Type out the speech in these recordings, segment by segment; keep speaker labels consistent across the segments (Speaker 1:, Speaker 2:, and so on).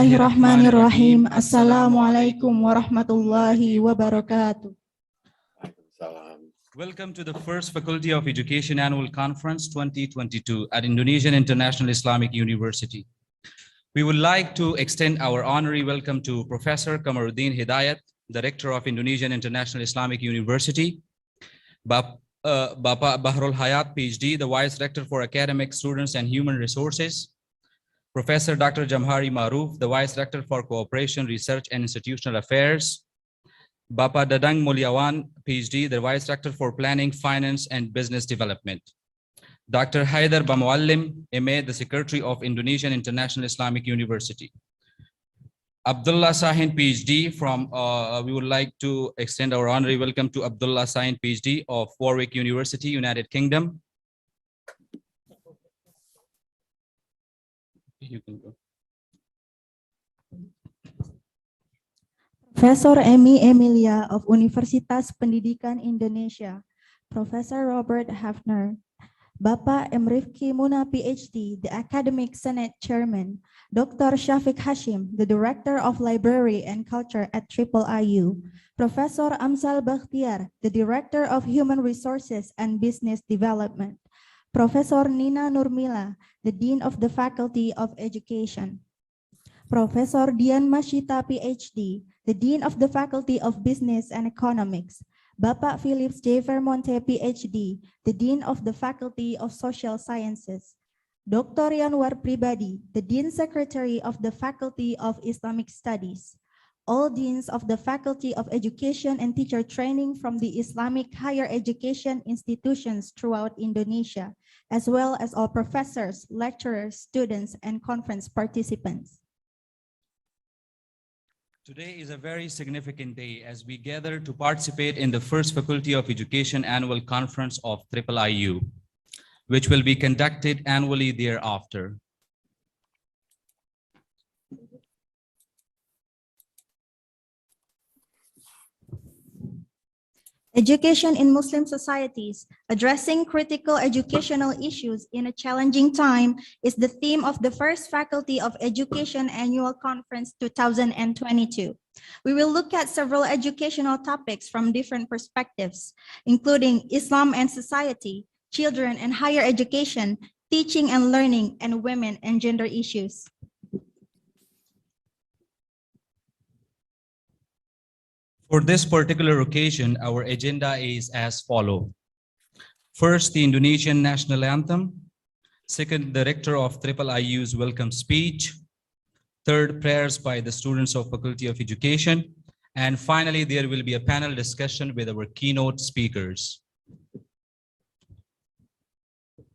Speaker 1: Bismillahirrahmanirrahim. Assalamualaikum warahmatullahi wabarakatuh.
Speaker 2: Welcome to the first Faculty of Education Annual Conference 2022 at Indonesian International Islamic University. We would like to extend our honorary welcome to Professor Kamaruddin Hidayat, Director of Indonesian International Islamic University, Bapak Bahrul Hayat, PhD, the Vice Rector for Academic, Students and Human Resources, Professor Dr. Jamhari Maruf, the Vice Rector for Cooperation, Research and Institutional Affairs, Bapak Dadang Mulyawan, PhD, the Vice Rector for Planning, Finance and Business Development, Dr. Haidar Bamuallim, MA, the Secretary of Indonesian International Islamic University, Abdullah Sahin, PhD from, we would like to extend our honorary welcome to Abdullah Sahin, PhD of Warwick University, United Kingdom. You can go.
Speaker 1: Profesor Emi Emilia of Universitas Pendidikan Indonesia, Professor Robert Hafner, Bapak M. Rifki Muna, PhD, the Academic Senate Chairman, Dr. Syafiq Hashim, the Director of Library and Culture at IIIU, Professor Amsal Bakhtiar, the Director of Human Resources and Business Development, Professor Nina Nurmila, the Dean of the Faculty of Education, Professor Dian Masyita, PhD, the Dean of the Faculty of Business and Economics, Bapak Philips J. Vermonte, PhD, the Dean of the Faculty of Social Sciences, Dr. Yanwar Pribadi, the Dean Secretary of the Faculty of Islamic Studies, all Deans of the Faculty of Education and Teacher Training from the Islamic higher education institutions throughout Indonesia, as well as all professors, lecturers, students, and conference participants.
Speaker 2: Today is a very significant day as we gather to participate in the first Faculty of Education Annual Conference of IIIU, which will be conducted annually thereafter.
Speaker 1: Education in Muslim societies, addressing critical educational issues in a challenging time is the theme of the first Faculty of Education Annual Conference 2022. We will look at several educational topics from different perspectives, including Islam and society, children and higher education, teaching and learning, and women and gender issues.
Speaker 2: For this particular occasion, our agenda is as follows. First, the Indonesian National Anthem. Second, the Rector of IIIU's welcome speech. Third, prayers by the students of Faculty of Education. And finally, there will be a panel discussion with our keynote speakers.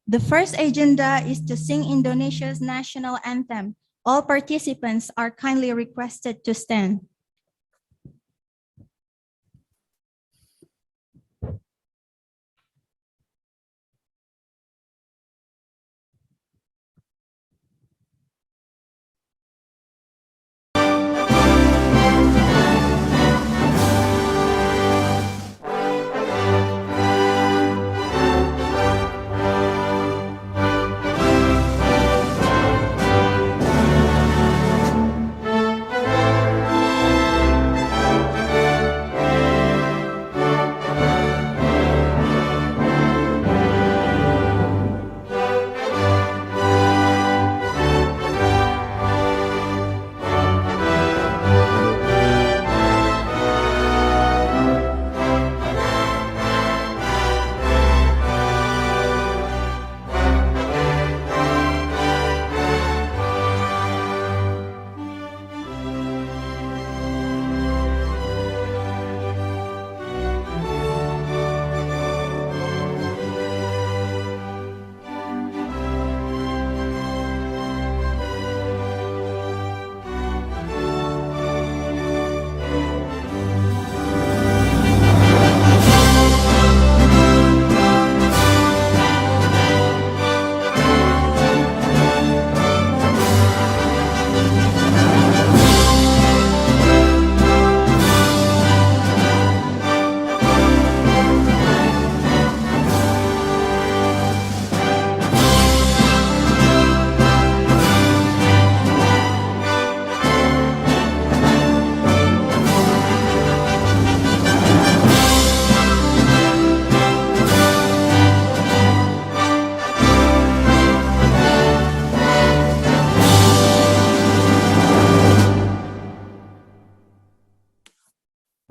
Speaker 1: The first agenda is to sing Indonesia's national anthem. All participants are kindly requested to stand.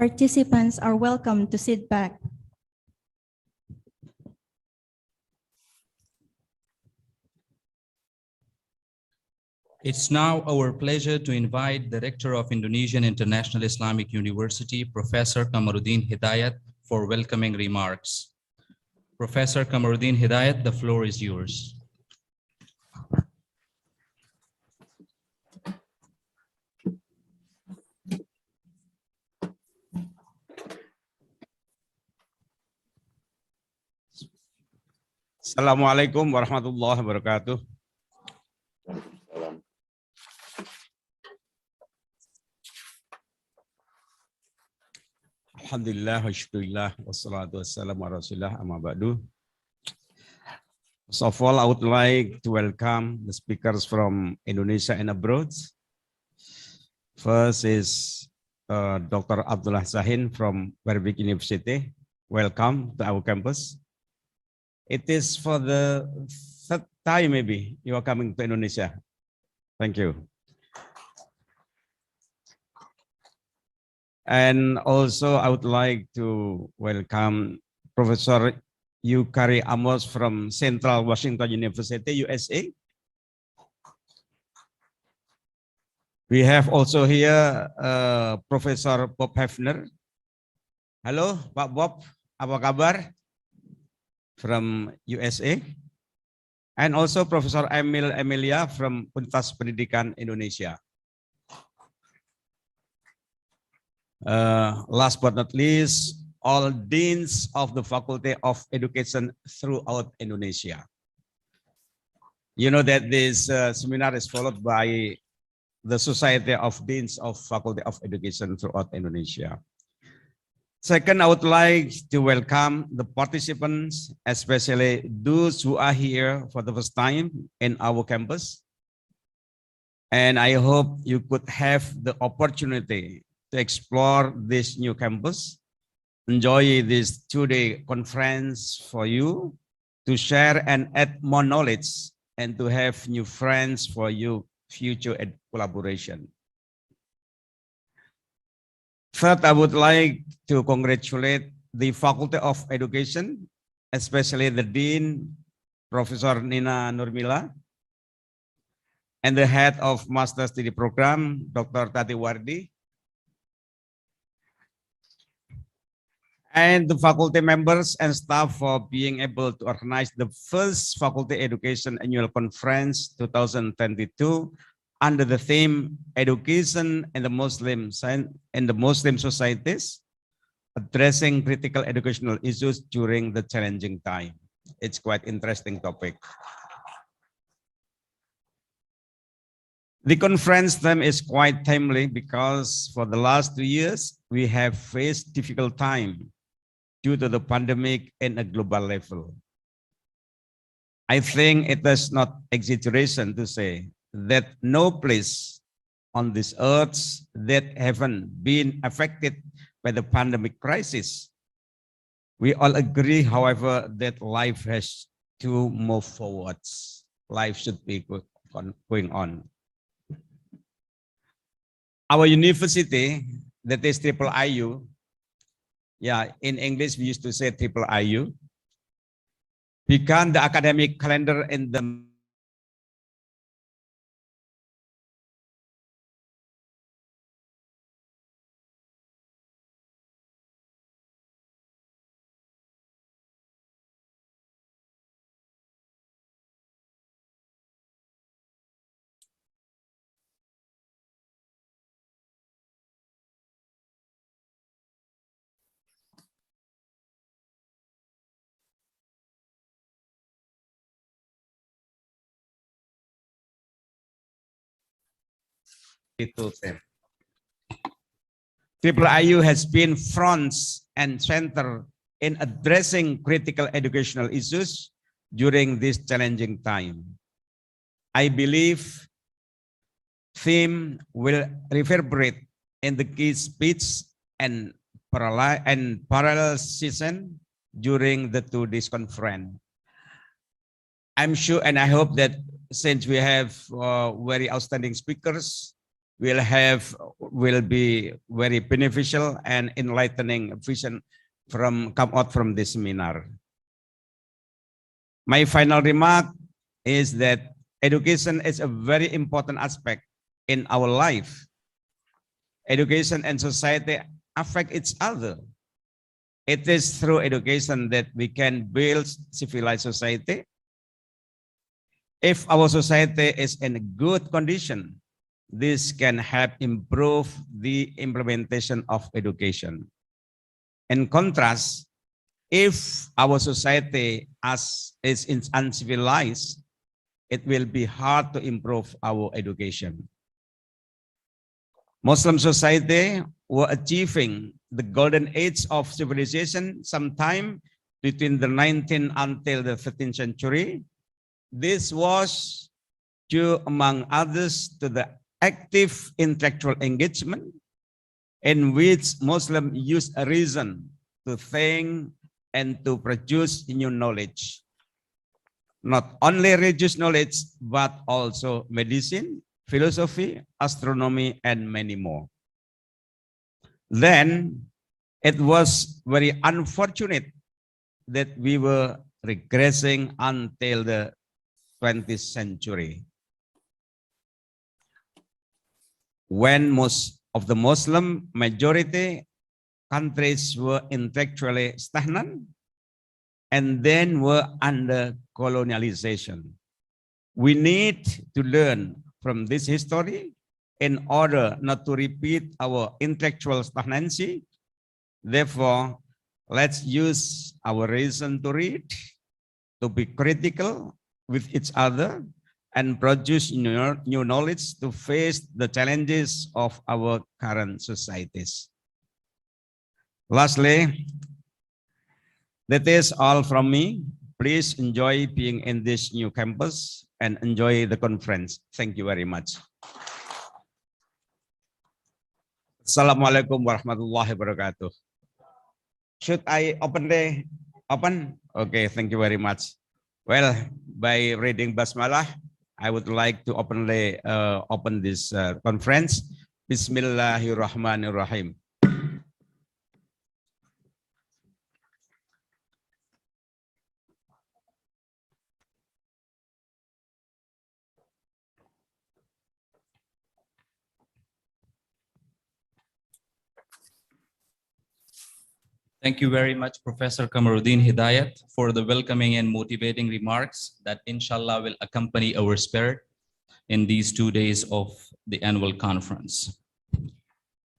Speaker 1: Participants are welcome to sit back.
Speaker 2: It's now our pleasure to invite the Rector of Indonesian International Islamic University, Professor Kamarudin Hidayat, for welcoming remarks. Professor Kamarudin Hidayat, the floor is yours.
Speaker 3: Assalamualaikum warahmatullahi wabarakatuh. Alhamdulillah, wa syukurillah, wassalatu wassalamu ala rasulillah, amma ba'du. First of all, I would like to welcome the speakers from Indonesia and abroad. First is Dr. Abdullah Zahin from Warwick University. Welcome to our campus. It is for the third time maybe you are coming to Indonesia. Thank you. And also I would like to welcome Professor Yukari Amos from Central Washington University, USA. We have also here Professor Bob Hefner. Halo Pak Bob, apa kabar? From USA, and also Professor Emil Emilia from Universitas Pendidikan Indonesia. Last but not least, all deans of the Faculty of Education throughout Indonesia. You know that this seminar is followed by the Society of Deans of Faculty of Education throughout Indonesia. Second, I would like to welcome the participants, especially those who are here for the first time in our campus. And I hope you could have the opportunity to explore this new campus, enjoy this two-day conference for you, to share and add more knowledge, and to have new friends for your future collaboration. Third, I would like to congratulate the Faculty of Education, especially the Dean, Professor Nina Nurmila, and the Head of Master Study Program, Dr. Tati Wardi, and the faculty members and staff for being able to organize the first Faculty Education Annual Conference 2022 under the theme Education in the Muslim Societies, addressing critical educational issues during the challenging time. It's quite interesting topic. The conference theme is quite timely because for the last 2 years, we have faced difficult time due to the pandemic in a global level. I think it is not exaggeration to say that no place on this earth that haven't been affected by the pandemic crisis. We all agree, however, that life has to move forwards. Life should be going on. Our university, that is IIU, yeah, in English we used to say IIU, began the academic calendar in the IIU has been front and center in addressing critical educational issues during this challenging time. I believe theme will reverberate in the key speech and parallel session during the 2 days conference. I'm sure and I hope that since we have very outstanding speakers, we'll have will be very beneficial and enlightening vision come out from this seminar. My final remark is that education is a very important aspect in our life. Education and society affect each other. It is through education that we can build civilized society. If our society is in a good condition, this can help improve the implementation of education. In contrast, if our society is uncivilized, it will be hard to improve our education. Muslim society were achieving the golden age of civilization sometime between the 19th until the 13th century. This was due, among others, to the active intellectual engagement in which Muslims used a reason to think and to produce new knowledge. Not only religious knowledge, but also medicine, philosophy, astronomy, and many more. Then it was very unfortunate that we were regressing until the 20th century, when most of the Muslim majority countries were intellectually stagnant and then were under colonialization. We need to learn from this history in order not to repeat our intellectual stagnancy. Therefore, let's use our reason to read, to be critical with each other, and produce new knowledge to face the challenges of our current societies. Lastly, that is all from me. Please enjoy being in this new campus and enjoy the conference. Thank you very much. Assalamualaikum warahmatullahi wabarakatuh. Should I open? Okay, thank you very much. Well, by reading Basmalah, I would like to open this conference. Bismillahirrahmanirrahim.
Speaker 2: Thank you very much, Professor Kamaruddin Hidayat, for the welcoming and motivating remarks that inshallah will accompany our spirit in these 2 days of the annual conference.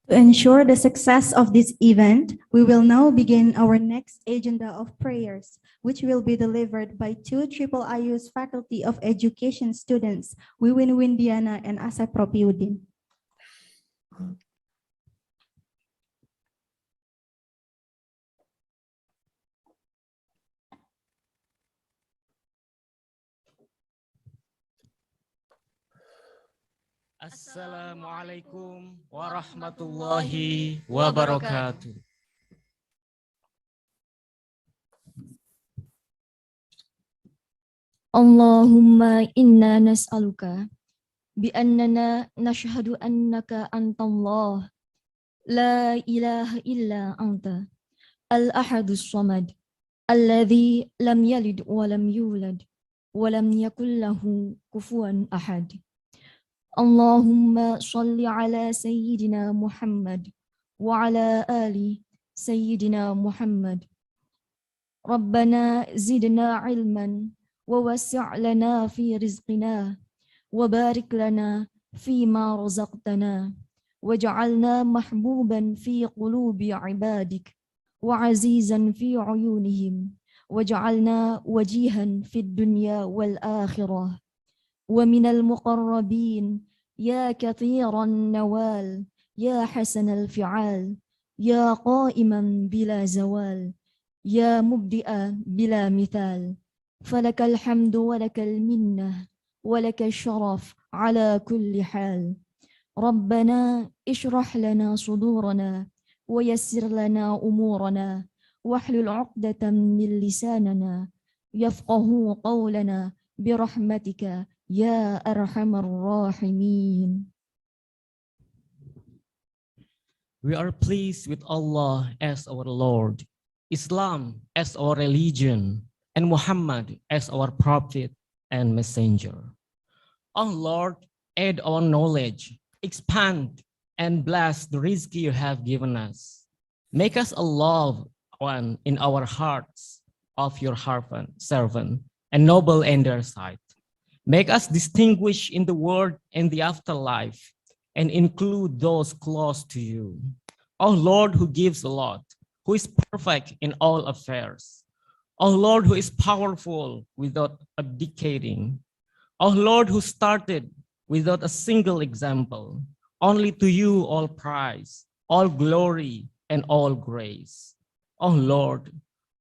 Speaker 1: To ensure the success of this event, we will now begin our next agenda of prayers, which will be delivered by 2 IIIU's Faculty of Education students, Wiwin Windiana and Asep Ropiudin.
Speaker 4: Assalamualaikum warahmatullahi wabarakatuh.
Speaker 5: Allahumma inna nas'aluka bi'annana nashhadu annaka antallah la ilaha illa anta al-ahadus samad alladhi lam yalid wa lam yulad wa lam yakul lahu kufuwan ahad. Allahumma salli ala Sayyidina Muhammad wa ala ali Sayyidina Muhammad. Rabbana zidna ilman wa wasi' lana fi rizqina wa barik lana fi ma razaqtana waj'alna mahbuban fi qulubi ibadik wa azizan fi uyunihim waj'alna wajihan fid dunya wal akhirah. ومن المقربين يا كثير النوال يا حسن الفعال يا قائما بلا زوال يا مبدئا بلا مثال فلك الحمد ولك المنة ولك الشرف على كل حال. ربنا اشرح لنا صدورنا ويسر لنا أمورنا واحلل عقدة من لساننا يفقه قولنا برحمتك يا أرحم الراحمين.
Speaker 4: We are pleased with Allah as our Lord, Islam as our religion, and Muhammad as our prophet and messenger. Oh Lord, add our knowledge, expand and bless the rizki you have given us. Make us a loved one in our hearts of your servant and noble in their sight. Make us distinguish in the world and the afterlife and include those close to you. O Lord, who gives a lot, who is perfect in all affairs. O Lord, who is powerful without abdicating. O Lord, who started without a single example. Only to you all praise, all glory, and all grace. O Lord,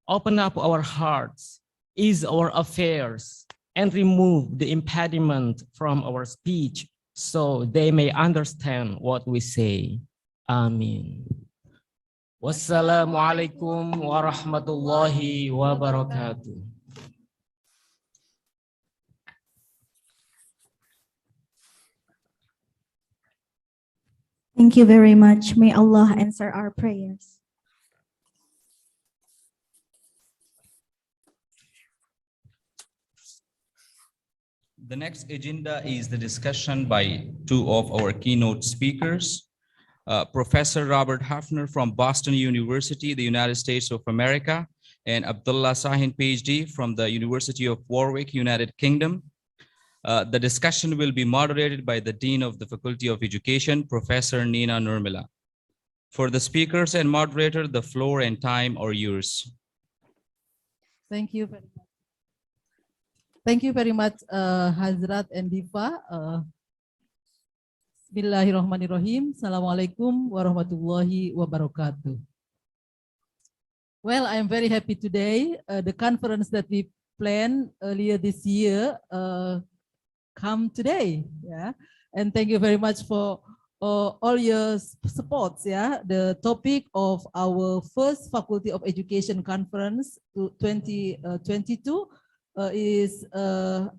Speaker 4: open up our hearts, ease our affairs, and remove the impediment from our speech so they may understand what we say. Amin. Wassalamualaikum warahmatullahi wabarakatuh.
Speaker 1: Thank you very much. May Allah answer our prayers.
Speaker 2: The next agenda is the discussion by two of our keynote speakers. Professor Robert Hafner from Boston University, the United States of America, and Abdullah Sahin, PhD from the University of Warwick, United Kingdom. The discussion will be moderated by the Dean of the Faculty of Education, Professor Nina Nurmila. For the speakers and moderator, the floor and time are yours.
Speaker 6: Thank you very much. Thank you very much, Hazrat and Diva. Bismillahirrahmanirrahim. Assalamualaikum warahmatullahi wabarakatuh. Well, I am very happy today. The conference that we planned earlier this year come today. Yeah, and thank you very much for all your supports. Yeah, the topic of our first Faculty of Education conference 2022 is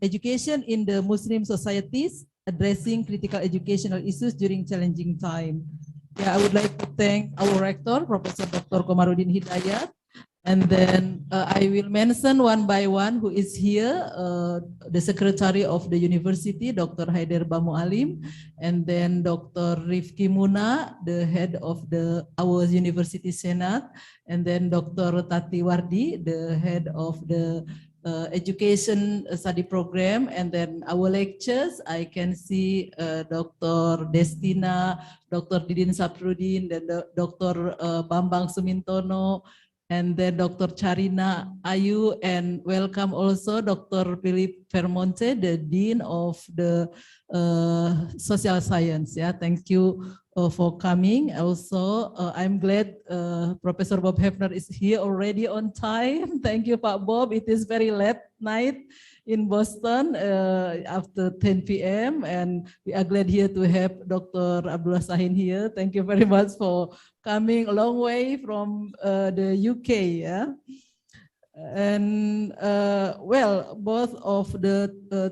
Speaker 6: education in the Muslim societies, addressing critical educational issues during challenging time. Yeah, I would like to thank our rector, Professor Dr. Komarudin Hidayat, and then I will mention one by one who is here, the secretary of the university, Dr. Haider Bamualim, and then Dr. Rifki Muna, the head of our university senate, and then Dr. Tati Wardi, the head of the education study program, and then our lectures. I can see Dr. Destina, Dr. Didin Saprudin, then Dr. Bambang Sumintono, and then Dr. Charina Ayu, and welcome also Dr. Philip Vermonte, the Dean of the Social Science. Yeah, thank you for coming. Also, I'm glad Professor Bob Hefner is here already on time. Thank you, Pak Bob. It is very late night in Boston after 10 p.m. and we are glad here to have Dr. Abdullah Sahin here. Thank you very much for coming a long way from the UK. Yeah. And well, both of the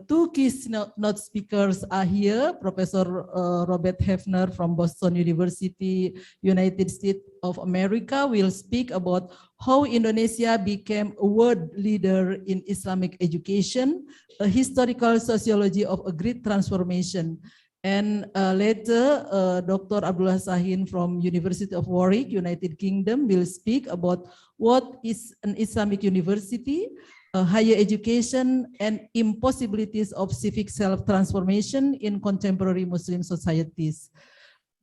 Speaker 6: two keynote speakers are here. Professor Robert Hefner from Boston University, United States of America, will speak about how Indonesia became a world leader in Islamic education, a historical sociology of a great transformation. And later, Dr. Abdullah Sahin from University of Warwick, United Kingdom, will speak about what is an Islamic university, higher education, and impossibilities of civic self-transformation in contemporary Muslim societies.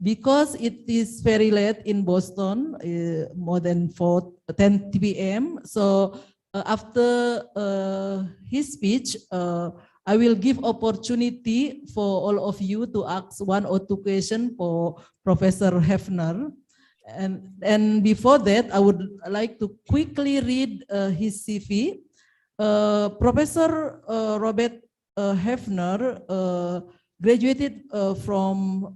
Speaker 6: Because it is very late in Boston, more than 10 p.m., so after his speech, I will give opportunity for all of you to ask one or two questions for Professor Hefner. And before that, I would like to quickly read his CV. Professor Robert Hefner graduated from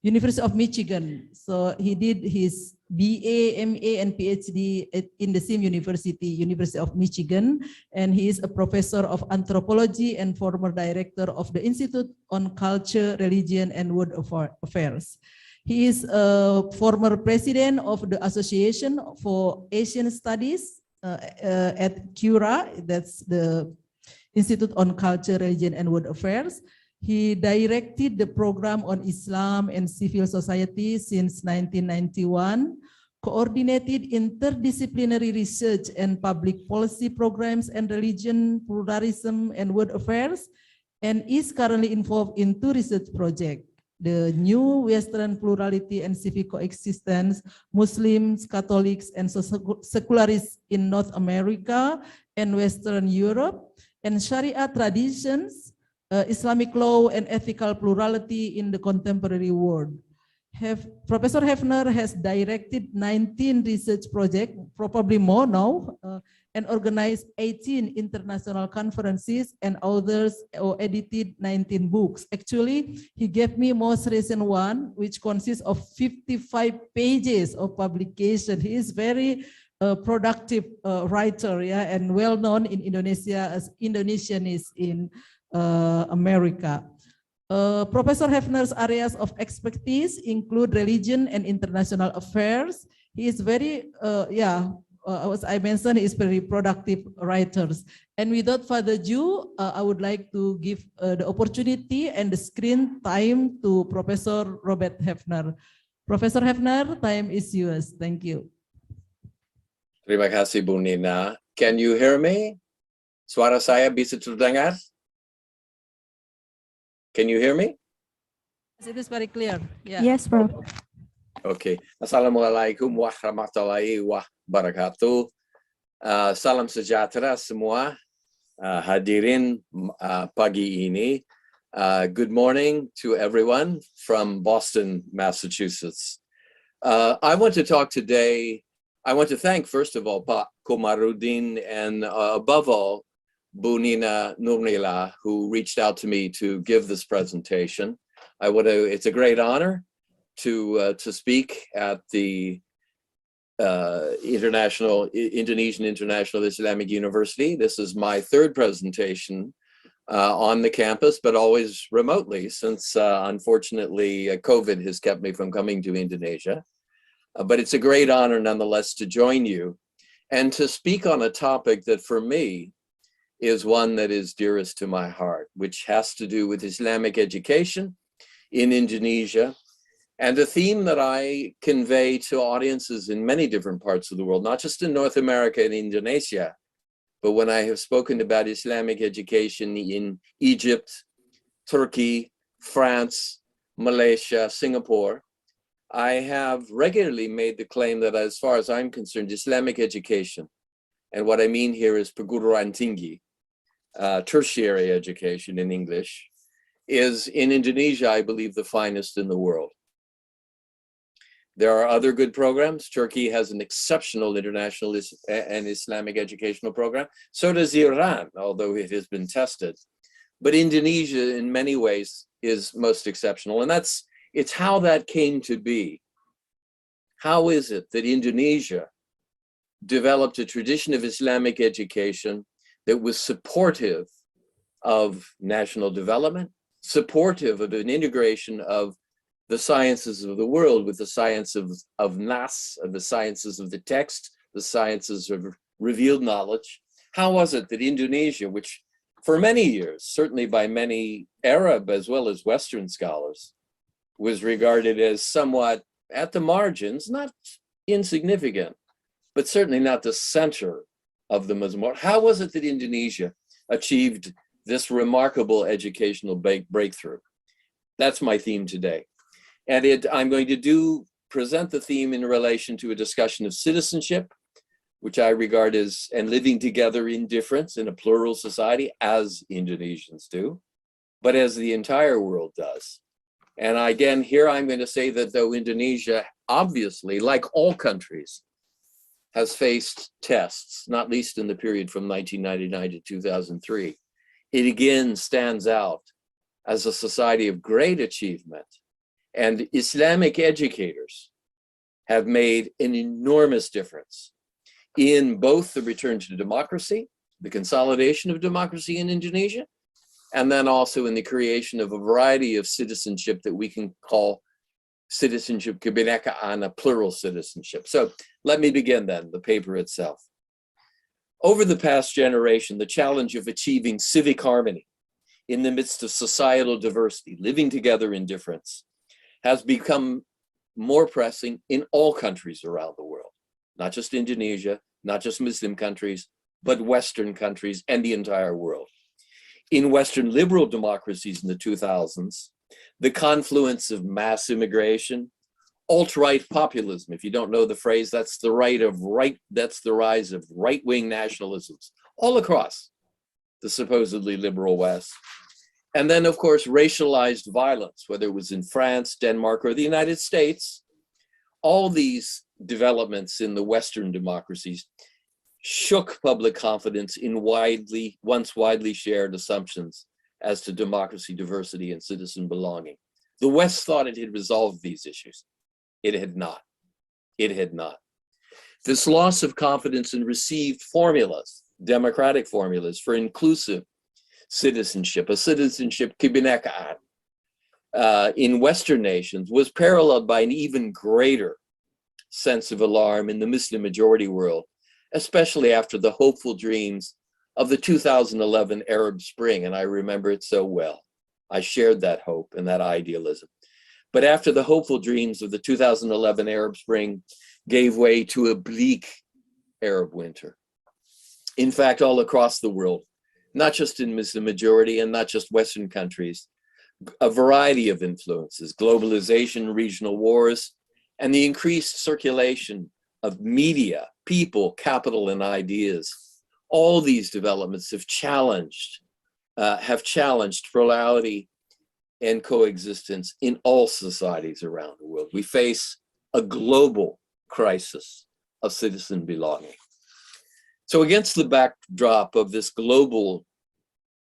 Speaker 6: University of Michigan. So he did his BA, MA, and PhD in the same university, University of Michigan, and he is a professor of anthropology and former director of the Institute on Culture, Religion, and World Affairs. He is a former president of the Association for Asian Studies at CURA, that's the Institute on Culture, Religion, and World Affairs. He directed the program on Islam and civil society since 1991, coordinated interdisciplinary research and public policy programs and religion, pluralism, and world affairs, and is currently involved in 2 research projects: the New Western Plurality and Civic Coexistence, Muslims, Catholics, and Secularists in North America and Western Europe, and Sharia Traditions, Islamic Law and Ethical Plurality in the Contemporary World. Professor Hefner has directed 19 research projects, probably more now, and organized 18 international conferences and authors or edited 19 books. Actually, he gave me most recent one, which consists of 55 pages of publication. He is very productive writer, yeah, and well known in Indonesia as Indonesian is in America. Professor Hefner's areas of expertise include religion and international affairs. He is very, as I mentioned, he is very productive writers. And without further ado, I would like to give the opportunity and the screen time to Professor Robert Hefner. Professor Hefner, time is yours. Thank you.
Speaker 7: Terima kasih, Bu Nina. Can you hear me? Suara saya bisa terdengar? Can you hear me?
Speaker 6: It is very clear. Yeah.
Speaker 1: Yes, bro.
Speaker 7: Okay. Assalamualaikum warahmatullahi wabarakatuh. Salam sejahtera semua hadirin pagi ini. Good morning to everyone from Boston, Massachusetts. I want to talk today. I want to thank, first of all, Pak Komarudin, and above all, Bu Nina Nurmila, who reached out to me to give this presentation. It's a great honor to speak at the Indonesian International Islamic University. This is my 3rd presentation on the campus, but always remotely, since unfortunately COVID has kept me from coming to Indonesia. But it's a great honor nonetheless to join you and to speak on a topic that for me is one that is dearest to my heart, which has to do with Islamic education in Indonesia, and a theme that I convey to audiences in many different parts of the world, not just in North America and Indonesia, but when I have spoken about Islamic education in Egypt, Turkey, France, Malaysia, Singapore, I have regularly made the claim that, as far as I'm concerned, Islamic education, and what I mean here is perguruan tinggi, tertiary education in English, is in Indonesia, I believe, the finest in the world. There are other good programs. Turkey has an exceptional international and Islamic educational program. So does Iran, although it has been tested. But Indonesia, in many ways, is most exceptional. And it's how that came to be. How is it that Indonesia developed a tradition of Islamic education that was supportive of national development, supportive of an integration of the sciences of the world with the science of Nas, of the sciences of the text, the sciences of revealed knowledge? How was it that Indonesia, which for many years, certainly by many Arab as well as Western scholars, was regarded as somewhat at the margins, not insignificant, but certainly not the center of the Muslim world? How was it that Indonesia achieved this remarkable educational breakthrough? That's my theme today. And I'm going to present the theme in relation to a discussion of citizenship, which I regard as, and living together in difference in a plural society, as Indonesians do, but as the entire world does. And again, here I'm going to say that though Indonesia, obviously, like all countries, has faced tests, not least in the period from 1999 to 2003, it again stands out as a society of great achievement And Islamic educators have made an enormous difference in both the return to democracy, the consolidation of democracy in Indonesia, and then also in the creation of a variety of citizenship that we can call citizenship kebinekaan, a plural citizenship. So let me begin then, the paper itself. Over the past generation, the challenge of achieving civic harmony in the midst of societal diversity, living together in difference, has become more pressing in all countries around the world, not just Indonesia, not just Muslim countries, but Western countries and the entire world. In Western liberal democracies in the 2000s, the confluence of mass immigration, alt-right populism, if you don't know the phrase, that's the rise of right-wing nationalisms all across the supposedly liberal West. And then, of course, racialized violence, whether it was in France, Denmark, or the United States. All these developments in the Western democracies shook public confidence in once widely shared assumptions as to democracy, diversity, and citizen belonging. The West thought it had resolved these issues. It had not. It had not. This loss of confidence in received formulas, democratic formulas for inclusive citizenship, a citizenship kebinekaan, in Western nations was paralleled by an even greater sense of alarm in the Muslim majority world, especially after the hopeful dreams of the 2011 Arab Spring, and I remember it so well. I shared that hope and that idealism. But after the hopeful dreams of the 2011 Arab Spring gave way to a bleak Arab winter. In fact, all across the world, not just in Muslim majority and not just Western countries, a variety of influences, globalization, regional wars, and the increased circulation of media, people, capital, and ideas. All these developments have challenged plurality and coexistence in all societies around the world. We face a global crisis of citizen belonging. So against the backdrop of this global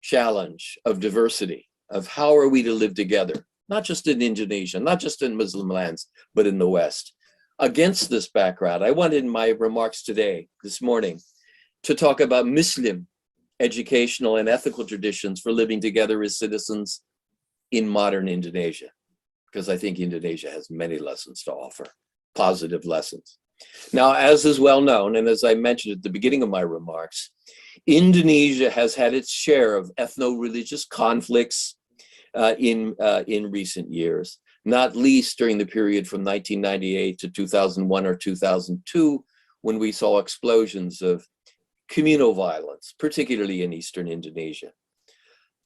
Speaker 7: challenge of diversity, of how are we to live together, not just in Indonesia, not just in Muslim lands, but in the West. Against this background, I wanted in my remarks today, this morning, to talk about Muslim educational and ethical traditions for living together as citizens in modern Indonesia, because I think Indonesia has many lessons to offer, positive lessons. Now, as is well known, and as I mentioned at the beginning of my remarks, Indonesia has had its share of ethno-religious conflicts in recent years, not least during the period from 1998 to 2001 or 2002, when we saw explosions of communal violence, particularly in Eastern Indonesia.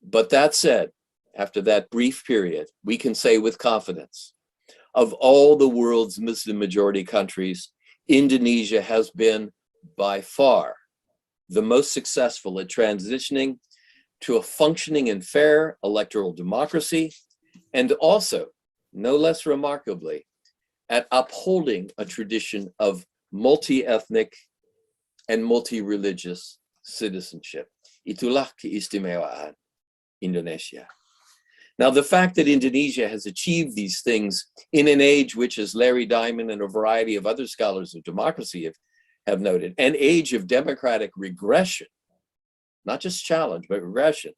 Speaker 7: But that said, after that brief period, we can say with confidence, of all the world's Muslim majority countries, Indonesia has been by far the most successful at transitioning to a functioning and fair electoral democracy, and also, no less remarkably, at upholding a tradition of multi-ethnic and multi-religious citizenship. Itulah keistimewaan Indonesia. Now, the fact that Indonesia has achieved these things in an age which, as Larry Diamond and a variety of other scholars of democracy have noted, an age of democratic regression, not just challenge, but regression.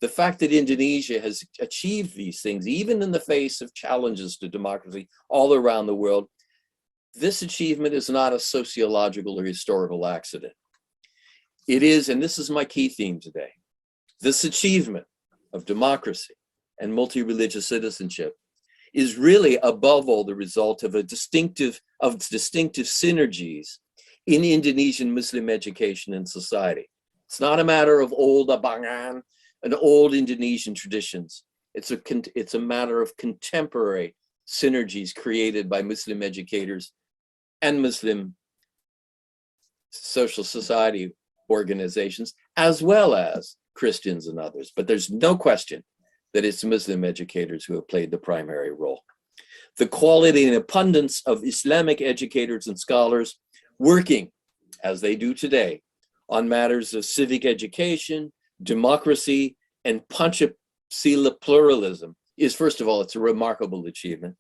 Speaker 7: The fact that Indonesia has achieved these things, even in the face of challenges to democracy all around the world, this achievement is not a sociological or historical accident. It is, and this is my key theme today, this achievement of democracy and multi-religious citizenship is really above all the result of distinctive synergies in Indonesian Muslim education and society. It's not a matter of old abangan and old Indonesian traditions. It's a matter of contemporary synergies created by Muslim educators and Muslim social society organizations, as well as Christians and others. But there's no question that it's Muslim educators who have played the primary role. The quality and abundance of Islamic educators and scholars working, as they do today, on matters of civic education, democracy, and Pancasila pluralism is, first of all, it's a remarkable achievement.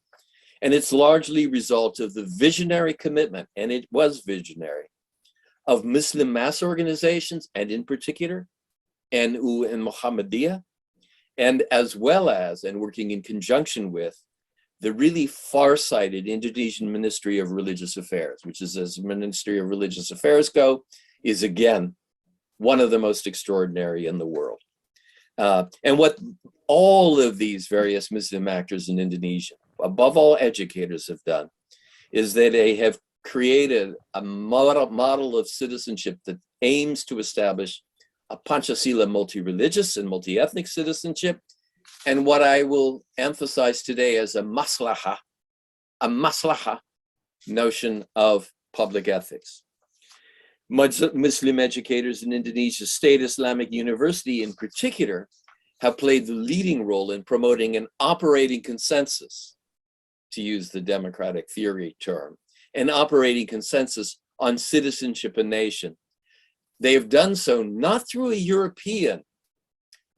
Speaker 7: And it's largely result of the visionary commitment, and it was visionary, of Muslim mass organizations, and in particular, NU and Muhammadiyah, and as well as, and working in conjunction with, the really far-sighted Indonesian Ministry of Religious Affairs, which is, as Ministry of Religious Affairs go, is again, one of the most extraordinary in the world. And what all of these various Muslim actors in Indonesia, above all educators, have done is that they have created a model of citizenship that aims to establish a Pancasila multi-religious and multi-ethnic citizenship, and what I will emphasize today as a maslahah notion of public ethics. Muslim educators in Indonesia's State Islamic University in particular have played the leading role in promoting an operating consensus, to use the democratic theory term, an operating consensus on citizenship and nation. They have done so not through a European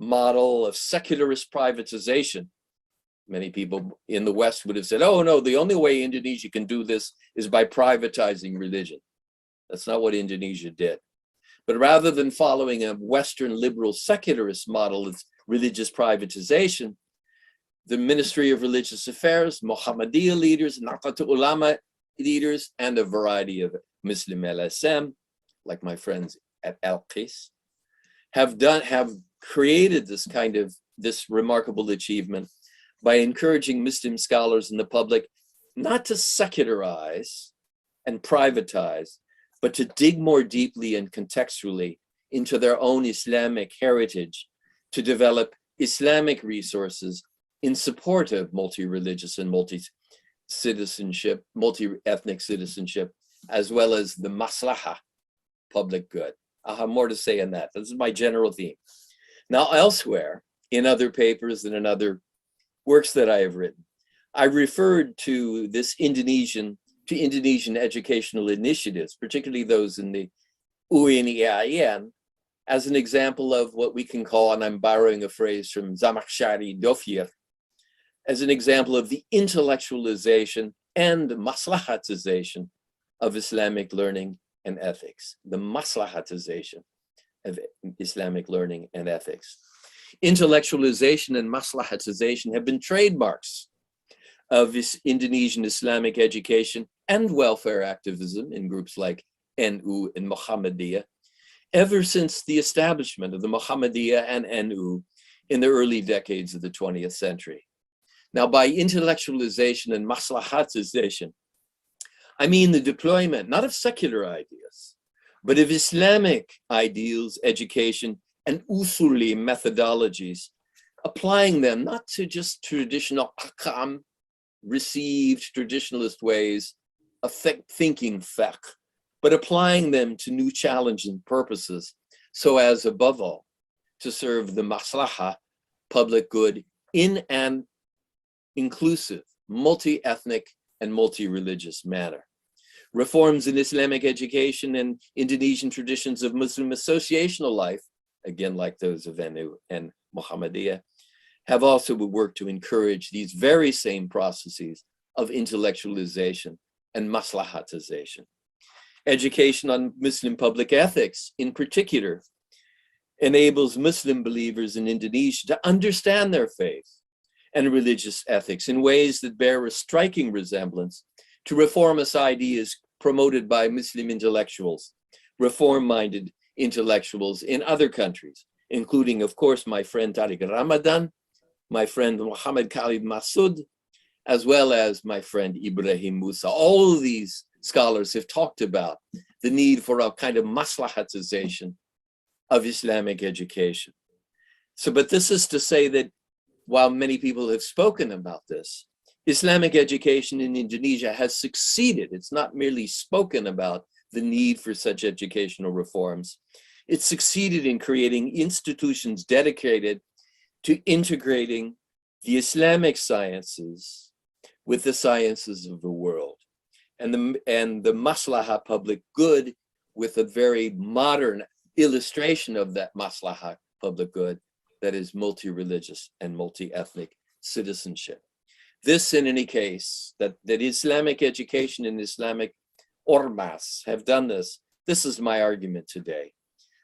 Speaker 7: model of secularist privatization. Many people in the West would have said, oh no, the only way Indonesia can do this is by privatizing religion. That's not what Indonesia did. But rather than following a Western liberal secularist model of religious privatization, the Ministry of Religious Affairs, Muhammadiyah leaders, Nahdlatul Ulama leaders, and a variety of Muslim LSM, like my friends at Al-Qis, have created this remarkable achievement by encouraging Muslim scholars and the public not to secularize and privatize, but to dig more deeply and contextually into their own Islamic heritage, to develop Islamic resources in support of multi-religious and multi-citizenship, multi-ethnic citizenship, as well as the maslahah, public good. I'll have more to say on that. This is my general theme. Now, elsewhere, in other papers and in other works that I have written, I referred to Indonesian educational initiatives, particularly those in the UIN, as an example of what we can call, and I'm borrowing a phrase from Zamakshari Dofir, as an example of the intellectualization and maslahatization of Islamic learning and ethics, the maslahatization of Islamic learning and ethics. Intellectualization and maslahatization have been trademarks of Indonesian Islamic education and welfare activism in groups like NU and Muhammadiyah ever since the establishment of the Muhammadiyah and NU in the early decades of the 20th century. Now, by intellectualization and maslahatization, I mean the deployment, not of secular ideas, but of Islamic ideals, education, and usuli methodologies, applying them not to just traditional ahkam, received traditionalist ways of thinking fiqh, but applying them to new challenges and purposes, so as above all, to serve the maslahah, public good, in an inclusive, multi-ethnic, and multi-religious manner. Reforms in Islamic education and Indonesian traditions of Muslim associational life, again like those of NU and Muhammadiyah, have also worked to encourage these very same processes of intellectualization and maslahatization. Education on Muslim public ethics, in particular, enables Muslim believers in Indonesia to understand their faith and religious ethics in ways that bear a striking resemblance to reformist ideas promoted by Muslim intellectuals, reform-minded intellectuals in other countries, including, of course, my friend Tariq Ramadan, my friend Muhammad Khalid Massoud, as well as my friend Ibrahim Musa. All of these scholars have talked about the need for a kind of maslahatization of Islamic education. So, but this is to say that while many people have spoken about this, Islamic education in Indonesia has succeeded. It's not merely spoken about the need for such educational reforms. It succeeded in creating institutions dedicated to integrating the Islamic sciences with the sciences of the world, and the maslahah, public good, with a very modern illustration of that maslahah, public good, that is multi-religious and multi-ethnic citizenship. This, in any case, that Islamic education and Islamic ormas have done this. This is my argument today.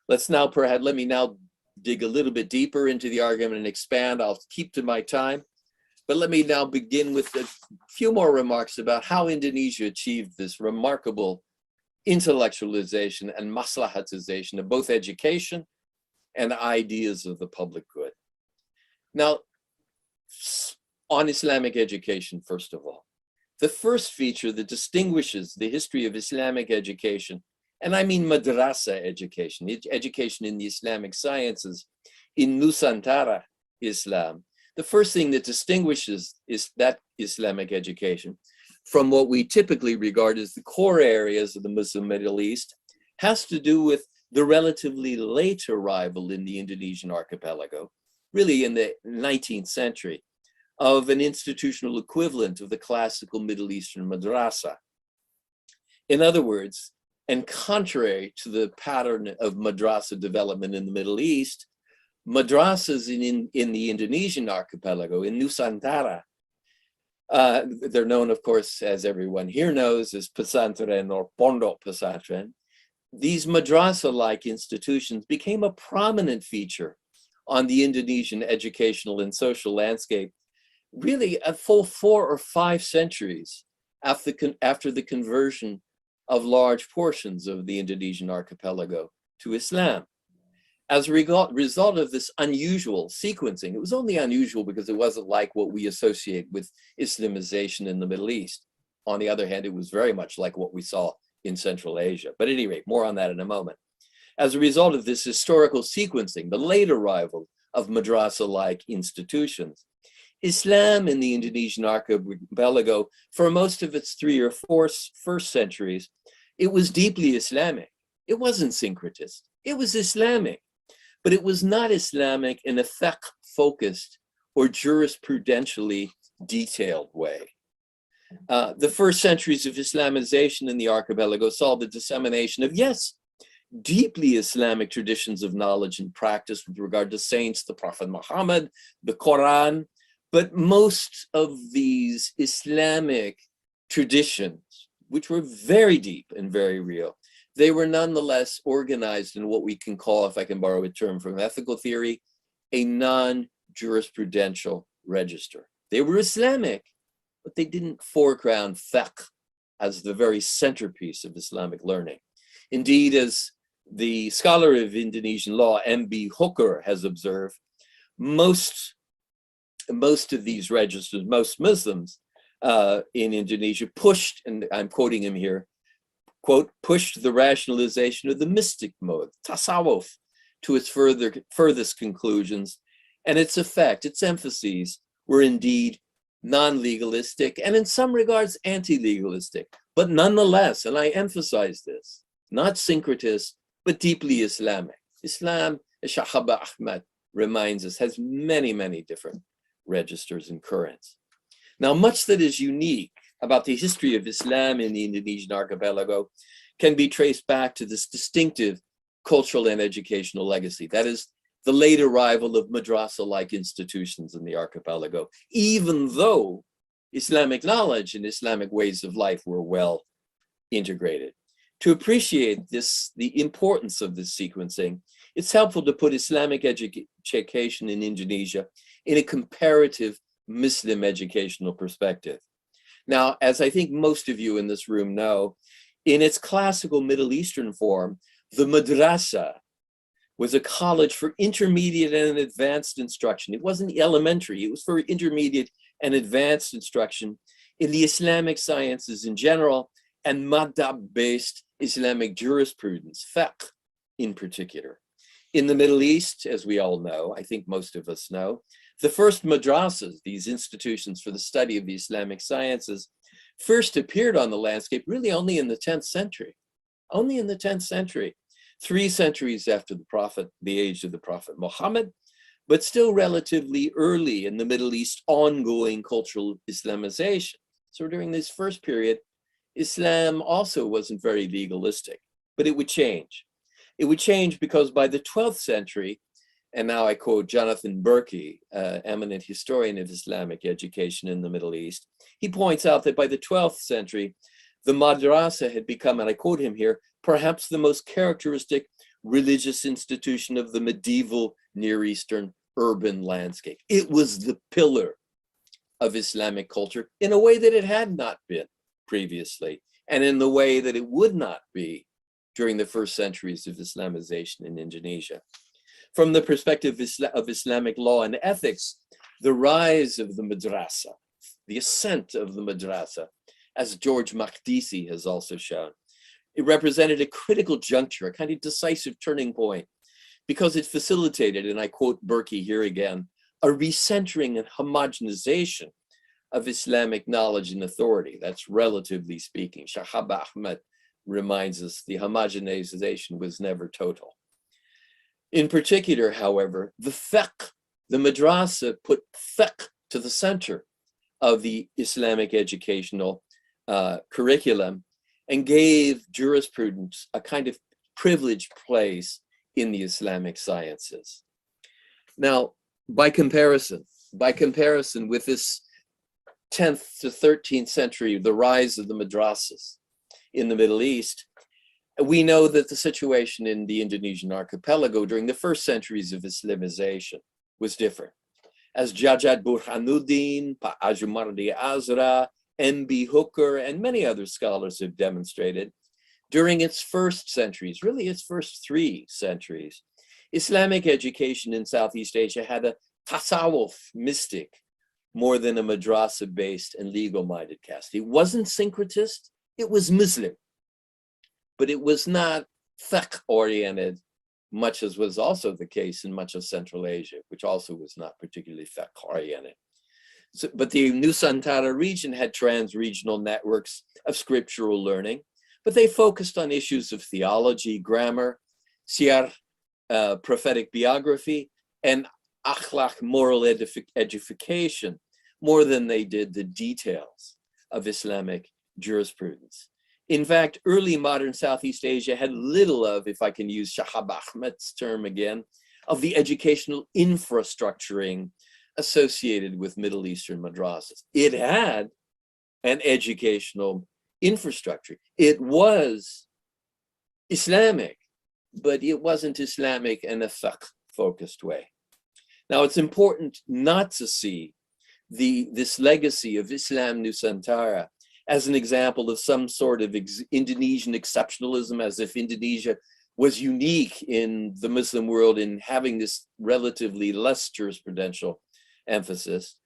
Speaker 7: Let me now dig a little bit deeper into the argument and expand. I'll keep to my time, but let me now begin with a few more remarks about how Indonesia achieved this remarkable intellectualization and maslahatization of both education and ideas of the public good. Now, on Islamic education, first of all, the first feature that distinguishes the history of Islamic education, and I mean madrasa education, education in the Islamic sciences in Nusantara Islam, the first thing that distinguishes is that Islamic education from what we typically regard as the core areas of the Muslim Middle East has to do with the relatively late arrival in the Indonesian archipelago, really in the 19th century, of an institutional equivalent of the classical Middle Eastern madrasa. In other words, and contrary to the pattern of madrasa development in the Middle East, madrasas in the Indonesian archipelago, in Nusantara, they're known, of course, as everyone here knows, as pesantren or pondok pesantren. These madrasa-like institutions became a prominent feature on the Indonesian educational and social landscape really a full 4 or 5 centuries after the conversion of large portions of the Indonesian archipelago to Islam. As a result of this unusual sequencing, it was only unusual because it wasn't like what we associate with Islamization in the Middle East. On the other hand, it was very much like what we saw in Central Asia. But at any rate, more on that in a moment. As a result of this historical sequencing, the late arrival of madrasa-like institutions, Islam in the Indonesian archipelago, for most of its 3 or 4 first centuries, it was deeply Islamic. It wasn't syncretist. It was Islamic. But it was not Islamic in a fiqh-focused or jurisprudentially detailed way. The first centuries of Islamization in the archipelago saw the dissemination of, yes, deeply Islamic traditions of knowledge and practice with regard to saints, the Prophet Muhammad, the Quran, but most of these Islamic traditions, which were very deep and very real, they were nonetheless organized in what we can call, if I can borrow a term from ethical theory, a non-jurisprudential register. They were Islamic, but they didn't foreground fiqh as the very centerpiece of Islamic learning. Indeed, as the scholar of Indonesian law, M.B. Hooker, has observed, most of these registers, most Muslims in Indonesia pushed, and I'm quoting him here, quote, pushed the rationalization of the mystic mode, tasawwuf, to its furthest conclusions, and its effect, its emphases were indeed non-legalistic and in some regards anti-legalistic, but nonetheless, and I emphasize this, not syncretist, but deeply Islamic. Islam, as Shahaba Ahmad reminds us, has many, many different registers and currents. Now, much that is unique about the history of Islam in the Indonesian archipelago can be traced back to this distinctive cultural and educational legacy. That is the late arrival of madrasa-like institutions in the archipelago, even though Islamic knowledge and Islamic ways of life were well integrated. To appreciate this, the importance of this sequencing, it's helpful to put Islamic education in Indonesia in a comparative Muslim educational perspective. Now, as I think most of you in this room know, in its classical Middle Eastern form, the madrasa was a college for intermediate and advanced instruction. It wasn't elementary, it was for intermediate and advanced instruction in the Islamic sciences in general and madhab-based Islamic jurisprudence, fiqh in particular. In the Middle East, as we all know, I think most of us know, the first madrasas, these institutions for the study of the Islamic sciences, first appeared on the landscape really only in the 10th century, only in the 10th century, 3 centuries after the Prophet, the age of the Prophet Muhammad, but still relatively early in the Middle East ongoing cultural Islamization. So during this first period, Islam also wasn't very legalistic, but it would change. It would change because by the 12th century, And now I quote Jonathan Berkey, eminent historian of Islamic education in the Middle East. He points out that by the 12th century, the madrasa had become, and I quote him here, perhaps the most characteristic religious institution of the medieval Near Eastern urban landscape. It was the pillar of Islamic culture in a way that it had not been previously, and in the way that it would not be during the first centuries of Islamization in Indonesia. From the perspective of Islamic law and ethics, the rise of the madrasa, the ascent of the madrasa, as George Makdisi has also shown, it represented a critical juncture, a kind of decisive turning point, because it facilitated, and I quote Berkey here again, a recentering and homogenization of Islamic knowledge and authority. That's relatively speaking. Shahab Ahmed reminds us the homogenization was never total. In particular, however, the fiqh, the madrasa put fiqh to the center of the Islamic educational curriculum and gave jurisprudence a kind of privileged place in the Islamic sciences. Now, by comparison with this 10th to 13th century, the rise of the madrasas in the Middle East, we know that the situation in the Indonesian archipelago during the first centuries of Islamization was different. As Jajat Burhanuddin, Pa Ajumardi Azra, M.B. Hooker, and many other scholars have demonstrated, during its first centuries, really its first 3 centuries, Islamic education in Southeast Asia had a tasawwuf mystic more than a madrasa-based and legal-minded caste. It wasn't syncretist, it was Muslim, but it was not fiqh-oriented, much as was also the case in much of Central Asia, which also was not particularly fiqh-oriented. So, but the Nusantara region had trans-regional networks of scriptural learning, but they focused on issues of theology, grammar, siyar, prophetic biography, and akhlaq, moral edification, more than they did the details of Islamic jurisprudence. In fact, early modern Southeast Asia had little of, if I can use Shahab Ahmed's term again, of the educational infrastructuring associated with Middle Eastern madrasas. It had an educational infrastructure. It was Islamic, but it wasn't Islamic in a fiqh-focused way. Now, it's important not to see this legacy of Islam Nusantara as an example of some sort of Indonesian exceptionalism, as if Indonesia was unique in the Muslim world in having this relatively less jurisprudential emphasis.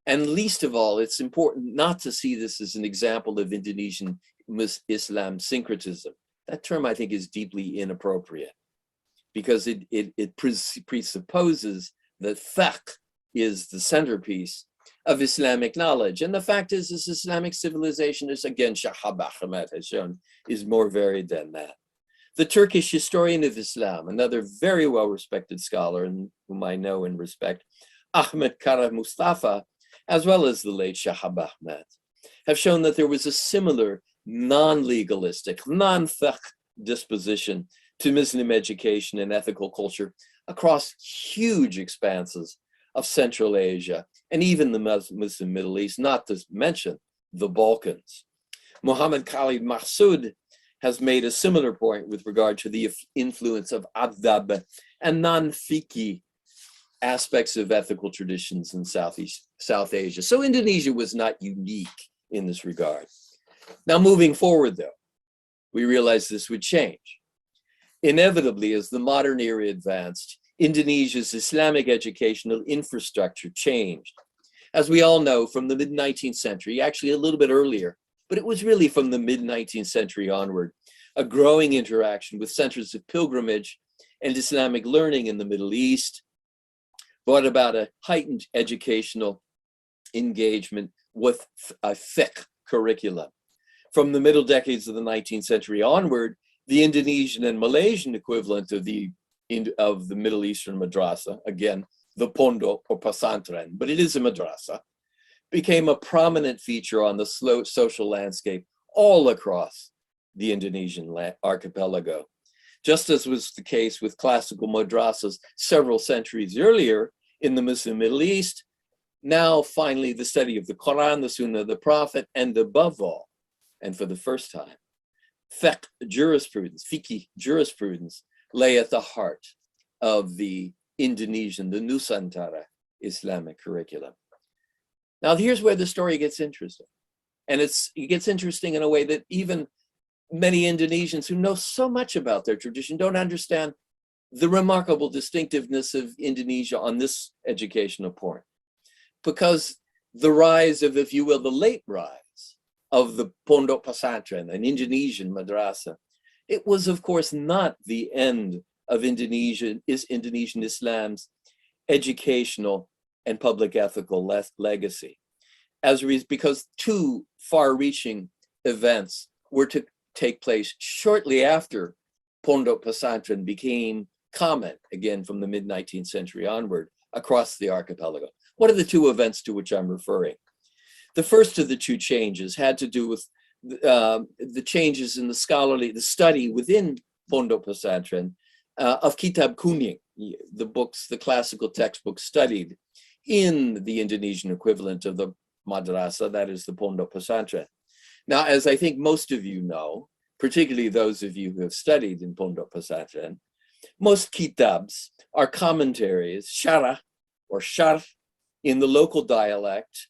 Speaker 7: And least of all, it's important not to see this as an example of Indonesian Islam syncretism. That term, I think, is deeply inappropriate because it presupposes that fiqh is the centerpiece of Islamic knowledge. And the fact is, this Islamic civilization is, again, Shahab Ahmed has shown, is more varied than that. The Turkish historian of Islam, another very well-respected scholar and whom I know and respect, Ahmet Kara Mustafa, as well as the late Shahab Ahmed, have shown that there was a similar non-legalistic, non-fiqh disposition to Muslim education and ethical culture across huge expanses of Central Asia and even the Muslim Middle East, not to mention the Balkans. Muhammad Khalid Mahsud has made a similar point with regard to the influence of adab and non-fiqhi aspects of ethical traditions in South Asia. So Indonesia was not unique in this regard. Now, moving forward, though, we realized this would change. Inevitably, as the modern era advanced, Indonesia's Islamic educational infrastructure changed. As we all know, from the mid-19th century, actually a little bit earlier, but it was really from the mid-19th century onward, a growing interaction with centers of pilgrimage and Islamic learning in the Middle East brought about a heightened educational engagement with a fiqh curriculum. From the middle decades of the 19th century onward, the Indonesian and Malaysian equivalent of the Middle Eastern madrasa, again, the pondok or pesantren, but it is a madrasa, became a prominent feature on the social landscape all across the Indonesian archipelago. just as was the case with classical madrasas several centuries earlier in the Muslim Middle East. Now, finally, the study of the Quran, the Sunnah of the Prophet, and above all, and for the first time, fiqh jurisprudence lay at the heart of the Indonesian, the Nusantara Islamic curriculum. Now, here's where the story gets interesting. And it gets interesting in a way that even many Indonesians who know so much about their tradition don't understand the remarkable distinctiveness of Indonesia on this educational point. Because the rise of, if you will, the late rise of the Pondok Pesantren, an Indonesian madrasa, it was, of course, not the end of Indonesian Islam's educational and public ethical legacy. Because two far-reaching events were to take place shortly after Pondok Pesantren became common, again from the mid-19th century onward, across the archipelago. What are the two events to which I'm referring? The first of the two changes had to do with the changes in the study within Pondok Pesantren of Kitab Kuning, the classical textbooks studied in the Indonesian equivalent of the madrasa, that is the Pondok Pesantren. Now, as I think most of you know, particularly those of you who have studied in Pondok Pesantren, most kitabs are commentaries, syarah or sharh, in the local dialect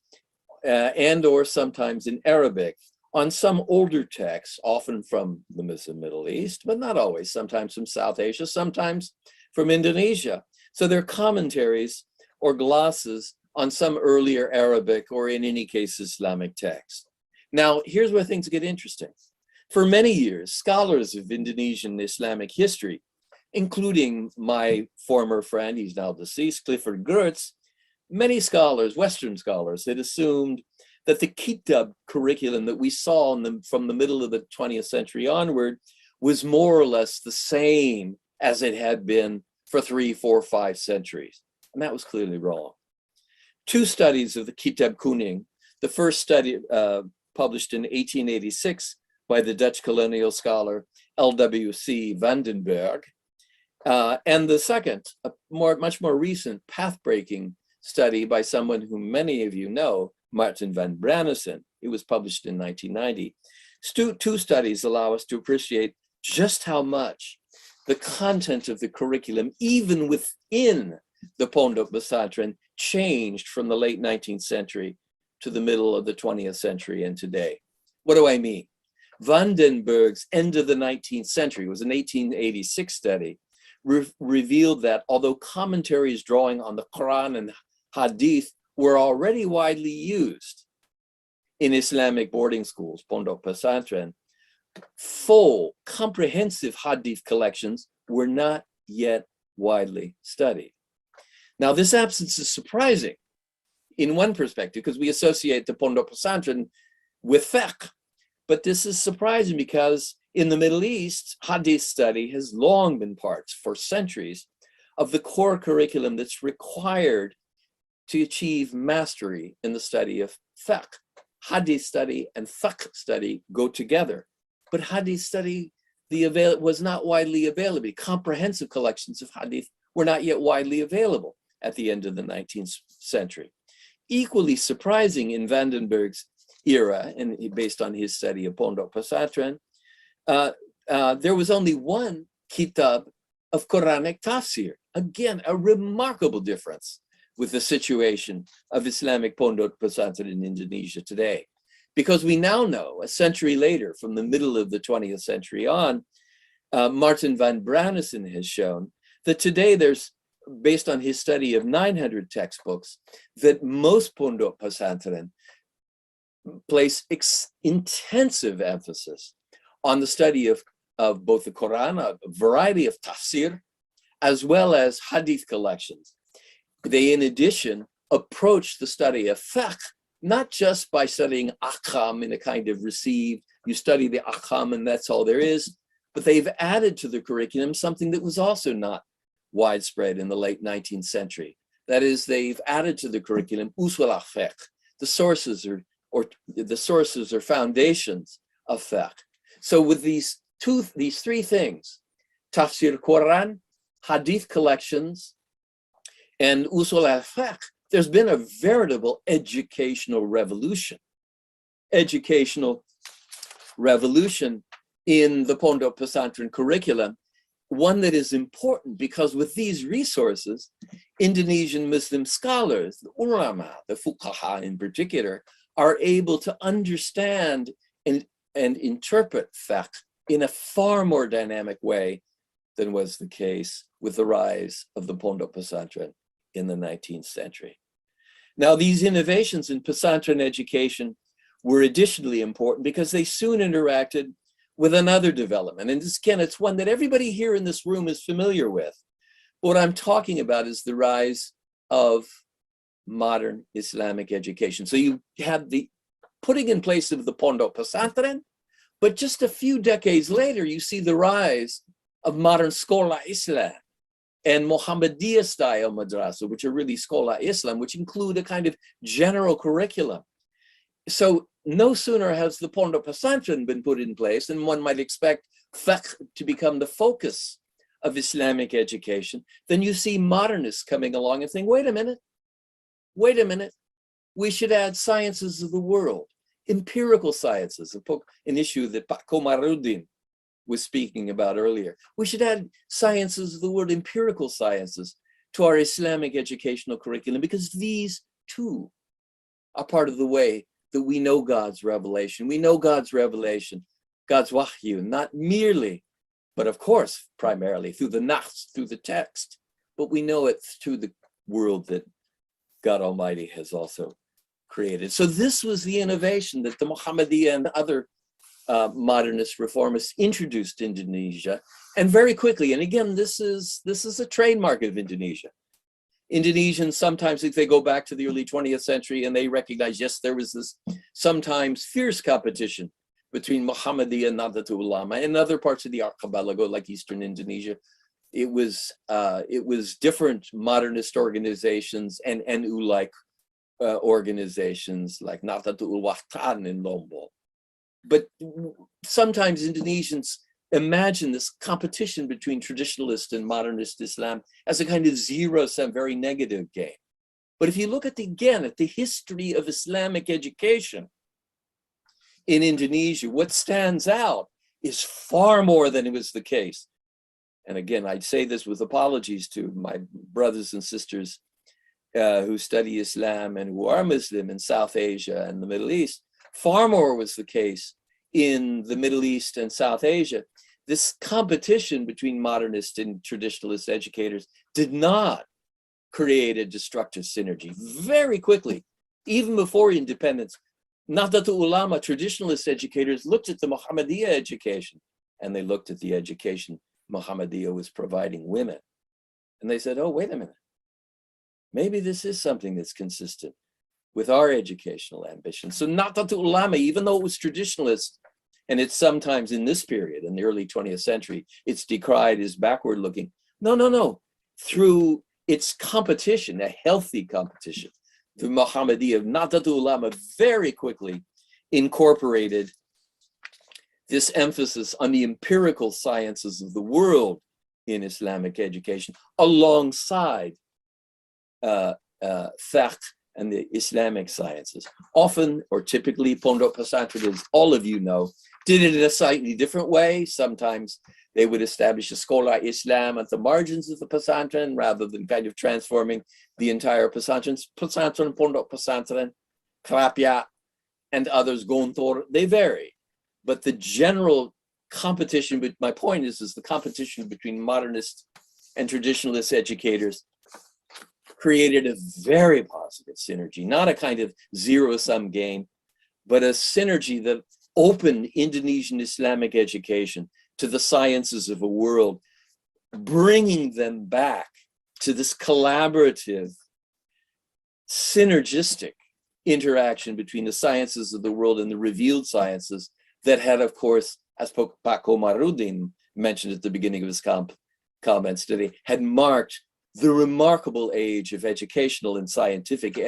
Speaker 7: and or sometimes in Arabic on some older texts, often from the Muslim Middle East, but not always, sometimes from South Asia, sometimes from Indonesia. So they're commentaries or glosses on some earlier Arabic or in any case Islamic text. Now, here's where things get interesting. For many years, scholars of Indonesian Islamic history, including my former friend, he's now deceased, Clifford Geertz, many scholars, Western scholars, had assumed that the kitab curriculum that we saw from the middle of the 20th century onward was more or less the same as it had been for 3, 4, 5 centuries. And that was clearly wrong. Two studies of the Kitab Kuning, the first study published in 1886 by the Dutch colonial scholar L.W.C. van den Berg, and the second, a much more recent path-breaking study by someone whom many of you know, Martin van Branissen. It was published in 1990. Two studies allow us to appreciate just how much the content of the curriculum, even within the Pondok Pesantren, changed from the late 19th century to the middle of the 20th century and today. What do I mean? Van den Berg's end of the 19th century, was an 1886 study, revealed that although commentaries drawing on the Quran and Hadith were already widely used in Islamic boarding schools, Pondok Pesantren, full, comprehensive Hadith collections were not yet widely studied. Now, this absence is surprising in one perspective because we associate the Pondok Pesantren with fiqh, but this is surprising because in the Middle East, Hadith study has long been part, for centuries, of the core curriculum that's required to achieve mastery in the study of fiqh. Hadith study and fiqh study go together, but Hadith study was not widely available. Comprehensive collections of Hadith were not yet widely available at the end of the 19th century. Equally surprising in van den Berg's era, and based on his study of Pondok Pesantren, there was only one kitab of Quranic tafsir. Again, a remarkable difference with the situation of Islamic Pondok Pesantren in Indonesia today. Because we now know, a century later, from the middle of the 20th century on, Martin van Branissen has shown that today there's, based on his study of 900 textbooks, that most Pondok Pesantren place intensive emphasis on the study of both the Quran, a variety of tafsir, as well as hadith collections. They, in addition, approach the study of fiqh, not just by studying ahkam in a kind of received, you study the ahkam and that's all there is, but they've added to the curriculum something that was also not widespread in the late 19th century. That is, they've added to the curriculum usul al-fiqh, the sources or foundations of fiqh. So with these three things, tafsir Quran, hadith collections, and usul al-fiqh, there's been a veritable educational revolution in the Pondok Pesantren curriculum, one that is important because with these resources, Indonesian Muslim scholars, the ulama, the fuqaha in particular, are able to understand and interpret fiqh in a far more dynamic way than was the case with the rise of the Pondok Pesantren in the 19th century. Now, these innovations in Pesantren education were additionally important because they soon interacted with another development. And this, again, it's one that everybody here in this room is familiar with. What I'm talking about is the rise of modern Islamic education. So you had the putting in place of the Pondok Pesantren, but just a few decades later, you see the rise of modern Sekolah Islam and Muhammadiyah style madrasa, which are really Sekolah Islam, which include a kind of general curriculum. So no sooner has the Pondok Pesantren been put in place, and one might expect fiqh to become the focus of Islamic education, then you see modernists coming along and saying, wait a minute, we should add sciences of the world, empirical sciences, an issue that Pak Komarudin was speaking about earlier. We should add sciences of the world, empirical sciences, to our Islamic educational curriculum, because these too are part of the way that we know God's revelation. We know God's revelation, God's wahyu, not merely, but of course, primarily through the nas, through the text, but we know it through the world that God Almighty has also created. So this was the innovation that the Muhammadiyah and other modernist reformists introduced to Indonesia, and very quickly. And again, this is a trademark of Indonesia. Indonesians sometimes, if they go back to the early 20th century and they recognize, yes, there was this sometimes fierce competition between Muhammadiyah and Nahdlatul Ulama. In other parts of the Archipelago, like Eastern Indonesia, it was different modernist organizations and NU-like organizations like Nahdlatul Watan in Lombok. But sometimes Indonesians imagine this competition between traditionalist and modernist Islam as a kind of zero-sum, very negative game. But if you look at the history of Islamic education in Indonesia, what stands out is far more than it was the case. And again, I'd say this with apologies to my brothers and sisters who study Islam and who are Muslim in South Asia and the Middle East. Far more was the case in the Middle East and South Asia. This competition between modernist and traditionalist educators did not create a destructive synergy. Very quickly, even before independence, Nahdlatul Ulama, traditionalist educators, looked at the Muhammadiyah education, and they looked at the education Muhammadiyah was providing women. And they said, oh, wait a minute. Maybe this is something that's consistent with our educational ambitions. So Nahdlatul Ulama, even though it was traditionalist, and it's sometimes in this period, in the early 20th century, it's decried as backward looking. No. Through its competition, a healthy competition, the Muhammadiyah, Nahdlatul Ulama very quickly incorporated this emphasis on the empirical sciences of the world in Islamic education, alongside fiqh and the Islamic sciences. Often, or typically, Pondok Pesantren, as all of you know, did it in a slightly different way. Sometimes they would establish a Sekolah Islam at the margins of the Pesantren, rather than kind of transforming the entire Pesantren. Pesantren, Pondok Pesantren, Kerapia, and others, Gontor, they vary. But the general competition, but my point is the competition between modernist and traditionalist educators created a very positive synergy, not a kind of zero-sum game, but a synergy that opened Indonesian Islamic education to the sciences of a world, bringing them back to this collaborative, synergistic interaction between the sciences of the world and the revealed sciences that had, of course, as Pak Komarudin mentioned at the beginning of his comments today, had marked the remarkable age of educational and scientific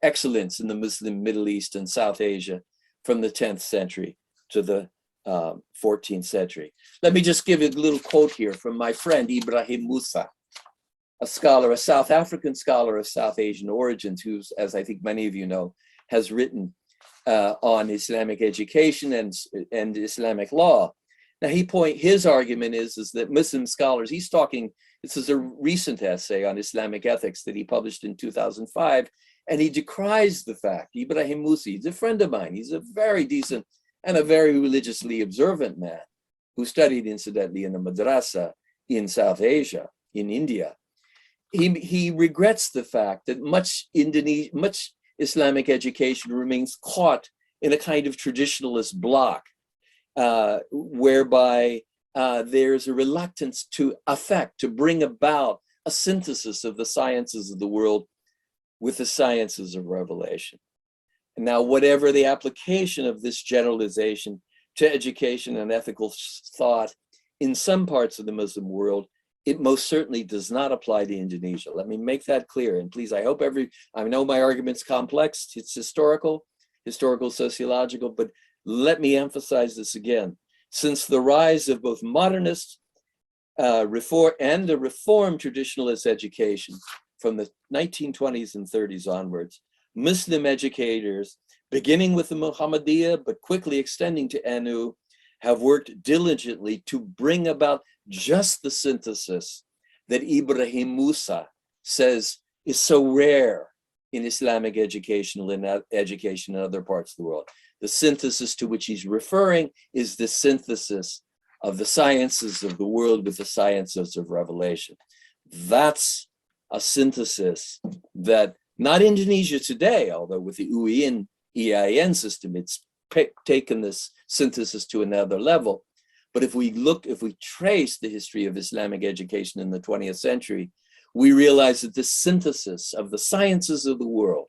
Speaker 7: excellence in the Muslim Middle East and South Asia from the 10th century to the 14th century. Let me just give you a little quote here from my friend Ibrahim Musa, a scholar, a South African scholar of South Asian origins, who's, as I think many of you know, has written on Islamic education and Islamic law. Now his argument is that Muslim scholars, he's talking, this is a recent essay on Islamic ethics that he published in 2005, and he decries the fact, Ibrahim Musa, he's a friend of mine, he's a very decent and a very religiously observant man who studied incidentally in a madrasa in South Asia, in India. He regrets the fact that much Islamic education remains caught in a kind of traditionalist block, whereby there's a reluctance to bring about a synthesis of the sciences of the world with the sciences of revelation. And now, whatever the application of this generalization to education and ethical thought in some parts of the Muslim world, it most certainly does not apply to Indonesia. Let me make that clear. And please, I know my argument's complex, it's historical, sociological, but let me emphasize this again. Since the rise of both modernist reform and the reform traditionalist education from the 1920s and 30s onwards, Muslim educators, beginning with the Muhammadiyah, but quickly extending to NU, have worked diligently to bring about just the synthesis that Ibrahim Musa says is so rare in Islamic education in other parts of the world. The synthesis to which he's referring is the synthesis of the sciences of the world with the sciences of revelation. That's a synthesis that not Indonesia today, although with the UIN EIN system, it's taken this synthesis to another level. But if we trace the history of Islamic education in the 20th century, we realize that this synthesis of the sciences of the world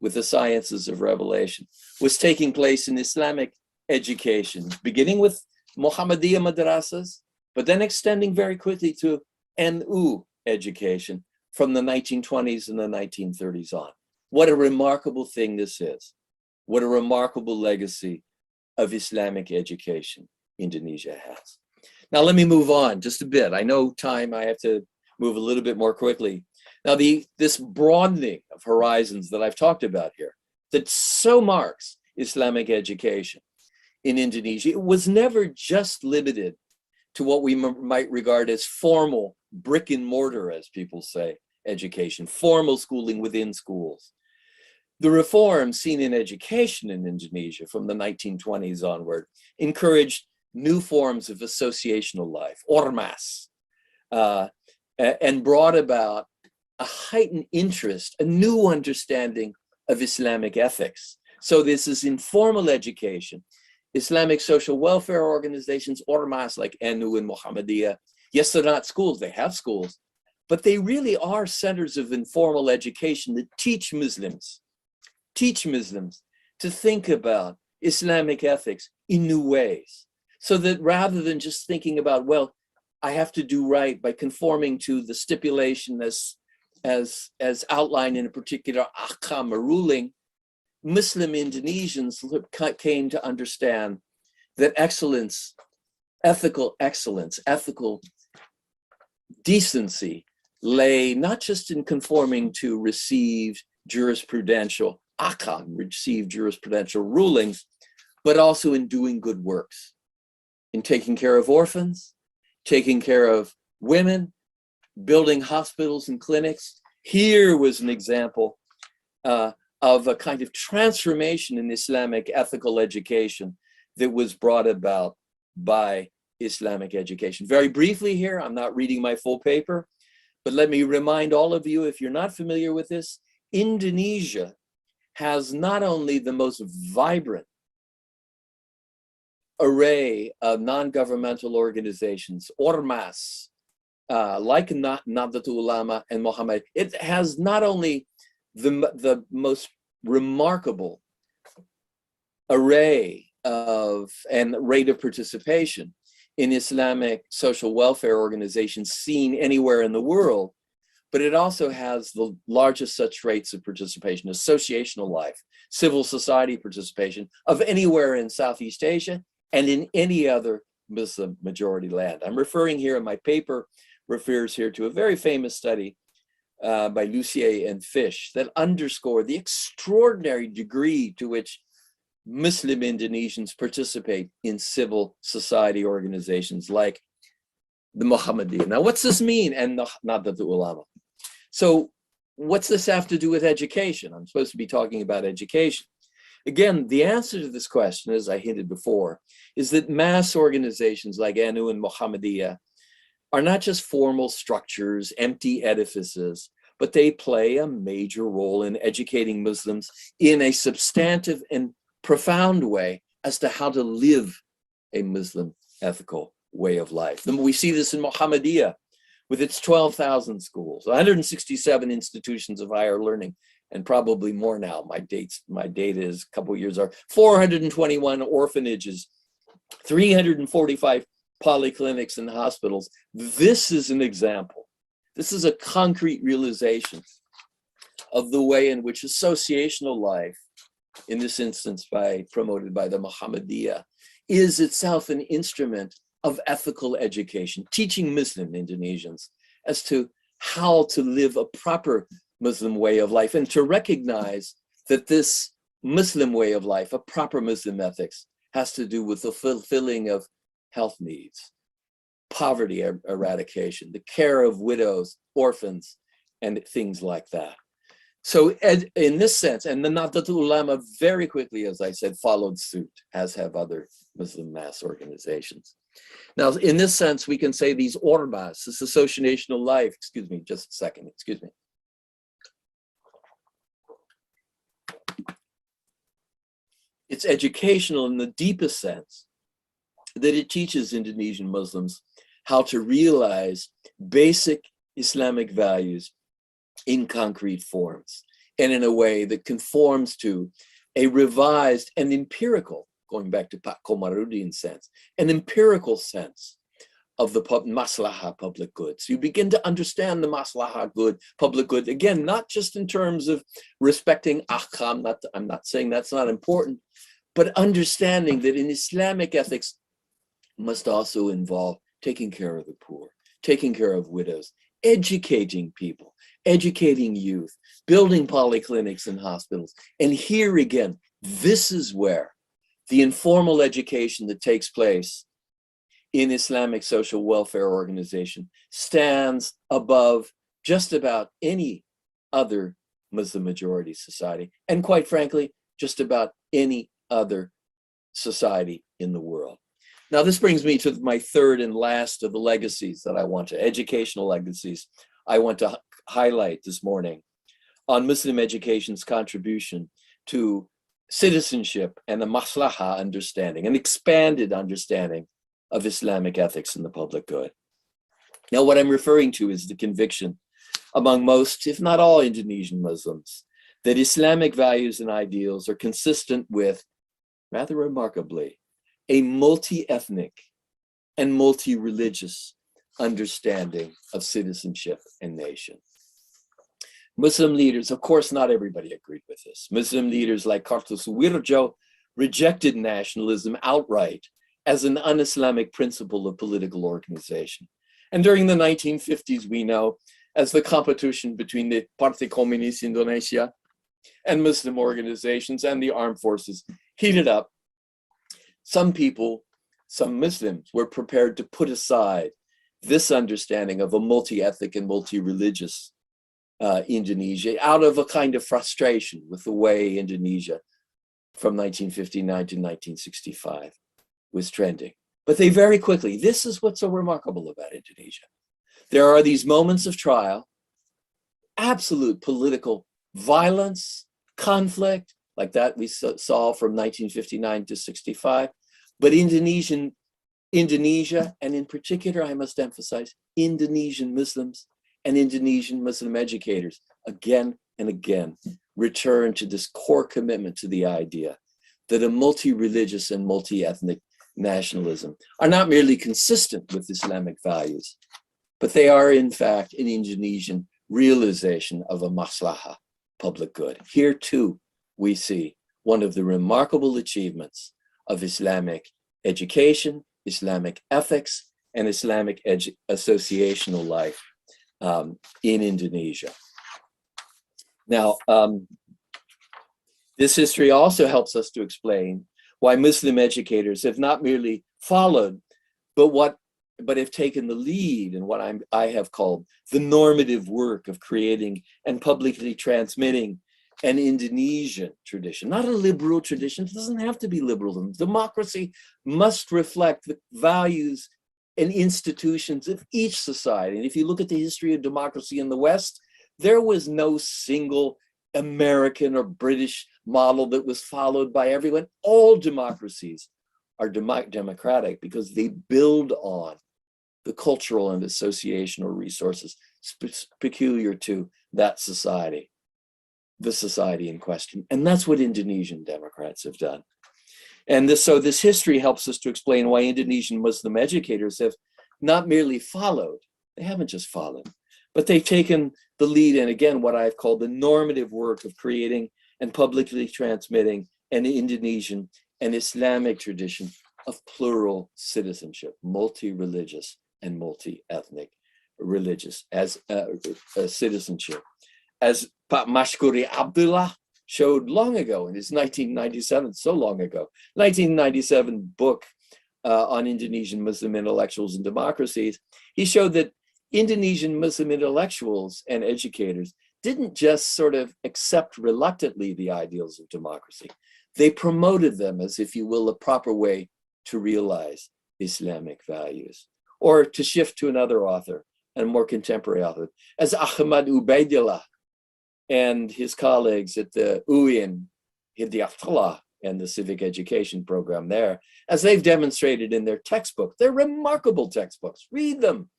Speaker 7: with the sciences of revelation was taking place in Islamic education, beginning with Muhammadiyah madrasas, but then extending very quickly to NU education from the 1920s and the 1930s on. What a remarkable thing this is. What a remarkable legacy of Islamic education Indonesia has. Now, let me move on just a bit. I know time, I have to move a little bit more quickly. Now, this broadening of horizons that I've talked about here, that so marks Islamic education in Indonesia, it was never just limited to what we might regard as formal brick and mortar, as people say, education, formal schooling within schools. The reforms seen in education in Indonesia from the 1920s onward encouraged new forms of associational life, ormas, and brought about a heightened interest, a new understanding of Islamic ethics. So this is informal education. Islamic social welfare organizations, ormas like NU and Muhammadiyah, yes, they're not schools, they have schools, but they really are centers of informal education that teach Muslims to think about Islamic ethics in new ways. So that rather than just thinking about, well, I have to do right by conforming to the stipulation as outlined in a particular ahkam or ruling, Muslim Indonesians came to understand that ethical decency lay not just in conforming to received jurisprudential rulings, but also in doing good works, in taking care of orphans, taking care of women, building hospitals and clinics. Here was an example of a kind of transformation in Islamic ethical education that was brought about by Islamic education. Very briefly here, I'm not reading my full paper, but let me remind all of you, if you're not familiar with this, Indonesia has not only the most vibrant array of non-governmental organizations, ormas, like Nahdlatul Ulama and Muhammad, it has not only the most remarkable array of and rate of participation in Islamic social welfare organizations seen anywhere in the world, but it also has the largest such rates of participation, associational life, civil society participation of anywhere in Southeast Asia and in any other Muslim majority land. I'm referring here in my paper, refers here to a very famous study by Lucier and Fish that underscore the extraordinary degree to which Muslim Indonesians participate in civil society organizations like the Muhammadiyah. Now, what's this mean? And Nahdlatul Ulama. So what's this have to do with education? I'm supposed to be talking about education. Again, the answer to this question, as I hinted before, is that mass organizations like NU and Muhammadiyah are not just formal structures, empty edifices, but they play a major role in educating Muslims in a substantive and profound way as to how to live a Muslim ethical way of life. We see this in Muhammadiyah with its 12,000 schools, 167 institutions of higher learning, and probably more now. My data is a couple of years are 421 orphanages, 345 polyclinics and hospitals. This is an example. This is a concrete realization of the way in which associational life, in this instance promoted by the Muhammadiyah, is itself an instrument of ethical education, teaching Muslim Indonesians as to how to live a proper Muslim way of life, and to recognize that this Muslim way of life, a proper Muslim ethics, has to do with the fulfilling of health needs, poverty eradication, the care of widows, orphans, and things like that. So in this sense, and the Nahdlatul Ulama very quickly, as I said, followed suit, as have other Muslim mass organizations. Now, in this sense, we can say these ormas, this associational life, excuse me, just a second, excuse me. It's educational in the deepest sense that it teaches Indonesian Muslims how to realize basic Islamic values in concrete forms and in a way that conforms to a revised and empirical, going back to Pak Komarudin's sense, an empirical sense of the maslahah, public good. So you begin to understand the maslahah good, public good, again, not just in terms of respecting ahkam, I'm not saying that's not important, but understanding that in Islamic ethics must also involve taking care of the poor, taking care of widows, educating people, educating youth, building polyclinics and hospitals. And here again, this is where the informal education that takes place in Islamic social welfare organization stands above just about any other Muslim majority society, and quite frankly, just about any other society in the world. Now, this brings me to my third and last of the legacies that I want to, educational legacies, I want to highlight this morning on Muslim education's contribution to citizenship and the maslahah understanding, an expanded understanding of Islamic ethics and the public good. Now, what I'm referring to is the conviction among most, if not all, Indonesian Muslims that Islamic values and ideals are consistent with, rather remarkably, a multi-ethnic and multi-religious understanding of citizenship and nation. Muslim leaders, of course, not everybody agreed with this. Muslim leaders like Kartosuwirjo rejected nationalism outright as an un-Islamic principle of political organization. And during the 1950s, we know, as the competition between the Partai Komunis Indonesia and Muslim organizations and the armed forces heated up, some people, some Muslims, were prepared to put aside this understanding of a multi-ethnic and multi-religious Indonesia out of a kind of frustration with the way Indonesia from 1959 to 1965 was trending. But they very quickly, this is what's so remarkable about Indonesia. There are these moments of trial, absolute political violence, conflict, like that we saw from 1959 to 65. But Indonesia, and in particular, I must emphasize, Indonesian Muslims and Indonesian Muslim educators, again and again, return to this core commitment to the idea that a multi-religious and multi-ethnic nationalism are not merely consistent with Islamic values, but they are in fact an Indonesian realization of a maslahah, public good. Here too, we see one of the remarkable achievements of Islamic education, Islamic ethics, and Islamic associational life in Indonesia. Now, this history also helps us to explain why Muslim educators have not merely followed, but have taken the lead in what I have called the normative work of creating and publicly transmitting an Indonesian tradition, not a liberal tradition. It doesn't have to be liberalism. Democracy must reflect the values and institutions of each society. And if you look at the history of democracy in the West, there was no single American or British model that was followed by everyone. All democracies are democratic because they build on the cultural and associational resources peculiar to that society, the society in question. And that's what Indonesian Democrats have done. And so this history helps us to explain why Indonesian Muslim educators have not merely followed, they haven't just followed, but they've taken the lead in, again, what I've called the normative work of creating and publicly transmitting an Indonesian and Islamic tradition of plural citizenship, multi-religious and multi-ethnic religious as citizenship. As Pak Mashkuri Abdullah showed long ago in his 1997, so long ago, 1997 book on Indonesian Muslim intellectuals and democracies, he showed that Indonesian Muslim intellectuals and educators didn't just sort of accept reluctantly the ideals of democracy. They promoted them as, if you will, a proper way to realize Islamic values. Or to shift to another author, and a more contemporary author, as Ahmad Ubaidillah and his colleagues at the UIN, Hidayatullah, and the civic education program there, as they've demonstrated in their textbook. They're remarkable textbooks. Read them.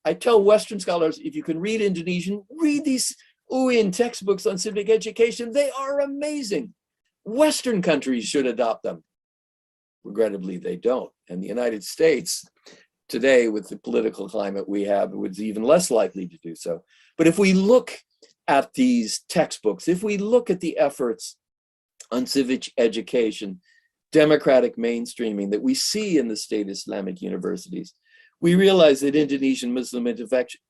Speaker 7: I tell Western scholars, if you can read Indonesian, read these UIN textbooks on civic education. They are amazing. Western countries should adopt them. Regrettably, they don't. And the United States, today, with the political climate we have, was even less likely to do so. But if we look at these textbooks, if we look at the efforts on civic education, democratic mainstreaming that we see in the state Islamic universities, we realize that Indonesian Muslim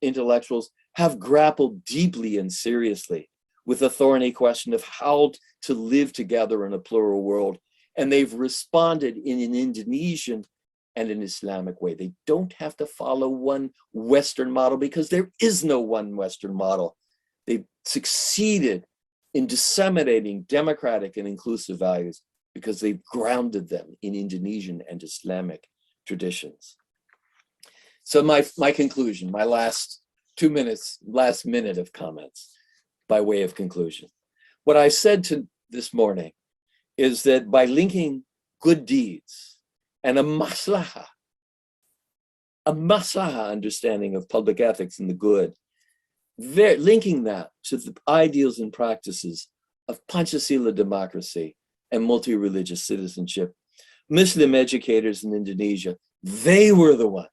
Speaker 7: intellectuals have grappled deeply and seriously with the thorny question of how to live together in a plural world. And they've responded in an Indonesian and an Islamic way. They don't have to follow one Western model because there is no one Western model. They've succeeded in disseminating democratic and inclusive values because they've grounded them in Indonesian and Islamic traditions. So my conclusion, my last minute of comments by way of conclusion. What I said to this morning is that by linking good deeds and a maslahah understanding of public ethics and the good, linking that to the ideals and practices of Pancasila democracy and multi-religious citizenship, Muslim educators in Indonesia, they were the ones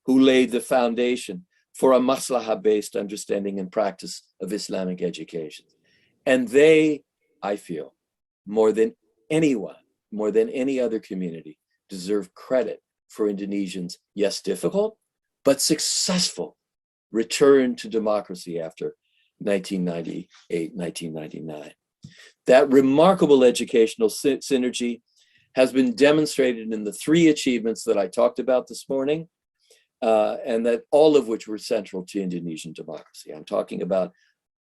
Speaker 7: who laid the foundation for a maslahah-based understanding and practice of Islamic education. And they, I feel, more than anyone, more than any other community, deserve credit for Indonesians' yes, difficult, but successful return to democracy after 1998, 1999. That remarkable educational synergy has been demonstrated in the three achievements that I talked about this morning, and that all of which were central to Indonesian democracy. I'm talking about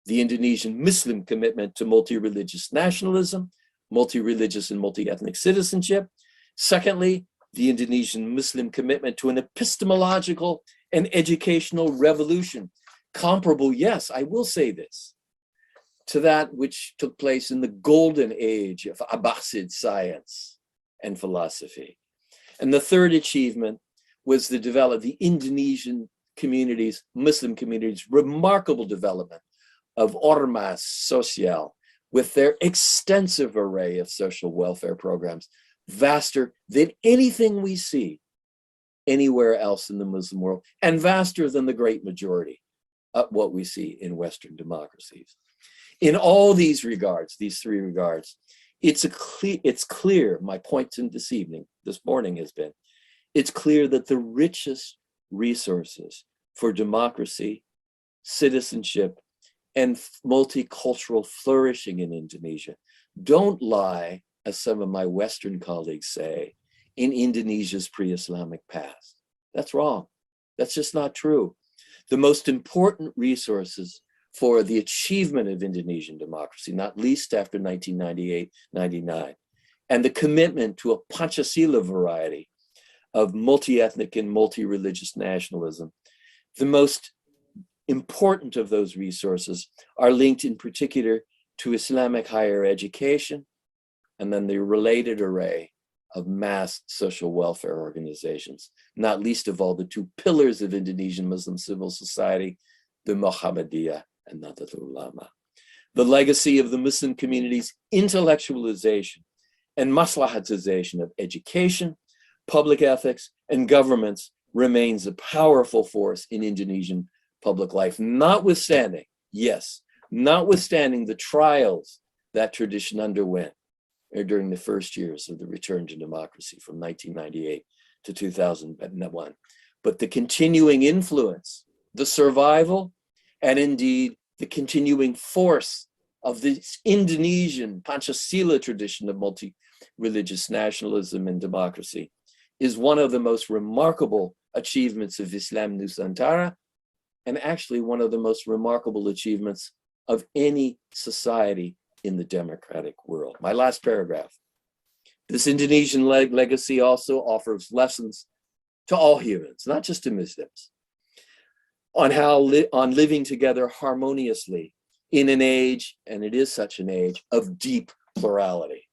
Speaker 7: the Indonesian Muslim commitment to multi-religious nationalism, multi-religious and multi-ethnic citizenship. Secondly, the Indonesian Muslim commitment to an epistemological and educational revolution, comparable, yes, I will say this, to that which took place in the golden age of Abbasid science and philosophy. And the third achievement was the Indonesian communities, Muslim communities, remarkable development of Ormas Sosial with their extensive array of social welfare programs, vaster than anything we see anywhere else in the Muslim world, and vaster than the great majority of what we see in Western democracies. In all these regards, these three regards, It's clear, my point this morning has been, it's clear that the richest resources for democracy, citizenship, and multicultural flourishing in Indonesia don't lie, as some of my Western colleagues say, in Indonesia's pre-Islamic past. That's wrong. That's just not true. The most important resources for the achievement of Indonesian democracy, not least after 1998-99, and the commitment to a Pancasila variety of multi-ethnic and multi-religious nationalism, the most important of those resources are linked in particular to Islamic higher education, and then the related array of mass social welfare organizations, not least of all the two pillars of Indonesian Muslim civil society, the Muhammadiyah and Nahdlatul Ulama. The legacy of the Muslim community's intellectualization and maslahatization of education, public ethics, and governments remains a powerful force in Indonesian public life, notwithstanding the trials that tradition underwent during the first years of the return to democracy from 1998 to 2001. But the continuing influence, the survival, and indeed the continuing force of this Indonesian Pancasila tradition of multi-religious nationalism and democracy is one of the most remarkable achievements of Islam Nusantara, and actually one of the most remarkable achievements of any society in the democratic world. My last paragraph. This Indonesian legacy also offers lessons to all humans, not just to Muslims, on living together harmoniously in an age, and it is such an age, of deep plurality.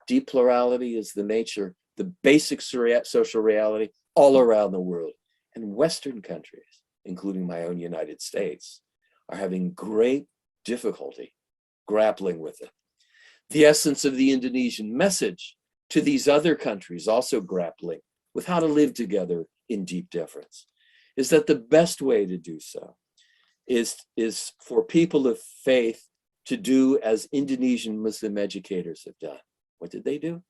Speaker 7: Deep plurality is the nature, the basic social reality all around the world. And Western countries, including my own United States, are having great difficulty grappling with it. The essence of the Indonesian message to these other countries also grappling with how to live together in deep difference is that the best way to do so is for people of faith to do as Indonesian Muslim educators have done. What did they do?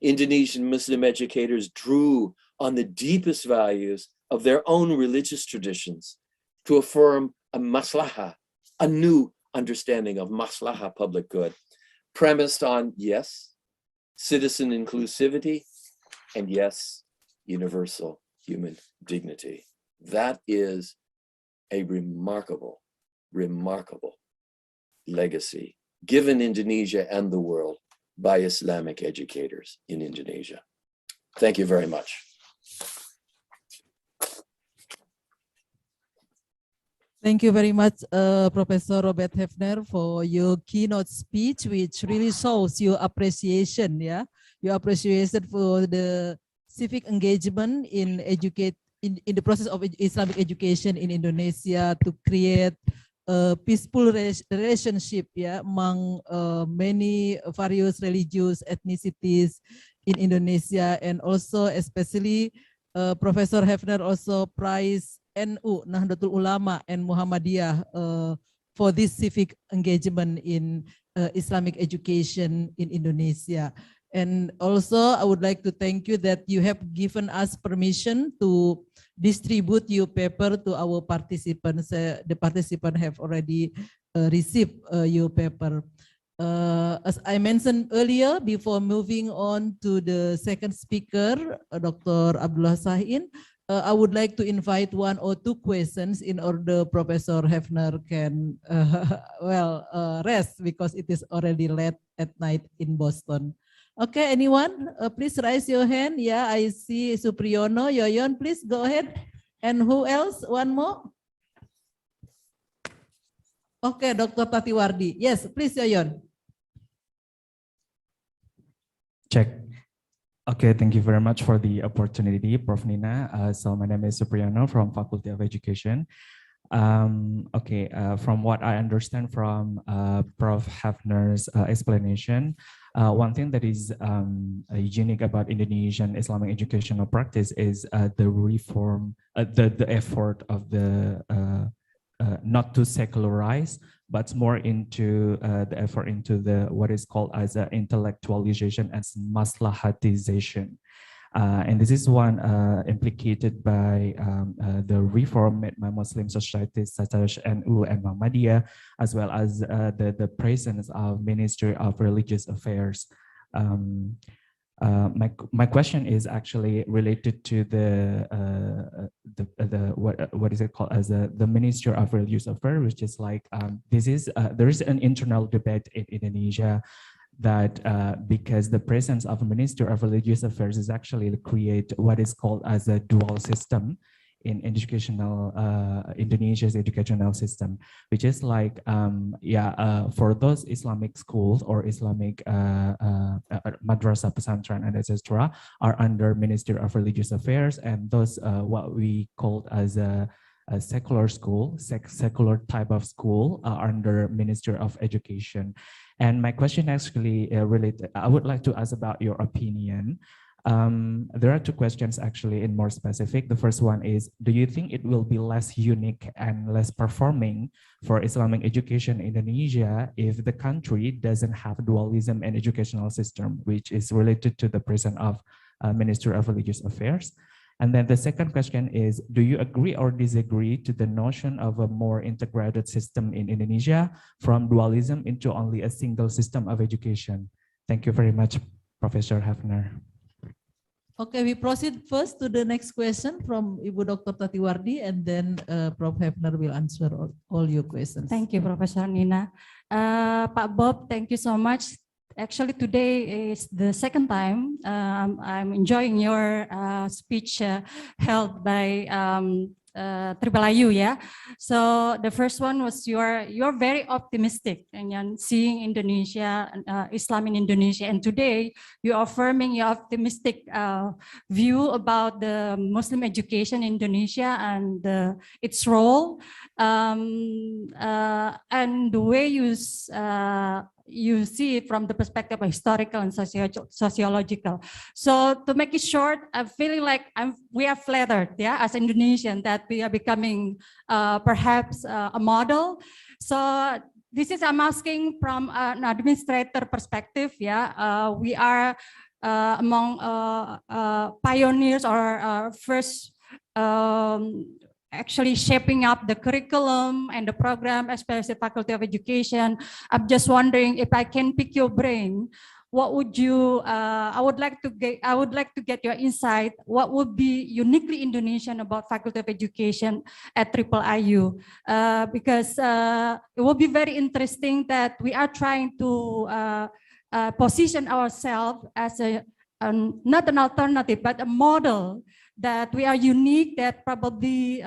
Speaker 7: Indonesian Muslim educators drew on the deepest values of their own religious traditions to affirm a maslahah, a new understanding of maslahah, public good, premised on, yes, citizen inclusivity, and yes, universal human dignity. That is a remarkable, remarkable legacy given Indonesia and the world by Islamic educators in Indonesia. Thank you very much.
Speaker 6: Thank you very much, Professor Robert Hefner, for your keynote speech, which really shows your appreciation, your appreciation for the civic engagement in the process of Islamic education in Indonesia to create a peaceful relationship, among many various religious ethnicities in Indonesia, and also especially Professor Hefner also praised NU, Nahdlatul Ulama, and Muhammadiyah for this civic engagement in Islamic education in Indonesia. And also, I would like to thank you that you have given us permission to distribute your paper to our participants. The participants have already received your paper. As I mentioned earlier, before moving on to the second speaker, Dr. Abdullah Sahin, I would like to invite one or two questions in order Professor Hefner can rest, because it is already late at night in Boston. Okay, anyone? Please raise your hand. Yeah, I see Supriyono. Yoyon, please go ahead. And who else? One more? Okay, Dr. Tatiwardi. Yes, please, Yoyon.
Speaker 8: Check. Okay, thank you very much for the opportunity, Prof. Nina. So my name is Supriyono from Faculty of Education. From what I understand from Prof. Hefner's explanation, one thing that is unique about Indonesian Islamic educational practice is the reform, the effort of the not to secularize, but more into the effort into the what is called as intellectualization and maslahatization. And this is one implicated by the reform by Muslim societies such as NU and Muhammadiyah, as well as the presence of Ministry of Religious Affairs. My question is actually related to the what is it called as the Ministry of Religious Affairs, which is like there is an internal debate in Indonesia that because the presence of a Minister of Religious Affairs is actually create what is called as a dual system in educational Indonesia's educational system, which is like for those Islamic schools or Islamic madrasah, pesantren, and etc. are under Ministry of Religious Affairs, and those what we call as a secular school, secular type of school are under Ministry of Education. And my question actually related, I would like to ask about your opinion. There are two questions actually in more specific. The first one is, do you think it will be less unique and less performing for Islamic education in Indonesia if the country doesn't have dualism and educational system, which is related to the presence of Ministry of Religious Affairs? And then the second question is, do you agree or disagree to the notion of a more integrated system in Indonesia from dualism into only a single system of education? Thank you very much, Professor Hafner.
Speaker 6: Okay, we proceed first to the next question from Ibu Dr. Tatiwardi, and then Prof. Hefner will answer all your questions.
Speaker 9: Thank you, Professor Nina. Pak Bob, thank you so much. Actually, today is the second time I'm enjoying your speech held by Triple IU, yeah. So the first one was you're very optimistic and seeing Indonesia, Islam in Indonesia, and today you're affirming your optimistic view about the Muslim education in Indonesia and its role, and the way you see it from the perspective of historical and sociological. So to make it short, I'm feeling like we are flattered, yeah, as Indonesian, that we are becoming perhaps a model. So this is, I'm asking from an administrator perspective, yeah. We are among pioneers or first actually shaping up the curriculum and the program, especially Faculty of Education. I'm just wondering if I can pick your brain. What would you? I would like to get your insight. What would be uniquely Indonesian about Faculty of Education at Triple IU? Because it will be very interesting that we are trying to position ourselves as not an alternative, but a model that we are unique, that probably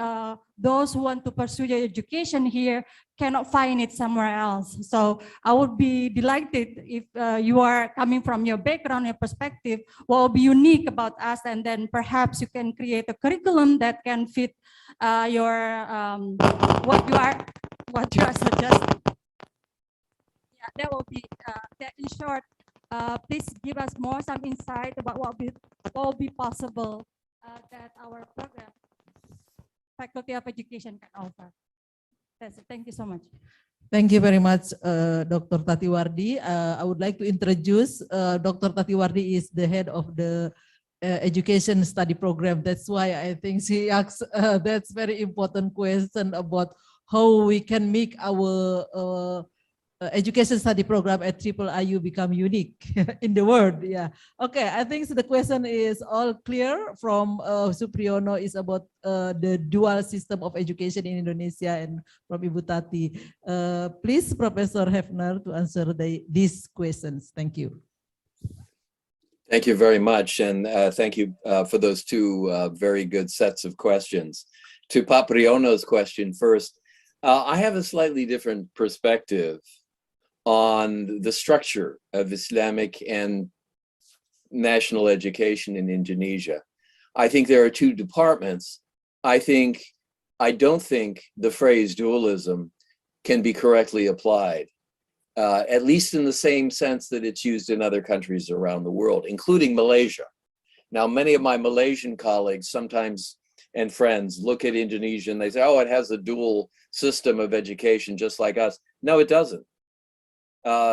Speaker 9: those who want to pursue their education here cannot find it somewhere else. So I would be delighted if you are coming from your background, your perspective, what will be unique about us, and then perhaps you can create a curriculum that can fit your what you are suggesting. Yeah, that will be that. In short, please give us some insight about what will be possible that our program, Faculty of Education, can offer. That's it. Thank you so much.
Speaker 6: Thank you very much, Dr. Tatiwardi. I would like to introduce Dr. Tatiwardi is the head of the education study program. That's why I think she asks that's very important question about how we can make our education study program at Triple IU become unique in the world. Yeah. Okay. I think the question is all clear from Supriyono is about the dual system of education in Indonesia, and from Ibu Tati. Please, Professor Hefner, to answer these questions. Thank you.
Speaker 7: Thank you very much. And thank you for those two very good sets of questions. To Papriyono's question first, I have a slightly different perspective on the structure of Islamic and national education in Indonesia. I think there are two departments. I don't think the phrase dualism can be correctly applied, at least in the same sense that it's used in other countries around the world, including Malaysia. Now, many of my Malaysian colleagues sometimes and friends look at Indonesia and they say, oh, it has a dual system of education just like us. No, it doesn't.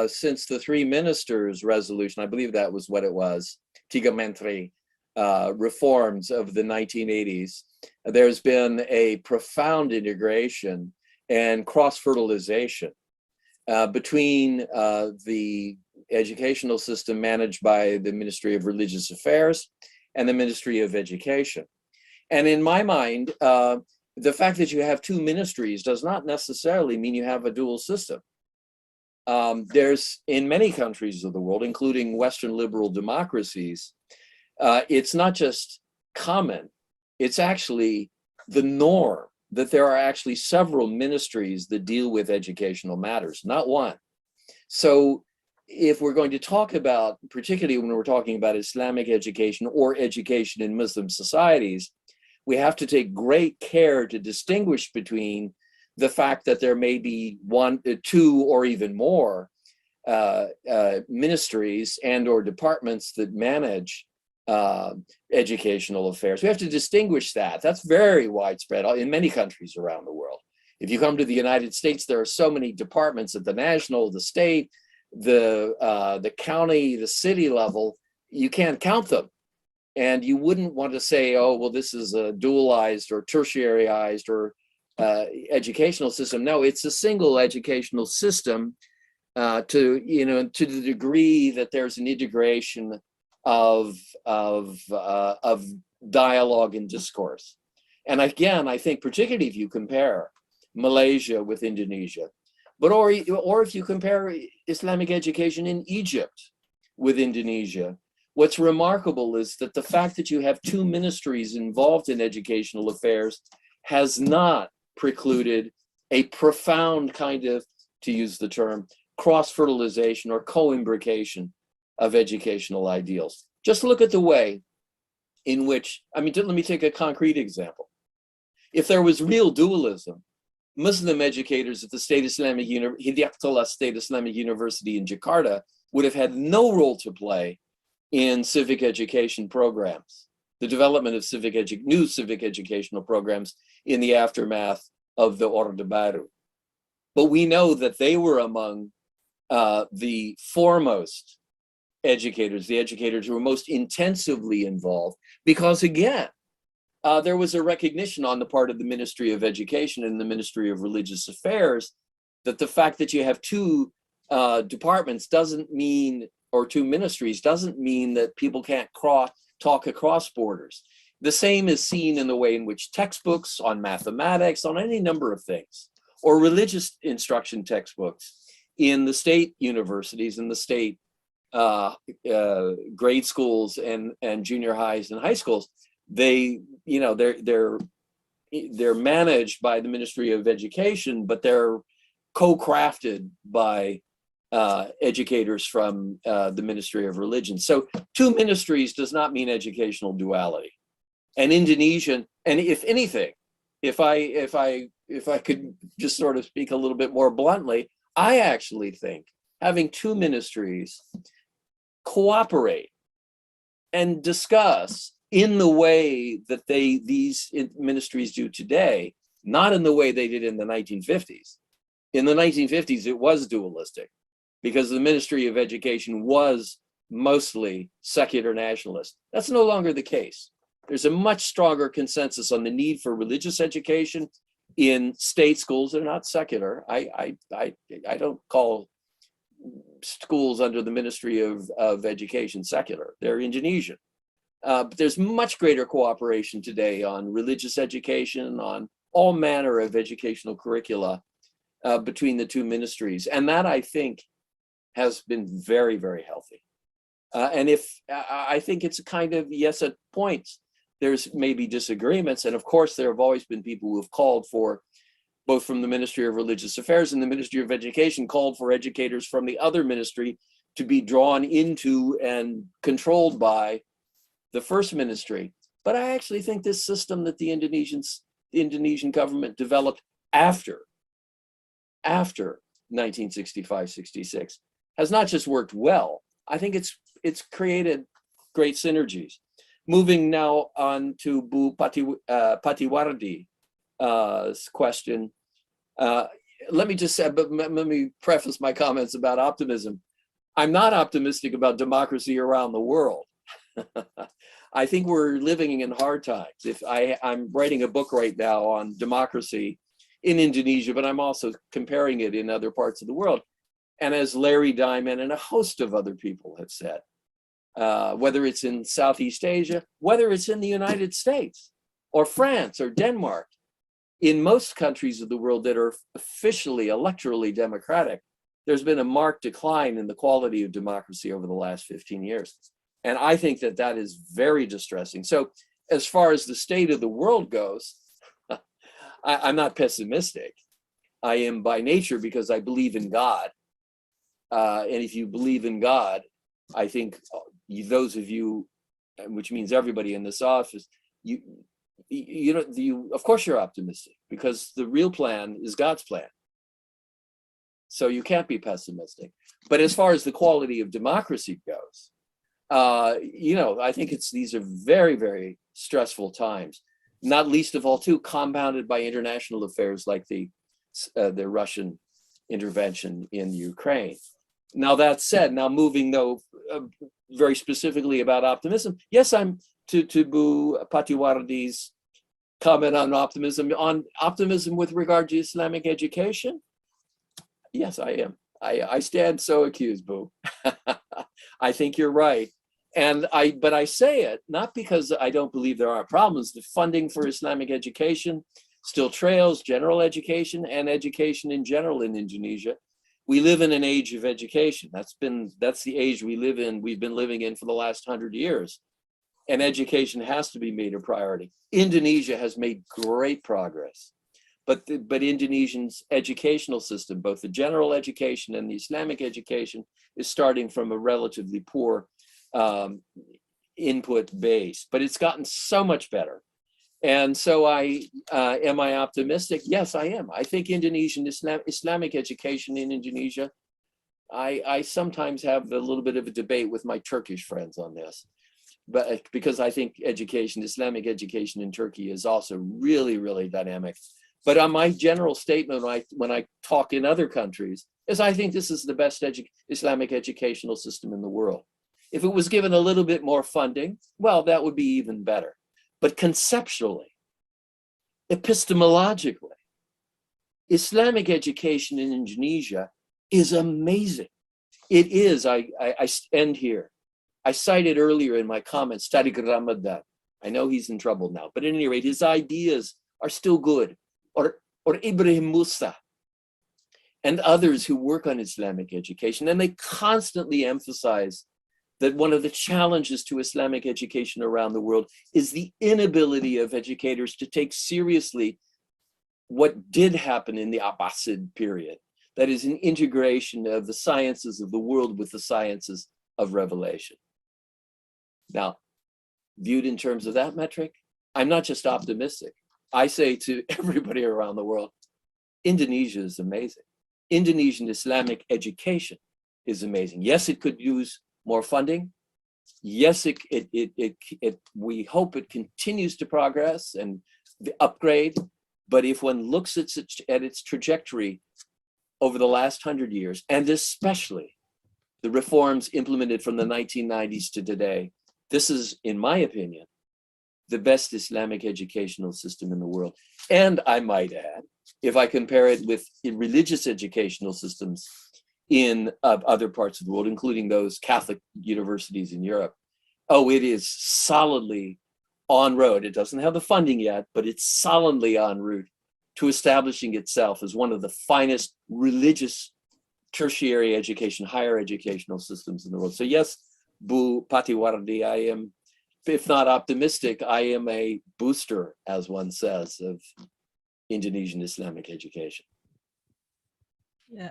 Speaker 7: Since the three ministers resolution, I believe that was what it was, Tiga Menteri, reforms of the 1980s, there's been a profound integration and cross-fertilization between the educational system managed by the Ministry of Religious Affairs and the Ministry of Education. And in my mind, the fact that you have two ministries does not necessarily mean you have a dual system. There's, in many countries of the world, including Western liberal democracies, it's not just common, it's actually the norm that there are actually several ministries that deal with educational matters, not one. So if we're going to talk about, particularly when we're talking about Islamic education or education in Muslim societies, we have to take great care to distinguish between the fact that there may be one, two, or even more ministries and or departments that manage educational affairs. We have to distinguish that. That's very widespread in many countries around the world. If you come to the United States, there are so many departments at the national, the state, the county, the city level, you can't count them. And you wouldn't want to say, oh, well, this is a dualized or tertiaryized or educational system. No, it's a single educational system to the degree that there's an integration of dialogue and discourse. And again, I think particularly if you compare Malaysia with Indonesia, but or if you compare Islamic education in Egypt with Indonesia, what's remarkable is that the fact that you have two ministries involved in educational affairs has not precluded a profound kind of, to use the term, cross-fertilization or co-imbrication of educational ideals. Just look at the way in which, let me take a concrete example. If there was real dualism, Muslim educators at the Hidayatullah State Islamic University in Jakarta would have had no role to play in civic education programs, the development of new civic educational programs in the aftermath of the Orde Baru. But we know that they were among the foremost educators, the educators who were most intensively involved, because again, there was a recognition on the part of the Ministry of Education and the Ministry of Religious Affairs that the fact that you have two departments doesn't mean, or two ministries doesn't mean that people can't talk across borders. The same is seen in the way in which textbooks on mathematics, on any number of things, or religious instruction textbooks in the state universities and the state grade schools and junior highs and high schools, they're managed by the Ministry of Education, but they're co-crafted by educators from the Ministry of Religion. So two ministries does not mean educational duality. And Indonesian, and if anything, if I could just sort of speak a little bit more bluntly, I actually think having two ministries cooperate and discuss in the way that these ministries do today, not in the way they did in the 1950s. In the 1950s, it was dualistic because the Ministry of Education was mostly secular nationalist. That's no longer the case. There's a much stronger consensus on the need for religious education in state schools. They're not secular. I don't call schools under the Ministry of Education secular. They're Indonesian. But there's much greater cooperation today on religious education, on all manner of educational curricula between the two ministries. And that, I think, has been very, very healthy. And I think it's a kind of, yes, at points, there's maybe disagreements. And of course, there have always been people who have called for, both from the Ministry of Religious Affairs and the Ministry of Education, called for educators from the other ministry to be drawn into and controlled by the first ministry. But I actually think this system that the Indonesian government developed after 1965-66 has not just worked well, I think it's created great synergies. Moving now on to Bu Patiwardi's question. let me just say, but let me preface my comments about optimism. I'm not optimistic about democracy around the world. I think we're living in hard times. I'm writing a book right now on democracy in Indonesia, but I'm also comparing it in other parts of the world. And as Larry Diamond and a host of other people have said, whether it's in Southeast Asia, whether it's in the United States or France or Denmark, in most countries of the world that are officially electorally democratic, there's been a marked decline in the quality of democracy over the last 15 years. And I think that that is very distressing. So as far as the state of the world goes, I'm not pessimistic. I am by nature because I believe in God. And if you believe in God, I think those of you, which means everybody in this office, of course you're optimistic because the real plan is God's plan. So you can't be pessimistic. But as far as the quality of democracy goes, I think these are very, very stressful times, not least of all too compounded by international affairs like the Russian intervention in Ukraine. Now that said, now moving though very specifically about optimism, yes, I'm to Bu Patiwardi's comment on optimism with regard to Islamic education. Yes, I am. I stand so accused, Bu. I think you're right. But I say it not because I don't believe there are problems. The funding for Islamic education still trails general education and education in general in Indonesia. We live in an age of education. That's the age we live in. We've been living in for the last 100 years. And education has to be made a priority. Indonesia has made great progress. But Indonesia's educational system, both the general education and the Islamic education, is starting from a relatively poor input base. But it's gotten so much better. And so am I optimistic? Yes, I am. I think Indonesian Islamic education in Indonesia, I sometimes have a little bit of a debate with my Turkish friends on this. But because I think Islamic education in Turkey is also really, really dynamic. But on my general statement, when I talk in other countries, is I think this is the best Islamic educational system in the world. If it was given a little bit more funding, well, that would be even better. But conceptually, epistemologically, Islamic education in Indonesia is amazing. It is, I end here. I cited earlier in my comments, Tariq Ramadan. I know he's in trouble now, but at any rate, his ideas are still good. Or Ibrahim Musa and others who work on Islamic education. And they constantly emphasize that one of the challenges to Islamic education around the world is the inability of educators to take seriously what did happen in the Abbasid period. That is an integration of the sciences of the world with the sciences of revelation. Now, viewed in terms of that metric, I'm not just optimistic. I say to everybody around the world, Indonesia is amazing. Indonesian Islamic education is amazing. Yes, it could use more funding. Yes, we hope it continues to progress and upgrade. But if one looks at its trajectory over the last 100 years, and especially the reforms implemented from the 1990s to today, this is, in my opinion, the best Islamic educational system in the world. And I might add, if I compare it with religious educational systems in other parts of the world, including those Catholic universities in Europe, it is solidly en route. It doesn't have the funding yet, but it's solidly en route to establishing itself as one of the finest religious tertiary education, higher educational systems in the world. So yes, Bu Patiwardi, I am, if not optimistic, I am a booster, as one says, of Indonesian Islamic education.
Speaker 6: Yeah.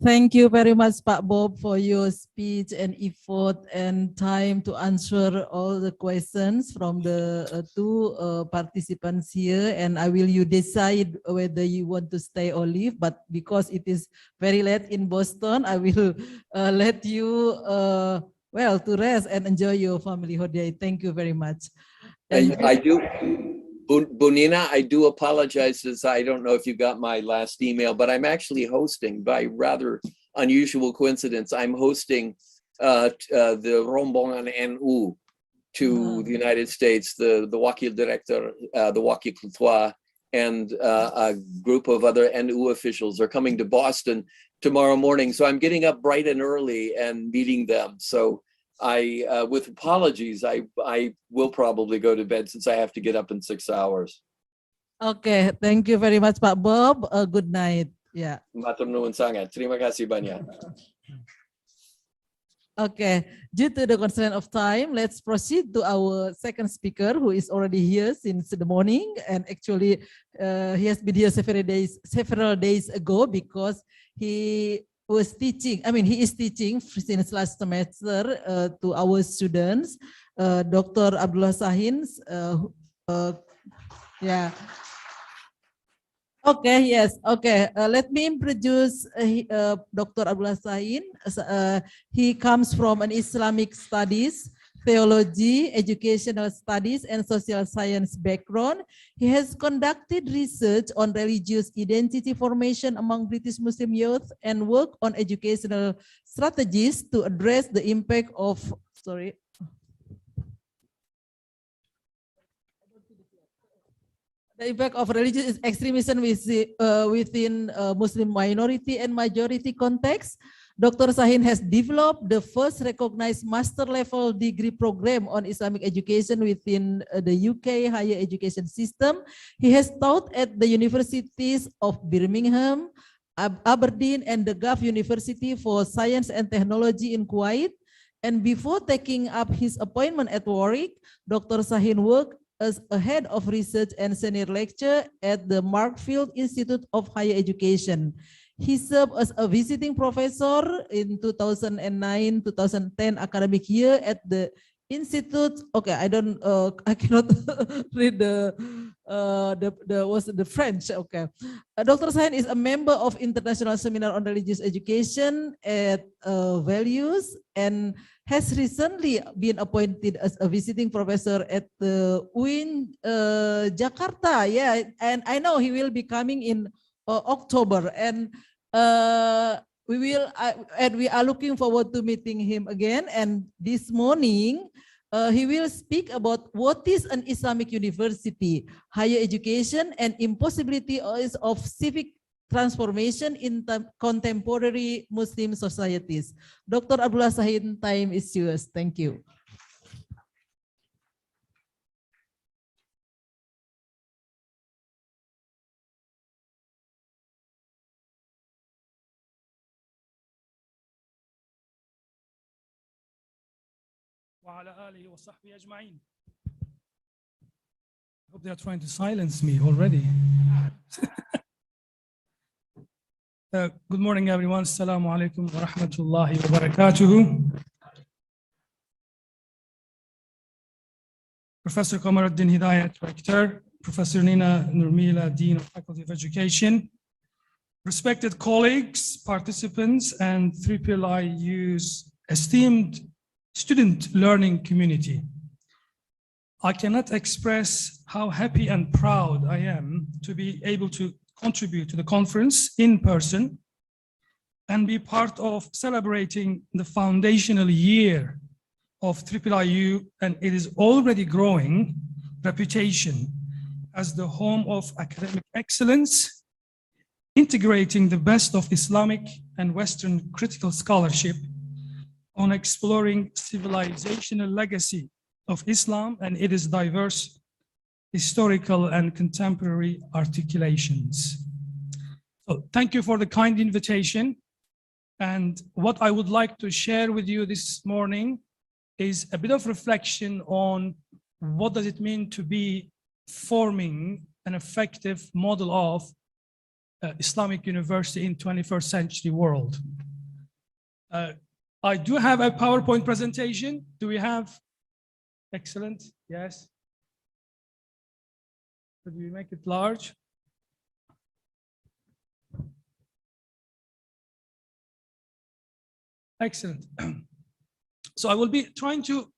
Speaker 6: Thank you very much, Pak Bob, for your speech and effort and time to answer all the questions from the two participants here. And you decide whether you want to stay or leave. But because it is very late in Boston, I will let you to rest and enjoy your family holiday. Thank you very much.
Speaker 7: And I do, Bunina, I do apologize, as I don't know if you got my last email, but I'm actually hosting, by rather unusual coincidence, I'm hosting the Rombongan NU to the United States, the Wakil Director, the Wakil Ketua, and a group of other NU officials are coming to Boston tomorrow morning. So I'm getting up bright and early and meeting them. So I, with apologies, I will probably go to bed since I have to get up in 6 hours.
Speaker 6: Okay, thank you very much, Pak Bob. Good night. Yeah.
Speaker 7: Matur nuwun sangat. Terima kasih banyak.
Speaker 6: Okay, due to the constraint of time, let's proceed to our second speaker, who is already here since the morning, and actually he has been here several days ago because he was teaching. I mean, he is teaching since last semester to our students. Dr. Abdullah Sahin. Yeah. Okay, yes, okay. Let me introduce Dr. Abdullah Sahin. He comes from an Islamic studies, theology, educational studies, and social science background. He has conducted research on religious identity formation among British Muslim youth and work on educational strategies to address the impact of, the impact of religious extremism within Muslim minority and majority context. Dr. Sahin has developed the first recognized master level degree program on Islamic education within the UK higher education system. He has taught at the universities of Birmingham, Aberdeen, and the Gulf University for Science and Technology in Kuwait. And before taking up his appointment at Warwick, Dr. Sahin worked as a head of research and senior lecturer at the Markfield Institute of Higher Education. He served as a visiting professor in 2009-2010 academic year at the Institute. Okay, I cannot read the French. Okay, Dr. Sahin is a member of International Seminar on Religious Education at Values and has recently been appointed as a visiting professor at the UIN Jakarta. Yeah, and I know he will be coming in October, and we are looking forward to meeting him again. And this morning, he will speak about what is an Islamic university, higher education, and impossibility of civic transformation in contemporary Muslim societies. Dr. Abdullah Sahin, time is yours. Thank you.
Speaker 10: وعلى آله وصحبه أجمعين. I hope they are trying to silence me already. Good morning, everyone. Assalamu alaikum wa rahmatullahi wa barakatuhu. Professor Kamaruddin Hidayat, Rector, Professor Nina Nurmila, Dean of Faculty of Education, respected colleagues, participants, and IIIU's esteemed student learning community. I cannot express how happy and proud I am to be able to contribute to the conference in person and be part of celebrating the foundational year of IIIU, and it is already growing reputation as the home of academic excellence, integrating the best of Islamic and Western critical scholarship on exploring civilizational legacy of Islam and its diverse historical and contemporary articulations. So thank you for the kind invitation. And what I would like to share with you this morning is a bit of reflection on what does it mean to be forming an effective model of Islamic university in 21st century world. I do have a PowerPoint presentation. Do we have? Excellent, yes. Could we make it large? Excellent. So I will be trying to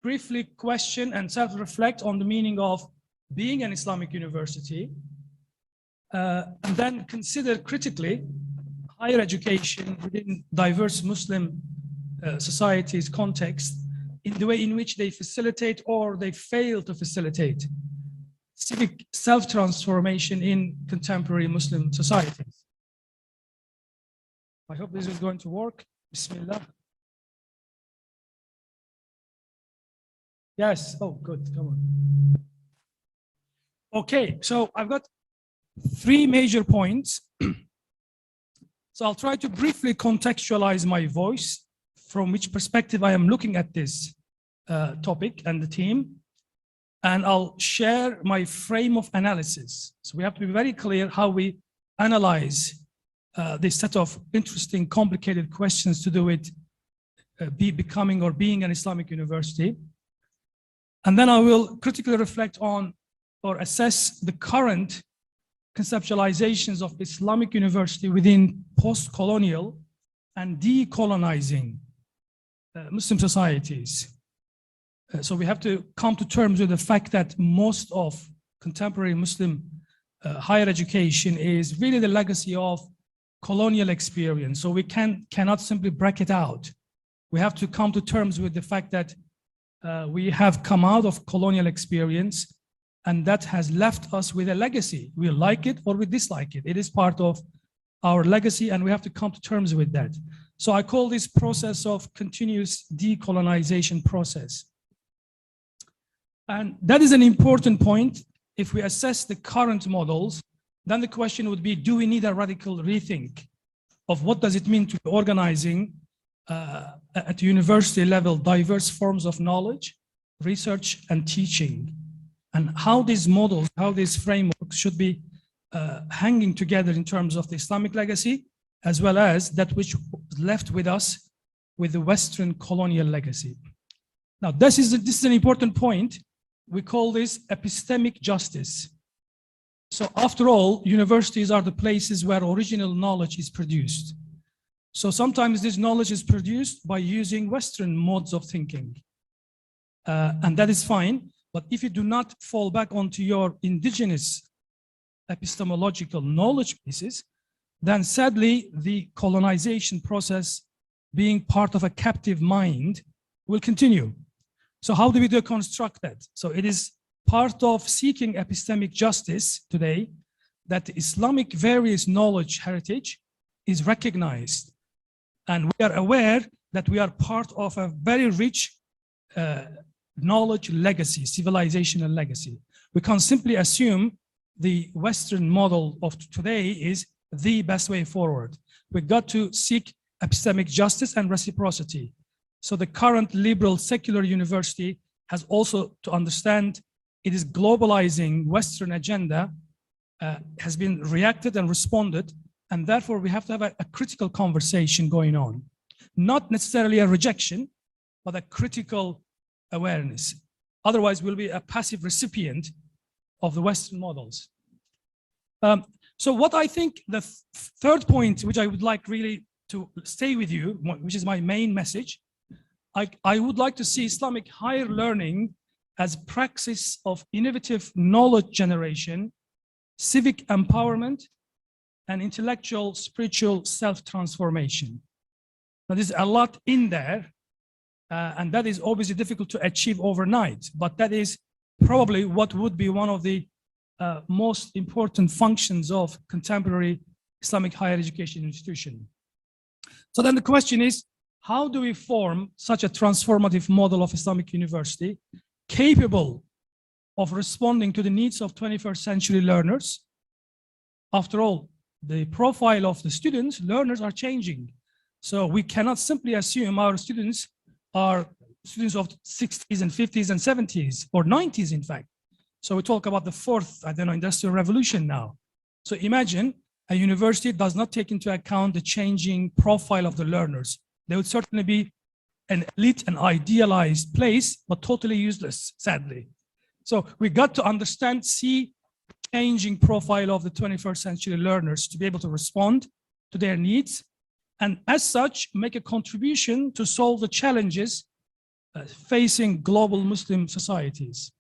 Speaker 10: briefly question and self-reflect on the meaning of being an Islamic university, and then consider critically higher education within diverse Muslim societies context in the way in which they facilitate or they fail to facilitate civic self-transformation in contemporary Muslim societies. I hope this is going to work. Bismillah. Yes, oh, good, come on. Okay, so I've got 3 major points. So I'll try to briefly contextualize my voice, from which perspective I am looking at this topic and the theme. And I'll share my frame of analysis. So we have to be very clear how we analyze this set of interesting, complicated questions to do with becoming or being an Islamic university. And then I will critically reflect on or assess the current conceptualizations of Islamic university within post-colonial and decolonizing Muslim societies. So we have to come to terms with the fact that most of contemporary Muslim higher education is really the legacy of colonial experience. So we cannot simply break it out. We have to come to terms with the fact that we have come out of colonial experience, and that has left us with a legacy. We like it or we dislike it. It is part of our legacy, and we have to come to terms with that. So I call this process of continuous decolonization process. And that is an important point. If we assess the current models, then the question would be, do we need a radical rethink of what does it mean to be organizing at the university level diverse forms of knowledge, research, and teaching, and how these models, how these frameworks should be hanging together in terms of the Islamic legacy, as well as that which was left with us with the Western colonial legacy. Now, this is an important point. We call this epistemic justice. So after all, universities are the places where original knowledge is produced. So sometimes this knowledge is produced by using Western modes of thinking. And that is fine. But if you do not fall back onto your indigenous epistemological knowledge basis, then sadly, the colonization process, being part of a captive mind, will continue. So how do we deconstruct that? So it is part of seeking epistemic justice today that the Islamic various knowledge heritage is recognized. And we are aware that we are part of a very rich knowledge legacy, civilizational legacy. We can't simply assume the Western model of today is the best way forward. We've got to seek epistemic justice and reciprocity. So the current liberal secular university has also to understand it is globalizing Western agenda, has been reacted and responded, and therefore we have to have a critical conversation going on. Not necessarily a rejection, but a critical awareness. Otherwise, we'll be a passive recipient of the Western models. So what I think the third point, which I would like really to stay with you, which is my main message, I would like to see Islamic higher learning as praxis of innovative knowledge generation, civic empowerment, and intellectual, spiritual self-transformation. Now, there's a lot in there, and that is obviously difficult to achieve overnight, but that is probably what would be one of the most important functions of contemporary Islamic higher education institution. So then the question is, how do we form such a transformative model of Islamic university capable of responding to the needs of 21st century learners? After all, the profile of the students, learners are changing. So we cannot simply assume our students are students of 60s and 50s and 70s or 90s, in fact. So we talk about the fourth, industrial revolution now. So imagine a university does not take into account the changing profile of the learners. They would certainly be an elite and idealized place, but totally useless, sadly. So we got to understand, see changing profile of the 21st century learners to be able to respond to their needs, and as such, make a contribution to solve the challenges facing global Muslim societies.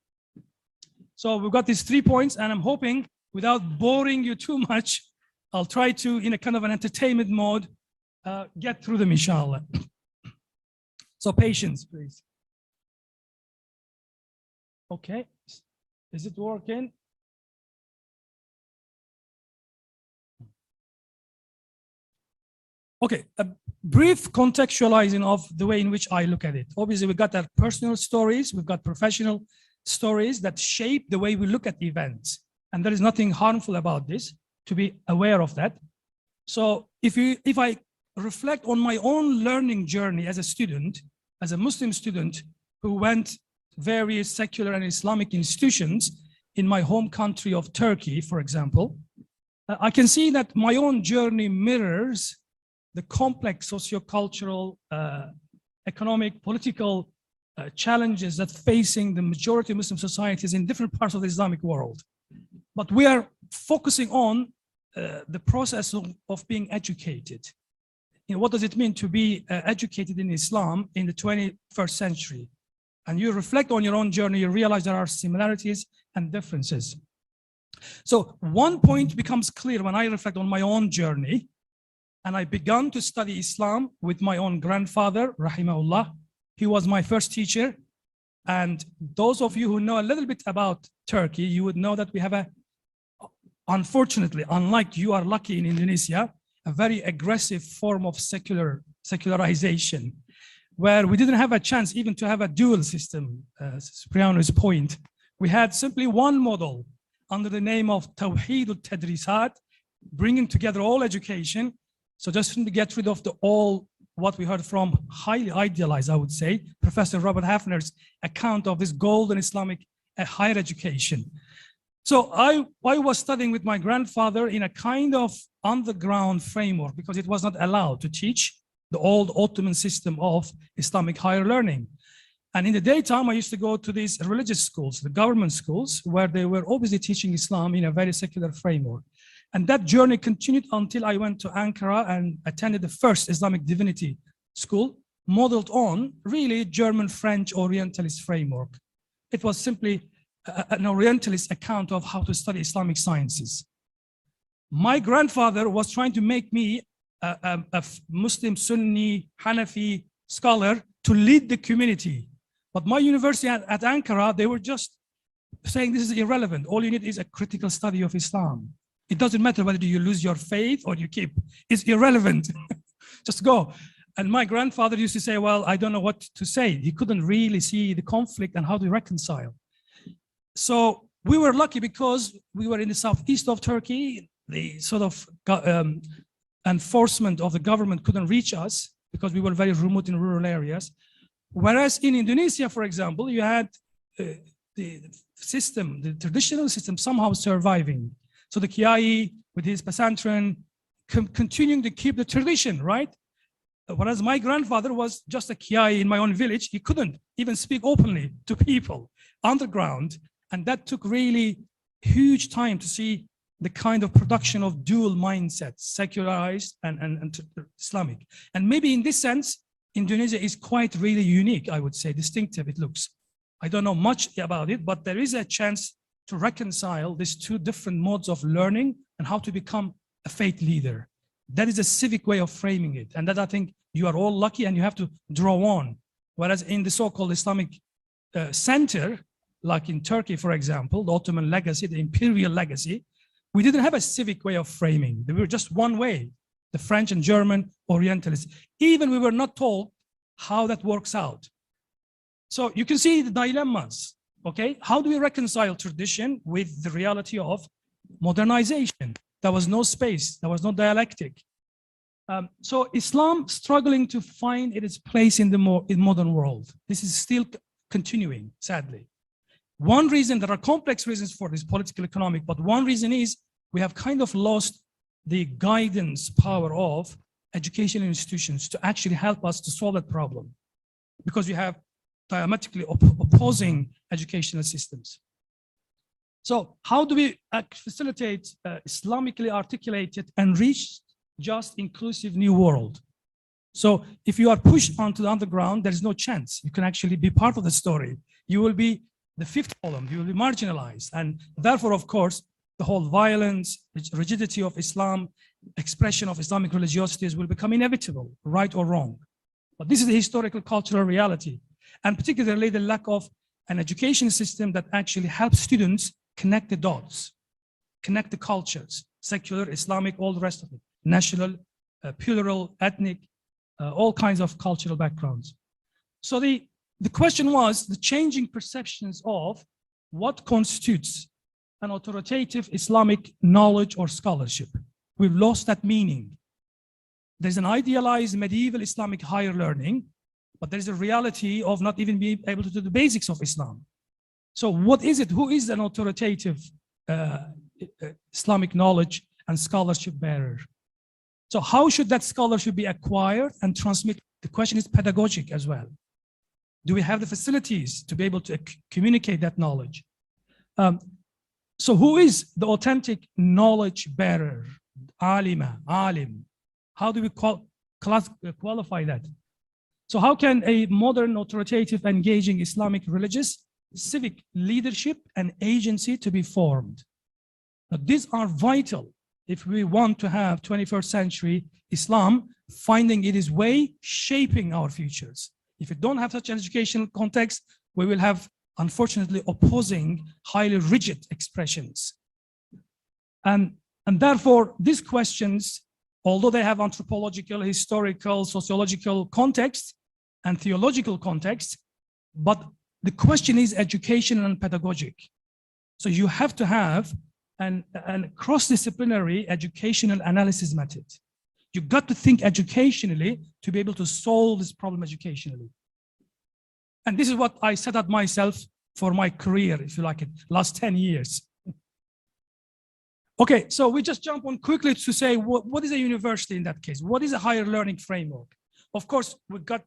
Speaker 10: So we've got these 3 points, and I'm hoping, without boring you too much, I'll try to, in a kind of an entertainment mode, get through them, inshallah. So patience, please. Okay, is it working? Okay, a brief contextualizing of the way in which I look at it. Obviously, we've got our personal stories, we've got professional stories that shape the way we look at events. And there is nothing harmful about this, to be aware of that. So if I reflect on my own learning journey as a student, as a Muslim student who went various secular and Islamic institutions in my home country of Turkey, for example, I can see that my own journey mirrors the complex socio-cultural, economic, political challenges that facing the majority of Muslim societies in different parts of the Islamic world. But we are focusing on the process of being educated. You know, what does it mean to be educated in Islam in the 21st century? And you reflect on your own journey, you realize there are similarities and differences. So one point becomes clear when I reflect on my own journey, and I began to study Islam with my own grandfather, rahimahullah. He was my first teacher. And those of you who know a little bit about Turkey, you would know that we have unfortunately, unlike you are lucky in Indonesia, a very aggressive form of secularization, where we didn't have a chance even to have a dual system, Cipriano's point. We had simply one model under the name of Tawheed al-Tadrisat, bringing together all education. So just to get rid of all what we heard from, highly idealized, I would say, Professor Robert Hafner's account of this golden Islamic higher education. So I was studying with my grandfather in a kind of underground framework because it was not allowed to teach the old Ottoman system of Islamic higher learning. And in the daytime, I used to go to these religious schools, the government schools, where they were obviously teaching Islam in a very secular framework. And that journey continued until I went to Ankara and attended the first Islamic divinity school, modeled on really German, French, Orientalist framework. It was simply an Orientalist account of how to study Islamic sciences. My grandfather was trying to make me a Muslim, Sunni, Hanafi scholar to lead the community. But my university at Ankara, they were just saying this is irrelevant. All you need is a critical study of Islam. It doesn't matter whether you lose your faith or you keep. It's irrelevant. Just go. And my grandfather used to say, well, I don't know what to say. He couldn't really see the conflict and how to reconcile. So we were lucky because we were in the southeast of Turkey. The sort of enforcement of the government couldn't reach us because we were very remote in rural areas. Whereas in Indonesia, for example, you had the system, the traditional system somehow surviving. So the Kiai with his pesantren continuing to keep the tradition, right? Whereas my grandfather was just a Kiai in my own village. He couldn't even speak openly to people underground. And that took really huge time to see the kind of production of dual mindsets, secularized and Islamic. And maybe in this sense, Indonesia is quite really unique, I would say, distinctive it looks. I don't know much about it, but there is a chance to reconcile these two different modes of learning and how to become a faith leader. That is a civic way of framing it. And that I think you are all lucky and you have to draw on. Whereas in the so-called Islamic center, like in Turkey, for example, the Ottoman legacy, the imperial legacy, we didn't have a civic way of framing. They were just one way, the French and German Orientalists. Even we were not told how that works out. So you can see the dilemmas. Okay, how do we reconcile tradition with the reality of modernization? There was no space, there was no dialectic. So Islam struggling to find its place in the modern world. This is still continuing, sadly. One reason, there are complex reasons for this, political, economic, but one reason is we have kind of lost the guidance power of educational institutions to actually help us to solve that problem, because we have diametrically opposing educational systems. So how do we facilitate Islamically articulated and reach just inclusive new world? So if you are pushed onto the underground, there is no chance you can actually be part of the story. You will be the fifth column, you will be marginalized. And therefore, of course, the whole violence, rigidity of Islam, expression of Islamic religiosities will become inevitable, right or wrong. But this is the historical cultural reality, and particularly the lack of an education system that actually helps students connect the dots, connect the cultures, secular, Islamic, all the rest of it, national, plural, ethnic, all kinds of cultural backgrounds. So the question was the changing perceptions of what constitutes an authoritative Islamic knowledge or scholarship. We've lost that meaning. There's an idealized medieval Islamic higher learning, but there's a reality of not even being able to do the basics of Islam. So what is it? Who is an authoritative Islamic knowledge and scholarship bearer? So how should that scholarship be acquired and transmitted? The question is pedagogic as well. Do we have the facilities to be able to communicate that knowledge? So who is the authentic knowledge bearer? Alima, alim. How do we qualify that? So how can a modern, authoritative, engaging Islamic religious, civic leadership and agency to be formed? Now, these are vital if we want to have 21st century Islam finding its way, shaping our futures. If we don't have such an educational context, we will have, unfortunately, opposing, highly rigid expressions. And therefore, these questions, although they have anthropological, historical, sociological context and theological context, but the question is educational and pedagogic. So you have to have an cross-disciplinary educational analysis method. You've got to think educationally to be able to solve this problem educationally. And this is what I set up myself for my career, if you like it, last 10 years. Okay, so we just jump on quickly to say, what is a university in that case? What is a higher learning framework? Of course, we've got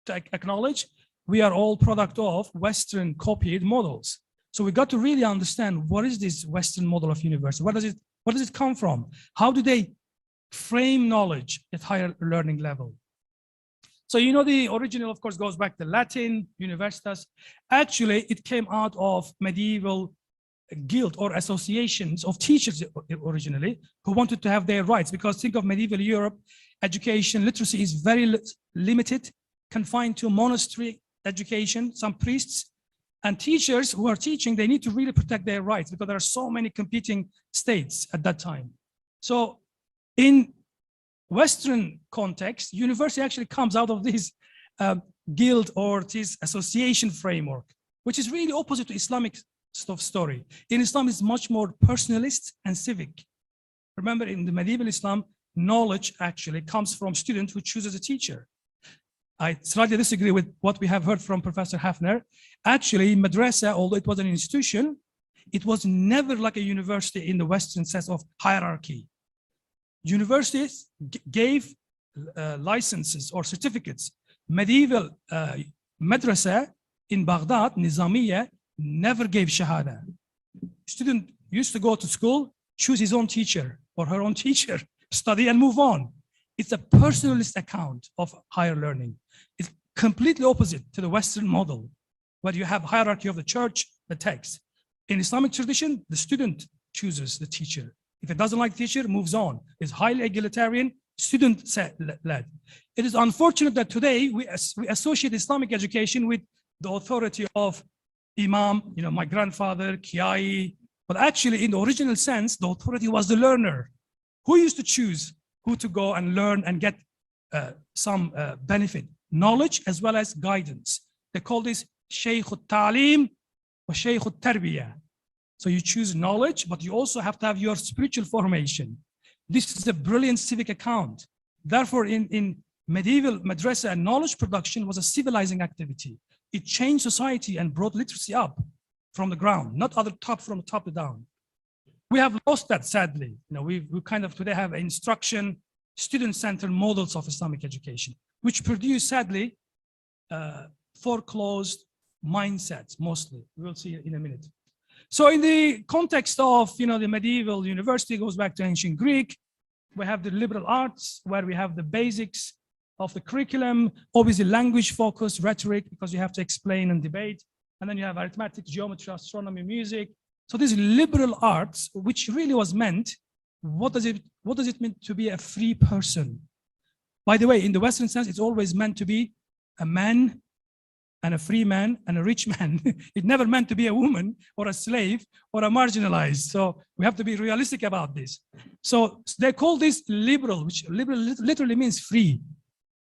Speaker 10: to acknowledge we are all product of Western copied models. So we got to really understand what is this Western model of university? Where does it come from? How do they frame knowledge at higher learning level? So you know the original, of course, goes back to Latin, universitas. Actually, it came out of medieval guild or associations of teachers originally who wanted to have their rights, because think of medieval Europe, education, literacy is very limited, confined to monastery education, some priests, and teachers who are teaching, they need to really protect their rights because there are so many competing states at that time. So in Western context, university actually comes out of this guild or this association framework, which is really opposite to Islamic story. In Islam, it's much more personalist and civic. Remember, in the medieval Islam, knowledge actually comes from student who chooses a teacher. I slightly disagree with what we have heard from Professor Hafner. Actually, madrasa, although it was an institution, it was never like a university in the Western sense of hierarchy. Universities gave licenses or certificates. Medieval madrasa in Baghdad, Nizamiya, never gave shahada. Student used to go to school, choose his own teacher or her own teacher, study and move on. It's a personalist account of higher learning. It's completely opposite to the Western model, where you have hierarchy of the church, the text. In Islamic tradition, the student chooses the teacher. If it doesn't like the teacher, moves on. It's highly egalitarian, student-led. It is unfortunate that today we associate Islamic education with the authority of Imam, you know, my grandfather, Kiai, but actually in the original sense, the authority was the learner who used to choose who to go and learn and get some benefit, knowledge as well as guidance. They call this Shaykh al-Ta'lim or Shaykh al-Tarbiyah. So you choose knowledge, but you also have to have your spiritual formation. This is a brilliant civic account. Therefore, in medieval madrasa, knowledge production was a civilizing activity. It changed society and brought literacy up from the ground, not from the top to down. We have lost that, sadly. You know, we kind of today have instruction, student-centered models of Islamic education, which produce, sadly, foreclosed mindsets, mostly. We'll see in a minute. So in the context of, you know, the medieval university goes back to ancient Greek. We have the liberal arts, where we have the basics of the curriculum, obviously language focused, rhetoric, because you have to explain and debate. and then you have arithmetic, geometry, astronomy, music. So these liberal arts, which really was meant, what does it mean to be a free person? By the way, in the Western sense, it's always meant to be a man and a free man and a rich man. It never meant to be a woman or a slave or a marginalized. So we have to be realistic about this. So they call this liberal, which liberal literally means free.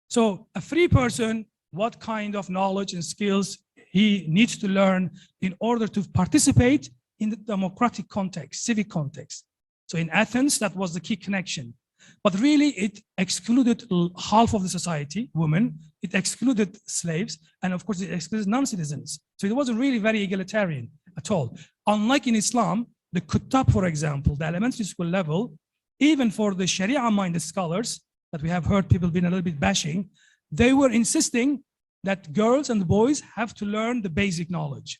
Speaker 10: So a free person, what kind of knowledge and skills he needs to learn in order to participate in the democratic context, civic context. So in Athens, that was the key connection. But really, it excluded half of the society, women. It excluded slaves, and of course, it excluded non-citizens. So it wasn't really very egalitarian at all. Unlike in Islam, the Kuttab, for example, the elementary school level, even for the Sharia-minded scholars that we have heard people being a little bit bashing, they were insisting that girls and boys have to learn the basic knowledge.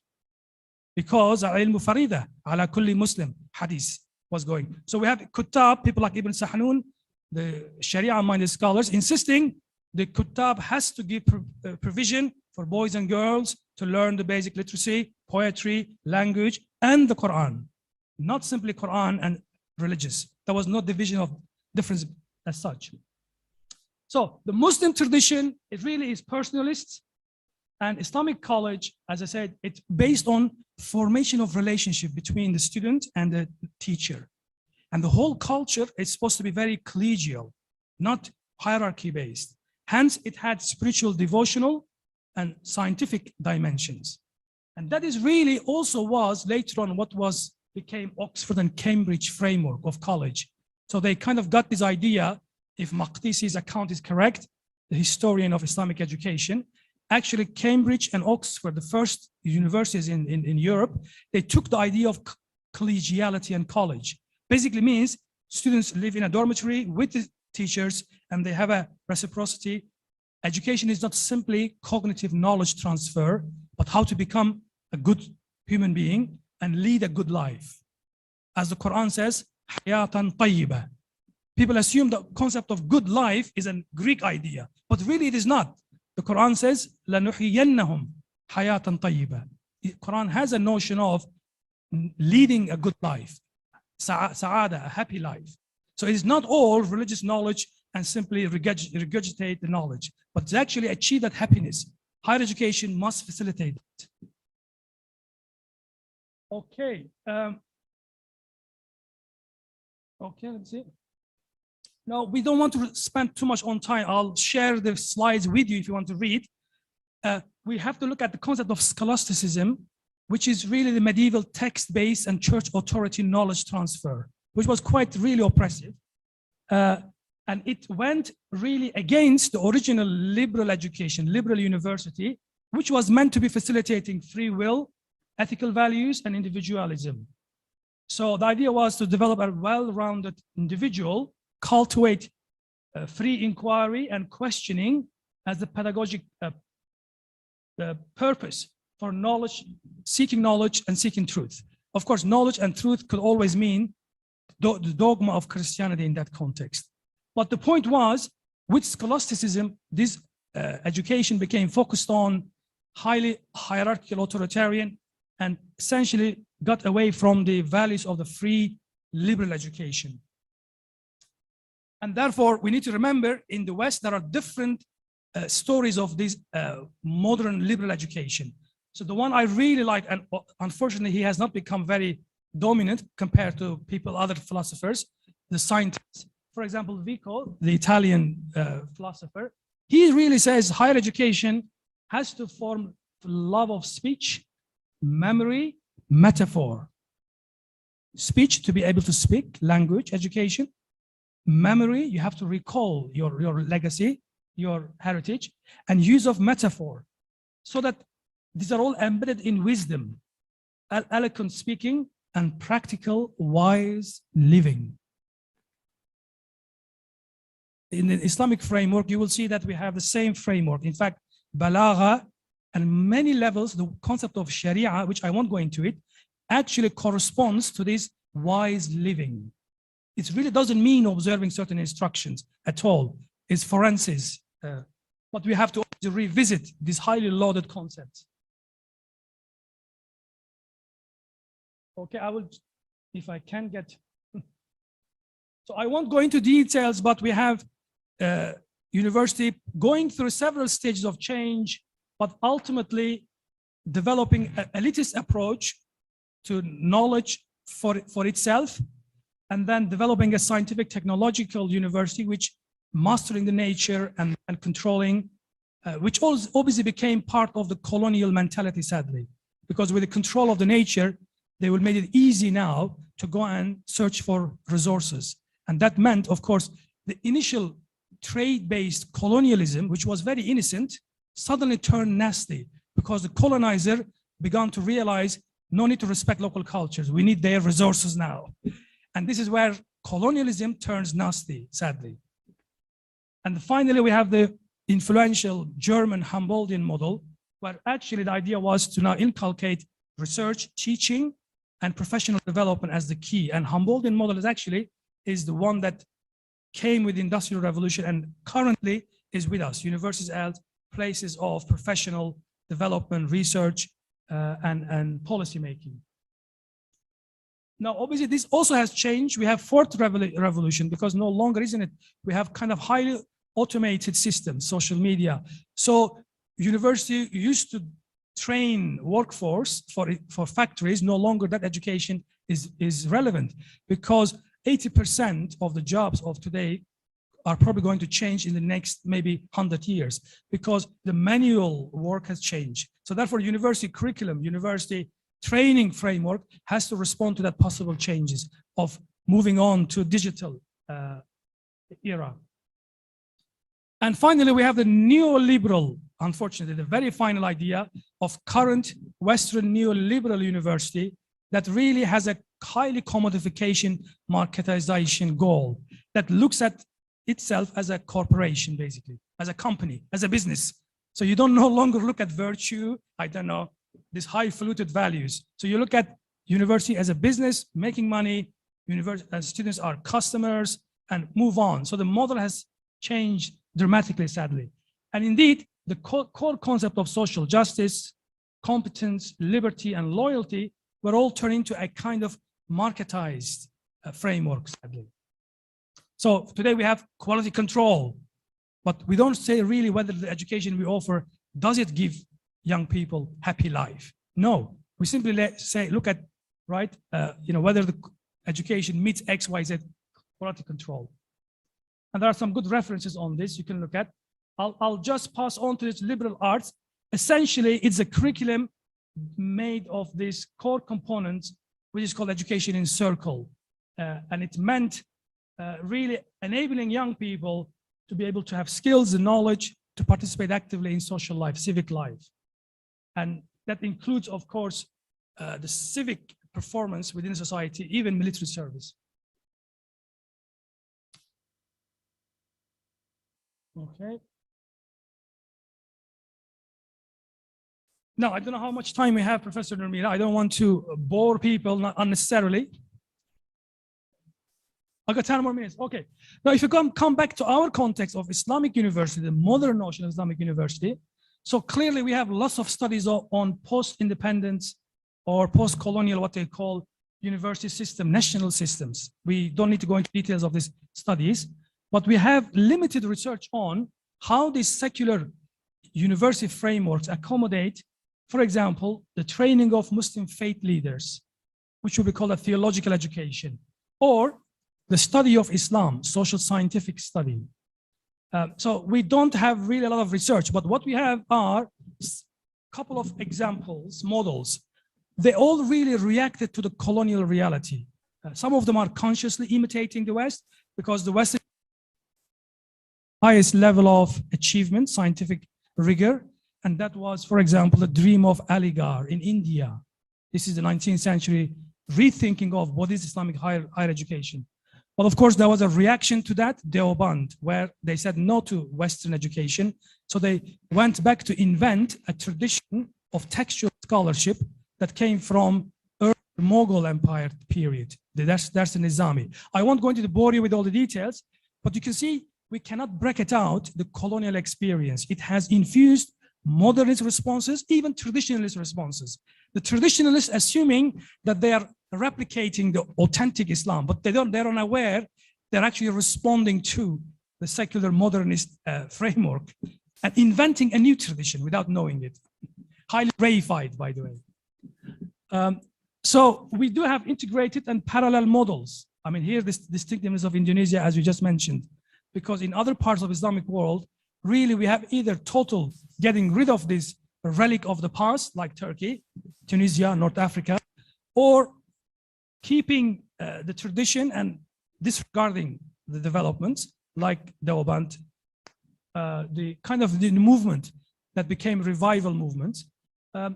Speaker 10: Because al-ilmu farida ala kulli Muslim, hadith was going. So we have Kuttab, people like Ibn Sahnun, the Sharia-minded scholars, insisting the Kuttab has to give provision for boys and girls to learn the basic literacy, poetry, language, and the Quran. Not simply Quran and religious. There was no division of difference as such. So the Muslim tradition, it really is personalist, and Islamic college, as I said, it's based on formation of relationship between the student and the teacher. And the whole culture is supposed to be very collegial, not hierarchy based. Hence, it had spiritual, devotional, and scientific dimensions. And that is really also was later on what became Oxford and Cambridge framework of college. So they kind of got this idea, if Maqdisi's account is correct, the historian of Islamic education, actually Cambridge and Oxford, the first universities in Europe, they took the idea of collegiality and college. Basically means students live in a dormitory with the teachers and they have a reciprocity. Education is not simply cognitive knowledge transfer, but how to become a good human being and lead a good life. As the Quran says, hayatan tayyiba. People assume the concept of good life is a Greek idea, but really it is not. The Quran says, لَنُحْيِيَنَّهُمْ حَيَاةً طَيِّبًا. The Quran has a notion of leading a good life, sa'ada, a happy life. So it is not all religious knowledge and simply regurgitate the knowledge, but to actually achieve that happiness, higher education must facilitate it. Okay. Okay, let's see. Now, we don't want to spend too much on time. I'll share the slides with you if you want to read. We have to look at the concept of scholasticism, which is really the medieval text-based and church authority knowledge transfer, which was quite really oppressive. And it went really against the original liberal education, liberal university, which was meant to be facilitating free will, ethical values, and individualism. So the idea was to develop a well-rounded individual, cultivate free inquiry and questioning as the pedagogic purpose for knowledge, seeking knowledge and seeking truth. Of course, knowledge and truth could always mean the dogma of Christianity in that context. But the point was, with scholasticism, this education became focused on highly hierarchical, authoritarian, and essentially got away from the values of the free liberal education. And therefore, we need to remember in the West, there are different stories of this modern liberal education. So the one I really like, and unfortunately, he has not become very dominant compared to people, other philosophers, the scientists. For example, Vico, the Italian philosopher, he really says higher education has to form love of speech, memory, metaphor. Speech, to be able to speak, language, education. Memory, you have to recall your legacy, your heritage, and use of metaphor. So that these are all embedded in wisdom, eloquent speaking, and practical, wise living. In the Islamic framework, you will see that we have the same framework. In fact, balagha and many levels, the concept of Sharia, which I won't go into it, actually corresponds to this wise living. It really doesn't mean observing certain instructions at all. It's forensics. But we have to revisit these highly lauded concepts. Okay, I will, if I can get. So I won't go into details, but we have university going through several stages of change, but ultimately developing an elitist approach to knowledge for itself, and then developing a scientific technological university which mastering the nature and controlling, which also obviously became part of the colonial mentality, sadly, because with the control of the nature, they will make it easy now to go and search for resources. And that meant, of course, the initial trade-based colonialism, which was very innocent, suddenly turned nasty because the colonizer began to realize no need to respect local cultures. We need their resources now. And this is where colonialism turns nasty, sadly. And finally, we have the influential German Humboldtian model, where actually the idea was to now inculcate research, teaching, and professional development as the key. And Humboldtian model is the one that came with the Industrial Revolution and currently is with us. Universities as places of professional development, research, and policy making. Now, obviously, this also has changed. We have fourth revolution because no longer, isn't it? We have kind of highly automated systems, social media. So university used to train workforce for factories. No longer that education is relevant because 80% of the jobs of today are probably going to change in the next maybe 100 years because the manual work has changed. So therefore, university curriculum, university training framework has to respond to that possible changes of moving on to digital era. And finally, we have the neoliberal, unfortunately, the very final idea of current Western neoliberal university that really has a highly commodification, marketization goal that looks at itself as a corporation, basically, as a company, as a business. So you don't no longer look at virtue, I don't know, these high-falutin values. So you look at university as a business, making money, students are customers, and move on. So the model has changed dramatically, sadly. And indeed, the core concept of social justice, competence, liberty, and loyalty were all turned into a kind of marketized framework, sadly. So today we have quality control, but we don't say really whether the education we offer, does it give young people happy life? No, we simply say, look at, right, whether the education meets X, Y, Z quality control. And there are some good references on this you can look at. I'll just pass on to this liberal arts. Essentially, it's a curriculum made of these core components, which is called education in circle. And it meant really enabling young people to be able to have skills and knowledge to participate actively in social life, civic life. And that includes, of course, the civic performance within society, even military service. Okay. Now, I don't know how much time we have, Professor Nurmila. I don't want to bore people not unnecessarily. I got 10 more minutes. Okay. Now, if you come back to our context of Islamic university, the modern notion of Islamic university, so clearly we have lots of studies on post-independence or post-colonial, what they call university system, national systems. We don't need to go into details of these studies, but we have limited research on how these secular university frameworks accommodate, for example, the training of Muslim faith leaders, which will be called a theological education, or the study of Islam, social scientific study. So we don't have really a lot of research, but what we have are a couple of examples, models. They all really reacted to the colonial reality. Some of them are consciously imitating the West because the West is the highest level of achievement, scientific rigor. And that was, for example, the dream of Aligarh in India. This is the 19th century rethinking of what is Islamic higher education. But of course, there was a reaction to that, Deoband, where they said no to Western education. So they went back to invent a tradition of textual scholarship that came from early Mughal Empire period. That's the Nizami. I won't go into the bore you with all the details, but you can see we cannot break it out, the colonial experience. It has infused modernist responses, even traditionalist responses. The traditionalists assuming that they are replicating the authentic Islam, but they're unaware they're actually responding to the secular modernist framework and inventing a new tradition without knowing it. Highly reified, by the way. So we do have integrated and parallel models. I mean, here this distinctiveness of Indonesia, as we just mentioned, because in other parts of Islamic world, really we have either total getting rid of this relic of the past, like Turkey, Tunisia, North Africa, or keeping the tradition and disregarding the developments, like Deoband, the kind of the movement that became revival movements.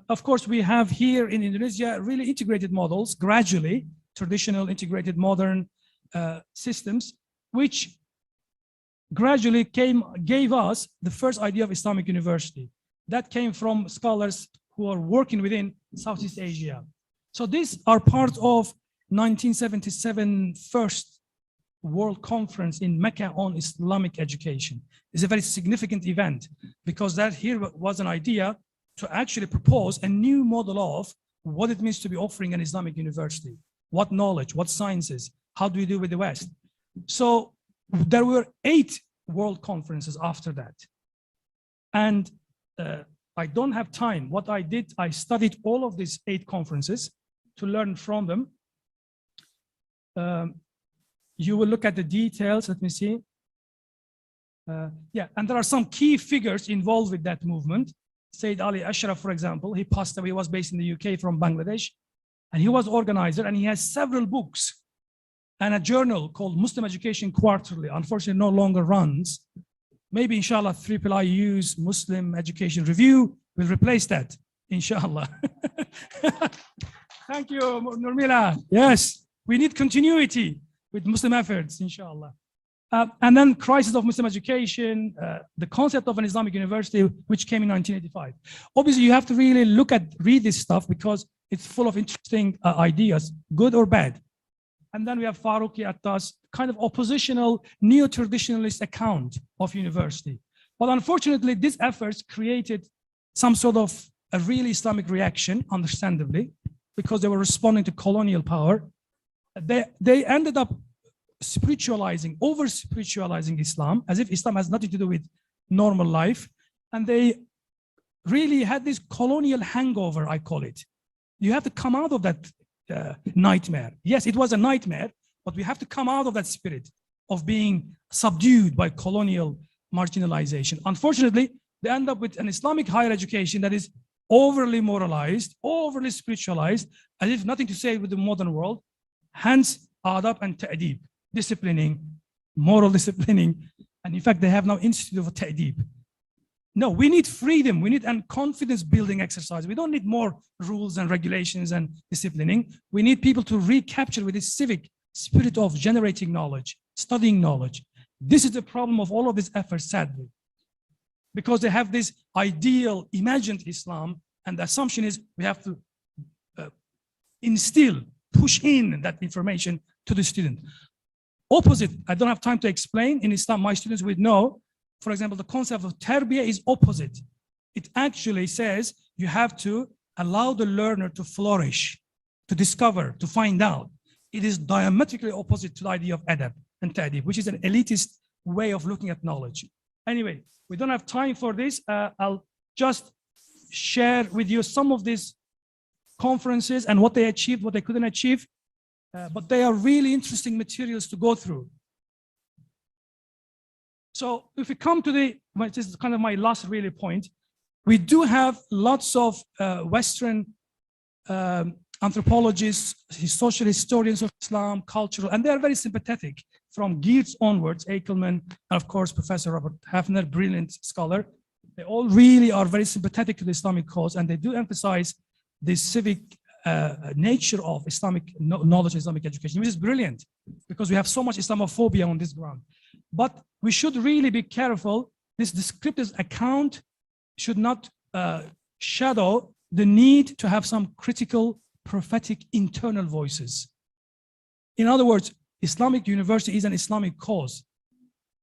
Speaker 10: Of course, we have here in Indonesia really integrated models, gradually, traditional, integrated, modern systems, which gradually gave us the first idea of Islamic University. That came from scholars who are working within Southeast Asia. So these are part of 1977 first World Conference in Mecca on Islamic education. It's a very significant event because that here was an idea to actually propose a new model of what it means to be offering an Islamic university. What knowledge, what sciences, how do we do with the West? So there were 8 world conferences after that. And I don't have time. What I did, I studied all of these 8 conferences to learn from them. You will look at the details, let me see. Yeah, and there are some key figures involved with that movement. Sayyid Ali Ashraf, for example, he passed away, he was based in the UK from Bangladesh, and he was organizer, and he has several books and a journal called Muslim Education Quarterly. Unfortunately, no longer runs. Maybe, inshallah, IIIU's Muslim Education Review will replace that, inshallah. Thank you, Nurmila. Yes, we need continuity with Muslim efforts, inshallah. And then Crisis of Muslim Education, the concept of an Islamic university, which came in 1985. Obviously, you have to really read this stuff because it's full of interesting ideas, good or bad. And then we have Farooqi Attas, kind of oppositional, neo-traditionalist account of university. But unfortunately, these efforts created some sort of a really Islamic reaction, understandably, because they were responding to colonial power. They ended up spiritualizing, over-spiritualizing Islam, as if Islam has nothing to do with normal life. And they really had this colonial hangover, I call it. You have to come out of that nightmare. Yes, it was a nightmare, but we have to come out of that spirit of being subdued by colonial marginalization. Unfortunately, they end up with an Islamic higher education that is overly moralized, overly spiritualized, as if nothing to say with the modern world. Hence, adab and ta'deeb, disciplining, moral disciplining. And in fact, they have now Institute of Ta'deeb. No, we need freedom. We need a confidence building exercise. We don't need more rules and regulations and disciplining. We need people to recapture with this civic spirit of generating knowledge, studying knowledge. This is the problem of all of these efforts, sadly, because they have this ideal, imagined Islam, and the assumption is we have to instill, push in that information to the student. Opposite, I don't have time to explain. In Islam, my students would know, for example, the concept of tarbiyah is opposite. It actually says you have to allow the learner to flourish, to discover, to find out. It is diametrically opposite to the idea of adab and ta'deeb, which is an elitist way of looking at knowledge. Anyway, we don't have time for this. I'll just share with you some of these conferences and what they achieved, what they couldn't achieve. But they are really interesting materials to go through. So if we come to this is kind of my last really point, we do have lots of Western anthropologists, social historians of Islam, cultural, and they are very sympathetic from Geertz onwards, Eichelman, and of course, Professor Robert Hafner, brilliant scholar. They all really are very sympathetic to the Islamic cause, and they do emphasize the civic nature of Islamic knowledge, Islamic education, which is brilliant because we have so much Islamophobia on this ground. But we should really be careful. This descriptive account should not shadow the need to have some critical, prophetic, internal voices. In other words, Islamic university is an Islamic cause.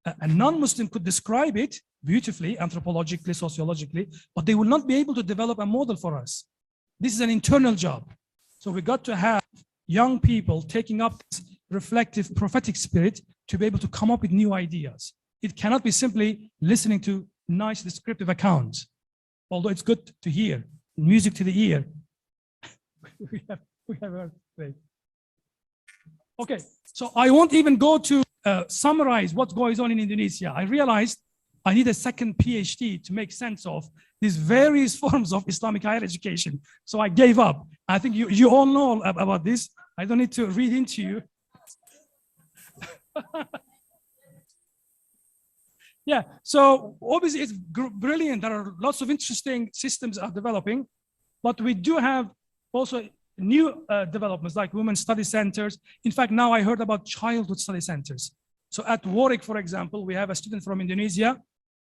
Speaker 10: A non-Muslim could describe it beautifully, anthropologically, sociologically, but they will not be able to develop a model for us. This is an internal job. So we got to have young people taking up this reflective prophetic spirit to be able to come up with new ideas. It cannot be simply listening to nice descriptive accounts, although it's good to hear, music to the ear. we have heard. Okay, so I won't even go to summarize what goes on in Indonesia. I realized I need a second PhD to make sense of these various forms of Islamic higher education. So I gave up. I think you all know about this. I don't need to read into you. Yeah, so obviously it's brilliant. There are lots of interesting systems are developing, but we do have also new developments like women's study centers. In fact, now I heard about childhood study centers. So at Warwick, for example, we have a student from Indonesia.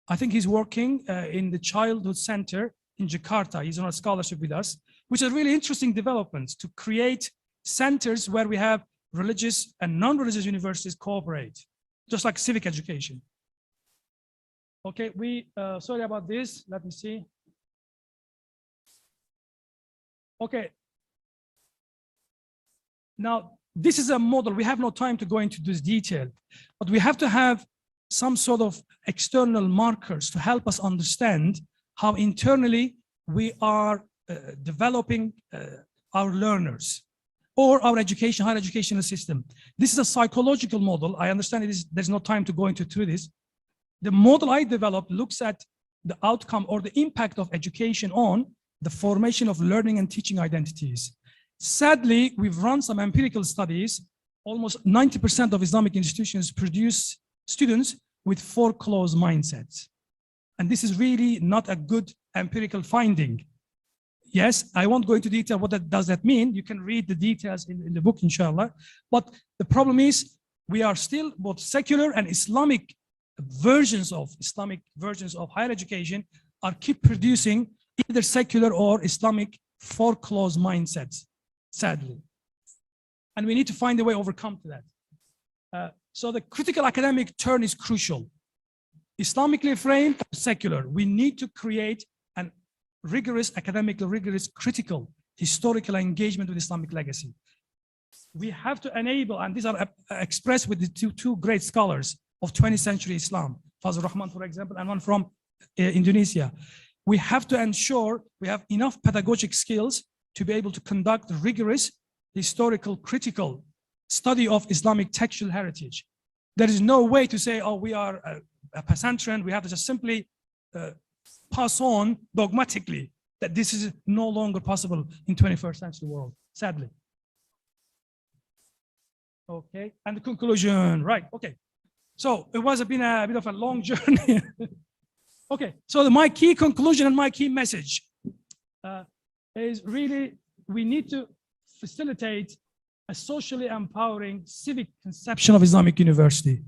Speaker 10: I think he's working in the childhood center in Jakarta. He's on a scholarship with us, which are really interesting developments to create centers where we have religious and non-religious universities cooperate, just like civic education. Okay, sorry about this. Let me see. Okay. Now, this is a model. We have no time to go into this detail, but we have to have some sort of external markers to help us understand how internally we are developing our learners or our education, higher educational system. This is a psychological model. I understand there's no time to go into through this. The model I developed looks at the outcome or the impact of education on the formation of learning and teaching identities. Sadly, we've run some empirical studies. Almost 90% of Islamic institutions produce students with foreclosed mindsets. And this is really not a good empirical finding. Yes, I won't go into detail what does that mean. You can read the details in the book, inshallah. But the problem is we are still both secular and Islamic versions of higher education are keep producing either secular or Islamic foreclosed mindsets, sadly. And we need to find a way to overcome to that. So the critical academic turn is crucial. Islamically framed, secular. We need to create an rigorous, academically rigorous, critical, historical engagement with Islamic legacy. We have to enable, and these are expressed with the two great scholars of 20th century Islam, Fazlur Rahman, for example, and one from Indonesia. We have to ensure we have enough pedagogic skills to be able to conduct rigorous, historical, critical study of Islamic textual heritage. There is no way to say, oh, we are a Pasantren, we have to just simply pass on dogmatically that this is no longer possible in 21st century world, sadly. Okay, and the conclusion, right, okay. So it was been a bit of a long journey. Okay, so my key conclusion and my key message is really we need to facilitate a socially empowering civic conception of Islamic University.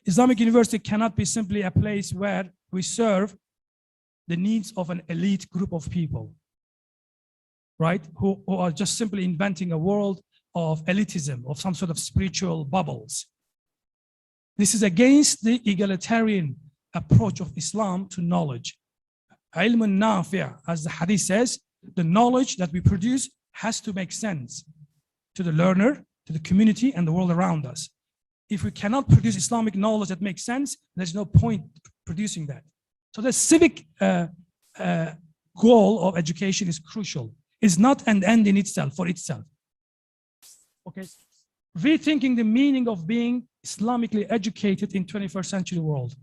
Speaker 10: Islamic University cannot be simply a place where we serve the needs of an elite group of people, right? Who are just simply inventing a world of elitism, of some sort of spiritual bubbles. This is against the egalitarian approach of Islam to knowledge. Ilmun nafi', as the hadith says, the knowledge that we produce has to make sense to the learner, to the community, and the world around us. If we cannot produce Islamic knowledge that makes sense, there's no point producing that. So the civic goal of education is crucial. It's not an end in itself, for itself. Okay, rethinking the meaning of being Islamically educated in 21st century world.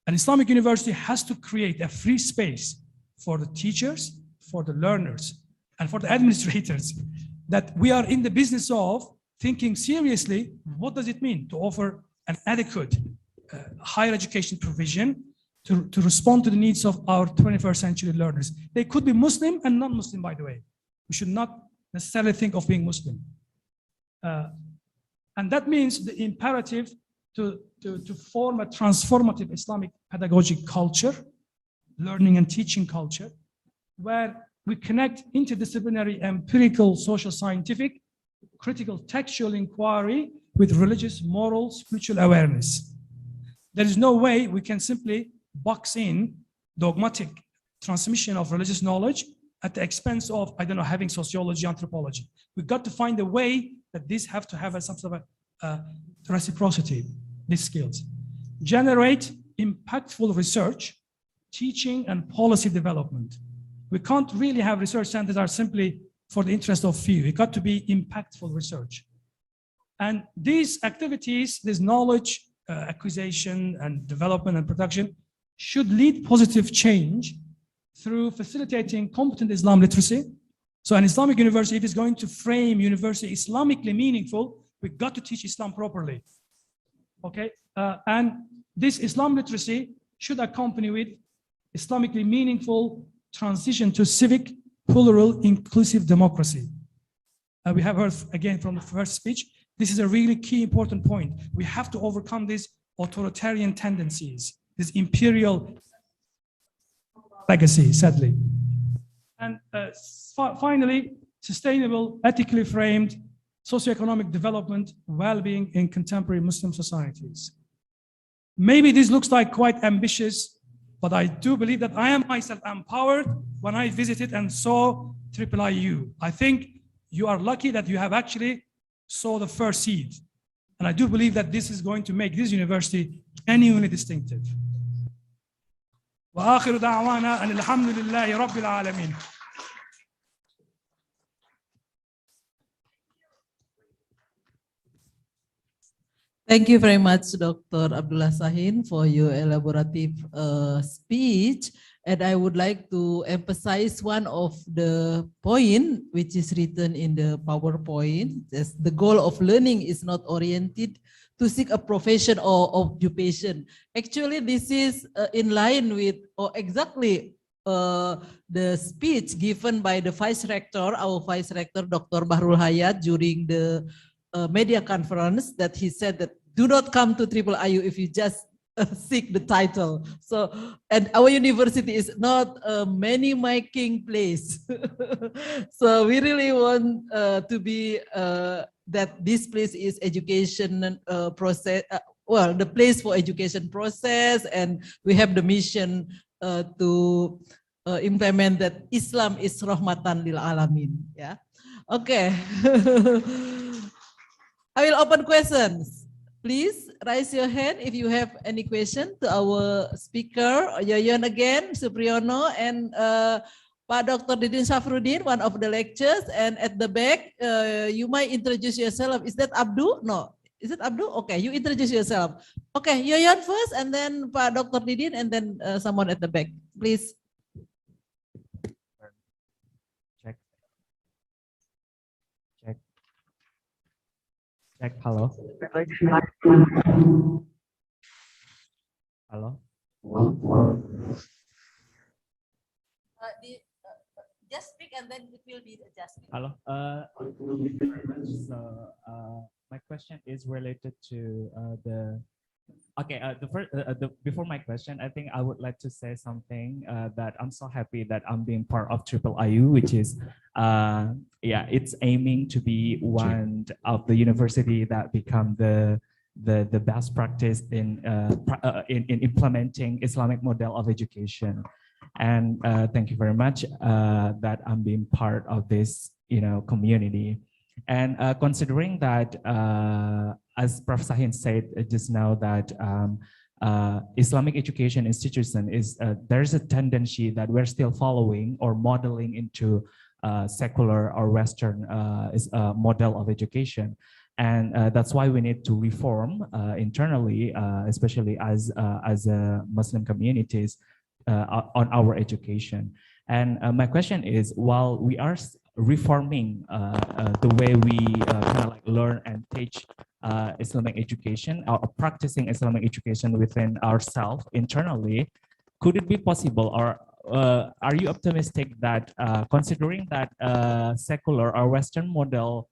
Speaker 10: An Islamic university has to create a free space for the teachers, for the learners, and for the administrators, that we are in the business of thinking seriously, what does it mean to offer an adequate higher education provision to respond to the needs of our 21st century learners. They could be Muslim and non-Muslim, by the way. We should not necessarily think of being Muslim. And that means the imperative to form a transformative Islamic pedagogic culture, learning and teaching culture, where we connect interdisciplinary, empirical, social, scientific, critical textual inquiry with religious, moral, spiritual awareness. There is no way we can simply box in dogmatic transmission of religious knowledge at the expense of, I don't know, having sociology, anthropology. We've got to find a way that these have to have some sort of reciprocity, these skills. Generate impactful research, teaching, and policy development. We can't really have research centers that are simply for the interest of few. It got to be impactful research. And these activities, this knowledge acquisition and development and production should lead positive change through facilitating competent Islam literacy. So an Islamic university, if it's going to frame university Islamically meaningful, we've got to teach Islam properly. Okay, and this Islam literacy should accompany with Islamically meaningful transition to civic, plural, inclusive democracy. We have heard again from the first speech, this is a really key important point. We have to overcome these authoritarian tendencies, this imperial legacy, sadly. And finally, sustainable, ethically framed socioeconomic development, well-being in contemporary Muslim societies. Maybe this looks like quite ambitious, but I do believe that I am myself empowered when I visited and saw IIIU. I think you are lucky that you have actually saw the first seed. And I do believe that this is going to make this university genuinely distinctive. وآخر دعوانا أن الحمد لله رب العالمين.
Speaker 6: Thank you very much, Dr. Abdullah Sahin, for your elaborative speech. And I would like to emphasize one of the point which is written in the PowerPoint. The goal of learning is not oriented to seek a profession or occupation. Actually, this is in line with or exactly the speech given by the Vice Rector, our Vice Rector, Dr. Bahrul Hayat, during the media conference, that he said that do not come to IIIU if you just seek the title. So, and our university is not a money-making place. So we really want to be that this place is education process, well, the place for education process, and we have the mission to implement that Islam is rahmatan lil alamin. Yeah. Okay. I will open questions. Please raise your hand if you have any question to our speaker, Yoyon again, Supriyono, and Pak Dr. Didin Syafruddin, one of the lecturers, and at the back, you might introduce yourself. Is that Abdu? No. Is it Abdu? Okay, you introduce yourself. Okay, Yoyon first, and then Pak Dr. Didin, and then someone at the back. Please.
Speaker 8: Check, hello. Hello.
Speaker 6: Just speak and then it will be adjusted.
Speaker 8: Hello. So my question is related to the. Okay, before my question, I think I would like to say something that I'm so happy that I'm being part of IIIU, which is, yeah, it's aiming to be one of the university that become the best practice in implementing Islamic model of education. And thank you very much that I'm being part of this, community. And considering that, as Prof. Sahin said just now, that Islamic education institution is, there's a tendency that we're still following or modeling into secular or Western model of education. And that's why we need to reform internally, especially as Muslim communities on our education. And my question is, while we are reforming the way we kind of like learn and teach Islamic education, or practicing Islamic education within ourselves internally, could it be possible, or are you optimistic that considering that secular or Western model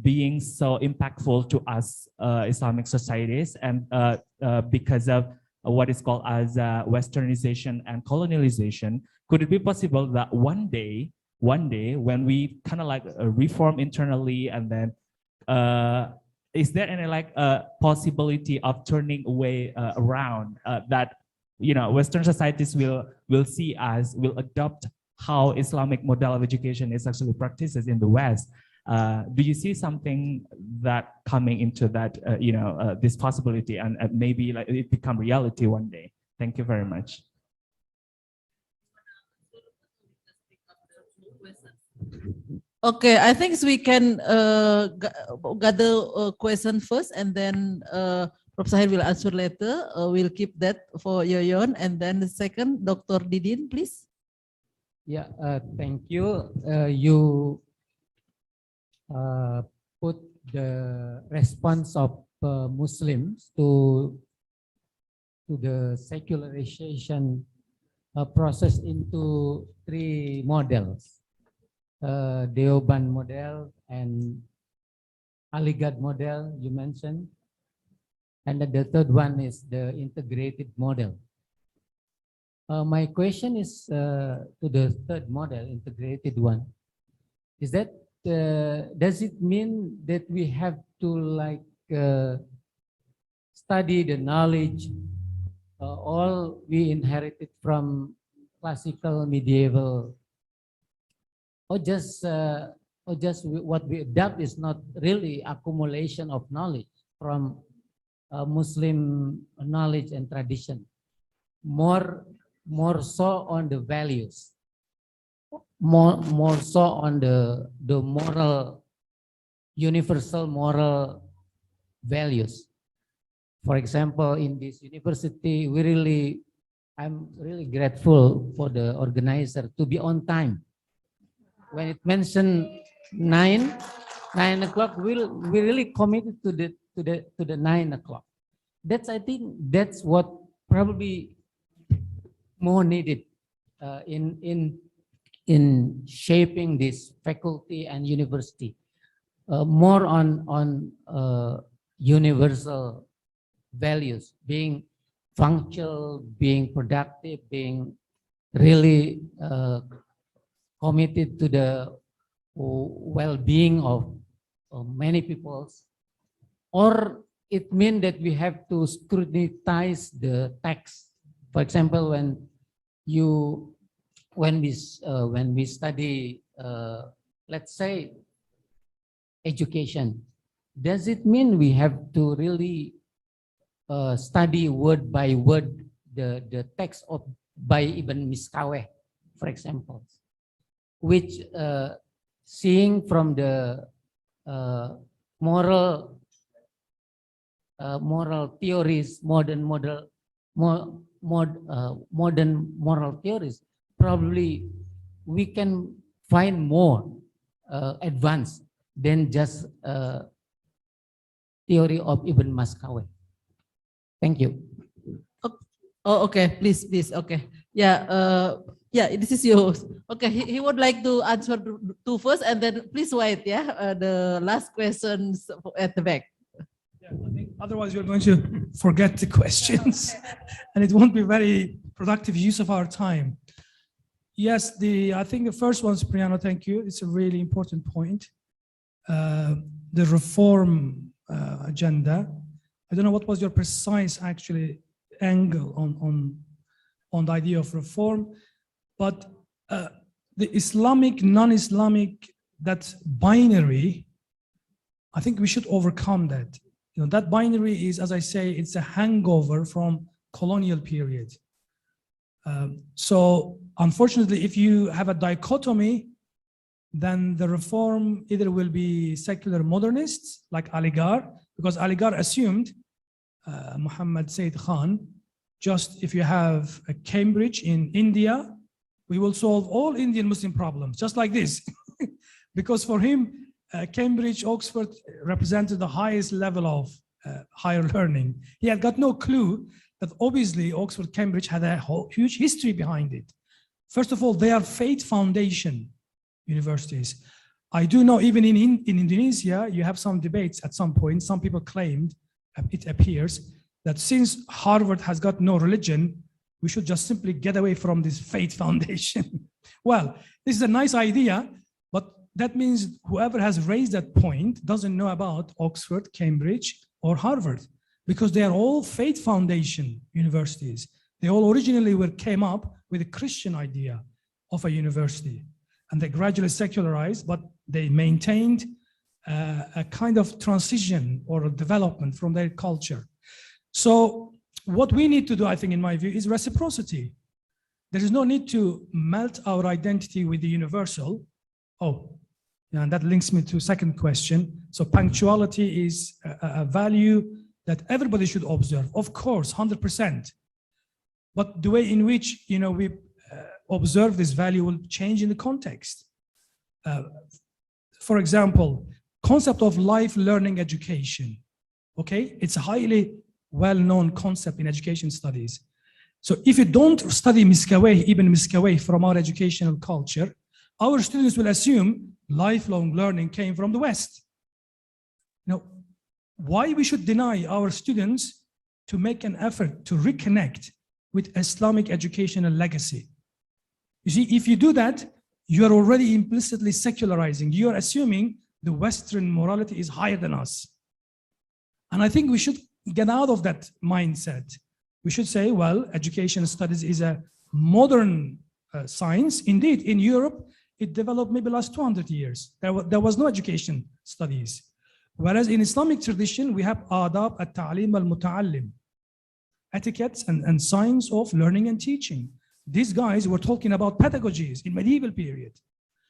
Speaker 8: being so impactful to us Islamic societies, and because of what is called as Westernization and colonialization, could it be possible that one day when we kind of like reform internally, and then is there any like possibility of turning away around that Western societies will see as, will adopt how Islamic model of education is actually practiced in the West, Do you see something that coming into that, this possibility, and maybe like it become reality one day? Thank you very much.
Speaker 6: Okay, I think we can gather a question first, and then Prof. Sahir will answer later. We'll keep that for Yoyon, and then the second, Dr. Didin, please.
Speaker 11: Yeah, thank you. You put the response of Muslims to the secularization process into three models. Deoban model and Aligarh model you mentioned, and then the third one is the integrated model. My question is to the third model, integrated one. Is that does it mean that we have to like study the knowledge all we inherited from classical, medieval, or just what we adopt is not really accumulation of knowledge from Muslim knowledge and tradition, more so on the values, more so on the moral, universal moral values. For example, in this university, I'm really grateful for the organizer to be on time. When it mentioned 9 o'clock, we really committed to the 9 o'clock. I think that's what probably more needed in shaping this faculty and university, more on universal values, being functional, being productive, being really committed to the well-being of many peoples. Or it means that we have to scrutinize the text. For example, when we study, let's say, education, does it mean we have to really study word by word the text by Ibn Miskaweh, for example, which seeing from the moral theories, modern moral theories, probably we can find more advanced than just theory of Ibn Miskaweh. Thank you.
Speaker 6: Oh, okay, please, okay. Yeah, this is yours. Okay, he would like to answer two first, and then please wait, the last questions at the back.
Speaker 10: Yeah, I think otherwise you're going to forget the questions and it won't be very productive use of our time. Yes, I think the first one, Cipriano, thank you. It's a really important point. The reform agenda. I don't know what was your precise actually angle on the idea of reform, but the Islamic, non-Islamic, that binary, I think we should overcome that. That binary is, as I say, it's a hangover from colonial period. So unfortunately, if you have a dichotomy, then the reform either will be secular modernists like Aligarh, because Aligarh assumed, Muhammad Sayyid Khan, just if you have a Cambridge in India, we will solve all Indian Muslim problems, just like this. Because for him, Cambridge, Oxford represented the highest level of higher learning. He had got no clue that obviously Oxford, Cambridge had a huge history behind it. First of all, they are faith foundation universities. I do know even in Indonesia, you have some debates at some point. Some people claimed, it appears, that since Harvard has got no religion, we should just simply get away from this faith foundation. Well, this is a nice idea, but that means whoever has raised that point doesn't know about Oxford, Cambridge, or Harvard, because they are all faith foundation universities. They all originally came up with a Christian idea of a university. and they gradually secularized, but they maintained a kind of transition or a development from their culture. So what we need to do, I think, in my view, is reciprocity. There is no need to melt our identity with the universal. Oh, and that links me to second question. So punctuality is a value that everybody should observe, of course, 100%. But the way in which we observe this value will change in the context. For example, concept of life learning education. Okay, it's a highly well-known concept in education studies. So if you don't study Miskawayh, Ibn Miskawayh from our educational culture, our students will assume lifelong learning came from the West. Now, why we should deny our students to make an effort to reconnect with Islamic educational legacy? You see, if you do that, you are already implicitly secularizing. You are assuming the Western morality is higher than us. And I think we should get out of that mindset. We should say, well, education studies is a modern science. Indeed, in Europe, it developed maybe last 200 years. There was no education studies. Whereas in Islamic tradition, we have adab at-ta'lim al-muta'allim, etiquettes and science of learning and teaching. These guys were talking about pedagogies in medieval period.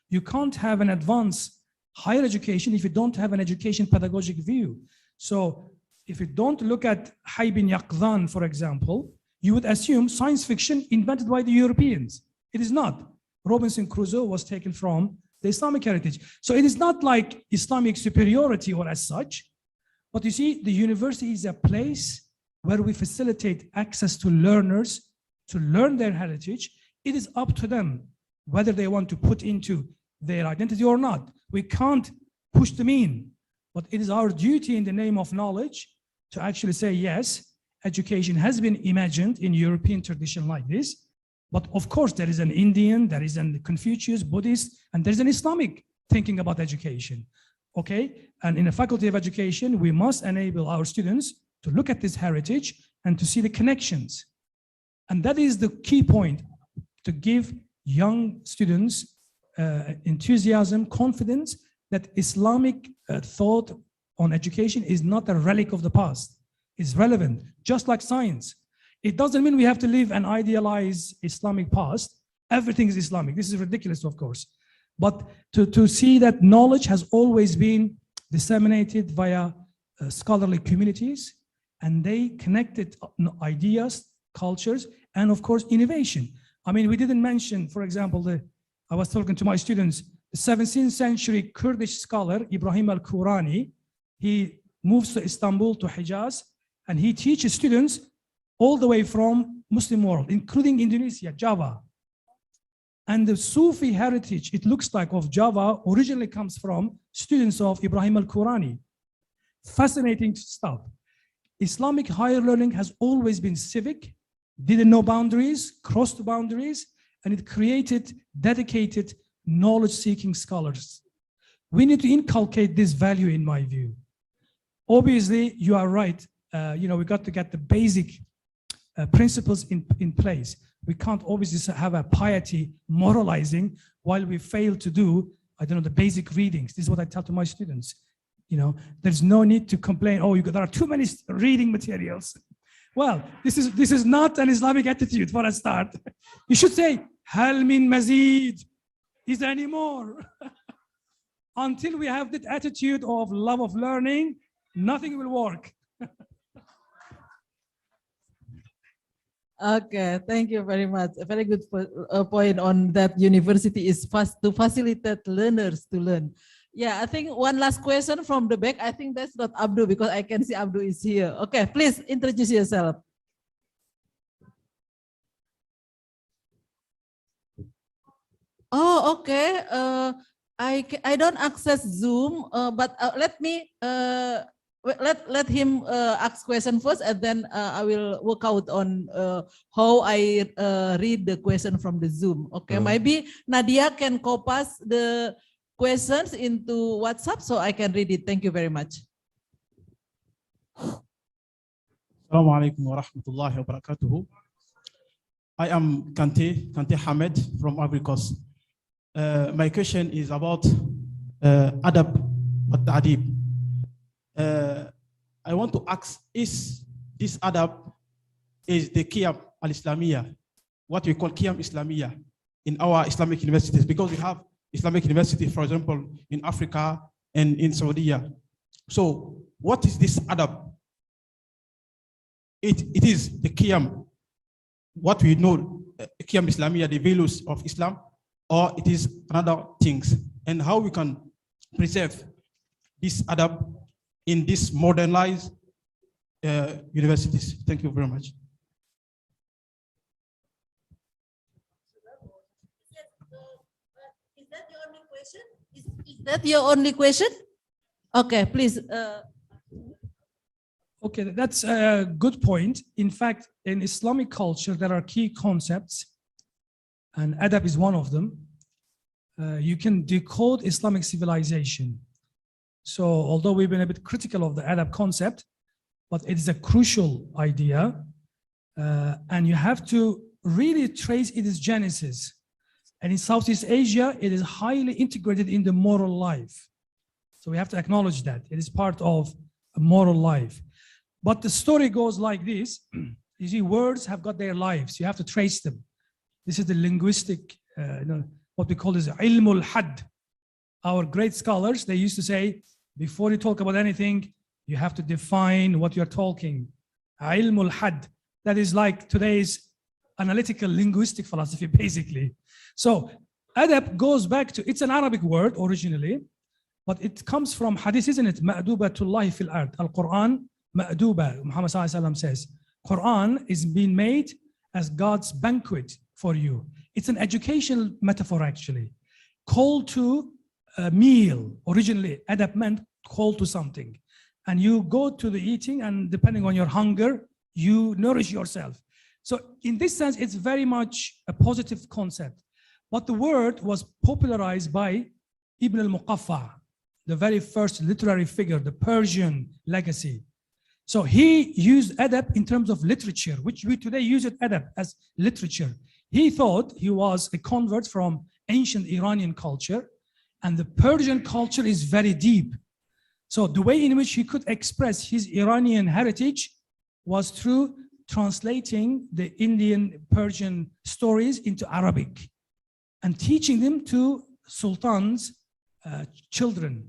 Speaker 10: You can't have an advanced higher education if you don't have an education pedagogic view. So if you don't look at Hayy bin Yaqdhan, for example, you would assume science fiction invented by the Europeans. It is not. Robinson Crusoe was taken from the Islamic heritage. So it is not like Islamic superiority or as such, but you see, the university is a place where we facilitate access to learners to learn their heritage. It is up to them whether they want to put into their identity or not. We can't push them in, but it is our duty in the name of knowledge to actually say, yes, education has been imagined in European tradition like this. But of course, there is an Indian, there is a Confucius, Buddhist, and there's an Islamic thinking about education. Okay? And in the Faculty of Education, we must enable our students to look at this heritage and to see the connections. And that is the key point, to give young students enthusiasm, confidence that Islamic thought on education is not a relic of the past. It's relevant, just like science. It doesn't mean we have to live an idealized Islamic past. Everything is Islamic. This is ridiculous, of course. But to see that knowledge has always been disseminated via scholarly communities, and they connected ideas, cultures, and of course, innovation. I mean, we didn't mention, for example, I was talking to my students, the 17th century Kurdish scholar, Ibrahim al-Qurani, he moves to Istanbul, to Hijaz, and he teaches students all the way from Muslim world, including Indonesia, Java. And the Sufi heritage, it looks like, of Java originally comes from students of Ibrahim al-Qurani. Fascinating stuff. Islamic higher learning has always been civic, didn't know boundaries, crossed boundaries, and it created dedicated knowledge-seeking scholars. We need to inculcate this value, in my view. Obviously, you are right. We got to get the basic principles in place. We can't always have a piety moralizing while we fail to do, the basic readings. This is what I tell to my students. There's no need to complain, there are too many reading materials. Well, this is not an Islamic attitude for a start. You should say, Hal min mazid, is there any more? Until we have that attitude of love of learning, nothing will work.
Speaker 6: Okay, thank you very much. A very good point on that. University is to facilitate learners to learn. Yeah, I think one last question from the back. I think that's not Abdu, because I can see Abdu is here. Okay, please introduce yourself. Oh, okay. I don't access Zoom, but let him ask question first, and then I will work out on how I read the question from the Zoom. Okay, maybe Nadia can copy the questions into WhatsApp so I can read it. Thank you very much.
Speaker 12: Assalamu alaikum wa rahmatullahi wa barakatuhu. I am Kante Hamed from Ivory Coast. My question is about adab wa ta'dib. I want to ask, is this adab is the Qiyam al-Islamiyya, what we call Qiyam Islamiyya in our Islamic universities, because we have Islamic university, for example, in Africa and in Saudi. So what is this adab? It is the Qiyam, what we know, Qiyam Islamiyya, the values of Islam, or it is another things, and how we can preserve this adab in this modernized universities. Thank you very much.
Speaker 6: Is that your only question? Is that your only question? Okay, please.
Speaker 10: Okay, that's a good point. In fact, in Islamic culture, there are key concepts, and adab is one of them. You can decode Islamic civilization. So although we've been a bit critical of the adab concept, but it is a crucial idea, and you have to really trace its genesis. And in Southeast Asia, it is highly integrated in the moral life. So we have to acknowledge that. It is part of a moral life. But the story goes like this. You see, words have got their lives. You have to trace them. This is the linguistic, what we call is ilmul had. Our great scholars, they used to say, before you talk about anything, you have to define what you're talking. Ilmul had. That is like today's analytical linguistic philosophy, basically. So adab goes back to, it's an Arabic word originally, but it comes from hadith, isn't it? Ma'dubatullahi fil ard. Al-Quran, ma'duba, Muhammad ﷺ says. Quran is being made as God's banquet for you. It's an educational metaphor, actually. Call to a meal. Originally, adab meant call to something. And you go to the eating, and depending on your hunger, you nourish yourself. So in this sense, it's very much a positive concept. But the word was popularized by Ibn al-Muqaffa, the very first literary figure, the Persian legacy. So he used adab in terms of literature, which we today use it adab as literature. He thought he was a convert from ancient Iranian culture, and the Persian culture is very deep. So the way in which he could express his Iranian heritage was through translating the Indian Persian stories into Arabic and teaching them to sultans' children.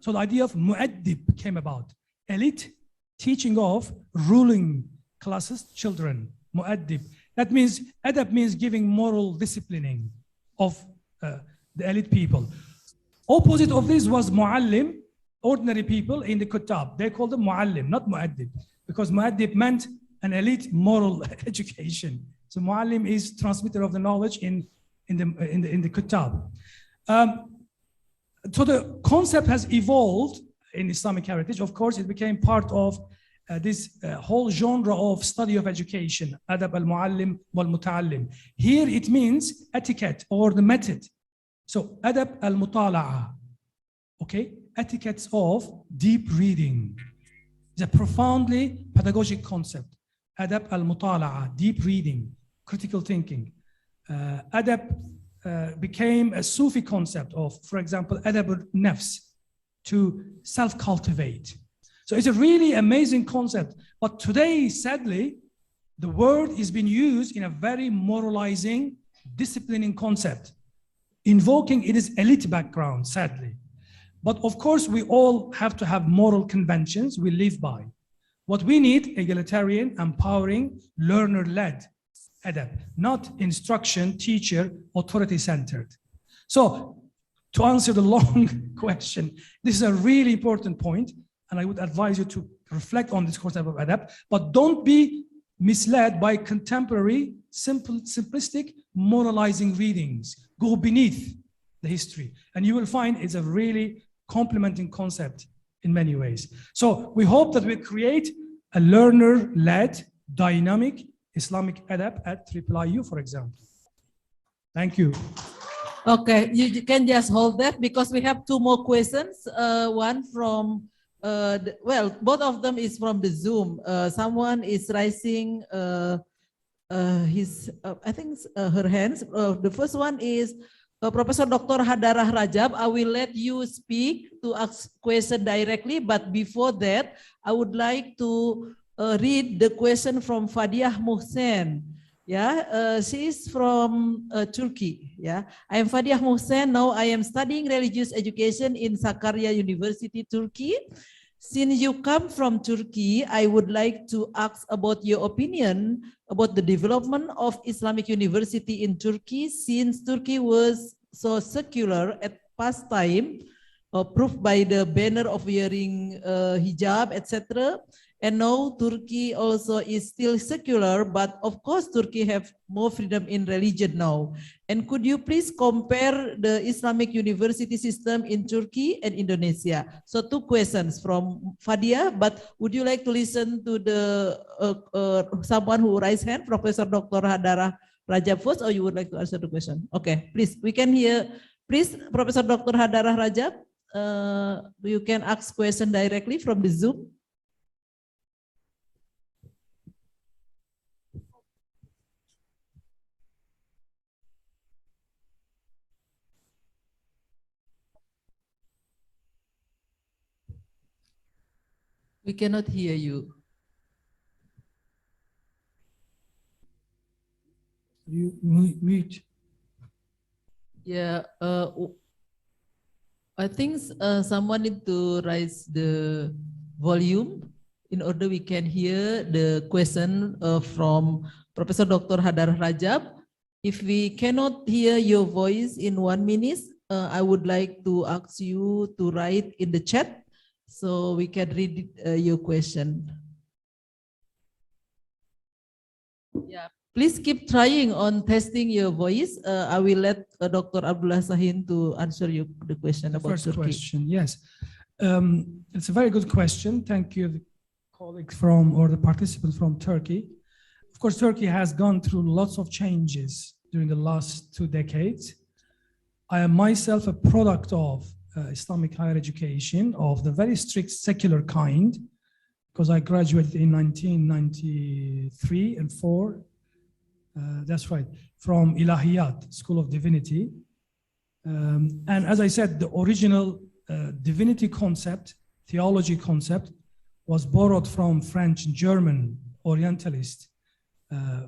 Speaker 10: So the idea of mu'addib came about, elite teaching of ruling classes' children, mu'addib. That means, adab means giving moral disciplining of the elite people. Opposite of this was mu'allim, ordinary people in the kutab. They called them mu'allim, not mu'addib, because mu'addib meant an elite moral education. So mu'allim is transmitter of the knowledge in the kutab. So the concept has evolved in Islamic heritage. Of course, it became part of this whole genre of study of education, adab al-muallim wal-muta'allim. Here it means etiquette or the method. So adab al-mutala'a, okay? Etiquettes of deep reading. It's a profoundly pedagogic concept. Adab al-mutala'a, deep reading, critical thinking. Adab became a Sufi concept of, for example, adab al-nafs, to self-cultivate. So it's a really amazing concept. But today, sadly, the word is being used in a very moralizing, disciplining concept, invoking its elite background, sadly. But of course, we all have to have moral conventions we live by. What we need, egalitarian, empowering, learner-led adab, not instruction, teacher, authority-centered. So to answer the long question, this is a really important point, and I would advise you to reflect on this concept of adab, but don't be misled by contemporary, simplistic, moralizing readings. Go beneath the history, and you will find it's a really complementing concept in many ways. So we hope that we create a learner-led, dynamic Islamic adab at IIIU, for example. Thank you.
Speaker 6: Okay, you can just hold that because we have two more questions. One from, well, both of them is from the Zoom. Someone is raising his, I think her hands. The first one is, Professor Dr. Hadarah Rajab, I will let you speak to ask question directly, but before that, I would like to read the question from Fadiah Mohsen. Yeah, she is from Turkey. Yeah, I am Fadiah Mohsen. Now I am studying religious education in Sakarya University, Turkey. Since you come from Turkey, I would like to ask about your opinion about the development of Islamic University in Turkey, since Turkey was so secular at past time, proved by the banner of wearing hijab, etc. And now Turkey also is still secular, but of course Turkey have more freedom in religion now. And could you please compare the Islamic university system in Turkey and Indonesia? So 2 questions from Fadia, but would you like to listen to the someone who raised hand, Professor Dr. Hadarah Rajab first, or you would like to answer the question? Okay, please, we can hear. Please, Professor Dr. Hadarah Rajab, you can ask question directly from the Zoom. We cannot hear you.
Speaker 10: You mute.
Speaker 6: Yeah, I think someone need to raise the volume in order we can hear the question from Professor Dr. Hadarah Rajab. If we cannot hear your voice in 1 minute, I would like to ask you to write in the chat so we can read your question. Yeah, please keep trying on testing your voice. I will let Dr. Abdullah Sahin to answer you the question about
Speaker 10: First
Speaker 6: Turkey.
Speaker 10: question, yes. It's a very good question. Thank you, the colleagues from, or the participants from Turkey. Of course, Turkey has gone through lots of changes during the last 2 decades. I am myself a product of Islamic higher education of the very strict secular kind, because I graduated in 1993 and 4. That's right, from Ilahiyat, School of Divinity. And as I said, the original divinity concept, theology concept, was borrowed from French and German Orientalist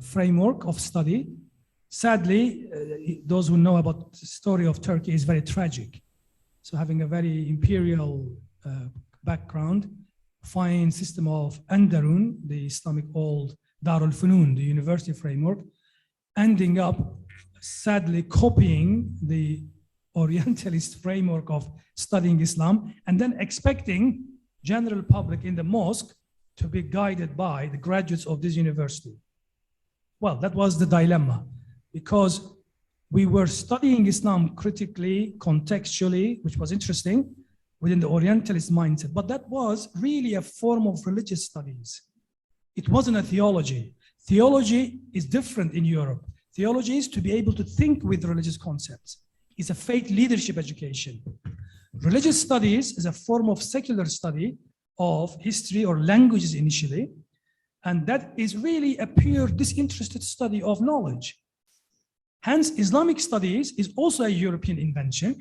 Speaker 10: framework of study. Sadly, those who know about the story of Turkey is very tragic. So having a very imperial background, fine system of Andarun, the Islamic old Darul Funun, the university framework, ending up sadly copying the Orientalist framework of studying Islam, and then expecting general public in the mosque to be guided by the graduates of this university. Well, that was the dilemma, because we were studying Islam critically, contextually, which was interesting within the Orientalist mindset, but that was really a form of religious studies. It wasn't a theology. Theology is different in Europe. Theology is to be able to think with religious concepts. It's a faith leadership education. Religious studies is a form of secular study of history or languages initially, and that is really a pure disinterested study of knowledge. Hence, Islamic studies is also a European invention.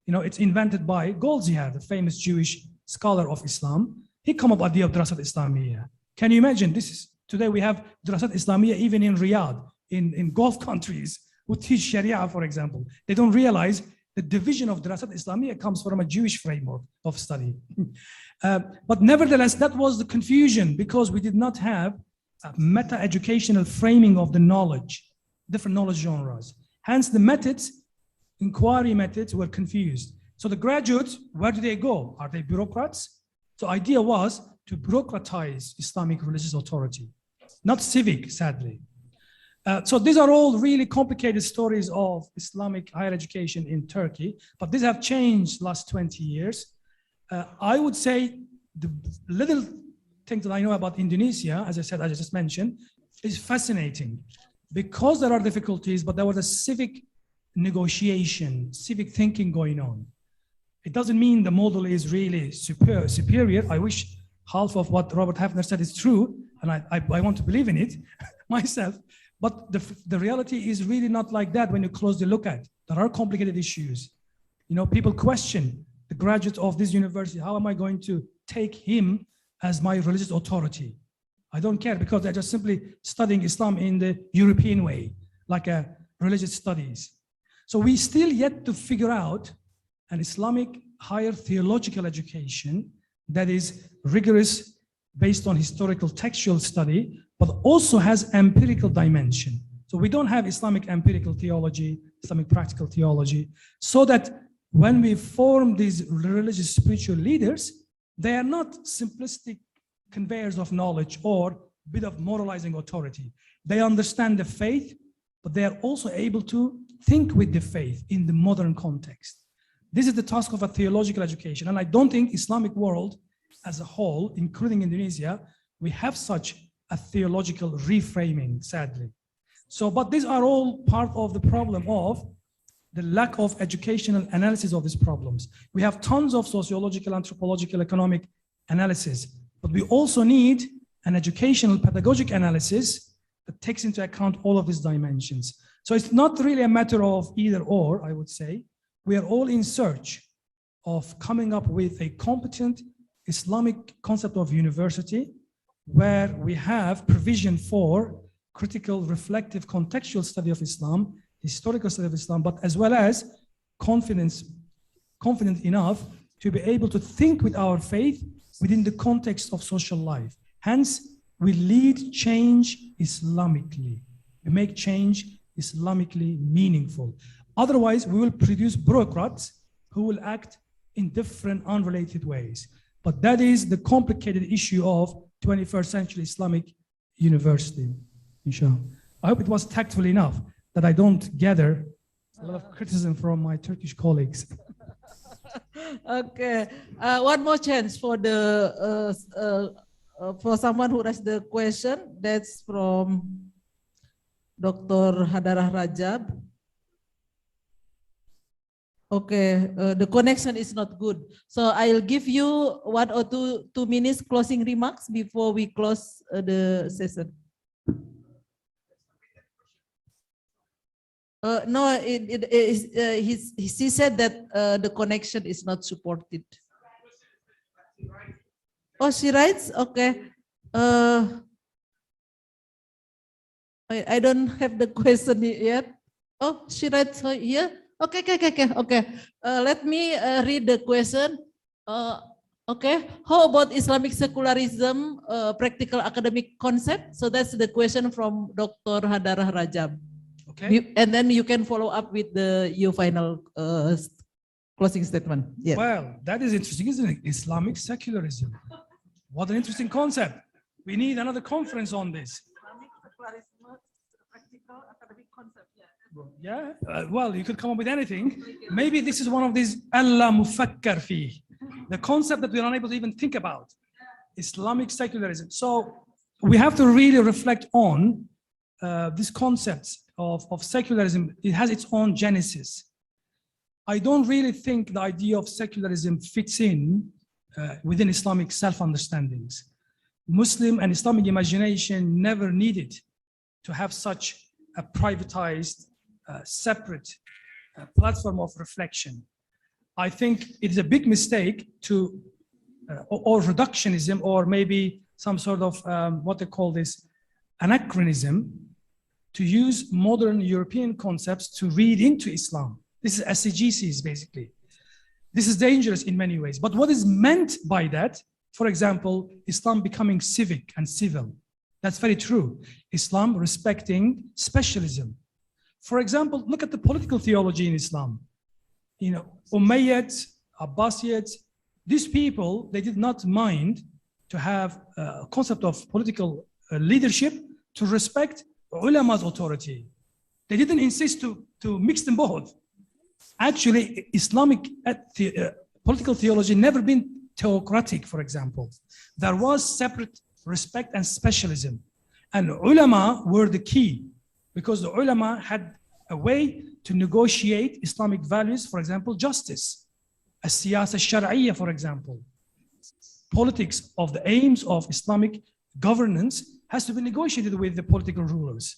Speaker 10: You know, it's invented by Goldziher, the famous Jewish scholar of Islam. He came up with the idea of Dirasat Islamiyya. Can you imagine? This is, today we have Dirasat Islamiyya even in Riyadh, in Gulf countries who teach Sharia, for example. They don't realize the division of Dirasat Islamiyya comes from a Jewish framework of study. But nevertheless, that was the confusion, because we did not have a meta-educational framing of the knowledge, different knowledge genres. Hence the methods, inquiry methods, were confused. So the graduates, where do they go? Are they bureaucrats? So idea was to bureaucratize Islamic religious authority, not civic, sadly. So these are all really complicated stories of Islamic higher education in Turkey, but these have changed last 20 years. I would say the little things that I know about Indonesia, as I said, as I just mentioned, is fascinating, because there are difficulties, but there was a civic negotiation, civic thinking going on. It doesn't mean the model is really superior. I wish half of what Robert Hafner said is true, and I want to believe in it myself. But the reality is really not like that when you closely look at. There are complicated issues. You know, people question the graduate of this university. How am I going to take him as my religious authority? I don't care, because they're just simply studying Islam in the European way, like a religious studies. So we still yet to figure out an Islamic higher theological education that is rigorous, based on historical textual study, but also has empirical dimension. So we don't have Islamic empirical theology, Islamic practical theology, so that when we form these religious spiritual leaders, they are not simplistic conveyors of knowledge or bit of moralizing authority. They understand the faith, but they are also able to think with the faith in the modern context. This is the task of a theological education. And I don't think Islamic world as a whole, including Indonesia, we have such a theological reframing, sadly. So, but these are all part of the problem of the lack of educational analysis of these problems. We have tons of sociological, anthropological, economic analysis, but we also need an educational pedagogic analysis that takes into account all of these dimensions. So it's not really a matter of either or, I would say. We are all in search of coming up with a competent Islamic concept of university where we have provision for critical, reflective, contextual study of Islam, historical study of Islam, but as well as confident enough to be able to think with our faith within the context of social life. Hence, we lead change Islamically. We make change Islamically meaningful. Otherwise, we will produce bureaucrats who will act in different, unrelated ways. But that is the complicated issue of 21st century Islamic university, inshallah. I hope it was tactful enough that I don't gather a lot of criticism from my Turkish colleagues.
Speaker 6: Okay, one more chance for the for someone who raised the question. That's from Dr. Hadarah Rajab. Okay, the connection is not good. So I'll give you 1 or 2 minutes closing remarks before we close the session. No, he said that the connection is not supported. Oh, she writes? Okay. I don't have the question yet. Oh, she writes here? Okay. Let me read the question. Okay. How about Islamic secularism, practical academic concept? So that's the question from Dr. Hadarah Rajab.
Speaker 10: Okay.
Speaker 6: And then you can follow up with your final closing statement. Yeah.
Speaker 10: Well, that is interesting, isn't it? Islamic secularism. What an interesting concept. We need another conference on this.
Speaker 6: Islamic secularism, practical academic concept.
Speaker 10: Yeah, well, you could come up with anything. Maybe this is one of these Allah mufakkar fi, the concept that we're unable to even think about. Islamic secularism. So we have to really reflect on these concepts of secularism. It has its own genesis. I don't really think the idea of secularism fits in within Islamic self-understandings. Muslim and Islamic imagination never needed to have such a privatized, separate platform of reflection. I think it is a big mistake to, or reductionism, or maybe some sort of what they call this anachronism, to use modern European concepts to read into Islam. This is exegesis, basically. This is dangerous in many ways. But what is meant by that, for example, Islam becoming civic and civil, that's very true. Islam respecting specialism. For example, look at the political theology in Islam. You know, Umayyads, Abbasids, these people, they did not mind to have a concept of political leadership to respect ulama's authority. They didn't insist to mix them both. Actually, Islamic political theology never been theocratic, for example. There was separate respect and specialism. And ulama were the key, because the ulama had a way to negotiate Islamic values, for example, justice, as-siyasa shar'iyya, for example. Politics of the aims of Islamic governance has to be negotiated with the political rulers.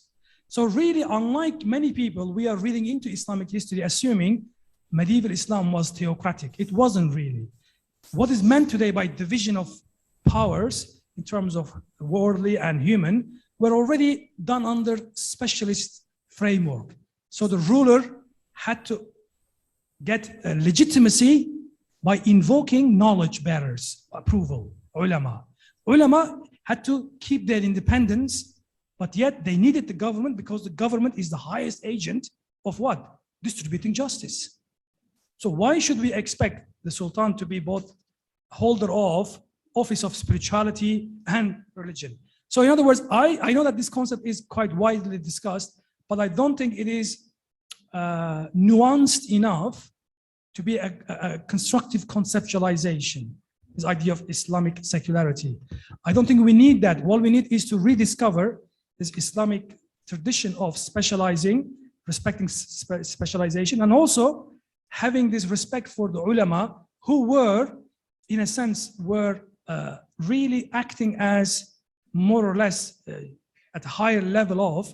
Speaker 10: So really, unlike many people, we are reading into Islamic history assuming medieval Islam was theocratic. It wasn't really. What is meant today by division of powers in terms of worldly and human were already done under specialist framework. So the ruler had to get legitimacy by invoking knowledge bearers, approval, ulama. Ulama had to keep their independence, but yet they needed the government because the government is the highest agent of what? Distributing justice. So why should we expect the Sultan to be both holder of office of spirituality and religion? So in other words, I know that this concept is quite widely discussed, but I don't think it is nuanced enough to be a constructive conceptualization, this idea of Islamic secularity. I don't think we need that. What we need is to rediscover this Islamic tradition of specializing, respecting specialization, and also having this respect for the ulama who were, in a sense, really acting as more or less at a higher level of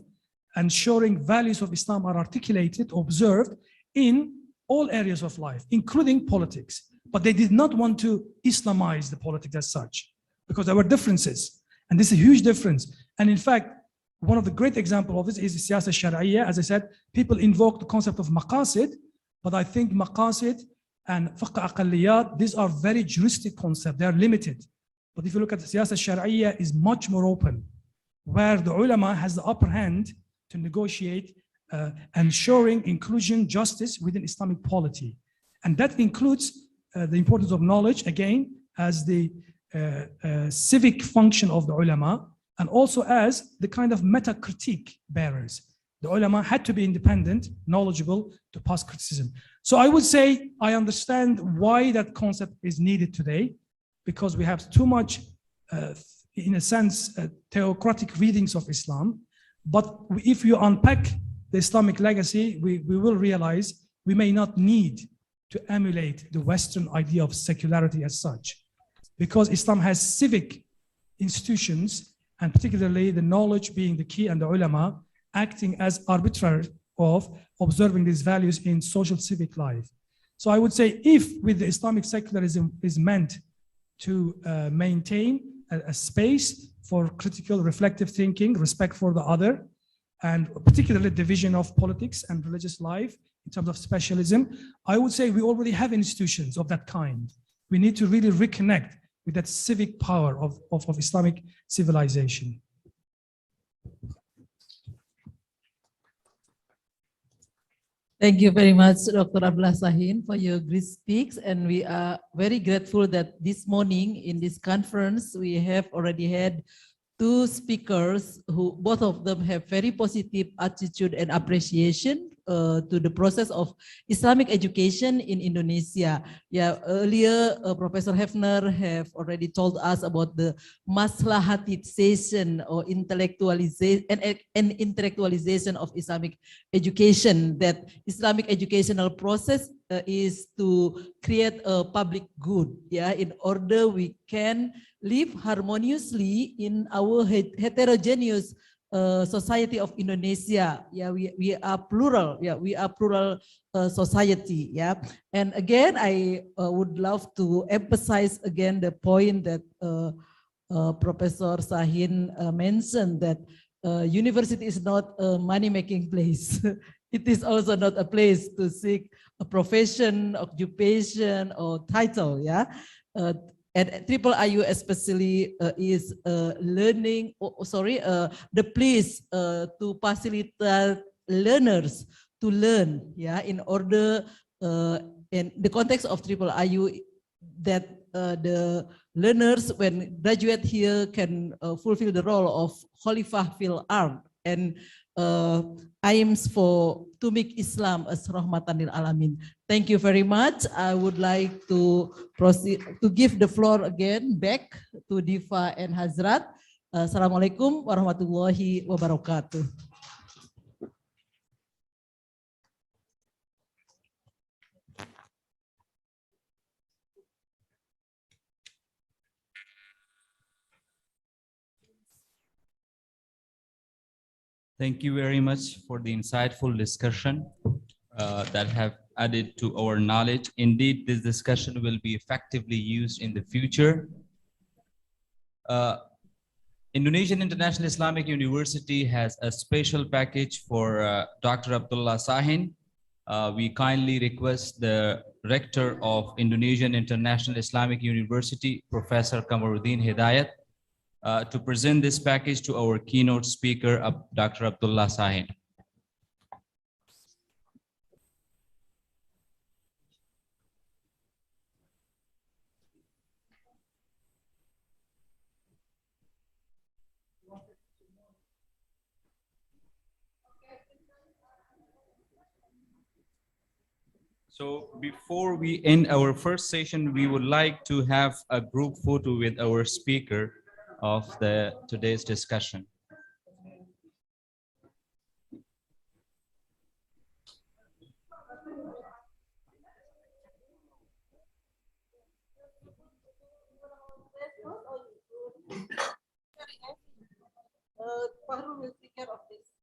Speaker 10: ensuring values of Islam are articulated, observed in all areas of life, including politics. But they did not want to Islamize the politics as such, because there were differences. And this is a huge difference. And in fact, one of the great examples of this is the Siyasa Shar'iyya. As I said, people invoke the concept of maqasid, but I think maqasid and fiqh aqalliyat, these are very juristic concepts. They are limited. But if you look at the Siyasa Shar'iyya, is much more open, where the ulama has the upper hand to negotiate ensuring inclusion, justice within Islamic polity. And that includes the importance of knowledge, again, as the civic function of the ulama, and also as the kind of meta-critique bearers. The ulama had to be independent, knowledgeable to pass criticism. So I would say I understand why that concept is needed today, because we have too much, in a sense, theocratic readings of Islam. But if you unpack the Islamic legacy, we will realize we may not need to emulate the Western idea of secularity as such, because Islam has civic institutions, and particularly the knowledge being the key and the ulama acting as arbiter of observing these values in social civic life. So I would say if with the Islamic secularism is meant to maintain a space for critical reflective thinking, respect for the other, and particularly division of politics and religious life in terms of specialism, I would say we already have institutions of that kind. We need to really reconnect with that civic power of Islamic civilization.
Speaker 6: Thank you very much, Dr. Abdullah Sahin, for your great speaks. And we are very grateful that this morning in this conference, we have already had two speakers who both of them have very positive attitude and appreciation to the process of Islamic education in Indonesia. Yeah, earlier Professor Hefner have already told us about the maslahatization or intellectualization and intellectualization of Islamic education, that Islamic educational process is to create a public good, yeah, in order we can live harmoniously in our heterogeneous society of Indonesia. Yeah, we are plural. Yeah, we are plural society. Yeah, and again, I would love to emphasize again the point that Professor Sahin mentioned, that university is not a money-making place. It is also not a place to seek a profession, occupation, or title. Yeah. And Triple IU especially is learning, the place to facilitate learners to learn, yeah, in order, in the context of Triple IU, that the learners when graduate here can fulfill the role of Khalifah fil ard and aims to make Islam as rahmatan lil alamin. Thank you very much. I would like to proceed to give the floor again back to Diva and Hazrat. Assalamualaikum warahmatullahi wabarakatuh.
Speaker 2: Thank you very much for the insightful discussion that have added to our knowledge. Indeed, this discussion will be effectively used in the future. Indonesian International Islamic University has a special package for Dr. Abdullah Sahin. We kindly request the Rector of Indonesian International Islamic University, Professor Kamaruddin Hidayat, to present this package to our keynote speaker, Dr. Abdullah Sahin. So before we end our first session, we would like to have a group photo with our speaker of today's discussion.
Speaker 6: Fahru will take care of this.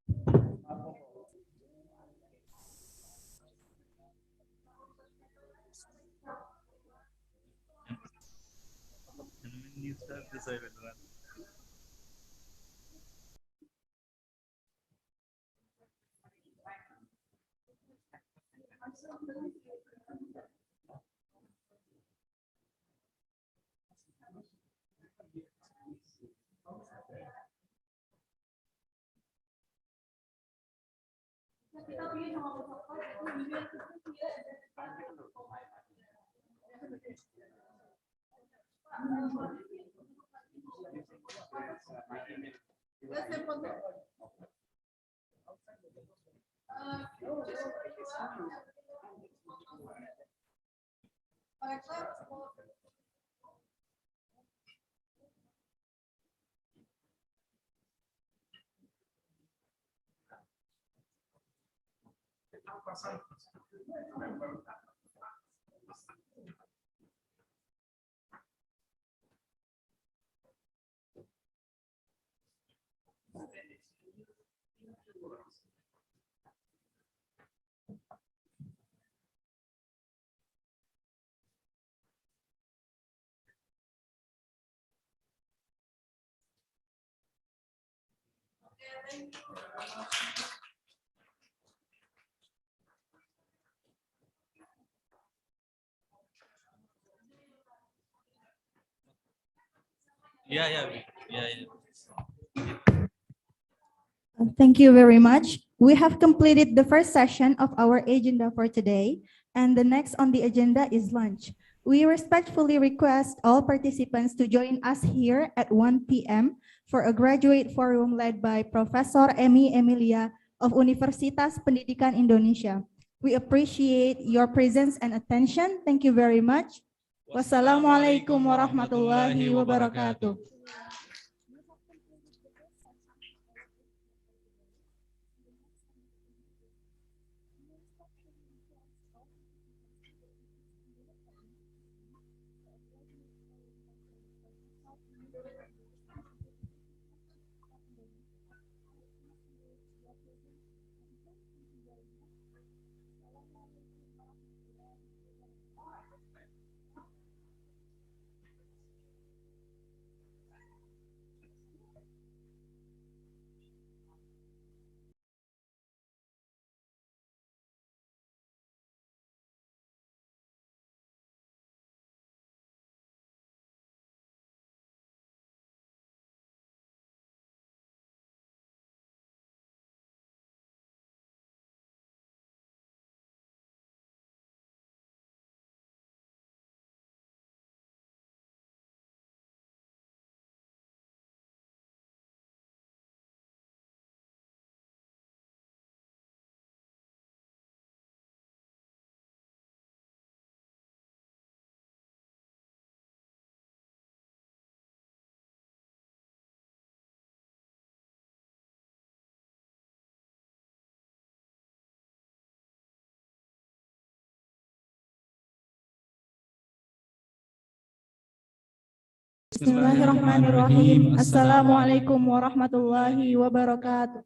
Speaker 1: Thank you very much. We have completed the first session of our agenda for today, and the next on the agenda is lunch. We respectfully request all participants to join us here at 1 p.m. for a graduate forum led by Professor Emi Emilia of Universitas Pendidikan Indonesia. We appreciate your presence and attention. Thank you very much. Wassalamualaikum warahmatullahi wabarakatuh. Bismillahirrahmanirrahim. Assalamualaikum warahmatullahi wabarakatuh.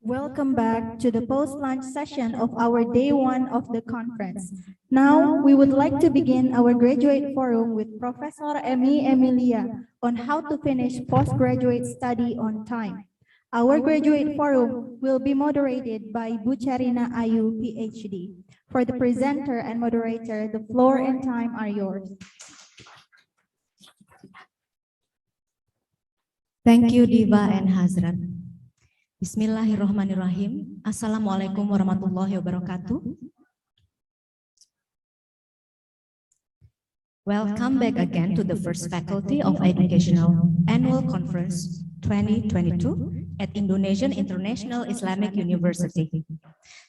Speaker 1: Welcome back to the post-lunch session of our day one of the conference. Now, we would like to begin our graduate forum with Professor Emi Emilia on how to finish postgraduate study on time. Our graduate forum will be moderated by Bu Charina Ayu, PhD. For the presenter and moderator, the floor and time are yours.
Speaker 13: Thank you, Diva and Hazrat. Bismillahirrahmanirrahim. Assalamualaikum warahmatullahi wabarakatuh. Welcome back again to the first Faculty of Educational Annual Conference 2022 at Indonesian International Islamic University.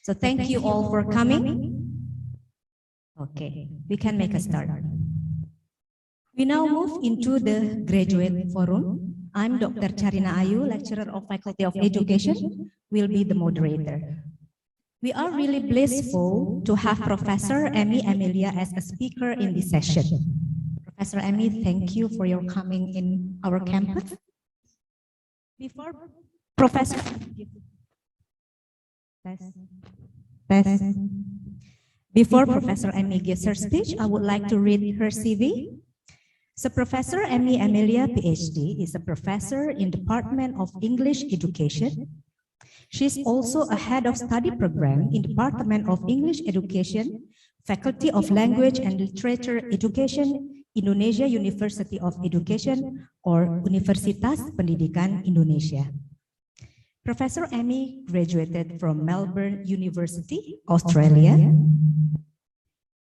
Speaker 13: So thank you all for coming. Okay, we can make a start. We now move into the graduate forum. I'm Dr. Charina Ayu, lecturer of Faculty of Education, will be the moderator. We are really blissful to have Professor Emi Emilia as a speaker in this session. Professor Emi, thank you for your coming in our campus. Before Professor Emi gives her speech, I would like to read her CV. So Professor Emi Emilia, PhD, is a professor in Department of English Education. She's also a head of study program in Department of English Education, Faculty of Language and Literature Education, Indonesia University of Education, or Universitas Pendidikan Indonesia. Professor Emi graduated from Melbourne University, Australia.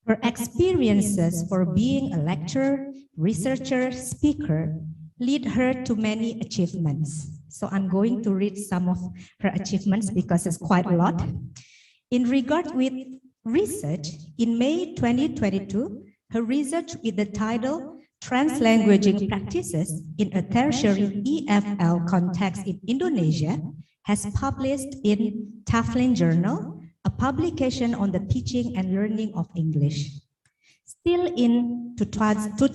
Speaker 13: Her experiences for being a lecturer, researcher, speaker lead her to many achievements. So I'm going to read some of her achievements because it's quite a lot. In regard with research, in May 2022, her research with the title Translanguaging Practices in a Tertiary EFL Context in Indonesia has published in Taflin Journal, a publication on the teaching and learning of English. Still in 2022,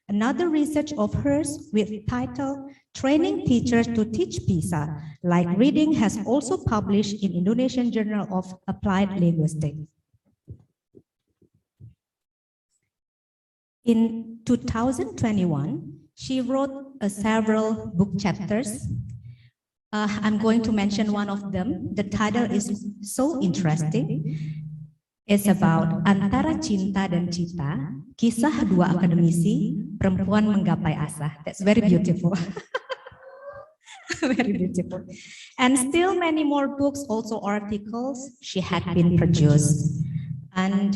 Speaker 13: another research of hers with title Training Teachers to Teach PISA, like reading, has also published in Indonesian Journal of Applied Linguistics. In 2021, she wrote several book chapters. I'm going to mention one of them. The title is so interesting. It's about Antara Cinta dan Cita, Kisah Dua Akademisi, Perempuan Menggapai Asa. That's very beautiful. Very beautiful. And still many more books, also articles she had been produced. And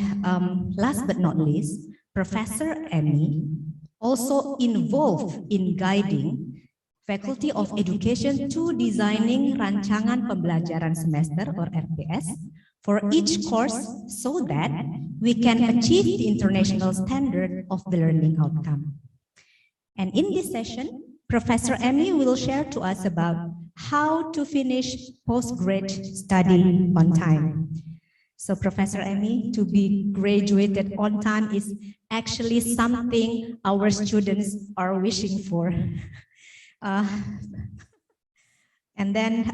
Speaker 13: last but not least, Professor Emi also involved in guiding Faculty of Education to designing rancangan pembelajaran semester or RPS for each course so that we can achieve the international standard of the learning outcome. And in this session, Professor Emi will share to us about how to finish postgrad study on time. So Professor Emi, to be graduated on time is actually something our students are wishing for. And then,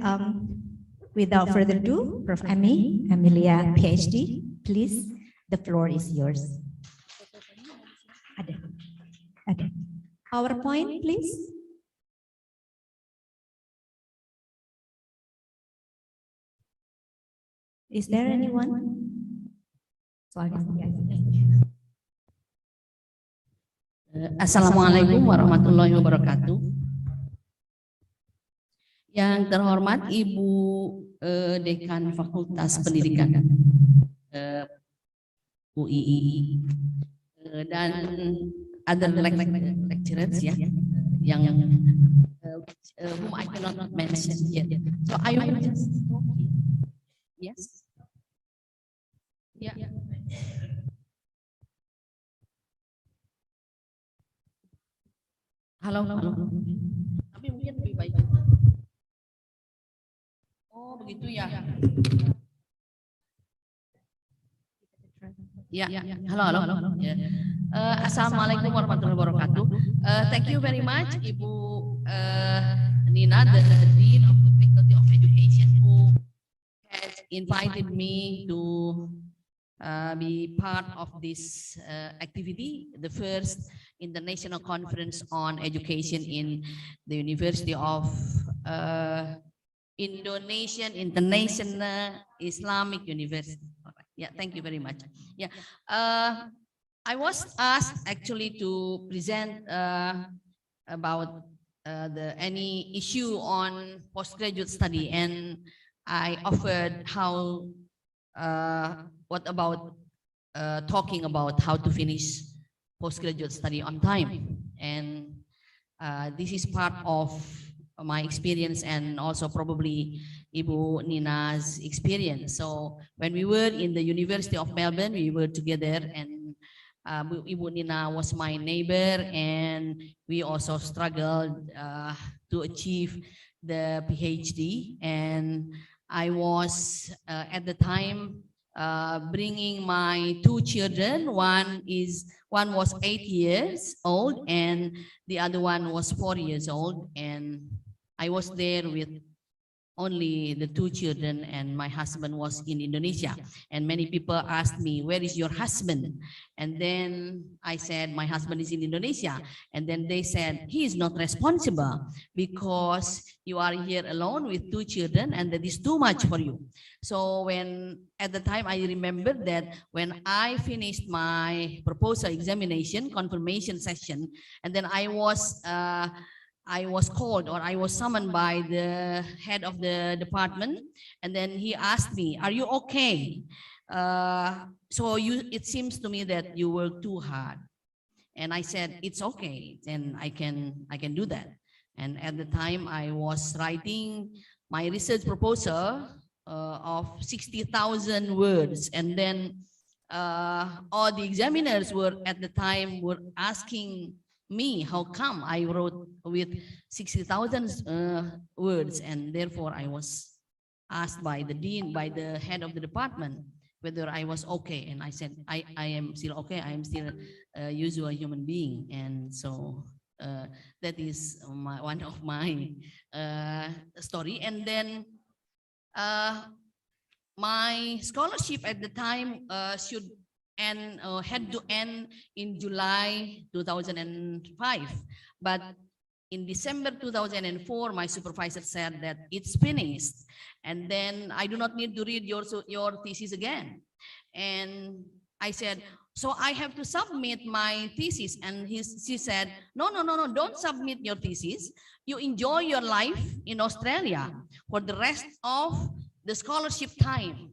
Speaker 13: without further ado, Prof. Emi Emilia, PhD, please, the floor is yours. Ada. PowerPoint, please. Is there anyone?
Speaker 14: Assalamualaikum warahmatullahi wabarakatuh. Yang terhormat Ibu Dekan Fakultas Pendidikan UII dan other lecturers ya yang whom I cannot mention yet. So I will just yes. Yeah. Halo. Tapi mungkin lebih baik. Oh, begitu ya. Ya, halo. Ya. Assalamualaikum warahmatullahi wabarakatuh. Thank you very much, Ibu Nina, the Dean of the Faculty of Education. invited me to be part of this activity, the first international conference on education in the University of Indonesian International Islamic University. All right. Yeah, thank you very much. Yeah, I was asked actually to present about any issue on postgraduate study, and I offered how what about talking about how to finish postgraduate study on time, and this is part of my experience and also probably Ibu Nina's experience. So when we were in the University of Melbourne, we were together, and Ibu Nina was my neighbor, and we also struggled to achieve the PhD. And I was at the time bringing my two children. One was 8 years old, and the other one was 4 years old. And I was there with only the two children, and my husband was in Indonesia. And many people asked me, where is your husband? And then I said, my husband is in Indonesia. And then they said, he is not responsible because you are here alone with two children, and that is too much for you. So when at the time, I remember that when I finished my proposal examination, confirmation session, and then I was called, or I was summoned by the head of the department, and then he asked me, are you okay? It seems to me that you work too hard. And I said, it's okay, and I can do that. And at the time I was writing my research proposal of 60,000 words. And then all the examiners were at the time were asking me, how come I wrote with 60,000 words? And therefore I was asked by the dean, by the head of the department, whether I was okay. And I said, I am still okay. I am still a usual human being. And so that is one of my story. And then my scholarship at the time should and had to end in July 2005. But in December 2004, my supervisor said that it's finished. And then I do not need to read your thesis again. And I said, so I have to submit my thesis. And she said, no, don't submit your thesis. You enjoy your life in Australia for the rest of the scholarship time.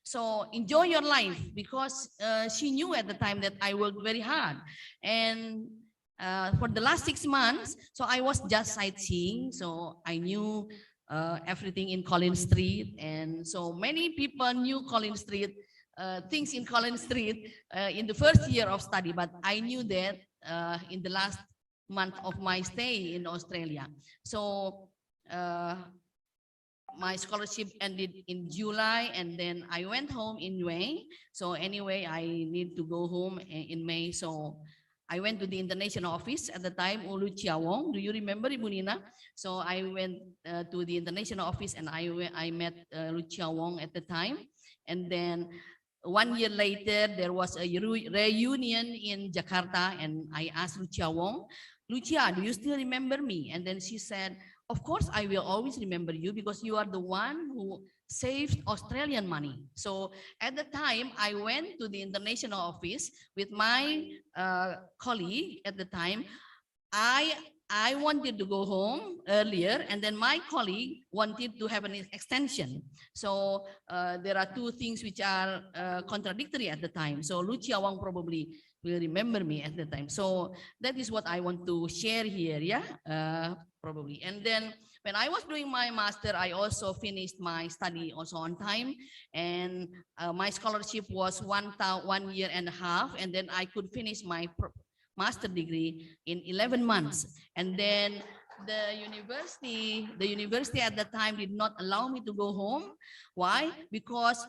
Speaker 14: So enjoy your life, because she knew at the time that I worked very hard. And for the last 6 months, so I was just sightseeing. So I knew everything in Collins Street. And so many people knew Collins Street, things in Collins Street in the first year of study. But I knew that in the last month of my stay in Australia. So my scholarship ended in July, and then I went home in May. So anyway, I need to go home in May. So I went to the international office at the time, Ulu Chiawong. Do you remember, Ibu Nina? So I went to the international office, and I met Ulu Chiawong at the time. And then 1 year later, there was a reunion in Jakarta, and I asked Lucia Wong, Lucia, do you still remember me? And then she said, of course, I will always remember you, because you are the one who saved Australian money. So at the time, I went to the international office with my colleague at the time. I wanted to go home earlier, and then my colleague wanted to have an extension. So there are two things which are contradictory at the time. So Lucia Wong probably will remember me at the time. So that is what I want to share here, yeah, probably. And then when I was doing my master, I also finished my study also on time. And my scholarship was 1 year and a half, and then I could finish my master degree in 11 months. And then the university at that time did not allow me to go home. Why? Because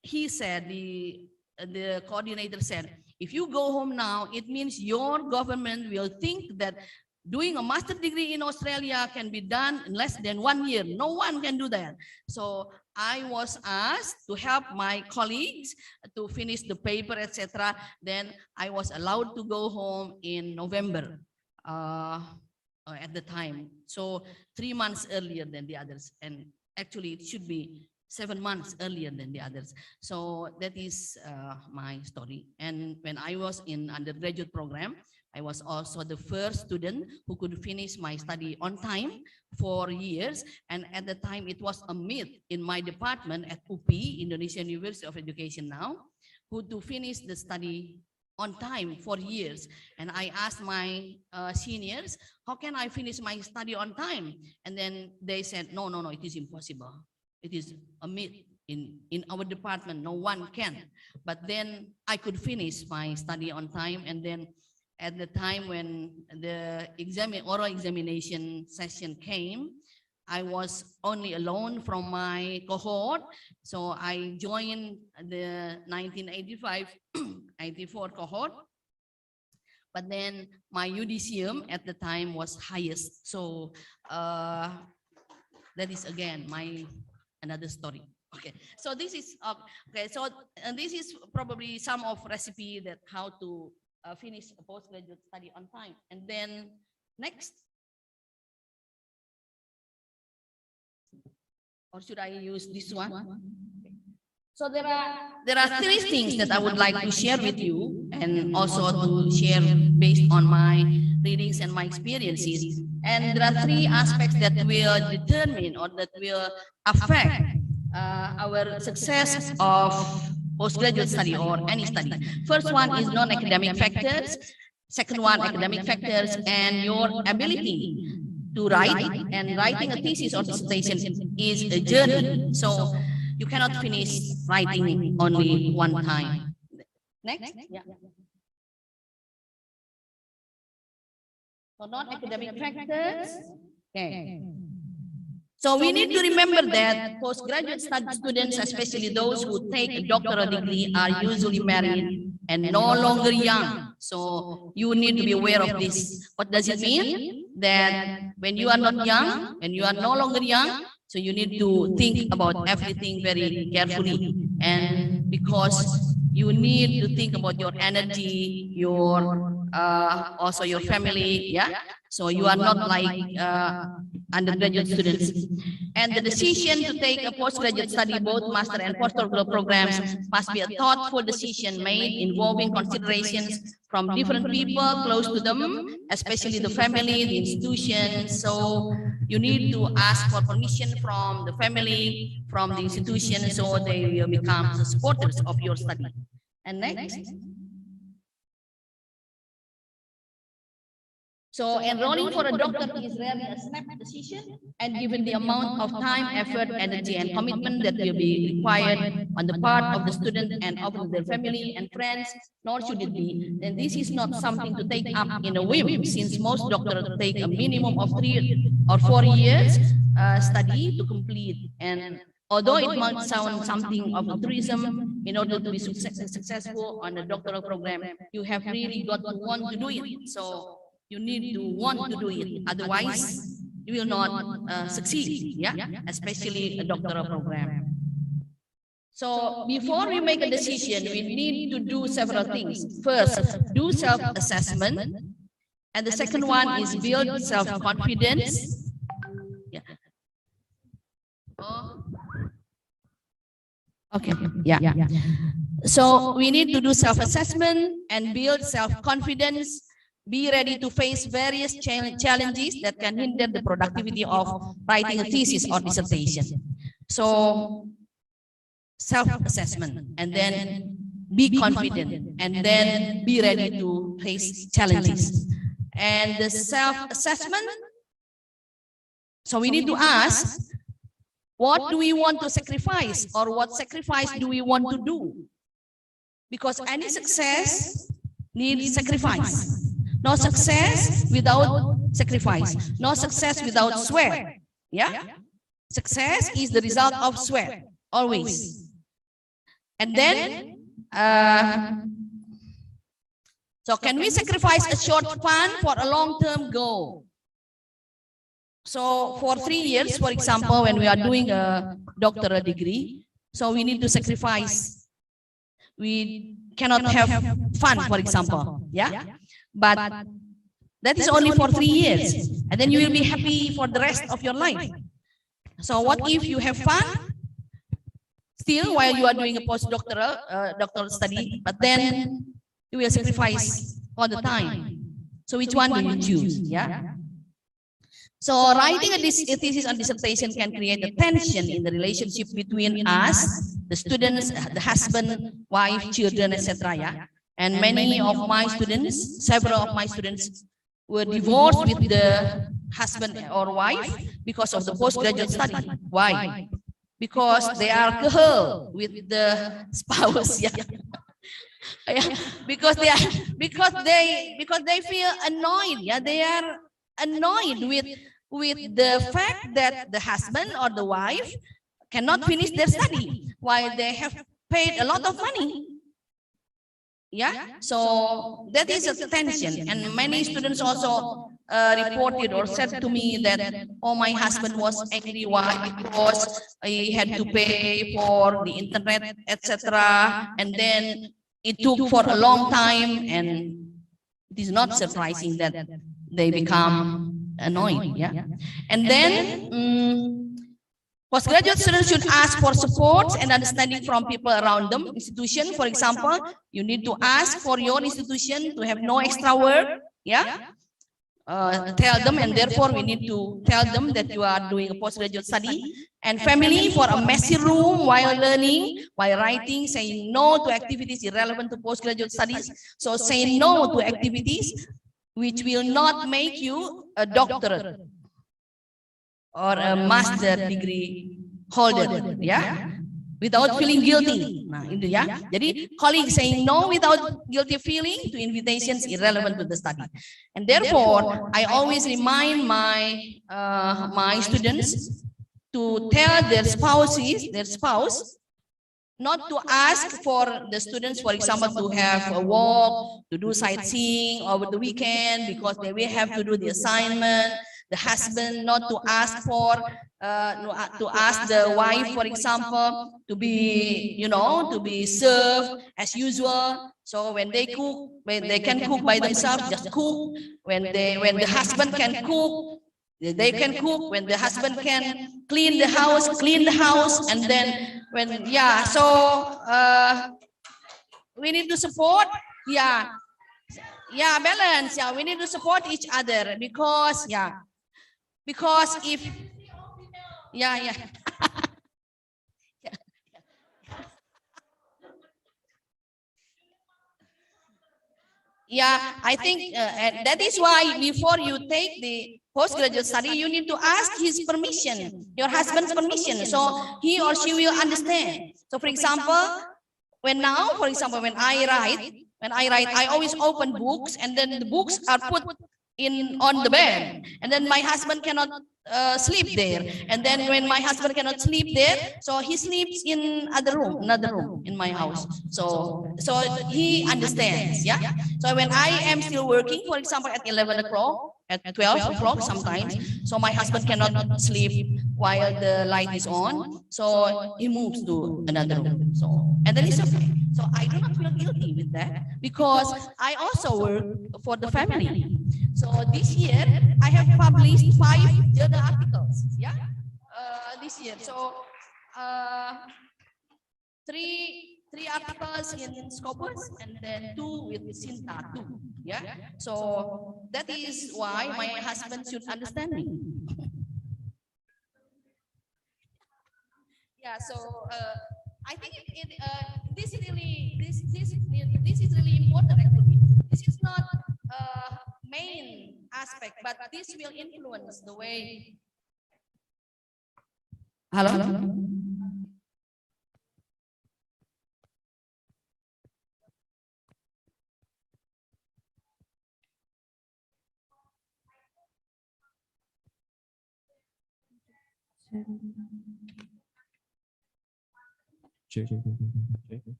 Speaker 14: he said, the coordinator said, if you go home now, it means your government will think that doing a master degree in Australia can be done in less than 1 year. No one can do that. So I was asked to help my colleagues to finish the paper, etc. Then I was allowed to go home in November at the time. So 3 months earlier than the others. And actually it should be 7 months earlier than the others. So that is my story. And when I was in undergraduate program, I was also the first student who could finish my study on time for years. And at the time, it was a myth in my department at UPI, Indonesian University of Education now, who to finish the study on time for years. And I asked my seniors, how can I finish my study on time? And then they said, no, it is impossible. It is a myth. In our department, no one can. But then I could finish my study on time. And then at the time when the oral examination session came, I was only alone from my cohort. So I joined the 1985-84 cohort. But then my UDCM at the time was highest. So that is again another story. Okay, so this is okay. So this is probably some of recipe that how to finish a postgraduate study on time. And then next, or should I use this one? So there are 3 things that I would like to share with you, and also to share based on my readings and my experiences. And there are 3 aspects that will determine or that will affect our success of postgraduate study or any study. First one is non-academic factors. Second one, academic factors, and your ability to write. And writing a thesis or dissertation is a journey. So you cannot finish writing only one time. Next. Yeah. So non-academic factors. Okay. So we need to remember that postgraduate students, especially those who take a doctoral degree, are usually married and no longer young. So you need to be aware of this. What does it mean? That when you are not young, when you are no longer young, so you need to think about everything very carefully. And because you need to think about your energy, your also your family, yeah. So you are not like undergraduate students. And the decision to take a postgraduate study, both master and postdoctoral programs, must be a thoughtful decision made involving considerations from different people close to them, especially the family, the institution. So you need to ask for permission from the family, from the institution, so they will become the supporters of your study. And next. So enrolling for a doctor is rarely a snap decision, and given the amount of time, effort, energy, and commitment that will be required on the part of the student and of their family and friends, nor should it be, then this is not something to take up in a whim, since most doctors take a minimum of 3 or 4 years study to complete. And although it might sound something of altruism, in order to be successful on a doctoral program, you have really got to want to do it. So you need to want to do it, otherwise you will not succeed, yeah, especially a doctoral program. So before we make a decision, we need to do several things. First, do self-assessment, and the second one is build self-confidence. Yeah. Okay, yeah. So we need to do self-assessment and build self-confidence. Be ready to face various challenges that can hinder the productivity of writing a thesis or dissertation. So self-assessment, and then be confident, and then be ready to face challenges. And the self-assessment, so we need to ask, what do we want to sacrifice, or what sacrifice do we want to do? Because any success needs sacrifice. No success without sacrifice. No success without sweat. Yeah? Success is the result of sweat, always. And then, so can we sacrifice a short fun for a long-term goal? So for 3 years, for example, when we are doing a doctoral degree. So we need to sacrifice. We cannot have fun, for example. Yeah. But that is only for 3 years. And then you will be happy for the rest of your life. So what if you have fun still while you are doing a postdoctoral doctoral study, but then you will sacrifice all the time. So which one do you choose? Yeah. So writing a thesis on dissertation can create a tension in the relationship between us, the students, the husband, wife, children, etc. Yeah. And many of my students, several of my students were divorced with the husband or wife because of the postgraduate study. Why? Because they are kehel with the spouse. Yeah. because they feel annoyed. Yeah, they are annoyed with the fact that the husband or the wife cannot finish their study while they have paid a lot of money. Yeah, so that is a tension, and many students also reported or said to me that, oh, my husband was angry. Why? Because he had to pay for the internet, etc. And then it took for a long time, and it is not surprising that they become annoyed. Yeah, and then postgraduate students should ask for support and understanding from people around them. Institution, for example, you need to ask for your institution to have no extra work. Yeah. Tell them, and therefore we need to tell them that you are doing a postgraduate study. And family, for a messy room while learning, while writing, saying no to activities irrelevant to postgraduate studies. So say no to activities which will not make you a doctorate or a master degree holder, yeah, without feeling guilty. Nah, itu ya. Jadi colleagues saying no without guilty feeling to invitations irrelevant to the study. And therefore, I always remind my my students to tell their spouse, not to ask for the students, for example, to have a walk, to do sightseeing over the weekend because they will have to do the assignment. The husband not to ask for, to ask the wife, for example, to be, to be served as usual. So when they cook, when they can cook by themselves, just cook. When the husband can cook, they can cook. When the husband can clean the house, and then when, yeah, so we need to support, yeah, balance, yeah, we need to support each other because, yeah, because if, yeah. Yeah, I think that is why before you take the postgraduate study, you need to ask his permission, your husband's permission, so he or she will understand. So for example, when I write, I always open books, and then the books are put on the bed, and then my husband cannot sleep there, and then when my husband cannot sleep there, so he sleeps in another room in my house, so he understands. Yeah, so when I am still working, for example, at 11 o'clock, at 12 o'clock sometimes, so my husband cannot sleep while the light is on, so he moves to another room, so, and then it's okay. So I do not feel guilty with that because I also work for the family. So this year I have published 5 journal articles. Yeah, this year. So 3 articles in Scopus, and then 2 with Sinta 2. Yeah. So that is why my husband should understand me. Yeah. So I think this is really important. Actually, this is not main aspect, but this will influence the way. Hello.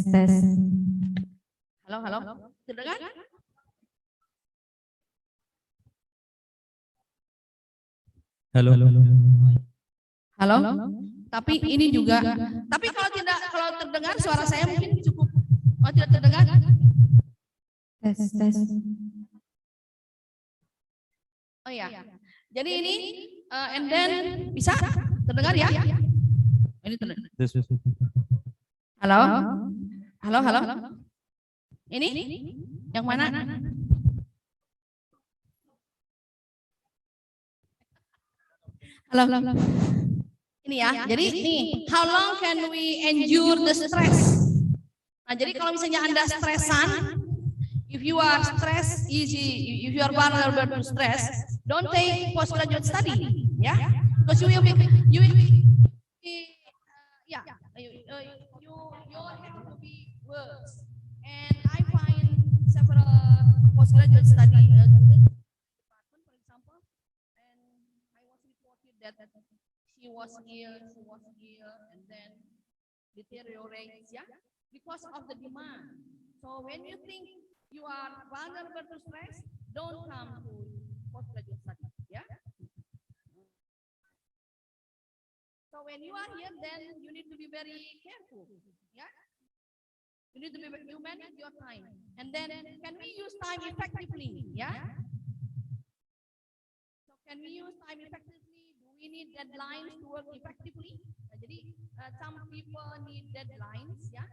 Speaker 13: Tes.
Speaker 14: Halo. Terdengar?
Speaker 2: Halo.
Speaker 14: Halo? Tapi ini juga, tapi kalau terdengar suara saya mungkin cukup. Oh, tidak terdengar?
Speaker 1: Tes.
Speaker 14: Oh ya. Jadi ini, and then bisa terdengar ya? Ini terdengar. Halo? Halo? Ini? Yang mana? Halo? Ini ya, jadi nih, how long can we endure the stress? Nah, jadi kalau misalnya Anda stresan, if you are stress easy, if you are vulnerable to stress, don't take postgraduate study, ya, because you will be your health will be worse. And I find several postgraduate study department, for example, and I was reported that she was ill, and then deteriorates, yeah, because of the demand. So when you think you are vulnerable to stress, don't come to postgraduate study, yeah. So when you are here, then you need to be very careful, yeah. You need to manage your time, and then can we use time effectively, yeah. So can we use time effectively? We need deadlines to work effectively. Jadi some people need deadlines, yeah,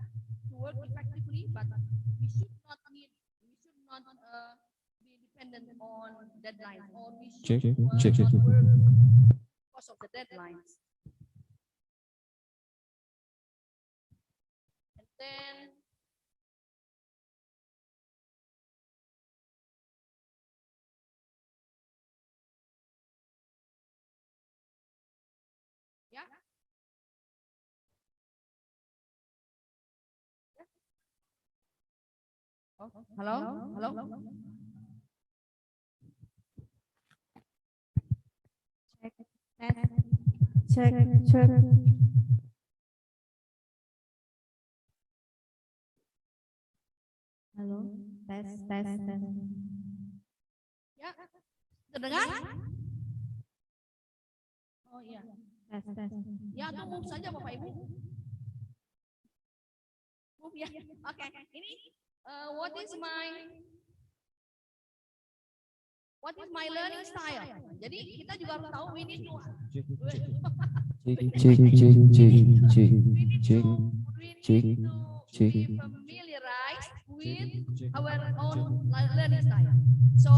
Speaker 14: to work effectively, but we should not be dependent on deadlines, or we should not work because of the deadlines. And then yeah. Oh, hello?
Speaker 1: Check. Halo, tes.
Speaker 14: Ya, terdengar? Oh iya.
Speaker 1: Tes.
Speaker 14: Ya, tuh move saja Bapak Ibu. Move ya. Oke, ini what is my learning style? Jadi kita juga harus tahu we need to be familiarized with our own learning style. So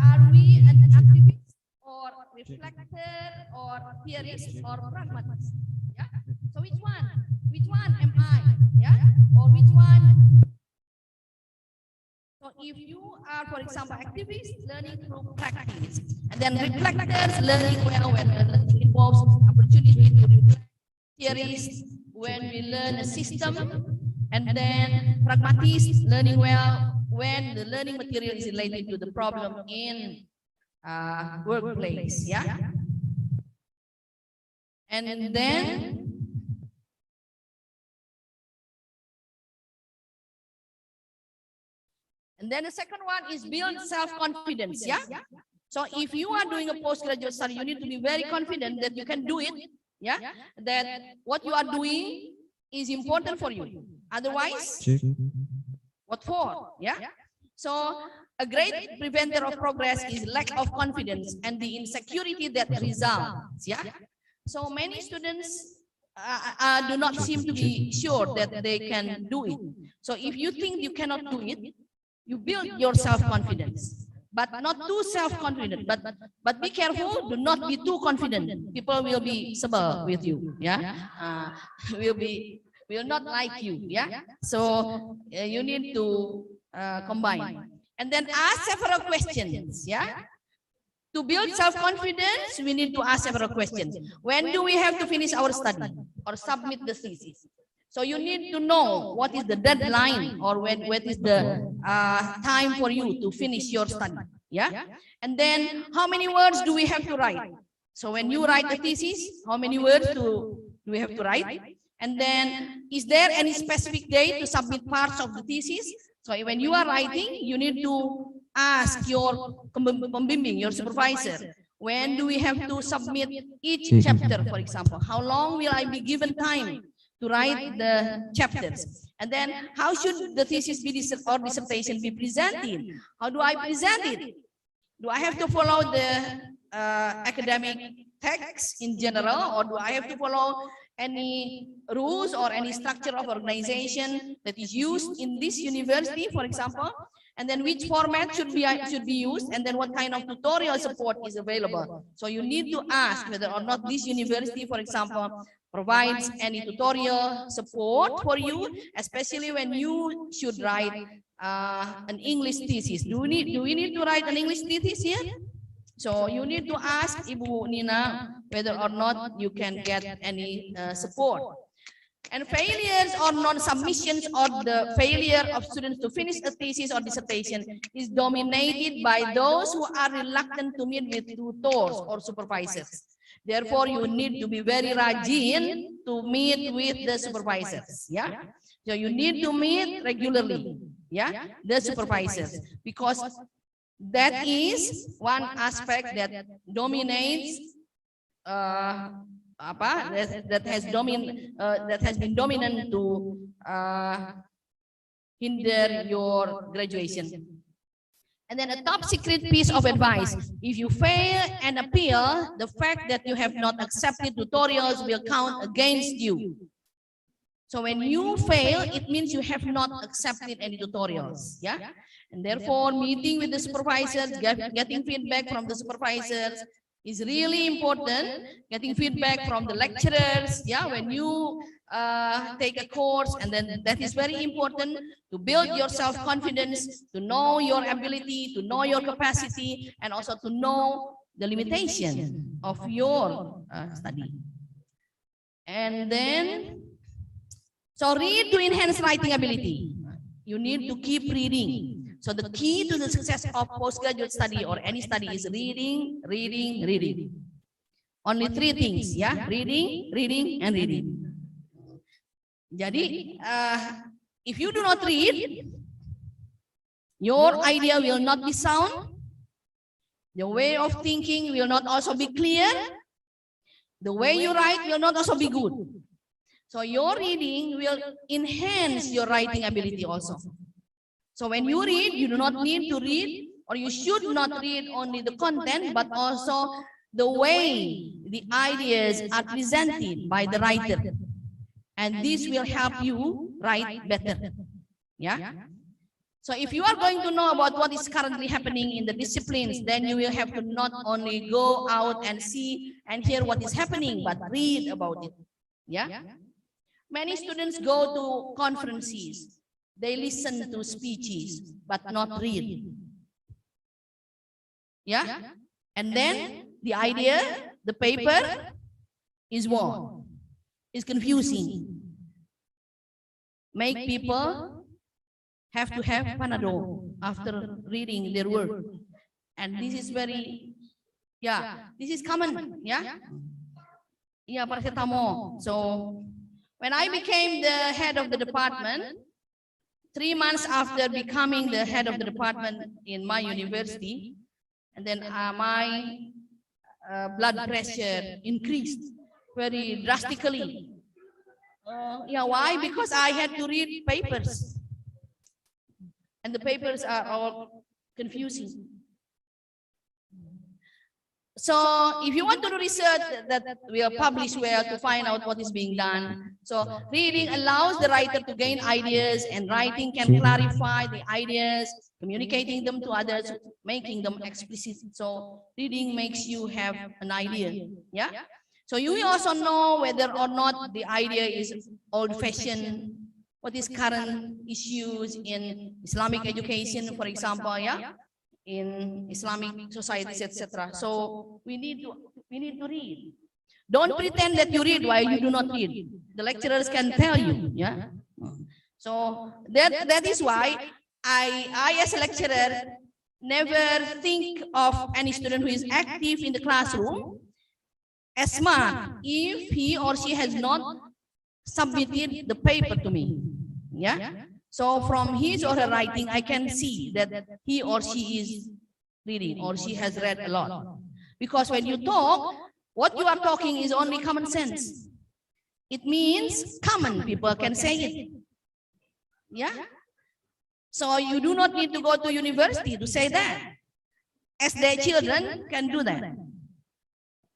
Speaker 14: are we an activist or reflector or theorist or pragmatist? Yeah. So which one am I? Yeah. Or which one? So if you are, for example, activists learning through practice, and then reflectors learning well when the learning involves opportunity to reflect, theorists when we learn a system, and then pragmatists learning well when the learning material is related to the problem in workplace, yeah. And then the second one is build self-confidence, yeah. So if you are doing a postgraduate study, you need to be very confident that you can do it, yeah. That what you are doing is important for you. Otherwise, what for? Yeah. So a great preventer of progress is lack of confidence and the insecurity that results. Yeah. So many students do not seem to be sure that they can do it. So if you think you cannot do it, you build your self-confidence, but not too self-confident. But be careful. Do not be too confident. People will be sebel with you. Yeah. Will not like you. Yeah. So you need to combine, and then ask several questions. Yeah. To build self-confidence, we need to ask several questions. When do we have to finish our study or submit the thesis? So you need to know what is the deadline, or what is the time for you to finish your study. Yeah. And then how many words do we have to write? So when you write the thesis, how many words do we have to write? And then is there any specific day to submit parts of the thesis? So when you are writing, you need to ask your pembimbing, your supervisor, When do we have to submit each chapter, for example? How long will I be given time to write the chapters? And then how should the thesis be or dissertation be presented? How do I present it? Do I have to follow the academic text in general, or do I have to follow any rules or any structure of organization that is used in this university, for example? And then which format should be used, and then what kind of tutorial support is available. So you need to ask whether or not this university, for example, provides any tutorial support for you, especially when you should write an English thesis. Do we need to write an English thesis here? So you need to ask Ibu Nina whether or not you can get any support. And failures or non-submissions or the failure of students to finish a thesis or dissertation is dominated by those who are reluctant to meet with tutors or supervisors. Therefore, you need to be very rajin to meet with the supervisors. Yeah. So you need to meet regularly. Yeah, the supervisors, because that is one aspect that dominates that has been dominant to hinder your graduation. And then a top secret piece of advice: if you fail and appeal, the fact that you have not accepted tutorials will count against you. So when you fail, it means you have not accepted any tutorials. Yeah. And therefore, meeting with the supervisors, getting feedback from the supervisors is really important. Getting feedback from the lecturers, yeah, when you take a course, and then that is very important to build your self-confidence, to know your ability, to know your capacity, and also to know the limitation of your study. And then, so read to enhance writing ability. You need to keep reading. So the key to the success of postgraduate study or any study is reading, reading, reading. Only three things, yeah? Reading, reading, and reading. Jadi, if you do not read, your idea will not be sound. The way of thinking will not also be clear. The way you write will not also be good. So your reading will enhance your writing ability also. So when you read, you do not need to read, or you should not read only the content, but also the way the ideas are presented by the writer. And this will help you write better. Yeah. So if you are going to know about what is currently happening in the disciplines, then you will have to not only go out and see and hear what is happening, but read about it. Yeah. Many students go to conferences. They listen to speeches, but not read. Yeah? And then the idea, the paper is what? Is confusing. Make people have to have Panadol after reading their work. And this is very, yeah, this is common. Yeah? Yeah, paracetamol. So when I became the head of the department, 3 months after becoming the head of the department in my university, and then my blood pressure increased very drastically. Yeah, why? Because I had to read papers, and the papers are all confusing. So if you want to do research that will publish well to find out what is being done. So reading allows the writer to gain ideas, and writing can clarify the ideas, communicating them to others, making them explicit. So reading makes you have an idea. Yeah. So you will also know whether or not the idea is old-fashioned, what is current issues in Islamic education, for example, yeah, in Islamic societies, etc. So we need to read. Don't pretend that you read while you do not read. The lecturers can tell you, yeah. So that is why I as a lecturer never think of any student who is active in the classroom as smart if he or she has not submitted the paper to me. Yeah. So from his or her writing, I can see that he or she is reading, or she has read a lot. Because when you talk, what you are talking is only common sense. It means common people can say it. Yeah. So you do not need to go to university to say that. As their children can do that.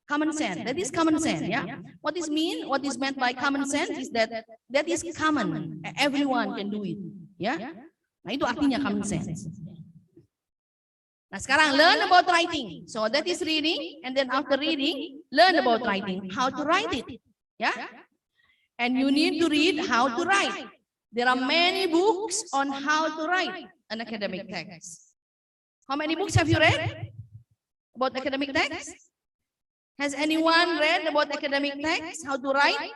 Speaker 14: Common sense. That is common sense. Yeah. What is meant by common sense is that is common. Everyone can do it. Yeah. Nah, itu artinya common sense. Nah, sekarang learn about writing. So that is reading, and then after reading, learn about writing, how to write it. Yeah. And you need to read how to write. There are many books on how to write an academic text. How many books have you read about academic text? Has anyone read about academic text, how to write?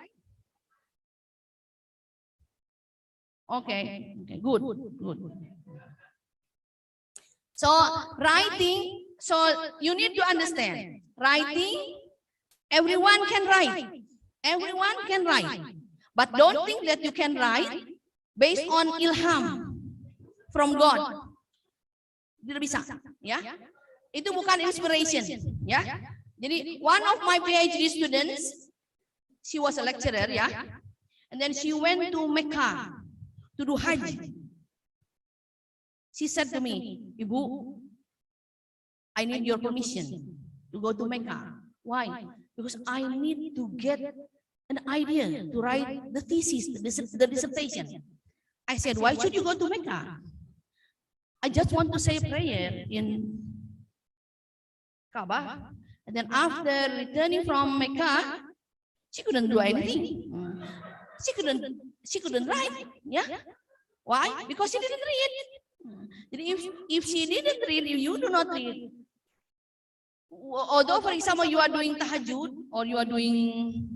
Speaker 14: Okay, good. So writing, so you need to understand, writing, everyone can write. Everyone can write. But don't think that you can write based on ilham from God. Tidak bisa, ya. Itu bukan inspiration, ya. Jadi one of my PhD students, she was a lecturer, ya. And then she went to Mecca to do Hajj. She said to me, Ibu, I need your permission to go to Mecca. Why? Because I need to get an idea to write the thesis, the dissertation. I said, why should you go to Mecca? I just want to say a prayer in Kaaba. And then after returning from Mecca, she couldn't do anything. She couldn't write. Yeah. Why? Because she didn't read. If she didn't read, if you do not read, although for example you are doing tahajjud or you are doing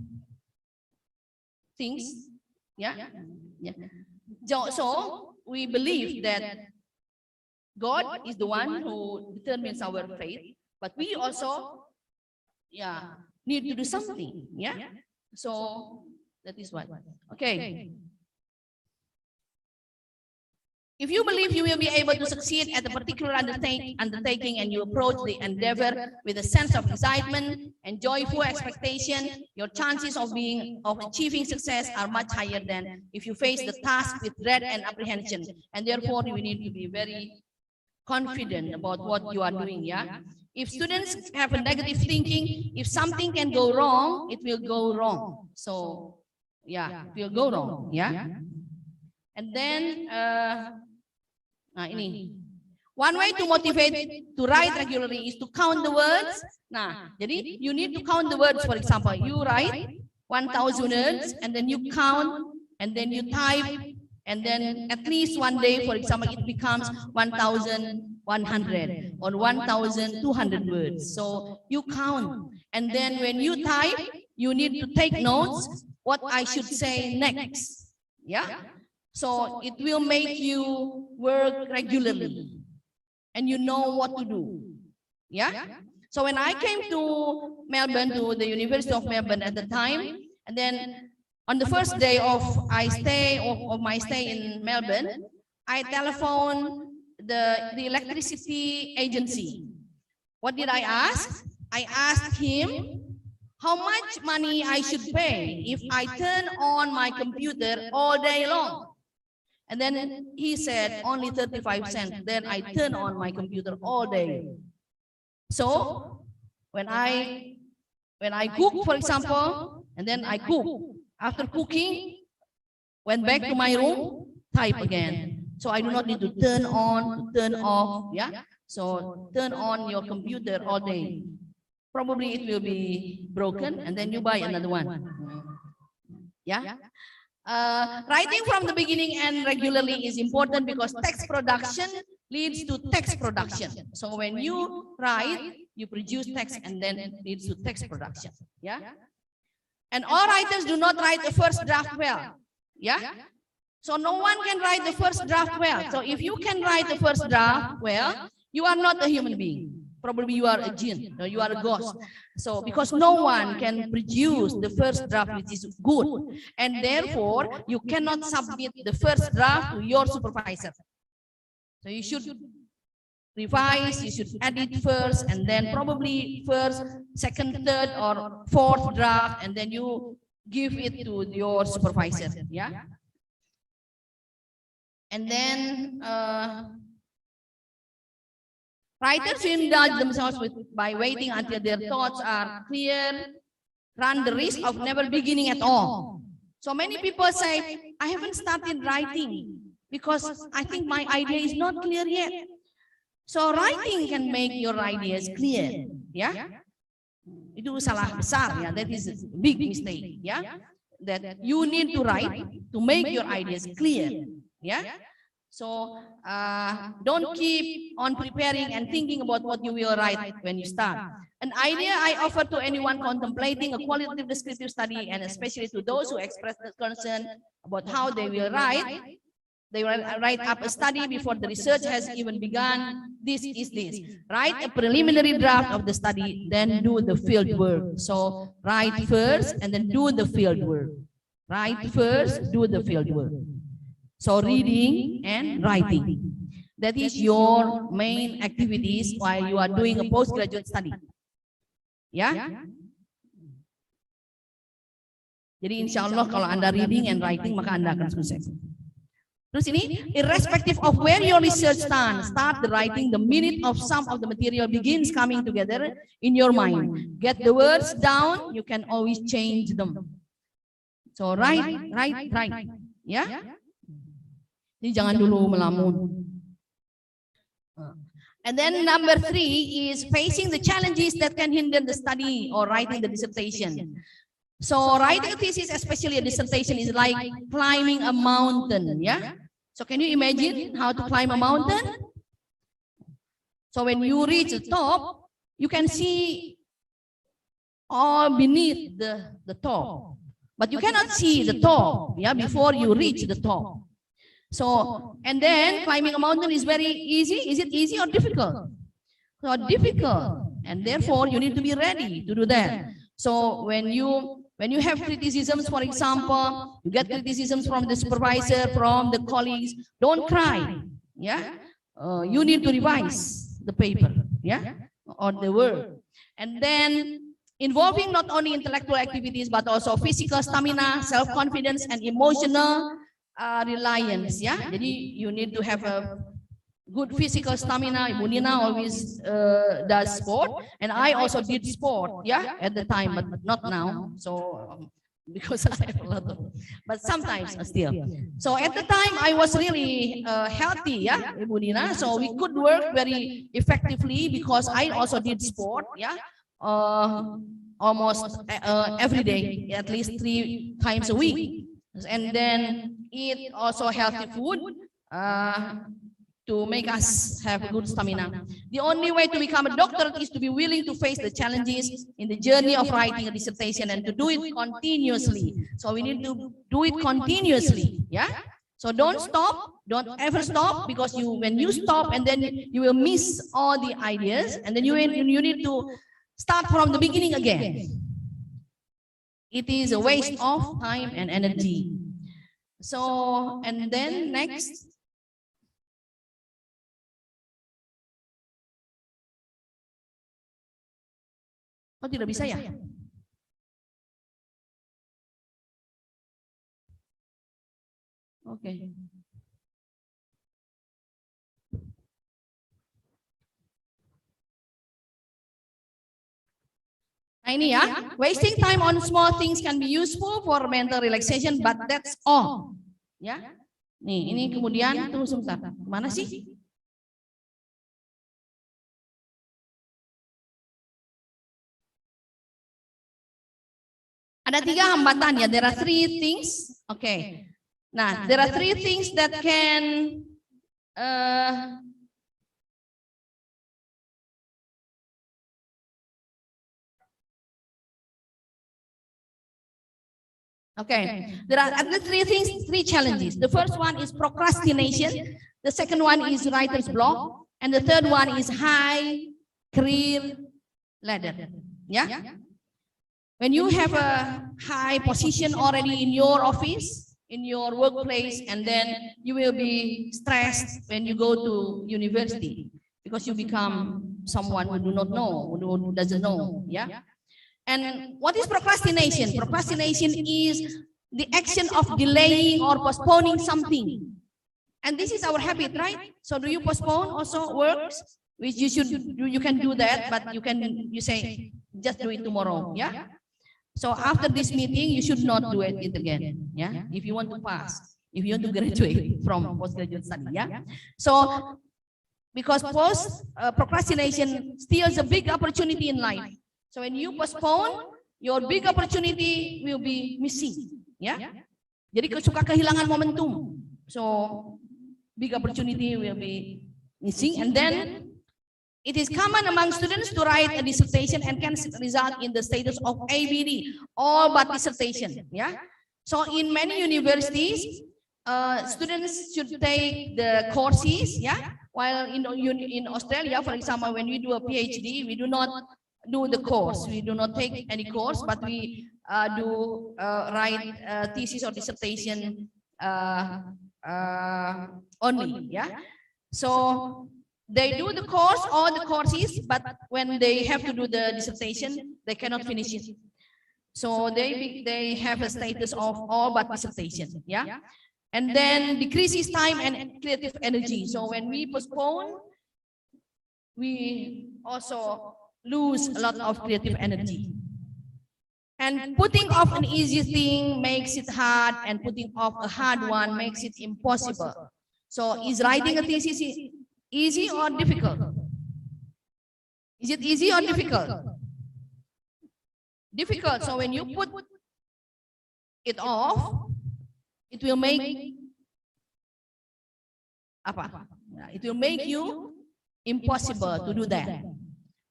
Speaker 14: things, yeah. So we believe that God is the one who determines our faith, but we also, need to do something, yeah. So that is what. Okay. If you believe you will be able to succeed at a particular undertaking and you approach the endeavor with a sense of excitement and joyful expectation, your chances of achieving success are much higher than if you face the task with dread and apprehension. And therefore, you need to be very confident about what you are doing. Yeah. If students have a negative thinking, if something can go wrong, it will go wrong. So, it will go wrong. Yeah. And then, one way to motivate to write regularly is to count the words. Jadi you need to count the words. For example, you write 1,000 words and then you count and then you type and then at least one day, for example, it becomes 1,100 or 1,200 words. So you count and then when you type, you need to take notes what I should say next. Yeah. So it will make you work regularly and you know what to do. Yeah. So when I came to Melbourne, to the University of Melbourne at the time, and then on the first day of my stay in Melbourne, I telephoned the electricity agency. What did I ask? I asked him how much money I should pay if I turn on my computer all day long. And then he said only 35 cents. Then I turn on my computer all day. So when I cook, for example, and then I cook. After cooking, went back to my room, type again. So I do not need to turn on, turn off. Yeah. So turn on your computer all day. Probably it will be broken, and then you buy another one. Yeah. Writing from the beginning and regularly is important because text production leads to text production. So when you write, you produce text and then it leads to text production. Yeah. And all writers do not write the first draft well. Yeah. So no one can write the first draft well. So if you can write the first draft well, you are not a human being. Probably you are a jinn, or you are a ghost. So because no one can produce the first draft which is good, and therefore you cannot submit the first draft to your supervisor. So you should revise, you should edit first, and then probably first, second, third, or fourth draft, and then you give it to your supervisor. Yeah. And then writers indulge themselves by waiting until their thoughts are clear, run the risk of never beginning at all. So many people say, I haven't started writing because I think my idea is not clear yet. So writing can make your ideas clear. Yeah. Itu salah besar, ya. That is a big mistake. Yeah. That you need to write to make your ideas clear. Yeah. So don't keep on preparing and thinking about what you will write when you start. An idea I offer to anyone contemplating a qualitative descriptive study, and especially to those who express concern about how they will write. They will write up a study before the research has even begun. This is this. Write a preliminary draft of the study, then do the field work. So write first and then do the field work. Write first, do the field work. So reading and writing. That is your main activities while you are doing a postgraduate study. Ya. Jadi insya Allah kalau Anda reading and writing maka Anda akan sukses. Terus ini, irrespective of where your research stands, start the writing the minute of some of the material begins coming together in your mind. Get the words down, you can always change them. So write. Ya. Jadi jangan dulu melamun. And then number 3 is facing the challenges that can hinder the study or writing the dissertation. So writing a thesis, especially a dissertation, is like climbing a mountain. Yeah. So can you imagine how to climb a mountain? So when you reach the top, you can see all beneath the top, but you cannot see the top. Yeah, before you reach the top. So, and then climbing a mountain is very easy. Is it easy or difficult? So difficult, and therefore you need to be ready to do that. So when you have criticisms, for example, you get criticisms from the supervisor, from the colleagues, don't cry. Yeah, you need to revise the paper. Yeah, or the work, and then involving not only intellectual activities but also physical stamina, self-confidence, and emotional reliance. Yeah, jadi you need to have a good physical stamina. Ibu Nina always does sport, and I also did sport. Yeah, at the time, but not now. So because I have a lot of, but sometimes still. So at the time I was really healthy. Yeah, Ibu Nina. So we could work very effectively because I also did sport. Yeah, almost every day, at least 3 times a week. And then eat also healthy food to make us have good stamina. The only way to become a doctor is to be willing to face the challenges in the journey of writing a dissertation and to do it continuously. So we need to do it continuously. Yeah. So don't stop, don't ever stop, because when you stop and then you will miss all the ideas, and then you need to start from the beginning again. It is a waste of time and energy. So, and then next. Oh, tidak bisa ya? Oke. Nah ini ya, wasting time on small things can be useful for mental relaxation, but that's all. Ya, nih ini kemudian tunggu sebentar, mana sih? Ada 3 hambatan ya. There are 3 things. Okay. Nah, there are 3 things that can okay, there are at least 3 things, 3 challenges. The first one is procrastination. The second one is writer's block. And the third one is high career ladder. Yeah? When you have a high position already in your office, in your workplace, and then you will be stressed when you go to university. because you become someone who do not know, who doesn't know. Yeah. And what is procrastination? Procrastination is the action of delaying or postponing something. And this is our habit, right? So do you postpone also works? Which you should do, you can do that, but you say, just do it tomorrow. Yeah. So after this meeting, you should not do it again. Yeah. If you want to pass, if you want to graduate from postgraduate study. Yeah. So because procrastination steals a big opportunity in life. So when you postpone, your big opportunity will be missing. Ya, jadi suka kehilangan momentum. So big opportunity will be missing, and then it is common among students to write a dissertation and can result in the status of ABD, all but dissertation. Yeah. So in many universities, students should take the courses. Yeah. While in Australia, for example, when we do a PhD, we do not do the course. We do not take any course, but we do write thesis or dissertation only. Yeah. So they do the course, all the courses, but when they have to do the dissertation, they cannot finish it. So they have a status of all but dissertation. Yeah. And then decreases time and creative energy. So when we postpone, we also lose a lot of creative energy. And putting off an easy thing makes it hard, and putting off a hard one makes it impossible. So is writing a thesis easy or difficult? Is it easy or difficult? Difficult. So when you put it off, it will make apa? It will make you impossible to do that.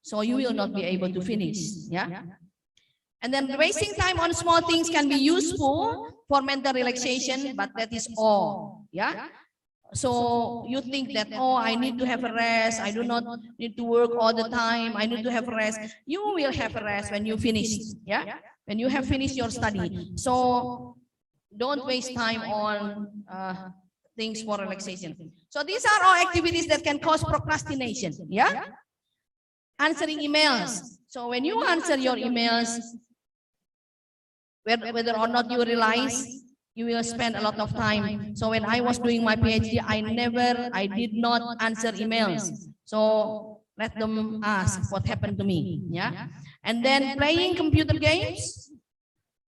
Speaker 14: So you will not be able to finish. Yeah. And then wasting time on small things can be useful for mental relaxation, but that is all. Yeah. So you think that, oh, I need to have a rest. I do not need to work all the time. I need to have a rest. You will have a rest when you finish. Yeah. When you have finished your study. So don't waste time on things for relaxation. So these are all activities that can cause procrastination. Yeah. Answering emails. So when you answer your emails, whether or not you realize, you will spend a lot of time. So when I was doing my PhD, I did not answer emails. So let them ask what happened to me. Yeah. And then playing computer games.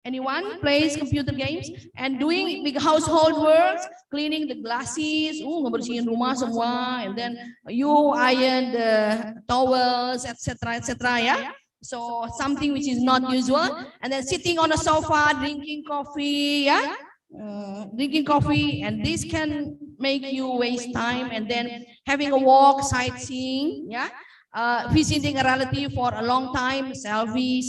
Speaker 14: Anyone plays computer games? And doing big household works, cleaning the glasses, ngebersihin rumah semua, and then you iron the towels, etc., etc. Yeah. So something which is not usual, and then sitting on a sofa, drinking coffee. Yeah. Drinking coffee, and this can make you waste time. And then having a walk, sightseeing. Yeah. Visiting a relative for a long time, selfie,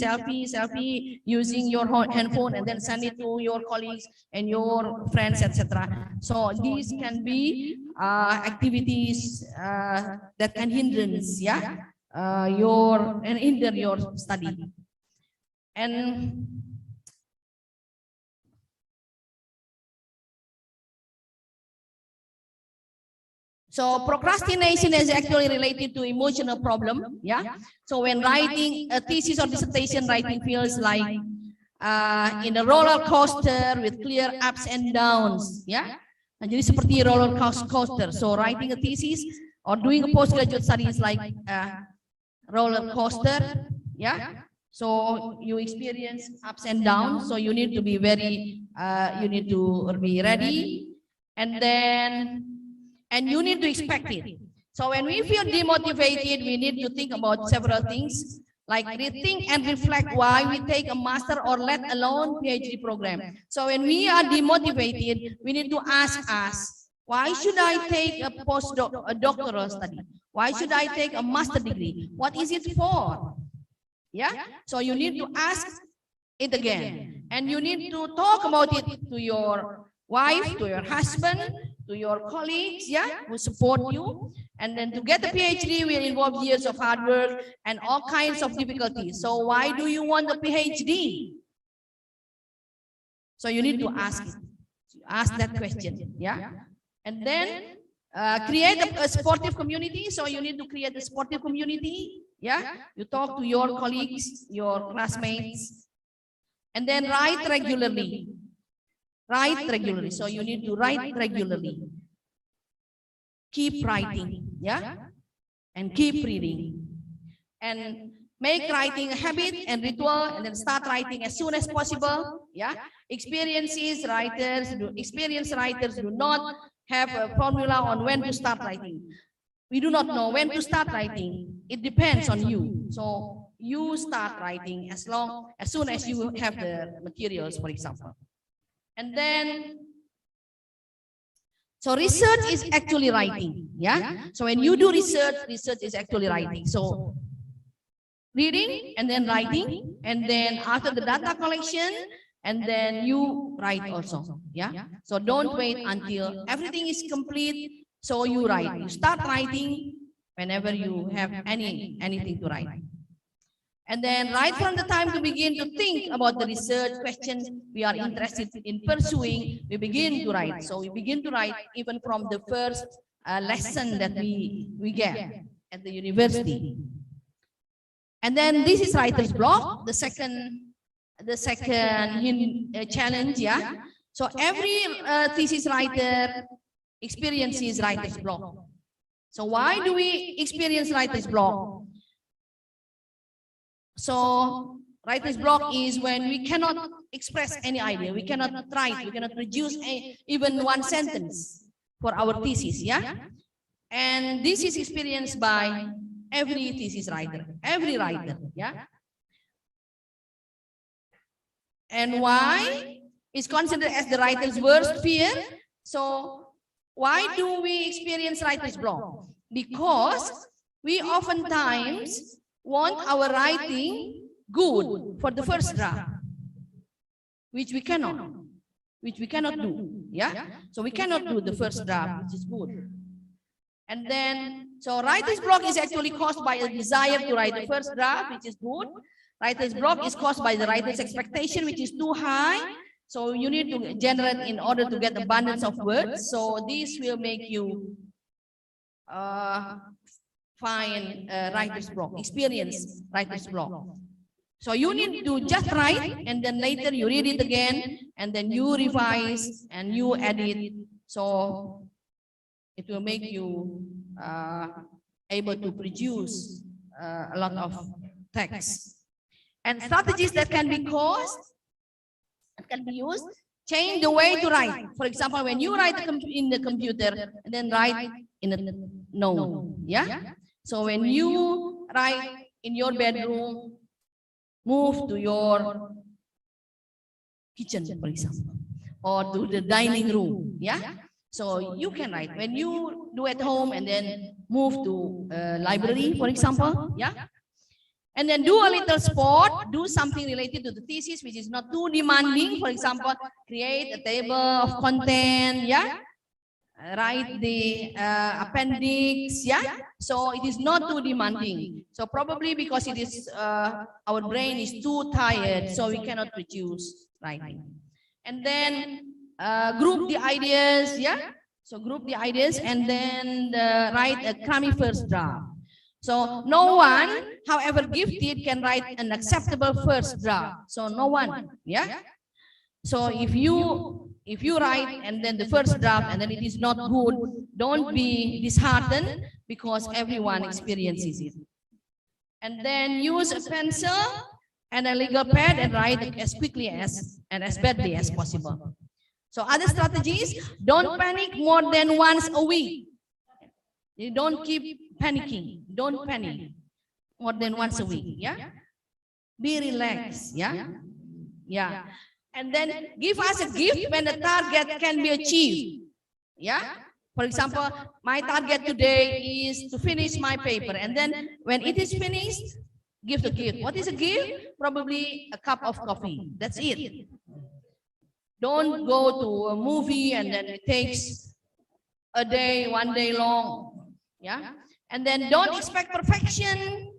Speaker 14: using your handphone, and then send it to your colleagues and your friends, etc. So these can be activities that can hinder your study. And so procrastination is actually related to emotional problem. Yeah. So when writing a thesis or dissertation, writing feels like in a roller coaster with clear ups and downs. Yeah. Nah, jadi seperti roller coaster. So writing a thesis or doing a postgraduate study is like a roller coaster. Yeah. So you experience ups and downs. So you need to be very, you need to be ready, and you need to expect it. So when we feel demotivated, we need to think about several things, like rethink and reflect why we take a master or let alone PhD program. So when we are demotivated, we need to ask us, why should I take a doctoral study? Why should I take a master degree? What is it for? Yeah. So you need to ask it again, and you need to talk about it to your wife, to your husband, to your colleagues, yeah, who support you. And then to get a PhD will involve years of hard work and all kinds of difficulties. So why do you want a PhD? So you need to ask that question, yeah. And then Create a sportive community. So you need to create a sportive community. Yeah, you talk to your colleagues, your classmates, and then write regularly. Write regularly. So you need to write regularly. Keep writing, yeah, and keep reading, and make writing a habit and ritual, and then start writing as soon as possible. Yeah, experienced writers do not have a formula on when to start writing. We do not know when to start writing. It depends on you. So you start writing as soon as you have the materials, for example. And then, so research is actually writing. Yeah. So when you do research, research is actually writing. So reading and then writing, and then after the data collection, and then you write also. Yeah. So don't wait until everything is complete. So you write. You start writing whenever you have anything to write. And then right from the time to begin to think about the research questions we are interested in pursuing, we begin to write. So we begin to write even from the first lesson that we get at the university. And then this is writer's block, the second challenge. Yeah. So every thesis writer experiences writer's block. So why do we experience writer's block? So writer's block is when we cannot express any idea, we cannot write, we cannot produce even one sentence for our thesis. Yeah. And this is experienced by every thesis writer, every writer. Yeah. And why is considered as the writer's worst fear? So why do we experience writer's block? Because we oftentimes want our writing good for the first draft, which we cannot do. Yeah. So we cannot do the first draft, which is good. And then, so writer's block is actually caused by a desire to write the first draft, which is good. Writer's block is caused by the writer's expectation, which is too high. So you need to generate in order to get abundance of words. So this will make you find writer's block, experience writer's block. So you need to just write, and then later you read it again, and then you revise and you edit. So it will make you able to produce a lot of text. And strategies that can be used, change the way to write. For example, when you write in the computer, and then write in a note. Yeah. So when you write in your bedroom, move to your kitchen, for example, or to the dining room. Yeah. So you can write when you do at home, and then move to library, for example. Yeah. And then do a little sport, do something related to the thesis, which is not too demanding. For example, create a table of content, yeah. Write the appendix, yeah. So it is not too demanding. So probably because it is our brain is too tired, so we cannot produce writing. And then group the ideas, yeah. So group the ideas, and then write a crummy first draft. So no one, however gifted, can write an acceptable first draft. So no one, yeah. So if you write and then the first draft and then it is not good, don't be disheartened, because everyone experiences it. And then use a pencil and a legal pad and write as quickly and as badly as possible. So other strategies: don't panic more than once a week. You don't keep panicking. Don't panic more than once a week. Yeah. Be relaxed. Yeah. Yeah. And then give us a gift when the target can be achieved. Yeah. For example, my target today is to finish my paper, and then when it is finished, give the gift. What is a gift? Probably a cup of coffee. That's it. Don't go to a movie and then it takes a day, 1 day long. Yeah. And then don't expect perfection.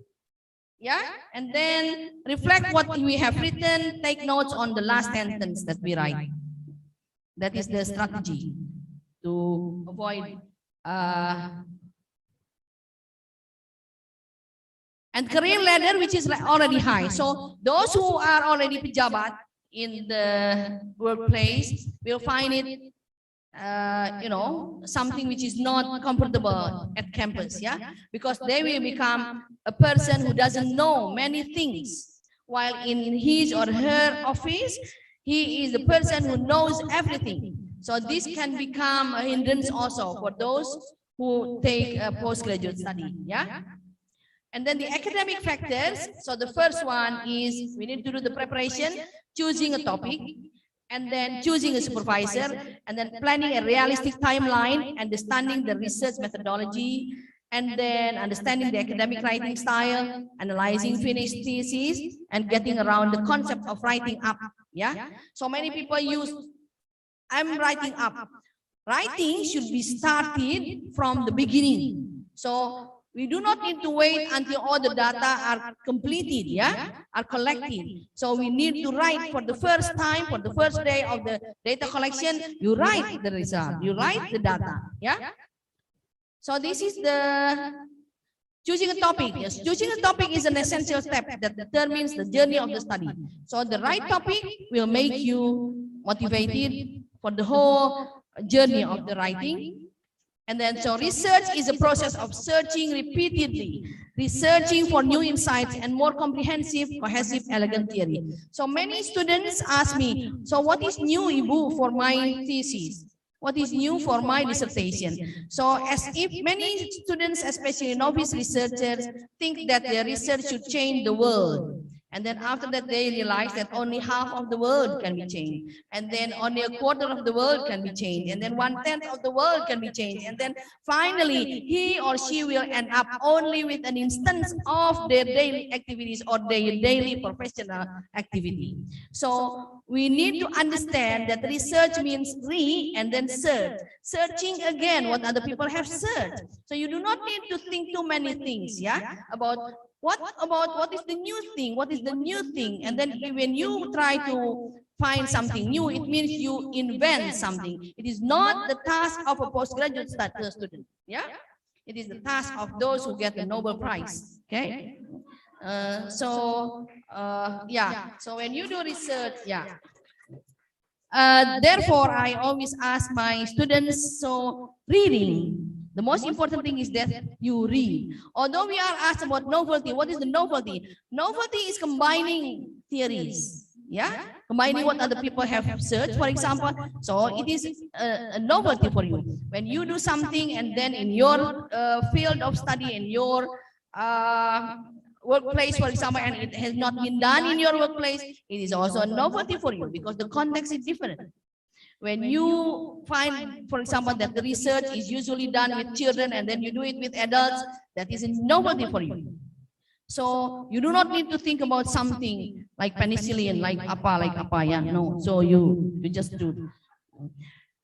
Speaker 14: Yeah. And then reflect what we have written. Take notes on the last sentence that we write. That is the strategy to avoid and career ladder, which is already high. So those who are already pejabat in the workplace will find it, something which is not comfortable at campus, yeah, because they will become a person who doesn't know many things, while in his or her office, he is the person who knows everything. So this can become a hindrance also for those who take a postgraduate study, yeah. And then the academic factors. So the first one is we need to do the preparation, choosing a topic, and then choosing a supervisor, and then planning a realistic timeline, understanding the research methodology, and then understanding the academic writing style, analyzing finished thesis, and getting around the concept of writing up. Yeah. So many people use, I'm writing up. Writing should be started from the beginning. So we do not need to wait until all the data are completed, yeah, are collected. So we need to write for the first time, for the first day of the data collection, you write the result, you write the data, yeah. So this is the choosing a topic. Yes, choosing a topic is an essential step that determines the journey of the study. So the right topic will make you motivated for the whole journey of the writing. And then, so research is a process of searching repeatedly, researching for new insights and more comprehensive, cohesive, elegant theory. So many students ask me, so what is new, Ibu, for my thesis? What is new for my dissertation? So as if many students, especially novice researchers, think that their research should change the world. And then after that, they realize that only half of the world can be changed. And then only a quarter of the world can be changed. And then 1/10 of the world can be changed. And then finally, he or she will end up only with an instance of their daily activities or their daily professional activity. So we need to understand that research means read and then search. Searching again what other people have searched. So you do not need to think too many things, yeah, about what is the new thing? What is the new thing? And then when you try to find something new, it means you invent something. It is not the task of a postgraduate student. Yeah, it is the task of those who get the Nobel Prize. Okay. Yeah. So when you do research, yeah. Therefore, I always ask my students, so reading. The most important thing is that you read. Although we are asked about novelty, what is the novelty? Novelty is combining theories, yeah, combining what other people have searched, for example. So it is a novelty for you when you do something, and then in your field of study, in your workplace, for example, and it has not been done in your workplace, it is also a novelty for you because the context is different. When you find, for example, that the research is usually done with children and then you do it with adults, that is a novelty for you. So you do not need to think about something like penicillin, like apa, yeah, no. So you just do.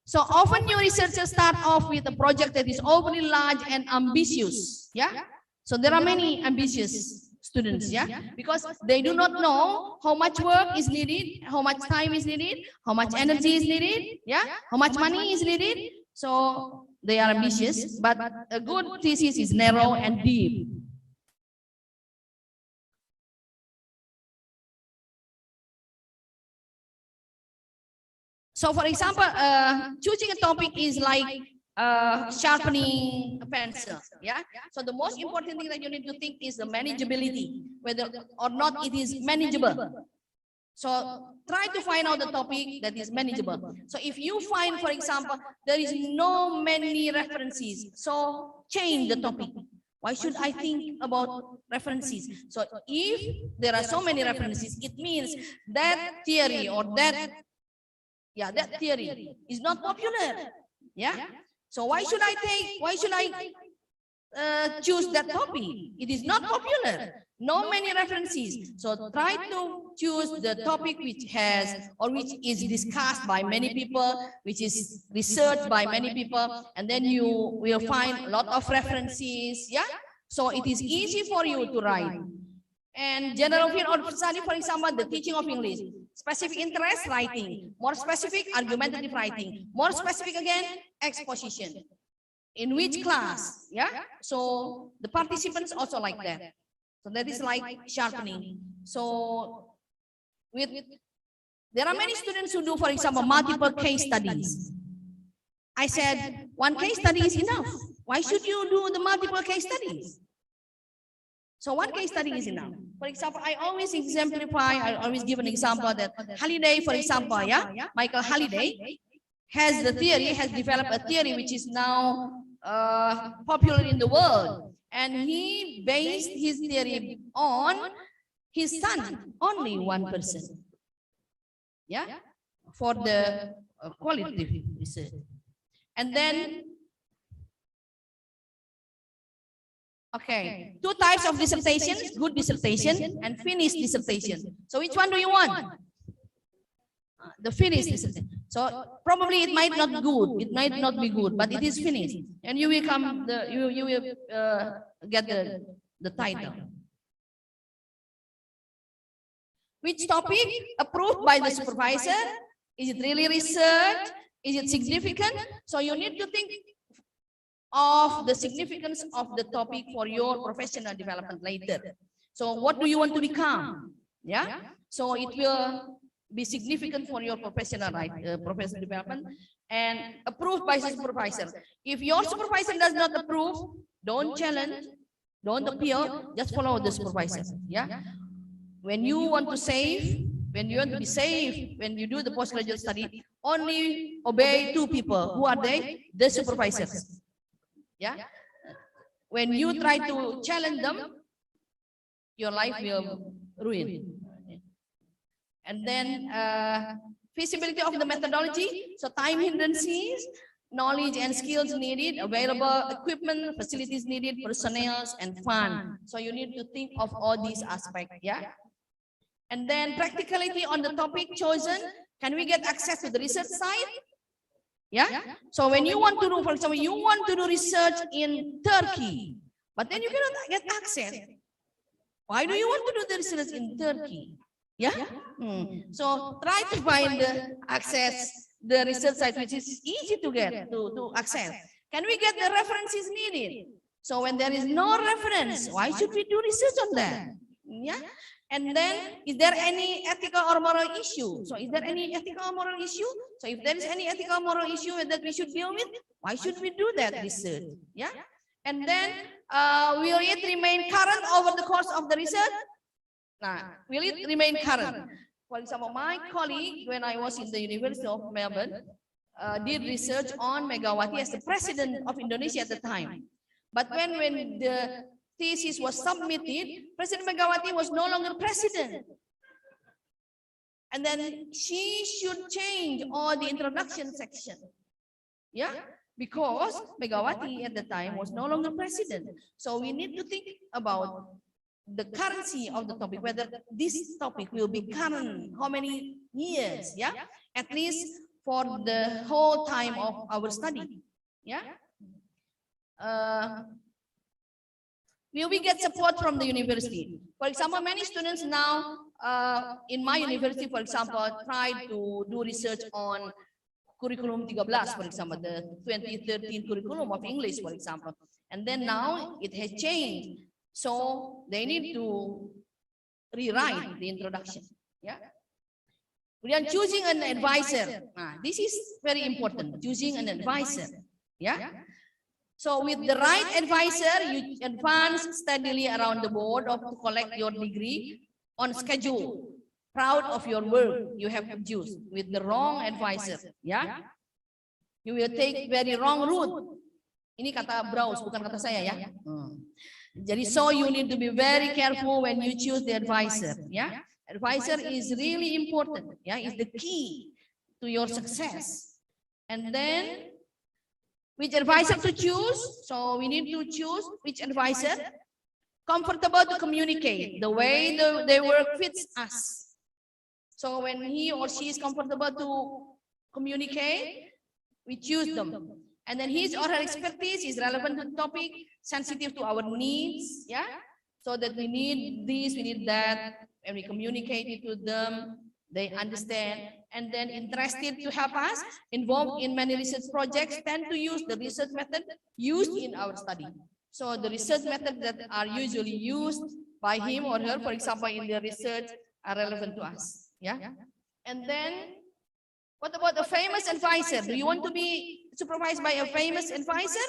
Speaker 14: So often new researchers start off with a project that is overly large and ambitious, yeah. So there are many ambitious students, yeah, because they do not know how much work is needed, how much time is needed, how much energy is needed, yeah, how much money is needed. So they are ambitious, but a good thesis is narrow and deep. So for example, choosing a topic is like sharpening a pencil, yeah. So the most important thing that you need to think is the manageability, whether or not it is manageable. So try to find out the topic that is manageable. So if you find, for example, there is no many references, so change the topic. Why should I think about references? So if there are so many references, it means that theory or that theory is not popular, yeah. So why should I choose that topic? It is not popular. No many references. So try to choose the topic which has or which is discussed by many people, which is researched by many people, and then you will find a lot of references. Yeah. So it is easy for you to write. And general field of study, for example, the teaching of English. Specific interest, writing. More specific, argumentative writing. More specific again, exposition. in which class, yeah? So the participants also like that. So that is like sharpening. So there are many students who do, for example, multiple case studies. I said, one case study is enough. Why should you do the multiple case studies? So one case study is enough. For example, I always give an example that Halliday, for example, Michael Halliday has developed a theory which is now popular in the world. And he based his theory on his son, only one person. For the qualitative research. And then, okay, two types of dissertations, good dissertation and finished dissertation. So which one do you want? The finished dissertation. So probably it might not be good, but it is finished. And you will get the title. Which topic approved by the supervisor? Is it really research? Is it significant? So you need to think of the significance of the topic for your professional development later. So what do you want to become? So it will be significant for your professional professional development and approved by the supervisor. If your supervisor does not approve, don't challenge, don't appeal, just follow the supervisor. When you want to save, when you want to be safe, when you do the postgraduate study, only obey two people. Who are they? The supervisors. When you try to challenge them, your life will ruin. And then feasibility of the methodology. So time hindrances, knowledge and skills needed, available equipment, facilities needed, personnel and fund. So you need to think of all these aspects. And then practicality on the topic chosen. Can we get access to the research site? So when you want to do, for example, you want to do research in Turkey, but then you cannot get access. Why do you want to do the research in Turkey? So try to find the access, the research site, which is easy to get, to access. Can we get the references needed? So when there is no reference, why should we do research on that? And then, is there any ethical or moral issue? So is there any ethical or moral issue? So if there is any ethical or moral issue that we should deal with, why should we do that research? And then, will it remain current over the course of the research? Will it remain current? For example, my colleague, when I was in the University of Melbourne, did research on Megawati as the president of Indonesia at the time. But when the thesis was submitted, President Megawati was no longer president. And then she should change all the introduction section. Because Megawati at the time was no longer president. So we need to think about the currency of the topic, whether this topic will be current, how many years, at least for the whole time of our study. Will we get support from the university? For example, many students now in my university, for example, try to do research on curriculum 13, for example, the 2013 curriculum of English, for example. And then now it has changed. So they need to rewrite the introduction. We are choosing an advisor. This is very important, choosing an advisor. So with the right advisor, you advance steadily around the board to collect your degree on schedule. Proud of your work you have produced. With the wrong advisor, you will take very wrong route. Ini kata Browse, bukan kata saya ya. Jadi so you need to be very careful when you choose the advisor. Advisor is really important. Is the key to your success. And then which advisor to choose? So we need to choose which advisor comfortable to communicate. The way they work fits us. So when he or she is comfortable to communicate, we choose them. And then his or her expertise is relevant to the topic, sensitive to our needs. So that we need this, we need that, and we communicate it to them. they understand, and then interested to help us, involved in many research projects, tend to use the research method used in our study. So the research methods that are usually used by him or her, for example, in their research, are relevant to us. Yeah. And then, what about a famous advisor? Do you want to be supervised by a famous advisor?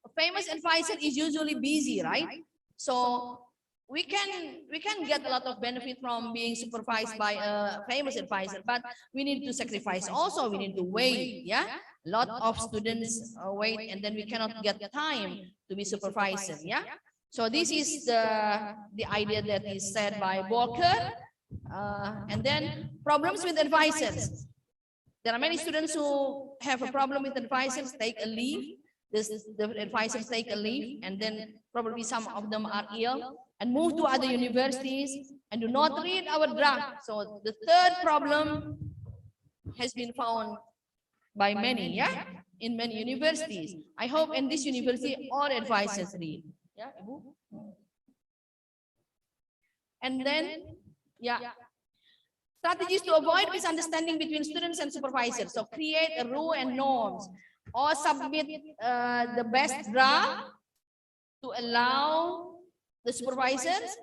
Speaker 14: A famous advisor is usually busy, right? So we can get a lot of benefit from being supervised by a famous advisor, but we need to sacrifice. Also, we need to wait. Yeah, a lot of students wait, and then we cannot get time to be supervisor. Yeah. So this is the idea that is said by Walker. And then problems with advisors. There are many students who have a problem with advisors, take a leave. The advisors take a leave, and then probably some of them are ill and move to other universities and do not read our draft. So the third problem has been found by many, yeah, in many universities. I hope in this university all advisors read. Yeah, Ibu? And then, yeah, strategies to avoid misunderstanding between students and supervisors. So create a rule and norms, or submit the best draft to allow the supervisors,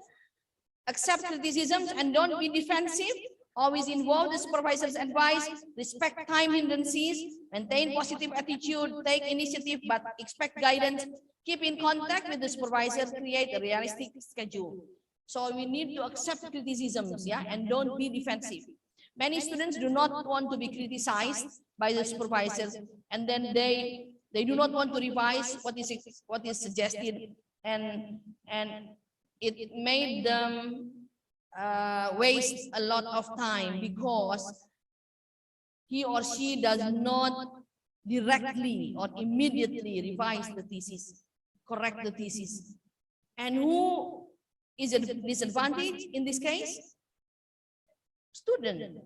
Speaker 14: accept criticisms and don't be defensive. Always involve the supervisor's advice, respect time hindrances, maintain positive attitude, take initiative but expect guidance, keep in contact with the supervisor, create a realistic schedule. So we need to accept criticisms, yeah, and don't be defensive. Many students do not want to be criticized by the supervisors, and then they do not want to revise what is suggested, and it made them waste a lot of time because he or she does not directly or immediately revise the thesis, correct the thesis. And who is a disadvantage in this case? Student.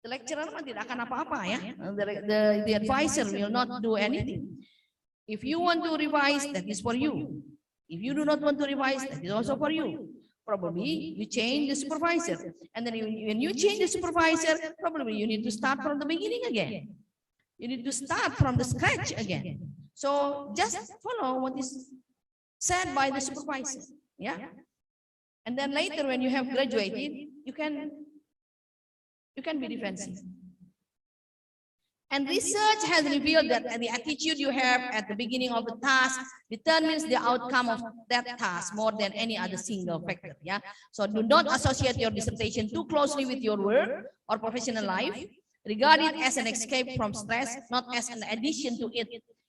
Speaker 14: The lecturer tidak akan apa-apa ya. The advisor will not do anything. If you want to revise, that is for you. If you do not want to revise, that is also for you. Probably you change the supervisor. And then when you change the supervisor, probably you need to start from the beginning again. You need to start from the scratch again. So just follow what is said by the supervisor. Yeah. And then later when you have graduated, you can be defensive. And research has revealed that the attitude you have at the beginning of the task determines the outcome of that task more than any other single factor. Yeah. So do not associate your dissertation too closely with your work or professional life. Regard it as an escape from stress, not as an addition to it.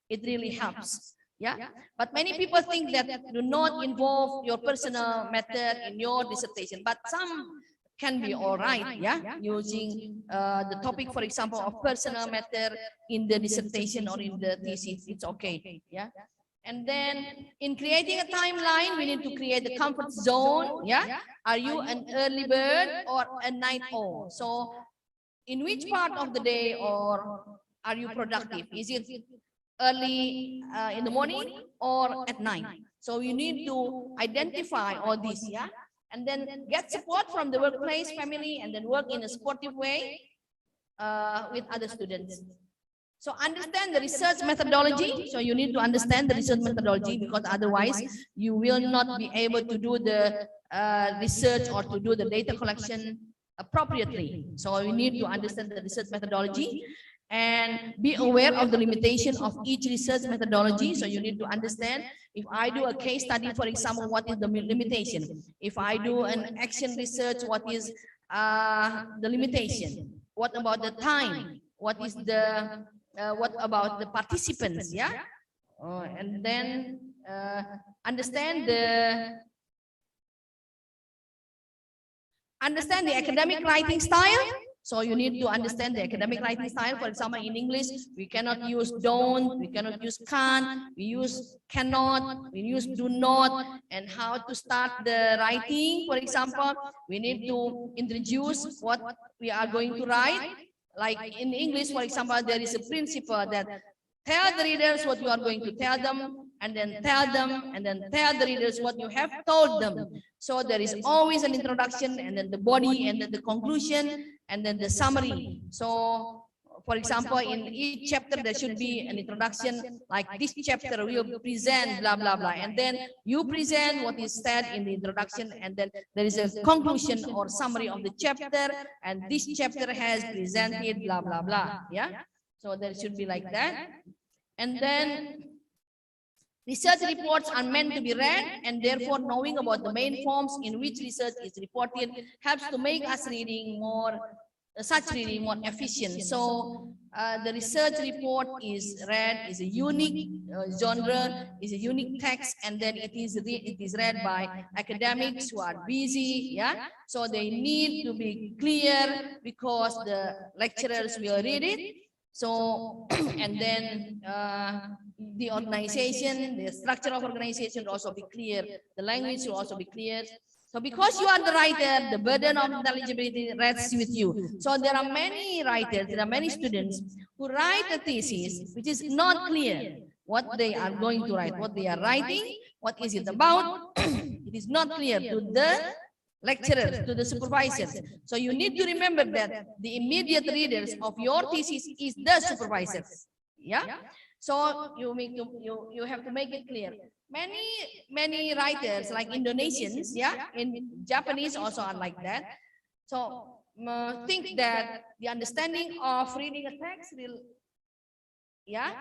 Speaker 14: It really helps. Yeah. But many people think that do not involve your personal matter in your dissertation, but some can be all right, yeah, using the topic, for example, of personal matter in the dissertation or in the thesis, it's okay, yeah. And then in creating a timeline, we need to create the comfort zone, yeah. Are you an early bird or a night owl? So in which part of the day or are you productive? Is it early in the morning or at night? So you need to identify all this, yeah. And then get support from the workplace, family, and then work in a supportive way with other students. So understand the research methodology. So you need to understand the research methodology because otherwise you will not be able to do the research or to do the data collection appropriately. So you need to understand the research methodology and be aware of the limitation of each research methodology. So you need to understand, if I do a case study, for example, what is the limitation? If I do an action research, what is the limitation? What about the time? What is the what about the participants? Yeah, and then understand the academic writing style. So you need to understand the academic writing style. For example, in English, we cannot use don't, we cannot use can't, we use cannot, we use do not, and how to start the writing. For example, we need to introduce what we are going to write. Like in English, for example, there is a principle that tell the readers what you are going to tell them, and then tell them, and then tell the readers what you have told them. So there is always an introduction, and then the body, and then the conclusion, and then the summary. So for example, in each chapter, there should be an introduction, like this chapter will present blah, blah, blah. And then you present what is said in the introduction, and then there is a conclusion or summary of the chapter, and this chapter has presented blah, blah, blah. Yeah. So there should be like that. And then research reports are meant to be read, and therefore knowing about the main forms in which research is reported helps to make us reading more efficient. So the research report is read, is a unique genre, is a unique text, and then it is read by academics who are busy. Yeah, so they need to be clear because the lecturers will read it. So and then the organization, the structure of organization will also be clear. The language will also be clear. So because you are the writer, the burden of intelligibility rests with you. So there are many writers, there are many students who write a thesis which is not clear what they are going to write, what they are writing, what is it about. It is not clear to the lecturers, to the supervisors. So you need to remember that the immediate readers of your thesis is the supervisors. Yeah. So you have to make it clear. Many writers like Indonesians, yeah, in Japanese also are like that. So think that the understanding of reading a text will, yeah,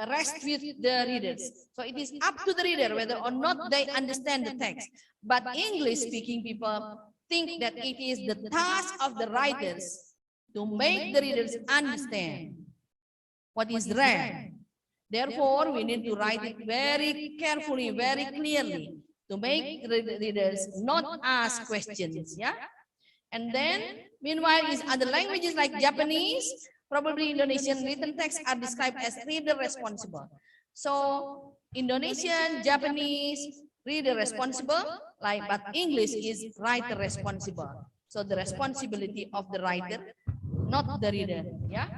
Speaker 14: rest with the readers. So it is up to the reader whether or not they understand the text. But English-speaking people think that it is the task of the writers to make the readers understand what is read. Therefore, we need to write it very carefully, very clearly to make the readers not ask questions. Yeah. And then, meanwhile, in other languages like Japanese, probably Indonesian written texts are described as reader responsible. So Indonesian, Japanese, reader responsible, but English is writer responsible. So the responsibility of the writer, not the reader. Yeah.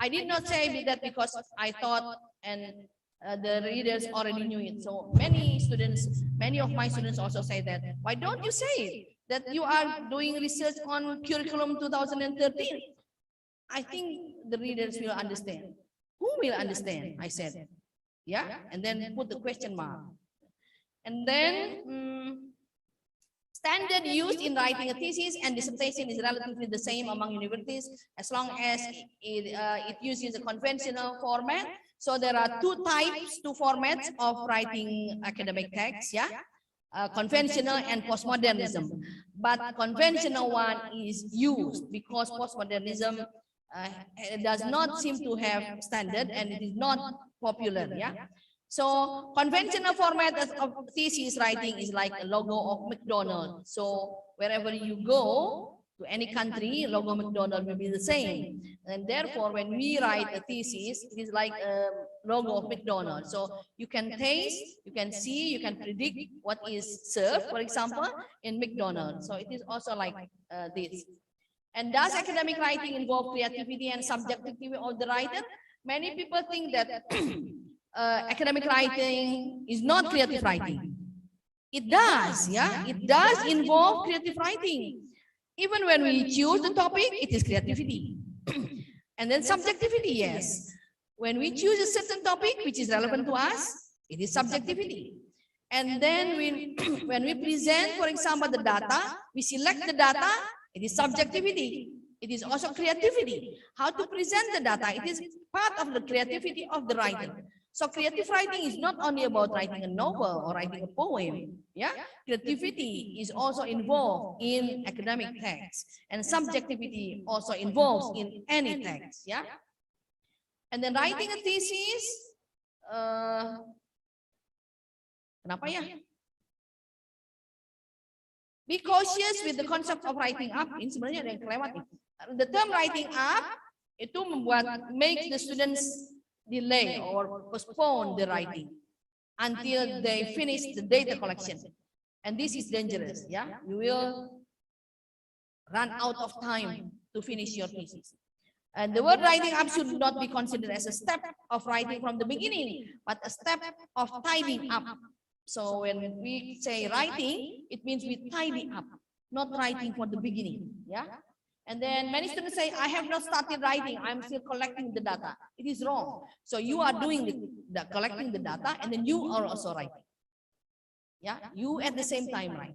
Speaker 14: I did not say that because I thought and the readers already knew it. So many of my students also say that, why don't you say it? That you are doing research on curriculum 2013. I think the readers will understand. Who will understand? I said, yeah, and then put the question mark. And then standard used in writing a thesis and dissertation is relatively the same among universities as long as it uses a conventional format. So there are two formats of writing academic texts, yeah, conventional and postmodernism. But conventional one is used because postmodernism does not seem to have standard and it is not popular, yeah. So conventional format of thesis writing is like a logo of McDonald's. So wherever you go to any country, logo McDonald's will be the same. And therefore, when we write a thesis, it is like a logo of McDonald's. So you can taste, you can see, you can predict what is served, for example, in McDonald's. So it is also like this. And does academic writing involve creativity and subjectivity of the writer? Many people think that academic writing is not creative writing. It does, yeah, it does involve creative writing. Even when we choose the topic, it is creativity. And then subjectivity, yes. When we choose a certain topic which is relevant to us, it is subjectivity. And then when we present, for example, the data, we select the data, it is subjectivity. It is also creativity. How to present the data, it is part of the creativity of the writer. So creative writing is not only about writing a novel or writing a poem. Yeah, creativity is also involved in academic text, and subjectivity also involves in any text. Yeah, and then writing a thesis. Kenapa ya? Be cautious with the concept of writing up. Ini sebenarnya ada yang kelewat. The term writing up itu makes the students delay or postpone the writing until they finish the data collection, and this is dangerous. Yeah, you will run out of time to finish your thesis. And the word writing up should not be considered as a step of writing from the beginning, but a step of tidying up. So when we say writing, it means we tidy up, not writing for the beginning. Yeah. And then many students say, I have not started writing, I'm still collecting the data. It is wrong. So you are doing the collecting the data, and then you are also writing. Yeah, you at the same time, right?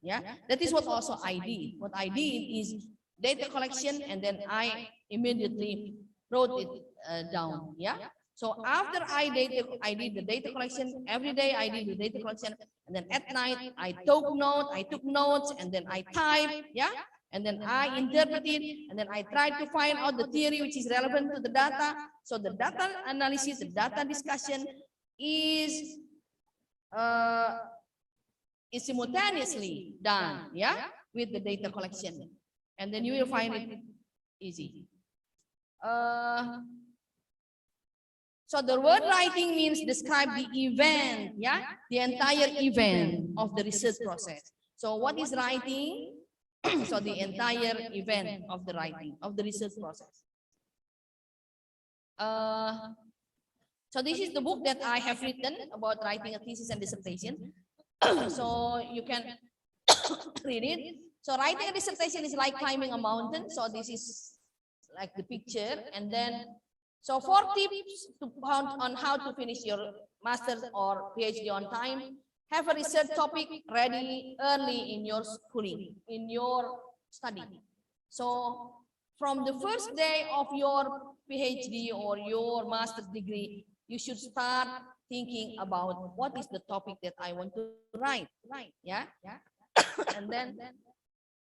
Speaker 14: Yeah, that is what also I did. What I did is data collection, and then I immediately wrote it down. Yeah. So after I did the data collection, every day I did the data collection, and then at night I took notes, and then I typed. Yeah. And then I interpreted, and then I tried to find out the theory which is relevant to the data. So the data analysis, the data discussion is simultaneously done, yeah, with the data collection, and then you will find it easy. So the word writing means describe the event, yeah, the entire event of the research process. So what is writing? So the entire event of the writing, of the research process. So this is the book that I have written about writing a thesis and dissertation. So you can read it. So writing a dissertation is like climbing a mountain. So this is like the picture. And then, so 4 tips on how to finish your master's or PhD on time. Have a research topic ready early in your schooling, in your study. So from the first day of your PhD or your master's degree, you should start thinking about what is the topic that I want to write. Yeah. And then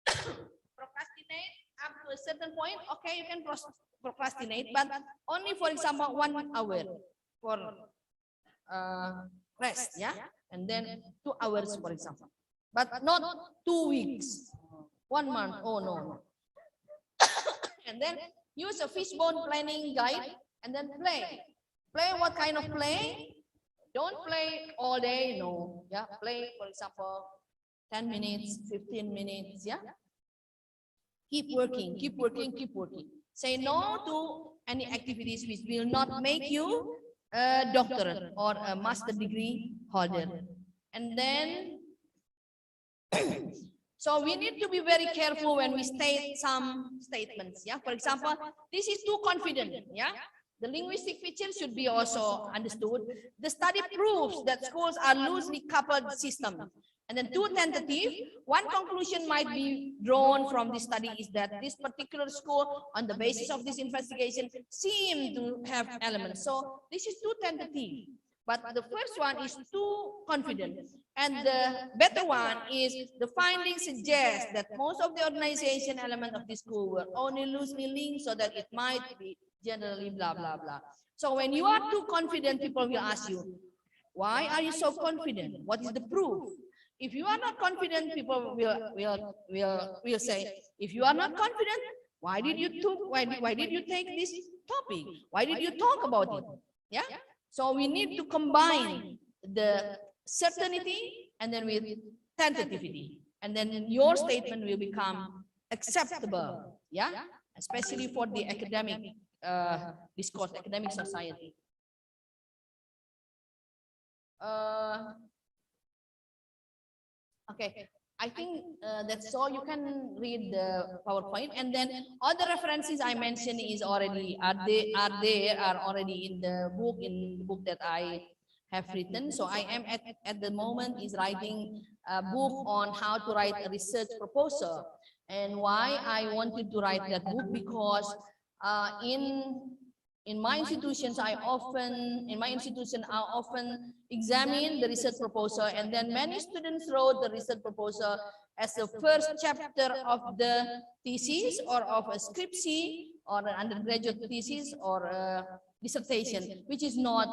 Speaker 14: procrastinate up to a certain point. Okay, you can procrastinate, but only, for example, 1 hour for rest. Yeah. And then 2 hours, for example, but not 2 weeks, 1 month. Oh no. And then use a fishbone planning guide, and then play. Play what kind of play? Don't play all day. No. Yeah. Play, for example, 10 minutes, 15 minutes. Yeah. Keep working, keep working, keep working. Say no to any activities which will not make you a doctorate or a master degree holder. And then so we need to be very careful when we state some statements. Yeah, for example, this is too confident. Yeah, the linguistic feature should be also understood. The study proves that schools are loosely coupled systems. And then too tentative. One conclusion might be drawn from this study is that this particular school, on the basis of this investigation, seem to have elements. So this is too tentative. But the first one is too confident. And the better one is the findings suggest that most of the organization element of this school were only loosely linked, so that it might be generally blah, blah, blah. So when you are too confident, people will ask you, why are you so confident? What is the proof? If you are not confident, people will say, if you are not confident, why did you take this topic? Why did you talk about it? Yeah. So we need to combine the certainty and then with tentativity, and then your statement will become acceptable. Yeah. Especially for the academic discourse, academic society. Okay, I think that's all. You can read the PowerPoint, and then other references I mentioned is already are already in the book that I have written. So I am at the moment is writing a book on how to write a research proposal. And why I wanted to write that book, because in my institution, I often examine the research proposal, and then many students wrote the research proposal as the first chapter of the thesis or of a scriptsy or an undergraduate thesis or a dissertation, which is not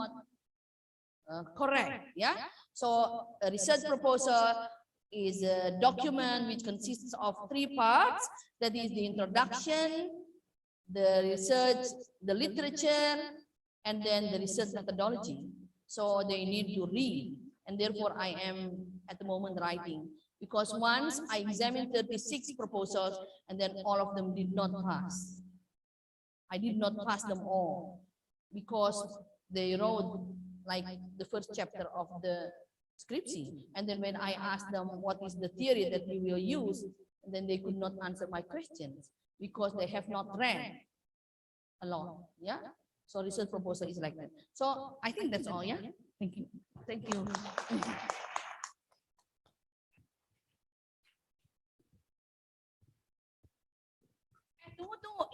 Speaker 14: correct. Yeah. So a research proposal is a document which consists of 3 parts. That is the introduction, the research, the literature, and then the research methodology. So they need to read, and therefore I am at the moment writing, because once I examined 36 proposals, and then all of them did not pass. I did not pass them all because they wrote like the first chapter of the scripture. And then when I asked them what is the theory that we will use, then they could not answer my questions because they have not read a lot. Yeah. So research proposal is like that. So I think that's all. Yeah. Thank you. Thank you. Tunggu.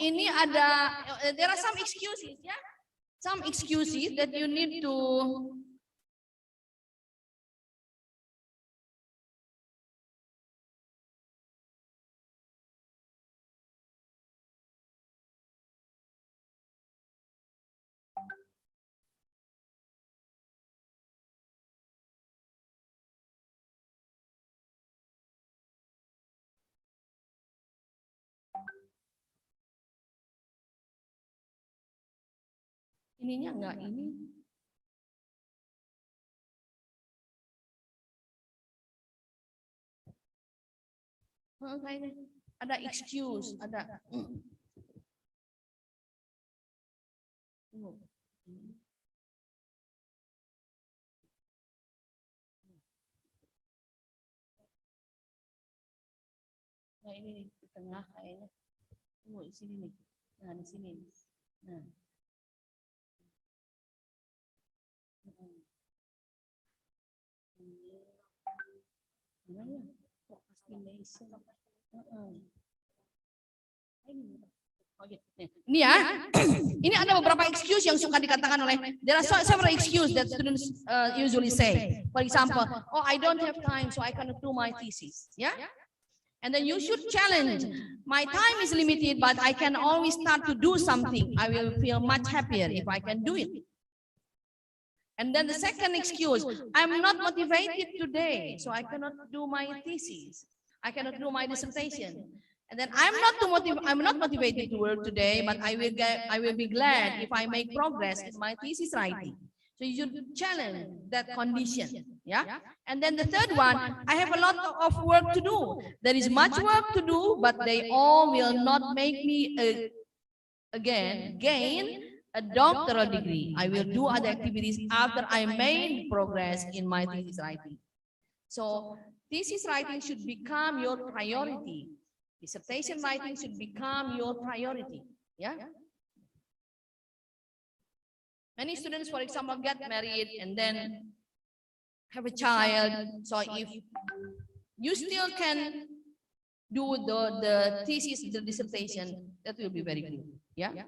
Speaker 14: Ini ada, there are some excuses, ya. Some excuses that you need to ininya enggak ini. Kayaknya ada excuse, ada. Nah ini nih, di tengah kayaknya. Tunggu di sini nih. Nah di sini. Nah. Ini ya, ini ada beberapa excuse yang suka dikatakan oleh, there are several excuse that students usually say. For example, oh I don't have time so I cannot do my thesis. Yeah, and then you should challenge. My time is limited, but I can always start to do something. I will feel much happier if I can do it. And then the second excuse, I'm not motivated today, so I cannot do my thesis. I cannot do my dissertation. And then I'm not motivated to work today, but I will be glad if I make progress in my thesis writing. So you should challenge that condition. Yeah. And then the third one, I have a lot of work to do. There is much work to do, but they all will not make me gain a doctoral degree. I will do other activities after I made progress in my thesis writing. So thesis writing should become your priority. Dissertation writing should become your priority. Yeah. Many students, for example, get married and then have a child. So if you still can do the thesis, the dissertation, that will be very good. Yeah.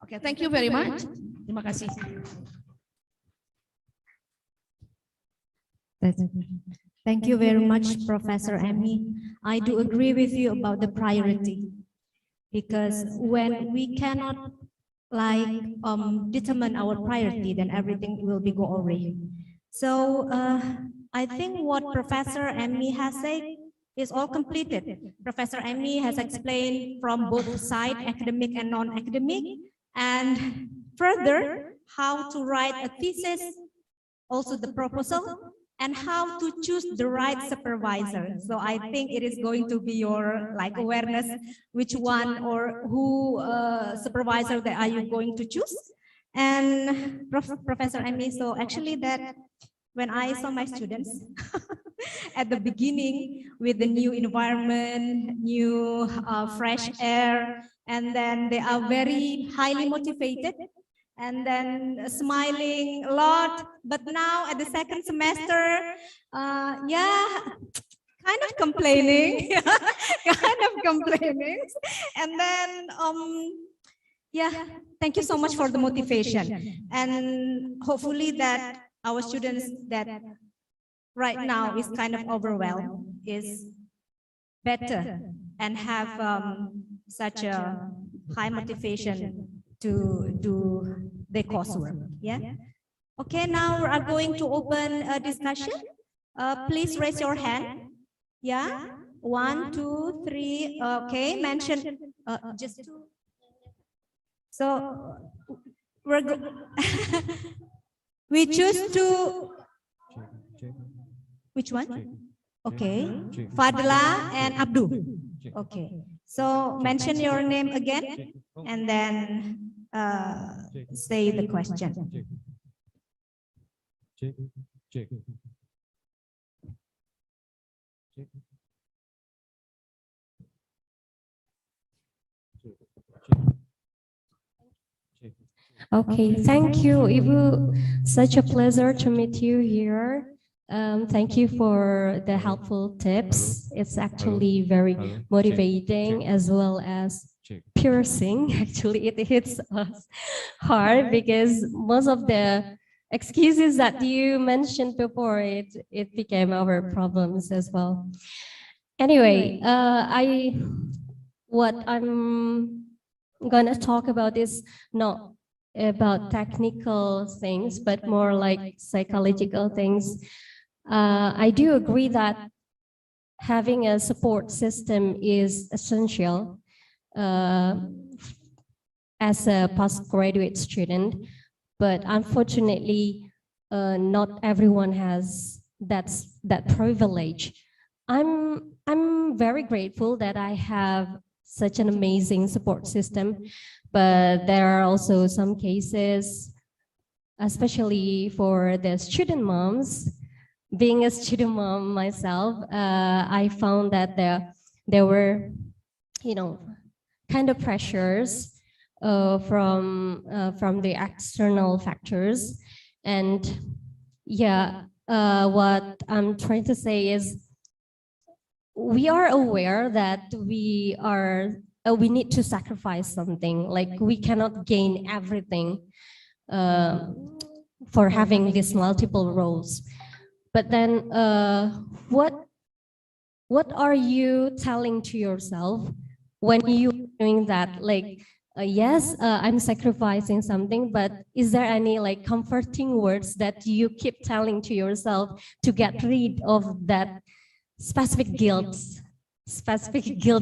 Speaker 14: Okay, thank you very much. Terima kasih.
Speaker 13: Thank you very much, Professor Emmy. I do agree with you about the priority, because when we cannot determine our priority, then everything will be go awry. So I think what Professor Emmy has said is all completed. Professor Emmy has explained from both sides, academic and non-academic, and further how to write a thesis, also the proposal, and how to choose the right supervisor. So I think it is going to be your awareness, which one or who supervisor that are you going to choose. And Professor Emmy, so actually that when I saw my students at the beginning with the new environment, new fresh air, and then they are very highly motivated and then smiling a lot. But now at the second semester, yeah, kind of complaining, And then, yeah, thank you so much for the motivation. And hopefully that our students that right now is kind of overwhelmed is better and have such a high motivation to do the coursework. Yeah. Okay, now we are going to open a discussion. Please raise your hand. Yeah. 1, 2, 3. Okay, mention just two. So we choose to which one? Okay, Fadla and Abdul. Okay, So mention your name again and then say the question.
Speaker 15: Okay, thank you, Ibu. Such a pleasure to meet you here. Thank you for the helpful tips. It's actually very motivating as well as piercing. Actually, it hits us hard because most of the excuses that you mentioned before, it became our problems as well. Anyway, what I'm gonna talk about is not about technical things, but more like psychological things. I do agree that having a support system is essential as a postgraduate student, but unfortunately, not everyone has that privilege. I'm very grateful that I have such an amazing support system, but there are also some cases, especially for the student moms. Being a student mom myself, I found that there were, kind of pressures from the external factors, and what I'm trying to say is, we are aware that we need to sacrifice something. Like, we cannot gain everything for having these multiple roles. But then what are you telling to yourself when you're doing that? Like, yes, I'm sacrificing something, but is there any like comforting words that you keep telling to yourself to get rid of that specific guilt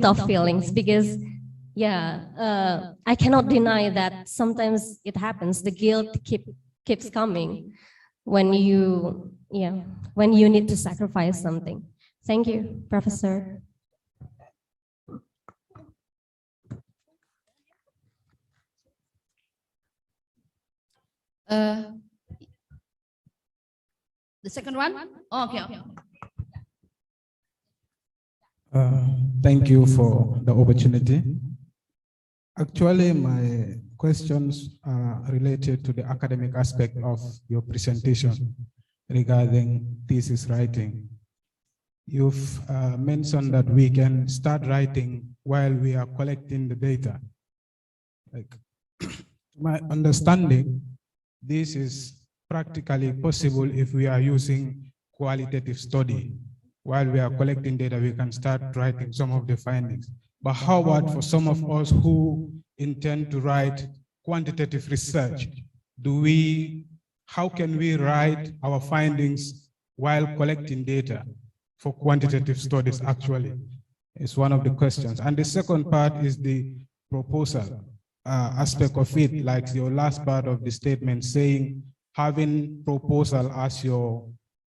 Speaker 15: of feelings? Because I cannot deny that sometimes it happens. The guilt keeps coming when you need to sacrifice something. Thank you, Professor.
Speaker 14: The second one? Oh, okay.
Speaker 16: Thank you for the opportunity. Actually, my questions are related to the academic aspect of your presentation regarding thesis writing. You've mentioned that we can start writing while we are collecting the data. Like, to my understanding, this is practically possible if we are using qualitative study. While we are collecting data, we can start writing some of the findings. But how about for some of us who intend to write quantitative research? How can we write our findings while collecting data for quantitative studies? Actually, is one of the questions. And the second part is the proposal aspect of it, like your last part of the statement saying having proposal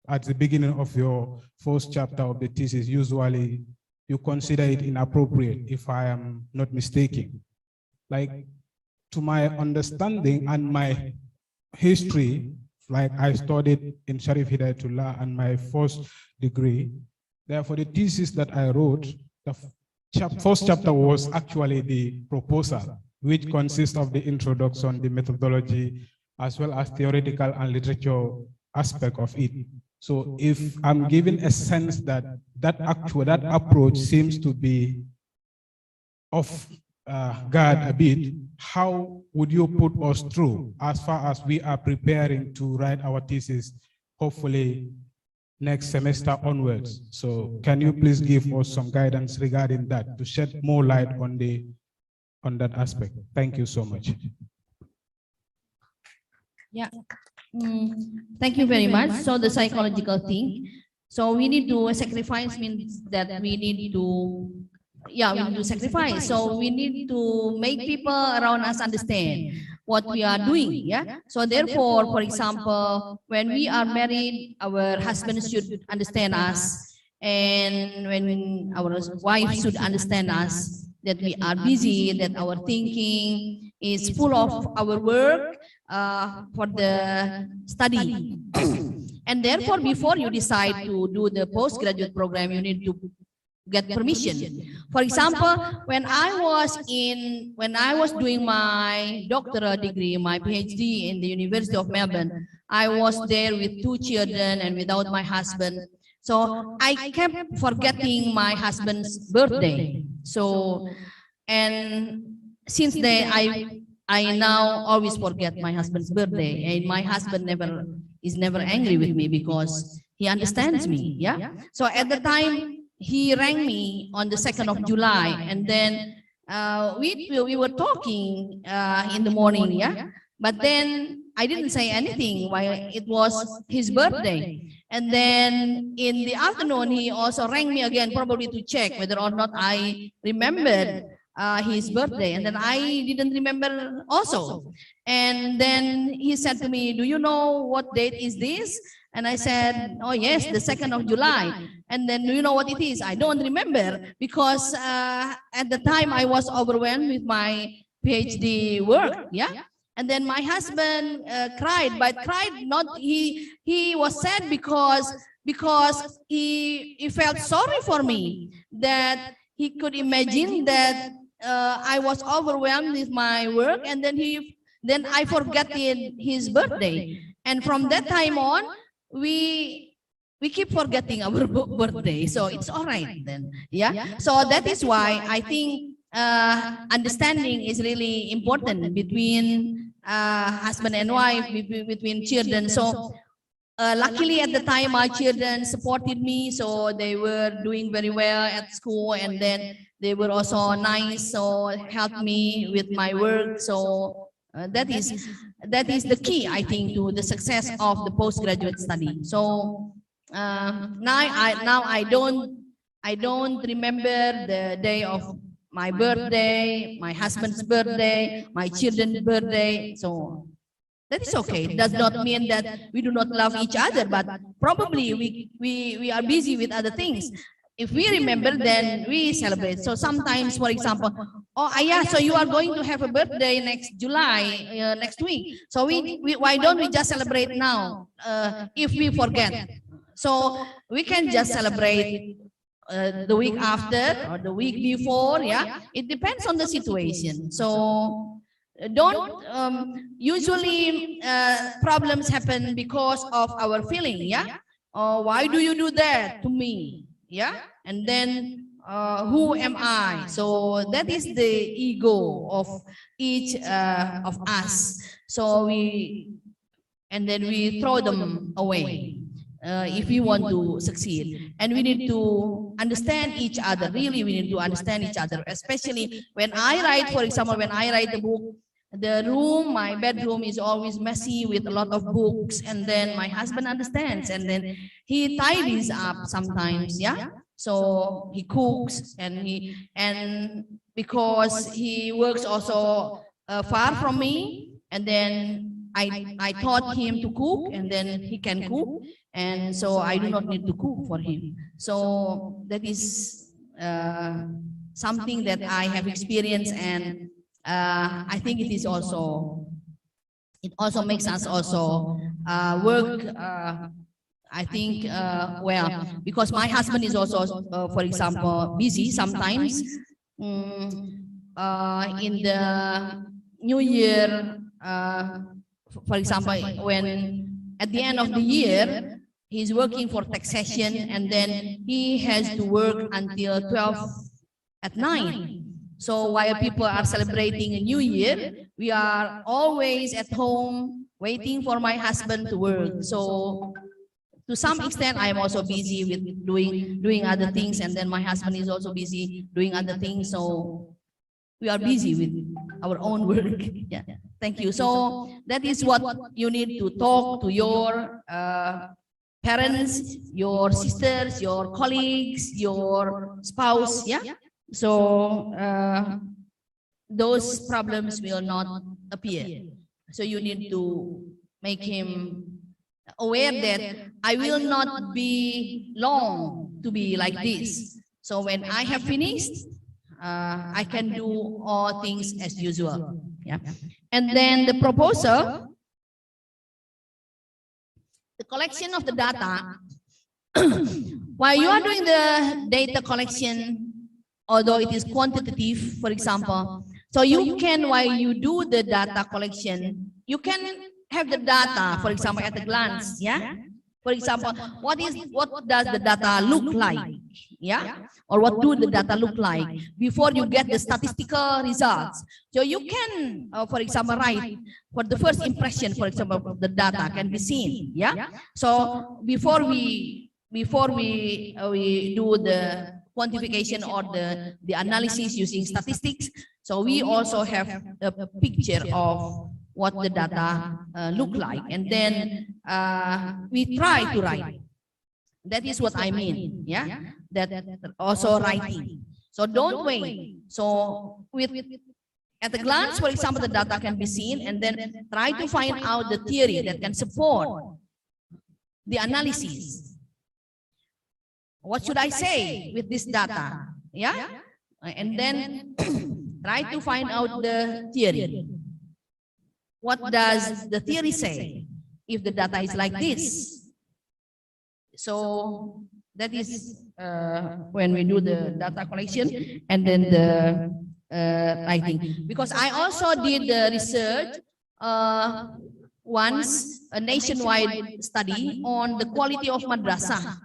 Speaker 16: at the beginning of your first chapter of the thesis, usually you consider it inappropriate, if I am not mistaken. Like, to my understanding and my history, like I studied in Sharif Hidayatullah and my first degree. Therefore, the thesis that I wrote, the first chapter was actually the proposal, which consists of the introduction, the methodology, as well as theoretical and literature aspect of it. So if I'm given a sense that that approach seems to be off guard a bit, how would you put us through as far as we are preparing to write our thesis, hopefully next semester onwards? So can you please give us some guidance regarding that to shed more light on that aspect? Thank you so much.
Speaker 14: Yeah. Thank you very much. So the psychological thing. So we need to sacrifice means that we need to sacrifice. So we need to make people around us understand what we are doing. Yeah. So therefore, for example, when we are married, our husband should understand us, and when our wife should understand us. that we are busy, that our thinking is full of our work for the study. And therefore, before you decide to do the postgraduate program, you need to get permission. For example, when I was doing my doctoral degree, my PhD in the University of Melbourne, I was there with 2 children and without my husband. So I kept forgetting my husband's birthday. So, and since then I now always forget my husband's birthday, and my husband is never angry with me because he understands me. Yeah. So at the time, he rang me on the 2nd of July, and then we were talking in the morning, yeah. But then I didn't say anything while it was his birthday. And then in the afternoon, he also rang me again, probably to check whether or not I remembered his birthday. And then I didn't remember also. And then he said to me, "Do you know what date is this?" And I said, "Oh yes, the 2nd of July. And then, "Do you know what it is?" "I don't remember, because at the time I was overwhelmed with my PhD work." Yeah. And then my husband cried, but cried not, he was sad because he felt sorry for me, that he could imagine that I was overwhelmed with my work, and then I forgot his birthday. And from that time on, we keep forgetting our birthday. So it's all right then. Yeah. So that is why I think understanding is really important between husband and wife, between children. So luckily at the time, my children supported me, so they were doing very well at school, and then they were also nice, so helped me with my work. So that is the key, I think, to the success of the postgraduate study. So now I don't remember the day of my birthday, my husband's birthday, my children's birthday. So that is okay. It does not mean that we do not love each other, but probably we are busy with other things. If we remember, then we celebrate. So sometimes, for example, "Oh, yeah, so you are going to have a birthday next July, next week. So why don't we just celebrate now if we forget?" So we can just celebrate the week after or the week before. Yeah, it depends on the situation. So don't usually problems happen because of our feeling. Yeah. Why do you do that to me? Yeah. And then who am I? So that is the ego of each of us. So we throw them away if we want to succeed. And we need to understand each other. Really, we need to understand each other, especially when I write, for example, when I write a book, the room, my bedroom is always messy with a lot of books, and then my husband understands, and then he tidies up sometimes. Yeah. So he cooks, and because he works also far from me, and then I taught him to cook, and then he can cook, and so I do not need to cook for him. So that is something that I have experienced, and I think it also makes us also work. I think well, because my husband is also, for example, busy sometimes. In the New Year, for example, when at the end of the year, he's working for taxation, and then he has to work until 12 at night. So while people are celebrating a New Year, we are always at home waiting for my husband to work. So to some extent, I am also busy with doing other things, and then my husband is also busy doing other things. So we are busy with our own work. Yeah. Thank you. So that is what you need to talk to your parents, your sisters, your colleagues, your spouse. Yeah. So those problems will not appear. So you need to make him aware that I will not be long to be like this. So when I have finished, I can do all things as usual. Yeah. And then the proposal, the collection of the data, while you are doing the data collection, although it is quantitative, for example, so you can, while you do the data collection, you can have the data, for example, at a glance, yeah? For example, what does the data look like? Yeah, or what do the data look like before you get the statistical results? So you can, for example, write for the first impression, for example, the data can be seen. Yeah. So before we do the quantification or the analysis using statistics, so we also have a picture of what the data look like, and then we try to write. That is what I mean, yeah. That also writing. So don't wait. So at a glance, for example, the data can be seen, and then try to find out the theory that can support the analysis. What should I say with this data? Yeah, and then try to find out the theory. What does the theory say if the data is like this? So that is when we do the data collection and then the writing. Because I also did the research once, a nationwide study on the quality of madrasah.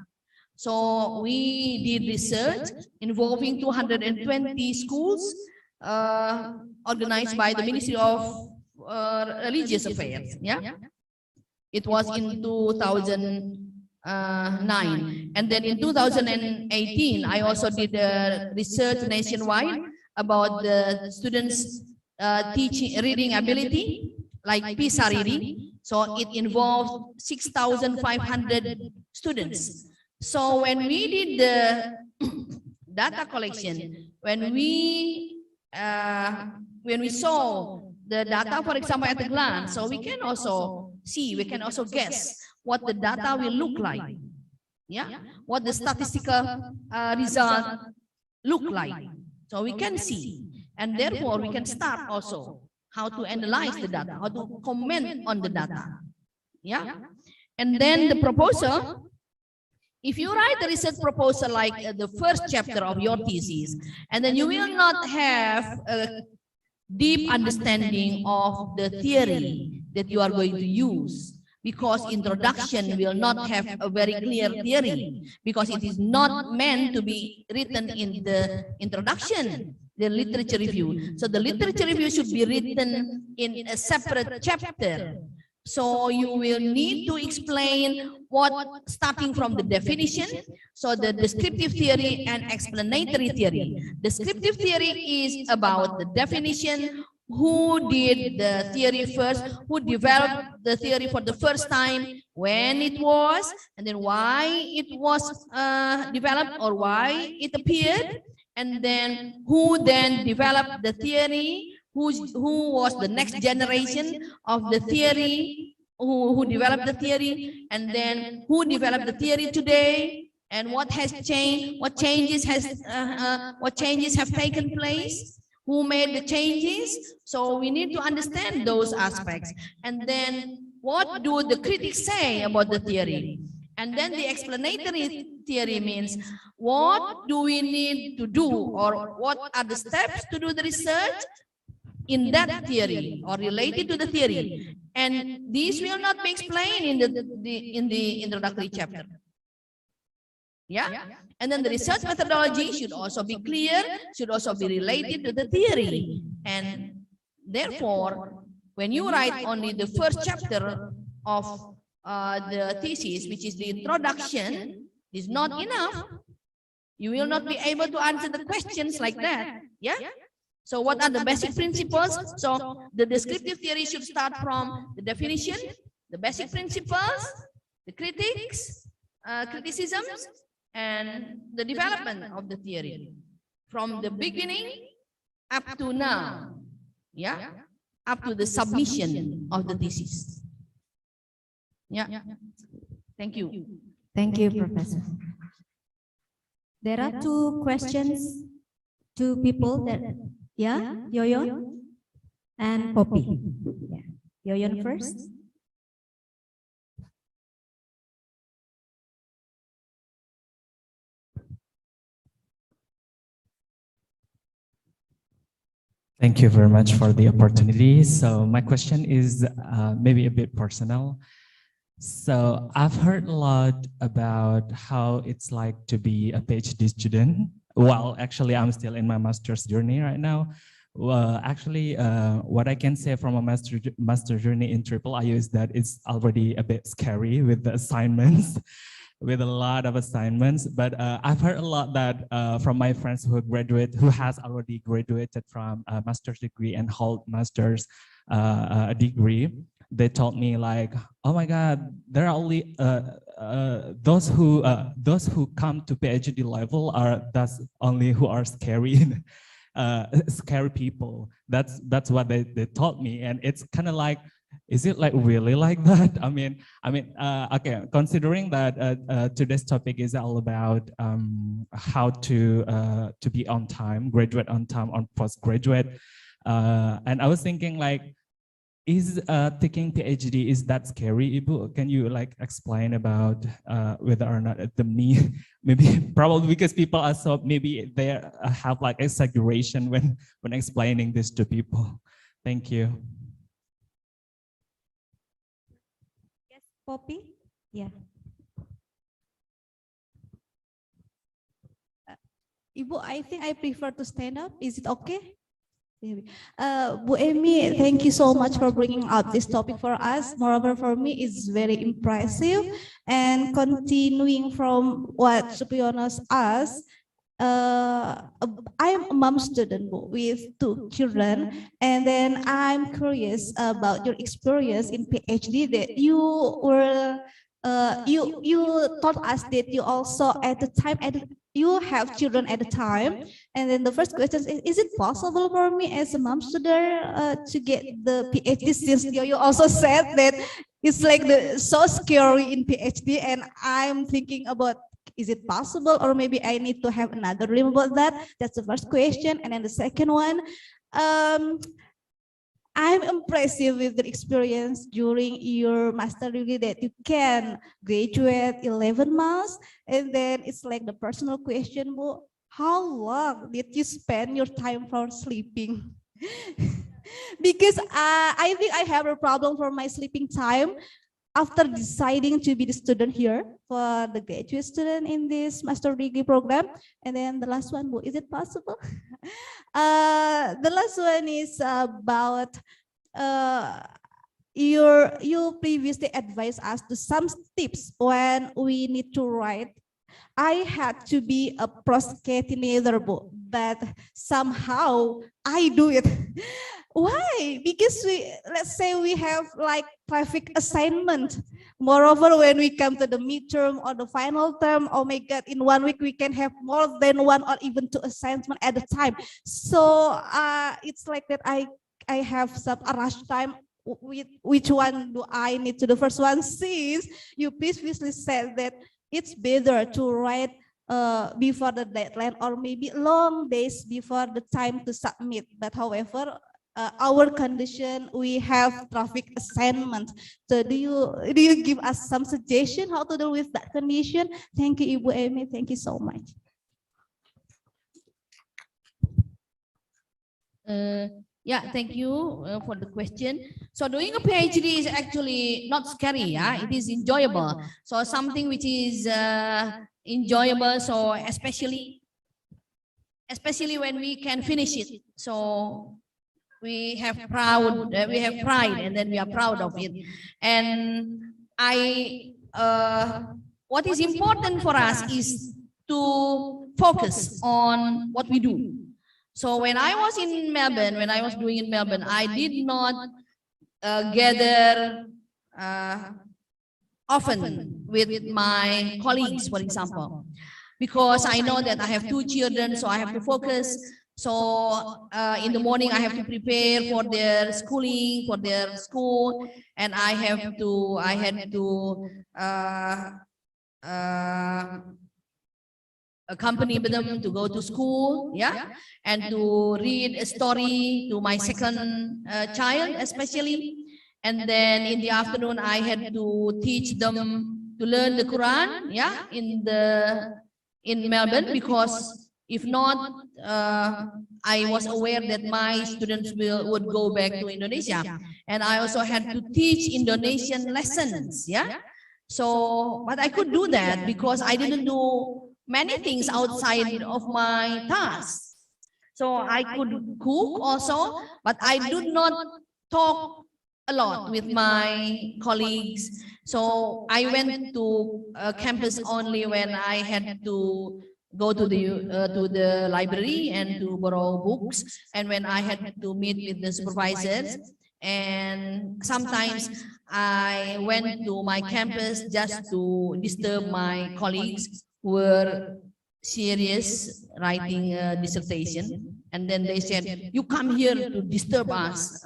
Speaker 14: So we did research involving 220 schools organized by the Ministry of Religious Affairs. Yeah, it was in 2009, and then in 2018 I also did a research nationwide about the students' teaching reading ability, like PISA reading. So it involved 6,500 students. So when we did the data collection, when we saw the data, for example, at a glance, so we can also see, we can also guess what the data will look like. Yeah, what the statistical result look like. So we can see, and therefore we can start also how to analyze the data, how to comment on the data. Yeah, and then the proposal. If you write a research proposal like the first chapter of your thesis, and then you will not have a deep understanding of the theory that you are going to use, because introduction will not have a very clear theory, because it is not meant to be written in the introduction, the literature review. So the literature review should be written in a separate chapter. So you will need to explain what, starting from the definition, so the descriptive theory and explanatory theory. Descriptive theory is about the definition, who did the theory first, who developed the theory for the first time, when it was, and then why it was developed or why it appeared, and then who then developed the theory, who was the next generation of the theory, who developed the theory, and then who developed the theory today, and what has changed, what changes have taken place, who made the changes. So we need to understand those aspects. And then what do the critics say about the theory? And then the explanatory theory means, what do we need to do, or what are the steps to do the research in that theory or related to the theory. And these will not be explained in the introductory chapter. Yeah, and then the research methodology should also be clear, should also be related to the theory. And therefore, when you write only the first chapter of the thesis, which is the introduction, is not enough. You will not be able to answer the questions like that. Yeah. So what are the basic principles? So the descriptive theory should start from the definition, the basic principles, the criticisms, and the development of the theory from the beginning up to now. Yeah, up to the submission of the thesis. Yeah. Thank you.
Speaker 13: Thank you, Professor. There are two questions two people that, yeah, Yoyon and Poppy. Yeah. Yoyon first.
Speaker 8: Thank you very much for the opportunity. So my question is maybe a bit personal. So I've heard a lot about how it's like to be a PhD student. Well, actually, I'm still in my master's journey right now. Well, actually, what I can say from a master journey in IIIU is that it's already a bit scary with the assignments. With a lot of assignments, but I've heard a lot that from my friends who has already graduated from a master's degree and hold master's degree. They told me like, oh my God, there are only those who come to PhD level are that's only who are scary, scary people. That's what they taught me, and it's kind of like. Is it like really like that? I mean, okay. Considering that today's topic is all about how to be on time, graduate on time, on postgraduate, and I was thinking like, is taking PhD is that scary, Ibu? Can you like explain about whether or not maybe probably because people are so maybe they have like exaggeration when explaining this to people. Thank you.
Speaker 13: Poppy? Yeah. Ibu, I think I prefer to stand up. Is it okay? Bu Emi, thank you so much for bringing out this topic for us. Moreover, for me, it's very impressive. And continuing from what Supriyonos asked, I'm a mom student with 2 children, and then I'm curious about your experience in PhD that you were you told us that you also at the time you have children at the time, and then the first question is it possible for me as a mom student to get the PhD, since you also said that it's like so scary in PhD, and I'm thinking about, is it possible, or maybe I need to have another dream about that? That's the first question. And then the second one, I'm impressed with the experience during your master degree that you can graduate 11 months. And then it's like the personal question, Bu, how long did you spend your time for sleeping? Because I think I have a problem for my sleeping time. After deciding to be the student here for the graduate student in this master degree program. And then the last one, is it possible? The last one is about you previously advised us to some tips when we need to write. I had to be a procrastinator, but somehow I do it. Why? Because let's say we have like traffic assignment. Moreover, when we come to the midterm or the final term, oh my God, in 1 week we can have more than 1 or even 2 assignments at a time. So it's like that I have some rush time. Which one do I need to do? First one, since you previously said that it's better to write before the deadline or maybe long days before the time to submit. But however, our condition, we have traffic assignment. So do you give us some suggestion how to deal with that condition? Thank you, Ibu Emi. Thank you so much.
Speaker 14: Yeah, thank you for the question. So doing a PhD is actually not scary, yeah, it is enjoyable. So something which is enjoyable, so especially when we can finish it. So we have pride, and then we are proud of it. And what is important for us is to focus on what we do. So when I was in Melbourne, I did not gather often with my colleagues, for example, because I know that I have 2 children, so I have to focus. So in the morning, I have to prepare for their schooling, for their school, and I had to accompany them to go to school, yeah, and to read a story to my second child especially. And then in the afternoon, I had to teach them to learn the Quran, yeah, in Melbourne, because if not, I was aware that my students would go back to Indonesia, and I also had to teach Indonesian lessons, yeah. So, but I could do that because I didn't do many things outside of my tasks. So I could cook also, but I do not talk a lot with my colleagues. So I went to campus only when I had to go to the library and to borrow books, and when I had to meet with the supervisors. And sometimes I went to my campus just to disturb my colleagues who were serious writing a dissertation, and then they said, "You come here to disturb us."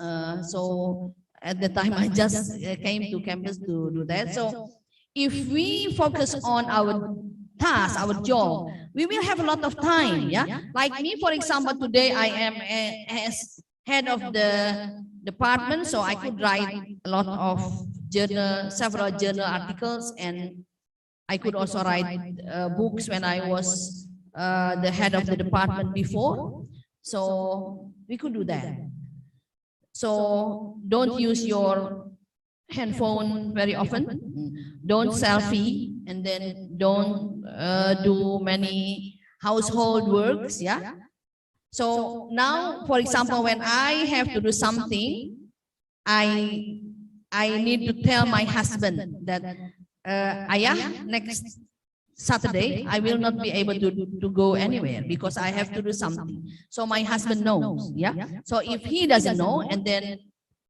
Speaker 14: So at the time, I just came to campus to do that. So if we focus on our task, our job, we will have a lot of time. Yeah, like me, for example, today I am as head of the department, so I could write a lot of several journal articles, and I could also write books when I was the head of the department before. So we could do that. So don't use your handphone very often. Don't selfie, and then don't do many household works. Yeah. So now, for example, when I have to do something, I need to tell my husband that Ayah, next Saturday, I will not be able to go anywhere because I have to do something. So my husband knows, yeah. So if he doesn't know, and then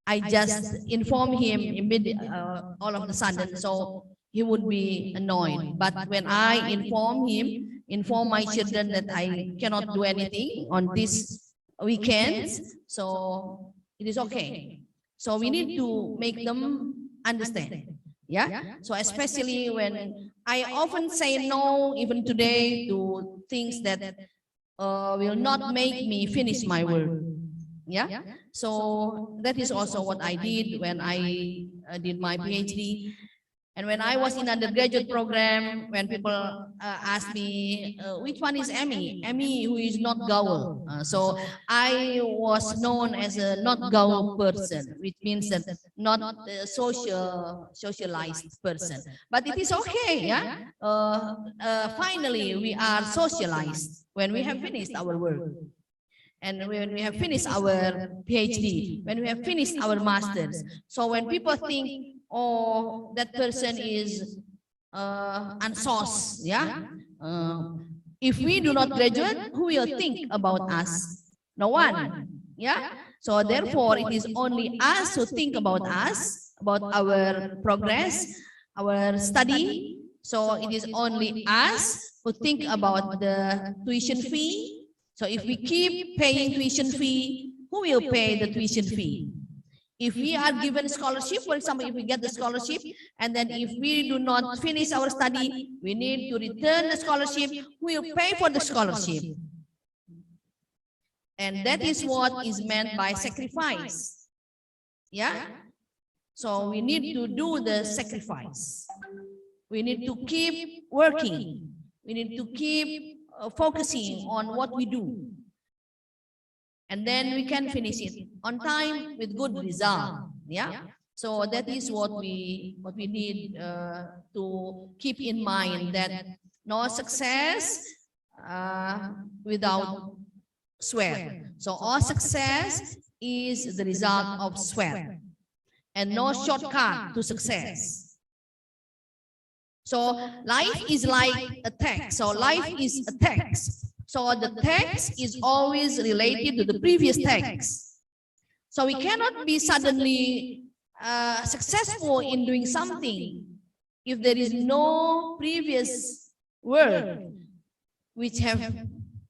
Speaker 14: I just inform him immediately, all of a sudden, so he would be annoyed. But when I inform my children that I cannot do anything on this weekend, so it is okay. So we need to make them understand. Yeah. So especially when I often say no, even today, to things that will not make me finish my work. Yeah. So that is also what I did when I did my PhD. And when I was in undergraduate program, when people asked me, which one is Emmy? Emmy who is not gaul. So I was known as a not gaul person, which means that not a socialized person. But it is okay, yeah? Finally, we are socialized when we have finished our work. And when we have finished our PhD, when we have finished our masters. So when people think, oh, that person is unsourced, yeah? If we do not graduate, who will think about us? No one, yeah? So therefore, it is only us who think about us, about our progress, our study. So it is only us who think about the tuition fee. So if we keep paying tuition fee, who will pay the tuition fee? If we are given scholarship, for example, if we get the scholarship, and then if we do not finish our study, we need to return the scholarship, who will pay for the scholarship? And that is what is meant by sacrifice. Yeah? So we need to do the sacrifice. We need to keep working. We need to keep focusing on what we do. And then we can finish it on time with good result. Yeah. So that is what we need to keep in mind, that no success without sweat. So all success is the result of sweat, and no shortcut to success. So life is like a text. So life is a text. So the text is always related to the previous text. So we cannot be suddenly successful in doing something if there is no previous work which have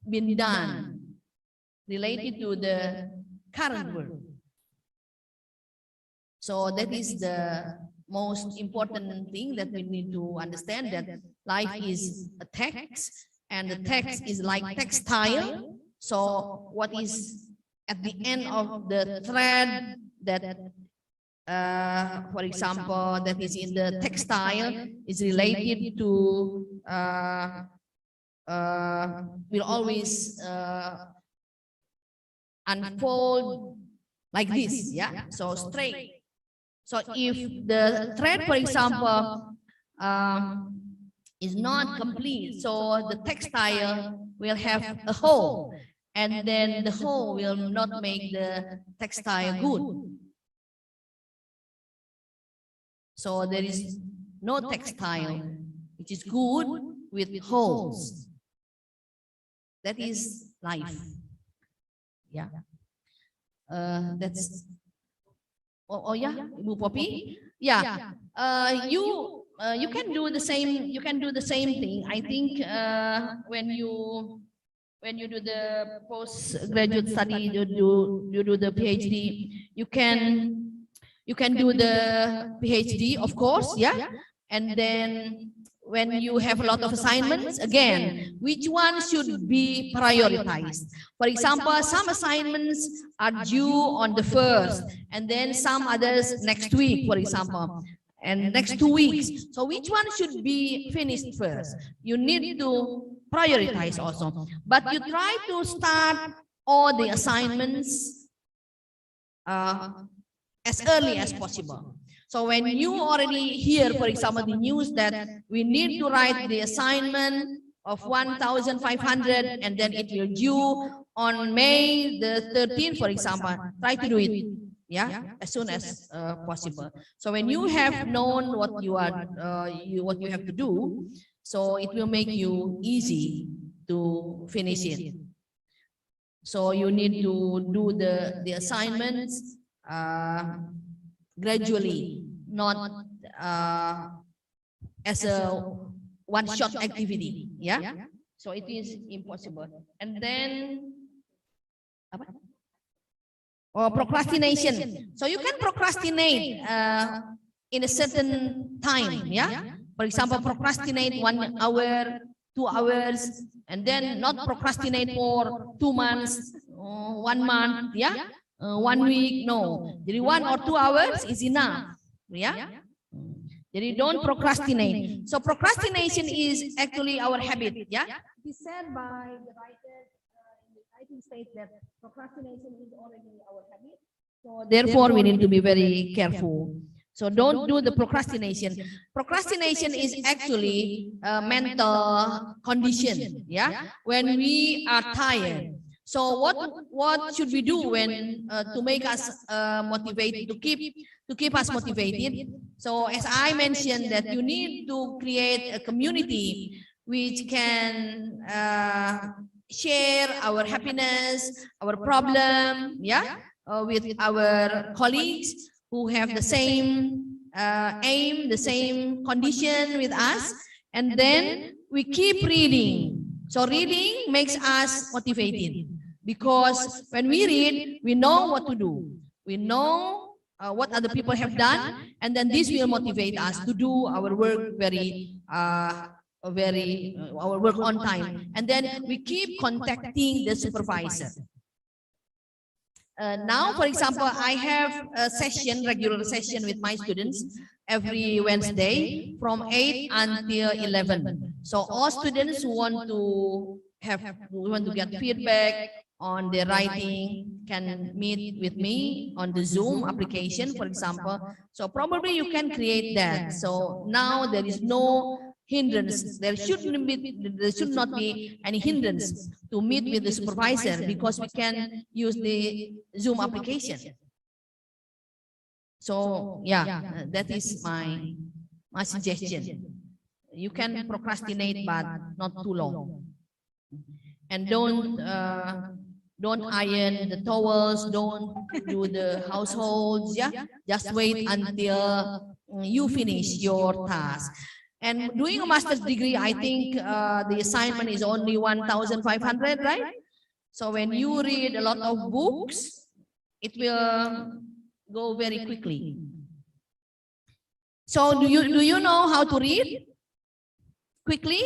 Speaker 14: been done related to the current work. So that is the most important thing that we need to understand, that life is a text, and the text is like textile. So what is at the end of the thread that, for example, that is in the textile is related to, will always unfold like this, yeah, so straight. So if the thread, for example, is not complete, so the textile will have a hole, and then the hole will not make the textile good. So there is no textile which is good with holes. That is life. Yeah. That's. Oh yeah, Ibu Poppy. Yeah. You can do the same. You can do the same thing. I think when you do the postgraduate study, you do the PhD. You can do the PhD, of course. Yeah. And then when you have a lot of assignments, again, which one should be prioritized? For example, some assignments are due on the 1st, and then some others next week, for example, and next 2 weeks. So which one should be finished first? You need to prioritize also. But you try to start all the assignments as early as possible. So when you already hear, for example, the news that we need to write the assignment of 1,500 and then it will due on May the 13th, for example, try to do it, yeah, as soon as possible. So when you have known what you are, what you have to do, so it will make you easy to finish it. So you need to do the assignments gradually, not as a one-shot activity. Yeah, so it is impossible. And then, procrastination. So you can procrastinate in a certain time. Yeah, for example, procrastinate 1 hour, 2 hours, and then not procrastinate for 2 months, 1 month. Yeah. 1 week, no. Jadi 1 or 2 hours is enough. Yeah. Jadi don't procrastinate. So procrastination is actually our habit. Yeah. It is said by the writer in the writing state that procrastination is already our habit. So therefore, we need to be very careful. So don't do the procrastination. Procrastination is actually a mental condition. Yeah. When we are tired. So what should we do when to make us motivated, to keep us motivated? So as I mentioned, that you need to create a community which can share our happiness, our problem, yeah, with our colleagues who have the same aim, the same condition with us, and then we keep reading. So reading makes us motivated. Because when we read, we know what to do. We know what other people have done, and then this will motivate us to do our work our work on time. And then we keep contacting the supervisor. Now, for example, I have a session, regular session with my students every Wednesday from 8 until 11. So all students who want to get feedback on their writing can meet with me on the Zoom application, for example. So probably you can create that. So now there is no hindrance. There should not be any hindrance to meet with the supervisor because we can use the Zoom application. So yeah, that is my suggestion. You can procrastinate, but not too long. And don't iron the towels, don't do the households, yeah? Just wait until you finish your task. And doing a master's degree, I think the assignment is only 1,500, right? So when you read a lot of books, it will go very quickly. So do you know how to read quickly?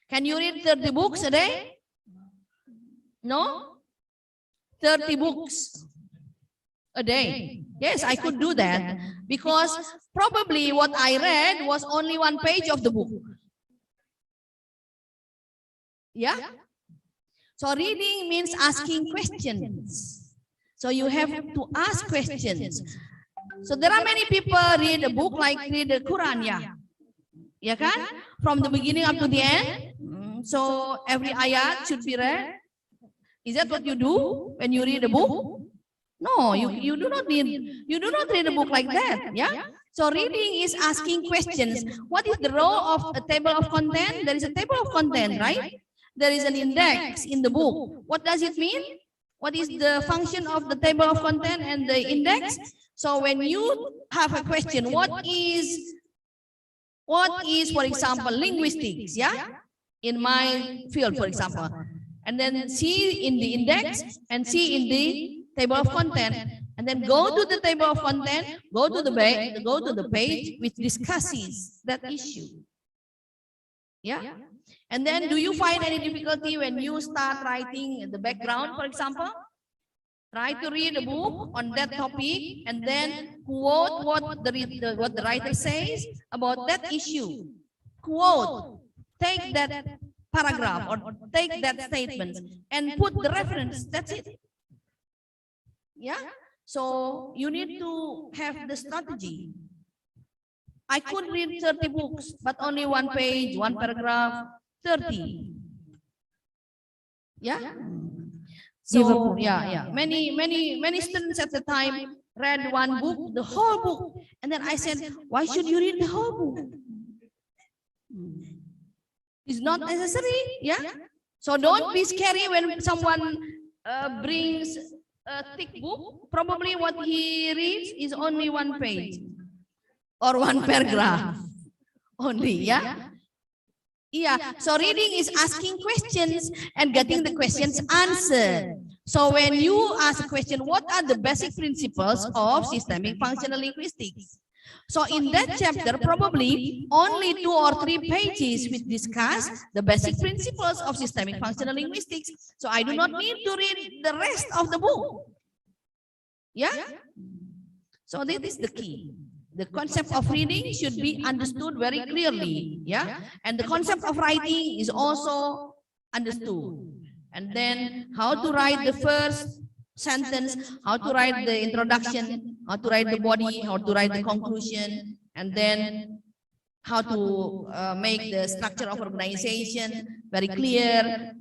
Speaker 14: Can you read 30 books a day? No? 30 books a day. Yes, I could do that because probably what I read was only one page of the book. Yeah? So reading means asking questions. So you have to ask questions. So there are many people read a book like read the Quran, yeah kan? From the beginning up to the end. So every ayat should be read. Is that what you do when you read a book? No, you do not read a book like that. Yeah. So reading is asking questions. What is the role of a table of content? There is a table of content, right? There is an index in the book. What does it mean? What is the function of the table of content and the index? So when you have a question, what is, for example, linguistics? Yeah. In my field, for example, and then see in the index and see in the table of content, and then go to the table of content, go to the page which discusses that issue. Yeah. And then do you find any difficulty when you start writing the background, for example? Try to read a book on that topic and then quote what the writer says about that issue. Quote. Take that paragraph or take that statement and put the reference. That's it. Yeah. So you need to have the strategy. I could read 30 books, but only one page, one paragraph, 30. Yeah. So yeah. Many students at the time read one book, the whole book, and then I said, why should you read the whole book? It's not necessary, yeah? So don't be scary when someone brings a thick book. Probably what he reads is only one page or one paragraph only, yeah? Yeah, so reading is asking questions and getting the questions answered. So when you ask a question, what are the basic principles of systemic functional linguistics? So in that chapter, probably only 2 or 3 pages which discuss the basic principles of systemic functional linguistics. So I do not need to read the rest of the book. Yeah? So that is the key. The concept of reading should be understood very clearly. Yeah? And the concept of writing is also understood. And then how to write the first sentence, how to write the introduction, how to write the body, how to write the conclusion, and then how to make the structure of organization very clear,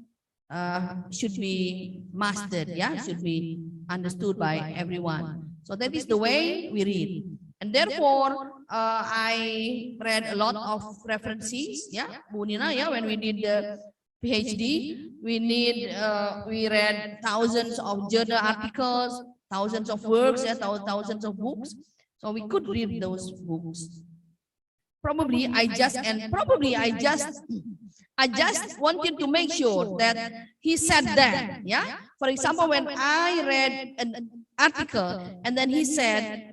Speaker 14: should be mastered, yeah, should be understood by everyone. So that is the way we read. And therefore, I read a lot of references, yeah, Bu Nina, yeah, when we did the PhD, we read thousands of journal articles, thousands of works, yeah, thousands of books. So we could read those books. Probably I just wanted to make sure that he said that. Yeah. For example, when I read an article and then he said,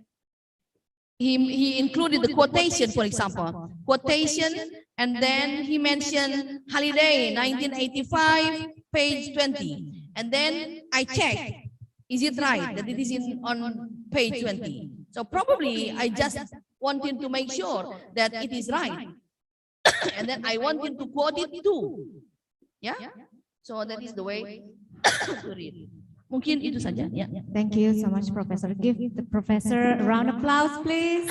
Speaker 14: he included the quotation, for example, quotation, and then he mentioned Holiday, 1985, page 20. And then I checked, is it right that it is on page 20? So probably I just wanted to make sure that it is right. And then I wanted to quote it too. Yeah? So that is the way to read. Mungkin itu saja. Ya.
Speaker 13: Thank you so much, Professor. Give the professor a round of applause, please.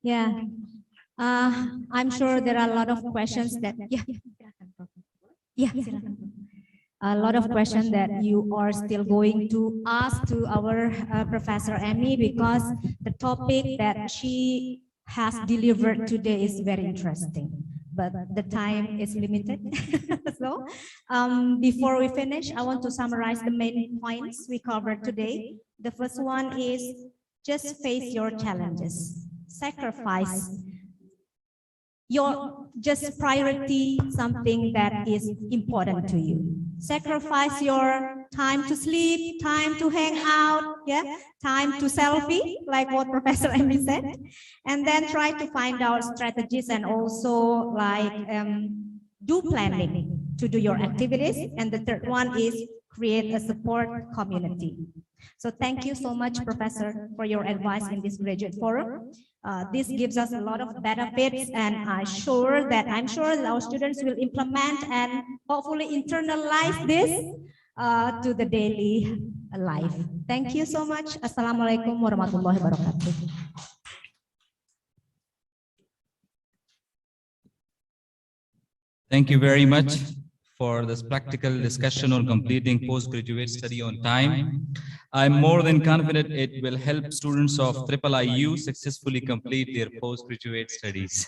Speaker 13: Yeah. I'm sure there are a lot of questions that, a lot of questions that you are still going to ask to our Professor Amy, because the topic that she has delivered today is very interesting, but the time is limited. So before we finish, I want to summarize the main points we covered today. The first one is just face your challenges, sacrifice just priority something that is important to you. Sacrifice your time to sleep, time to hang out, time to selfie, like what Professor Amy said, and then try to find out strategies and also like do planning to do your activities. And the third one is create a support community. So thank you so much, Professor, for your advice in this graduate forum. This gives us a lot of benefits, and I'm sure that our students will implement and hopefully internalize this to the daily life. Thank you so much. Assalamualaikum warahmatullahi wabarakatuh.
Speaker 2: Thank you very much for this practical discussion on completing postgraduate study on time. I'm more than confident it will help students of IIIU successfully complete their postgraduate studies.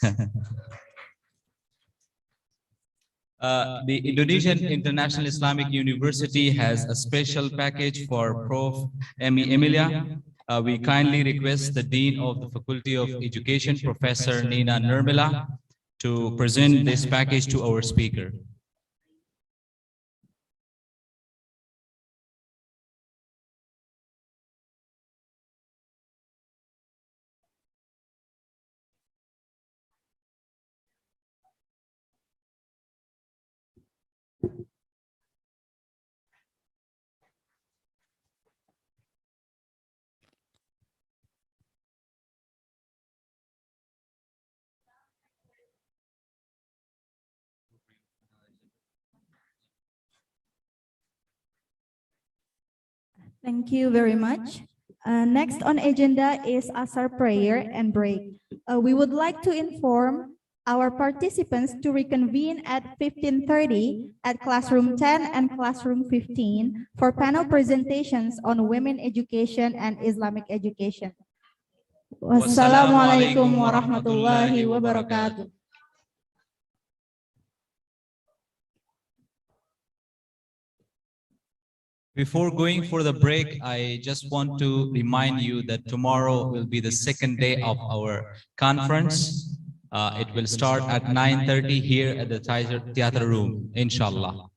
Speaker 2: The Indonesian International Islamic University has a special package for Prof. Emmy Emilia. We kindly request the Dean of the Faculty of Education, Professor Nina Nurmila, to present this package to our speaker.
Speaker 1: Thank you very much. Next on agenda is Asar prayer and break. We would like to inform our participants to reconvene at 15:30 at classroom 10 and classroom 15 for panel presentations on women education and Islamic education. Wassalamualaikum warahmatullahi wabarakatuh.
Speaker 2: Before going for the break, I just want to remind you that tomorrow will be the second day of our conference. It will start at 9:30 here at the theater room, inshallah.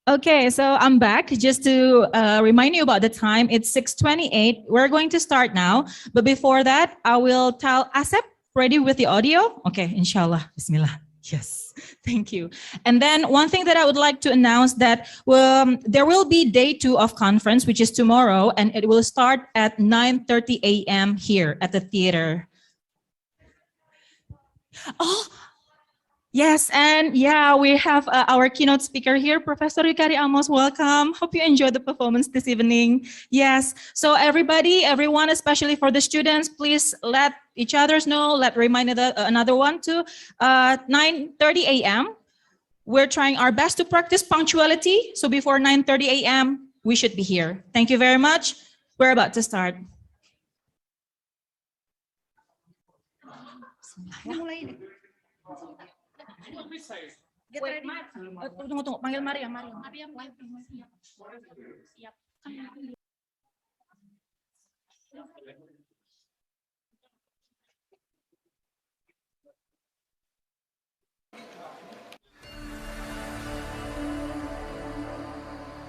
Speaker 17: Okay, so I'm back just to remind you about the time. It's 6:28. We're going to start now. But before that, I will tell Asep, ready with the audio? Okay, inshallah. Bismillah. Yes, thank you. And then one thing that I would like to announce that there will be day 2 of conference, which is tomorrow, and it will start at 9:30 a.m. here at the theater. Oh, yes, and yeah, we have our keynote speaker here, Professor Yukari Amos. Welcome. Hope you enjoyed the performance this evening. Yes, so everyone, especially for the students, please let each others know, remind another one to 9:30 a.m. We're trying our best to practice punctuality. So before 9:30 a.m., we should be here. Thank you very much. We're about to start. Tunggu, panggil Maria. Siap.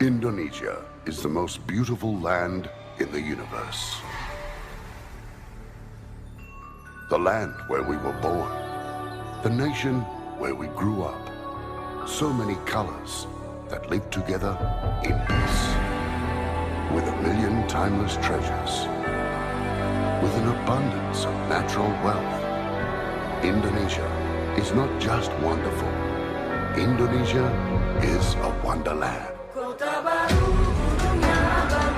Speaker 18: Indonesia is the most beautiful land in the universe. The land where we were born. The nation where we grew up. So many colors that live together in peace. With 1,000,000 timeless treasures. With an abundance of natural wealth. Indonesia is not just wonderful. Indonesia is a wonderland.
Speaker 19: Kota baru, dunia abang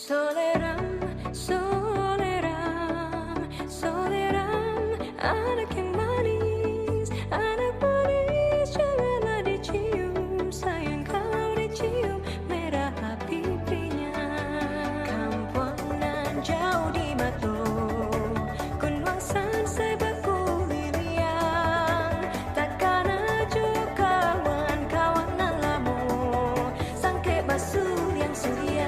Speaker 19: Soleram, soleram, soleram, anak yang manis, janganlah dicium, sayang kalau dicium, merah pipinya. Kampuangan jauh di Batu, Kunwangsan sebaku liliang, takkan aja kawan-kawan lamu, sangke basuh yang sulia.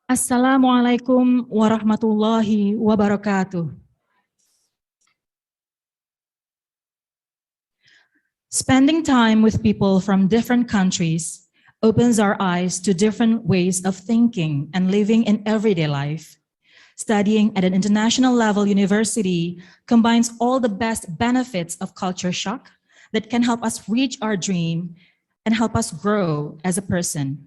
Speaker 17: Assalamualaikum warahmatullahi wabarakatuh. Spending time with people from different countries opens our eyes to different ways of thinking and living in everyday life. Studying at an international level university combines all the best benefits of culture shock that can help us reach our dream and help us grow as a person.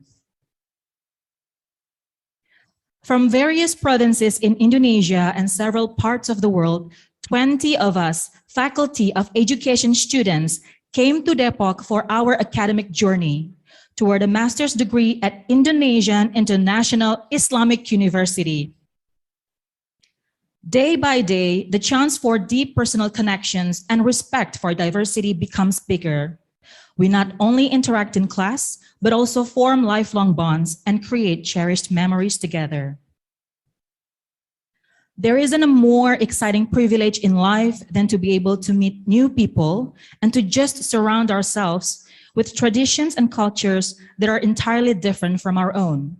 Speaker 17: From various provinces in Indonesia and several parts of the world, 20 of us, Faculty of Education students, came to Depok for our academic journey toward a master's degree at Indonesian International Islamic University. Day by day, the chance for deep personal connections and respect for diversity becomes bigger. We not only interact in class, but also form lifelong bonds and create cherished memories together. There isn't a more exciting privilege in life than to be able to meet new people and to just surround ourselves with traditions and cultures that are entirely different from our own.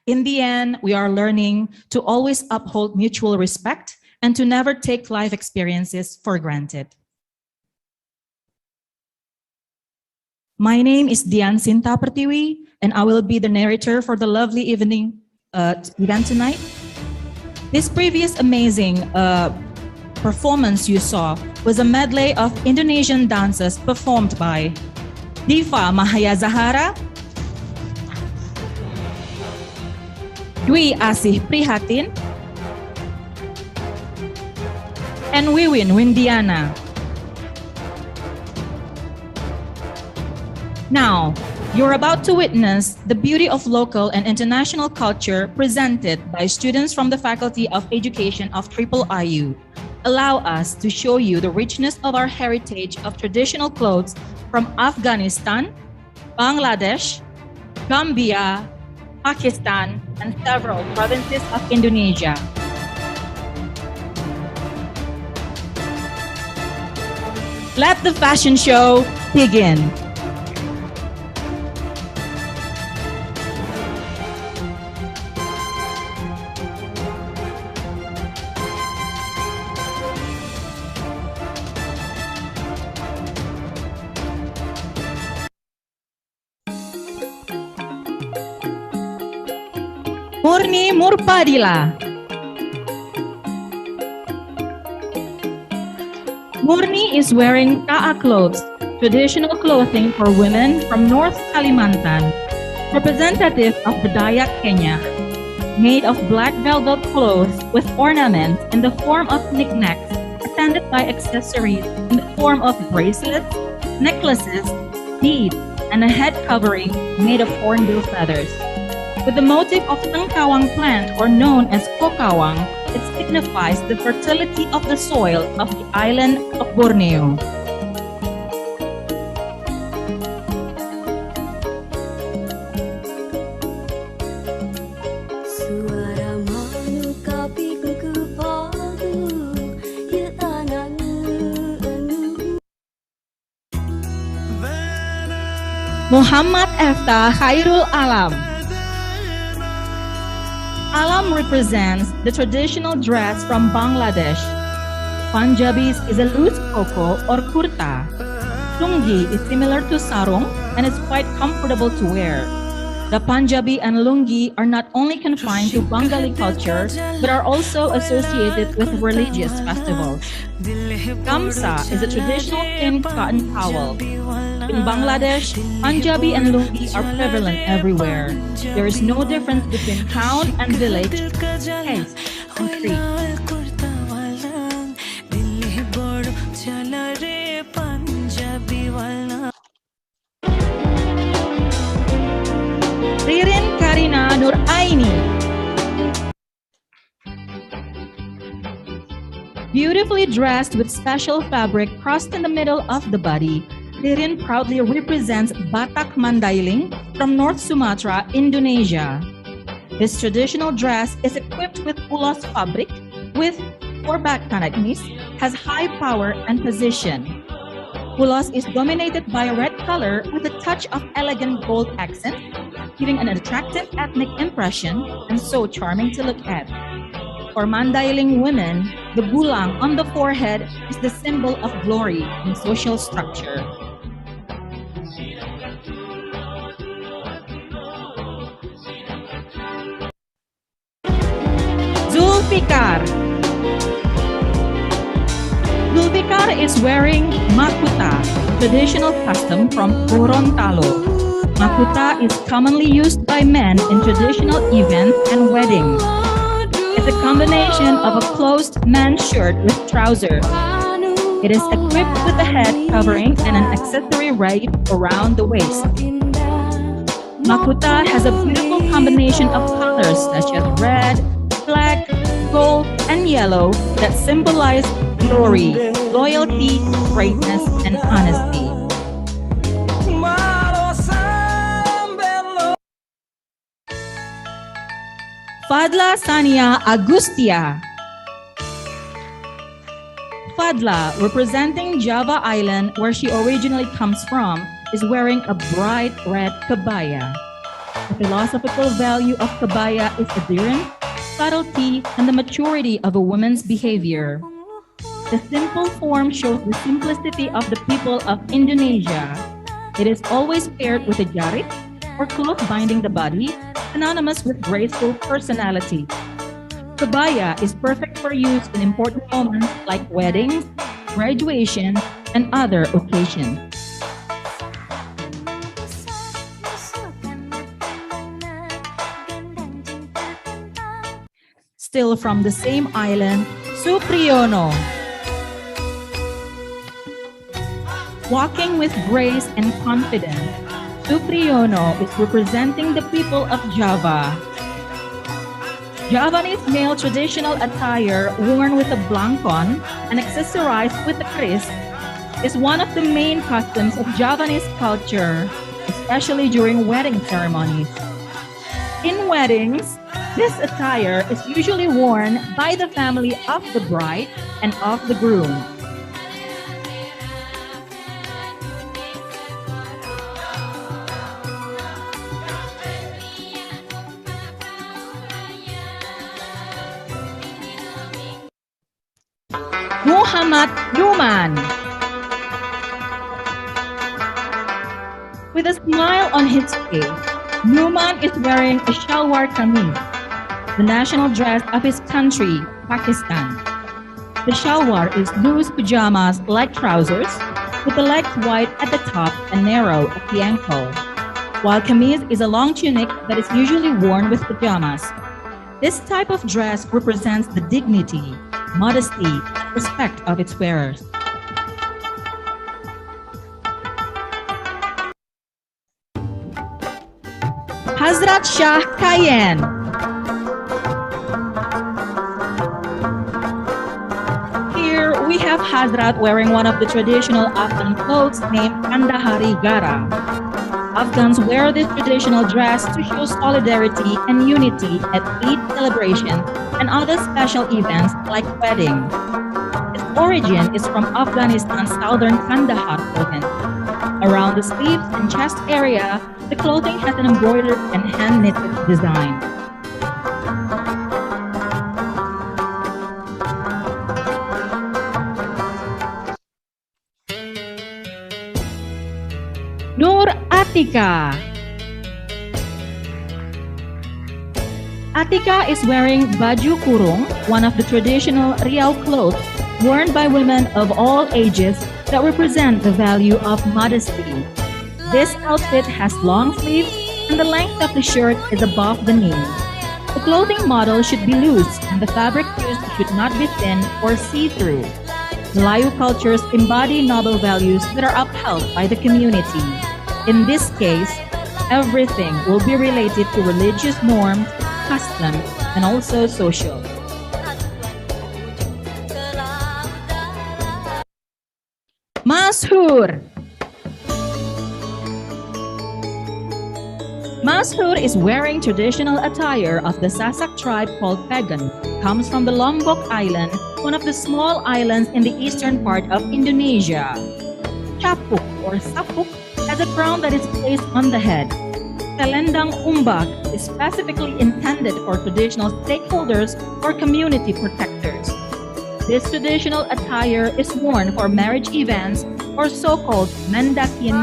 Speaker 17: In the end, we are learning to always uphold mutual respect and to never take life experiences for granted. My name is Dian Sinta Pertiwi, and I will be the narrator for the lovely evening event tonight. This previous amazing performance you saw was a medley of Indonesian dances performed by Diva Mahaya Zahara, Dwi Asih Prihatin, and Wiwin Windiana. Now, you're about to witness the beauty of local and international culture presented by students from the Faculty of Education of IIIU. Allow us to show you the richness of our heritage of traditional clothes from Afghanistan, Bangladesh, Gambia, Pakistan, and several provinces of Indonesia. Let the fashion show begin. Murni Murpadila. Murni is wearing ka'a clothes, traditional clothing for women from North Kalimantan, representative of the Dayak Kenya, made of black velvet clothes with ornaments in the form of knickknacks, attended by accessories in the form of bracelets, necklaces, beads, and a head covering made of hornbill feathers. With the motif of tengkawang plant, or known as kokawang, it signifies the fertility of the soil of the island of Borneo.
Speaker 19: Suara manu kapi kuku padu ya ananu.
Speaker 17: Muhammad Efta Khairul Alam. Alam represents the traditional dress from Bangladesh. Punjabis is a loose koko or kurta. Lungi is similar to sarong and is quite comfortable to wear. The Punjabi and lungi are not only confined to Bengali culture, but are also associated with religious festivals. Gamsa is a traditional thin cotton towel. In Bangladesh, Punjabi and lungi are prevalent everywhere. There is no difference between town and village, taste, and creed. Ririn Karina Nuraini. Beautifully dressed with special fabric crossed in the middle of the body, Ririn proudly represents Batak Mandailing from North Sumatra, Indonesia. This traditional dress is equipped with ulos fabric with 4 back tanagmis, has high power and position. Ulos is dominated by a red color with a touch of elegant gold accent, giving an attractive ethnic impression and so charming to look at. For Mandailing women, the bulang on the forehead is the symbol of glory and social structure. Zulfikar. Zulfikar is wearing makuta, traditional custom from Gorontalo. Makuta is commonly used by men in traditional events and weddings. It's a combination of a closed man's shirt with trousers. It is equipped with a head covering and an accessory right around the waist. Makuta has a beautiful combination of colors such as red, black, gold, and yellow that symbolize glory, loyalty, greatness, and honesty. Fadla Sania Agustia. Fadla, representing Java Island where she originally comes from, is wearing a bright red kabaya. The philosophical value of kabaya is adherence, subtlety, and the maturity of a woman's behavior. The simple form shows the simplicity of the people of Indonesia. It is always paired with a jarit, or cloth binding the body, synonymous with graceful personality. Kebaya is perfect for use in important moments like weddings, graduation, and other occasions. Still from the same island, Supriyono. Walking with grace and confidence, Supriyono is representing the people of Java. Javanese male traditional attire worn with a blankon and accessorized with a kris is one of the main customs of Javanese culture, especially during wedding ceremonies. In weddings, this attire is usually worn by the family of the bride and of the groom. Muhammad Numan. With a smile on his face, Numan is wearing a shalwar kameez, the national dress of his country, Pakistan. The shalwar is loose pajamas like trousers, with the legs wide at the top and narrow at the ankle, while kameez is a long tunic that is usually worn with pajamas. This type of dress represents the dignity, modesty, and respect of its wearers. Hazrat Shah Kayen. Here we have Hazrat wearing one of the traditional Afghan clothes named Kandahari Gara. Afghans wear this traditional dress to show solidarity and unity at Eid celebration and other special events like wedding. Its origin is from Afghanistan's southern Kandahar province. Around the sleeves and chest area, the clothing has an embroidered and hand-knitted design. Nur Atika. Atika is wearing baju kurung, one of the traditional Riau clothes worn by women of all ages that represent the value of modesty. This outfit has long sleeves and the length of the shirt is above the knee. The clothing model should be loose and the fabric used should not be thin or see-through. Melayu cultures embody noble values that are upheld by the community. In this case, everything will be related to religious norms, customs, and also social. Mashur. Mashur is wearing traditional attire of the Sasak tribe called Pagan. Comes from the Lombok Island, one of the small islands in the eastern part of Indonesia. Capuk or sapuk has a crown that is placed on the head. Selendang umbak is specifically intended for traditional stakeholders or community protectors. This traditional attire is worn for marriage events or so-called mendakin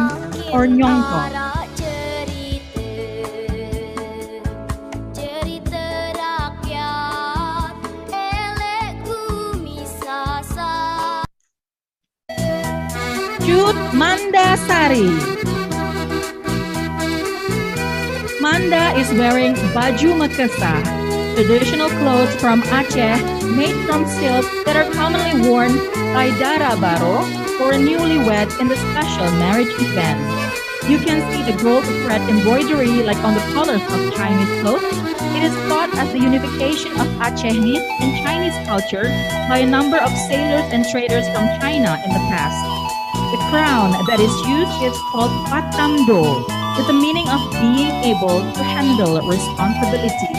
Speaker 17: or nyongko. Cut Mandasari. Manda is wearing baju makesa, traditional clothes from Aceh made from silk that are commonly worn by Dara Baro or newlywed in the special marriage event. You can see the gold thread embroidery like on the colors of Chinese clothes. It is thought as the unification of Acehese and Chinese culture by a number of sailors and traders from China in the past. The crown that is used is called Patamdo, with the meaning of being able to handle responsibilities.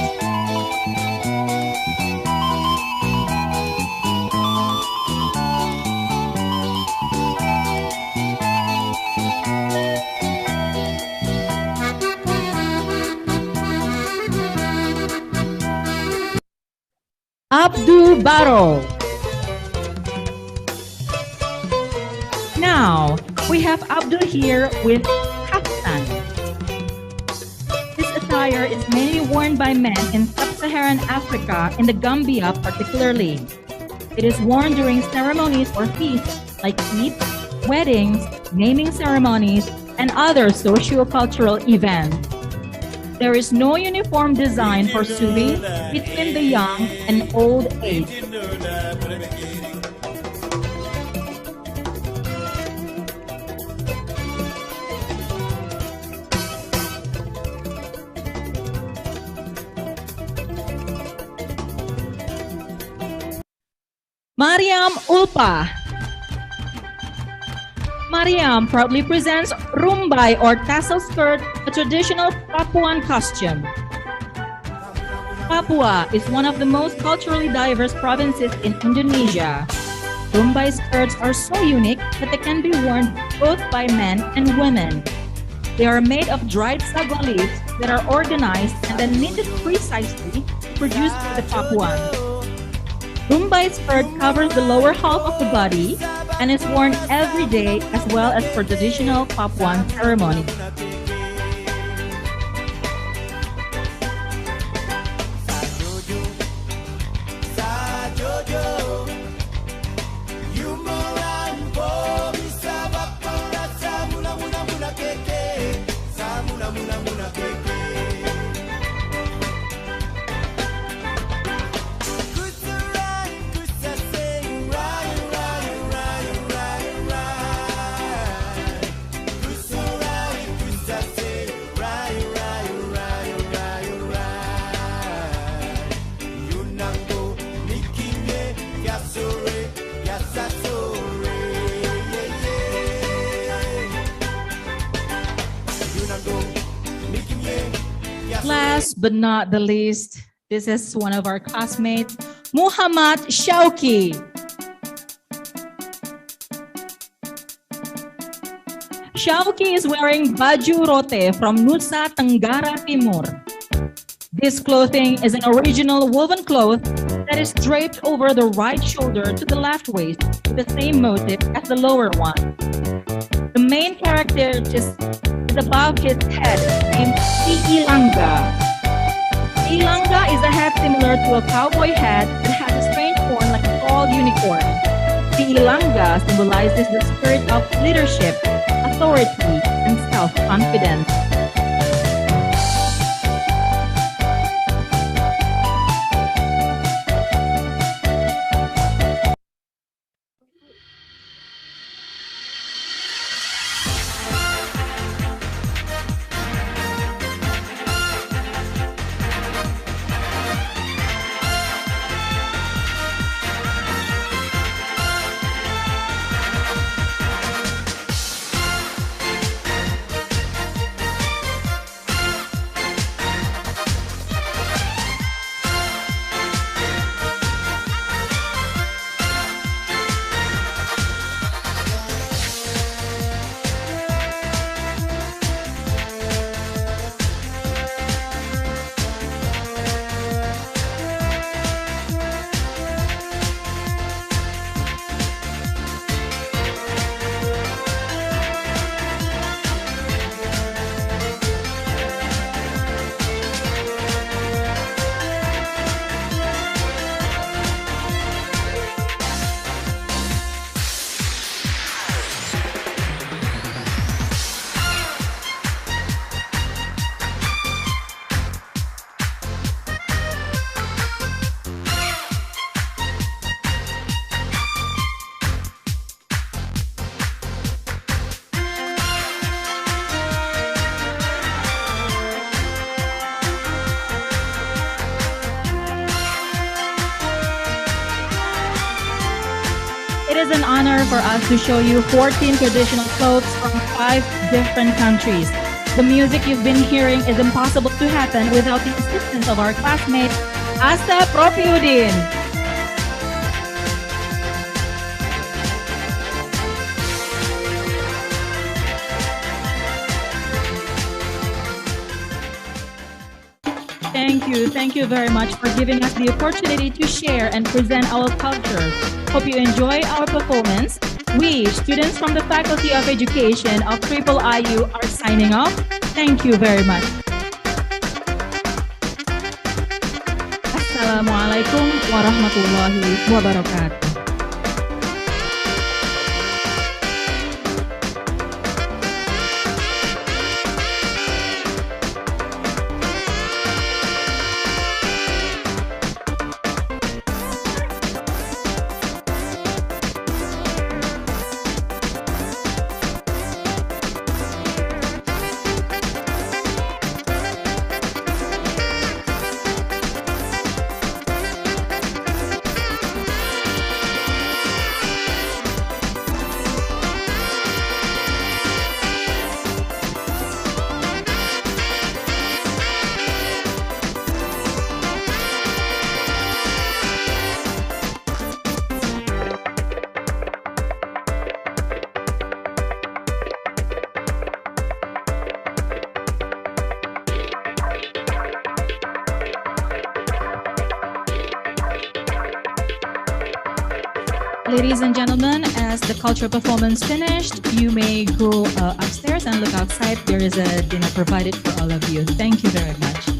Speaker 17: Abdu Baro. Now, we have Abdul here with kaftan. This attire attire is mainly worn by men in sub-Saharan Africa, in the Gambia particularly. It is worn during ceremonies or feasts like Eid, weddings, naming ceremonies, and other socio-cultural events. There is no uniform design for subi between the young and old age. Mariam Ulpa. Mariam proudly presents rumbai or tassel skirt, a traditional Papuan costume. Papua is one of the most culturally diverse provinces in Indonesia. Rumbai skirts are so unique that they can be worn both by men and women. They are made of dried sago leaves that are organized and then knitted precisely to produce by the Papuan. Rumbai skirt covers the lower half of the body and is worn every day as well as for traditional Papuan ceremonies. Last but not the least, this is one of our classmates, Muhammad Shauki. Shauki is wearing baju rote from Nusa Tenggara Timur. This clothing is an original woven cloth that is draped over the right shoulder to the left waist with the same motif as the lower one. The main character is above his head, named Ilanga. Ilanga is a hat similar to a cowboy hat that has a strange horn like a tall unicorn. The Ilanga symbolizes the spirit of leadership, authority, and self-confidence. It is an honor for us to show you 14 traditional clothes from 5 different countries. The music you've been hearing is impossible to happen without the assistance of our classmate, Asta Propiudin. Thank you very much for giving us the opportunity to share and present our culture. Hope you enjoy our performance. We, students from the Faculty of Education of Triple IU, are signing off. Thank you very much. Wassalamualaikum warahmatullahi wabarakatuh. Ladies and gentlemen, as the cultural performance finished, you may go upstairs and look outside. There is a dinner provided for all of you. Thank you very much.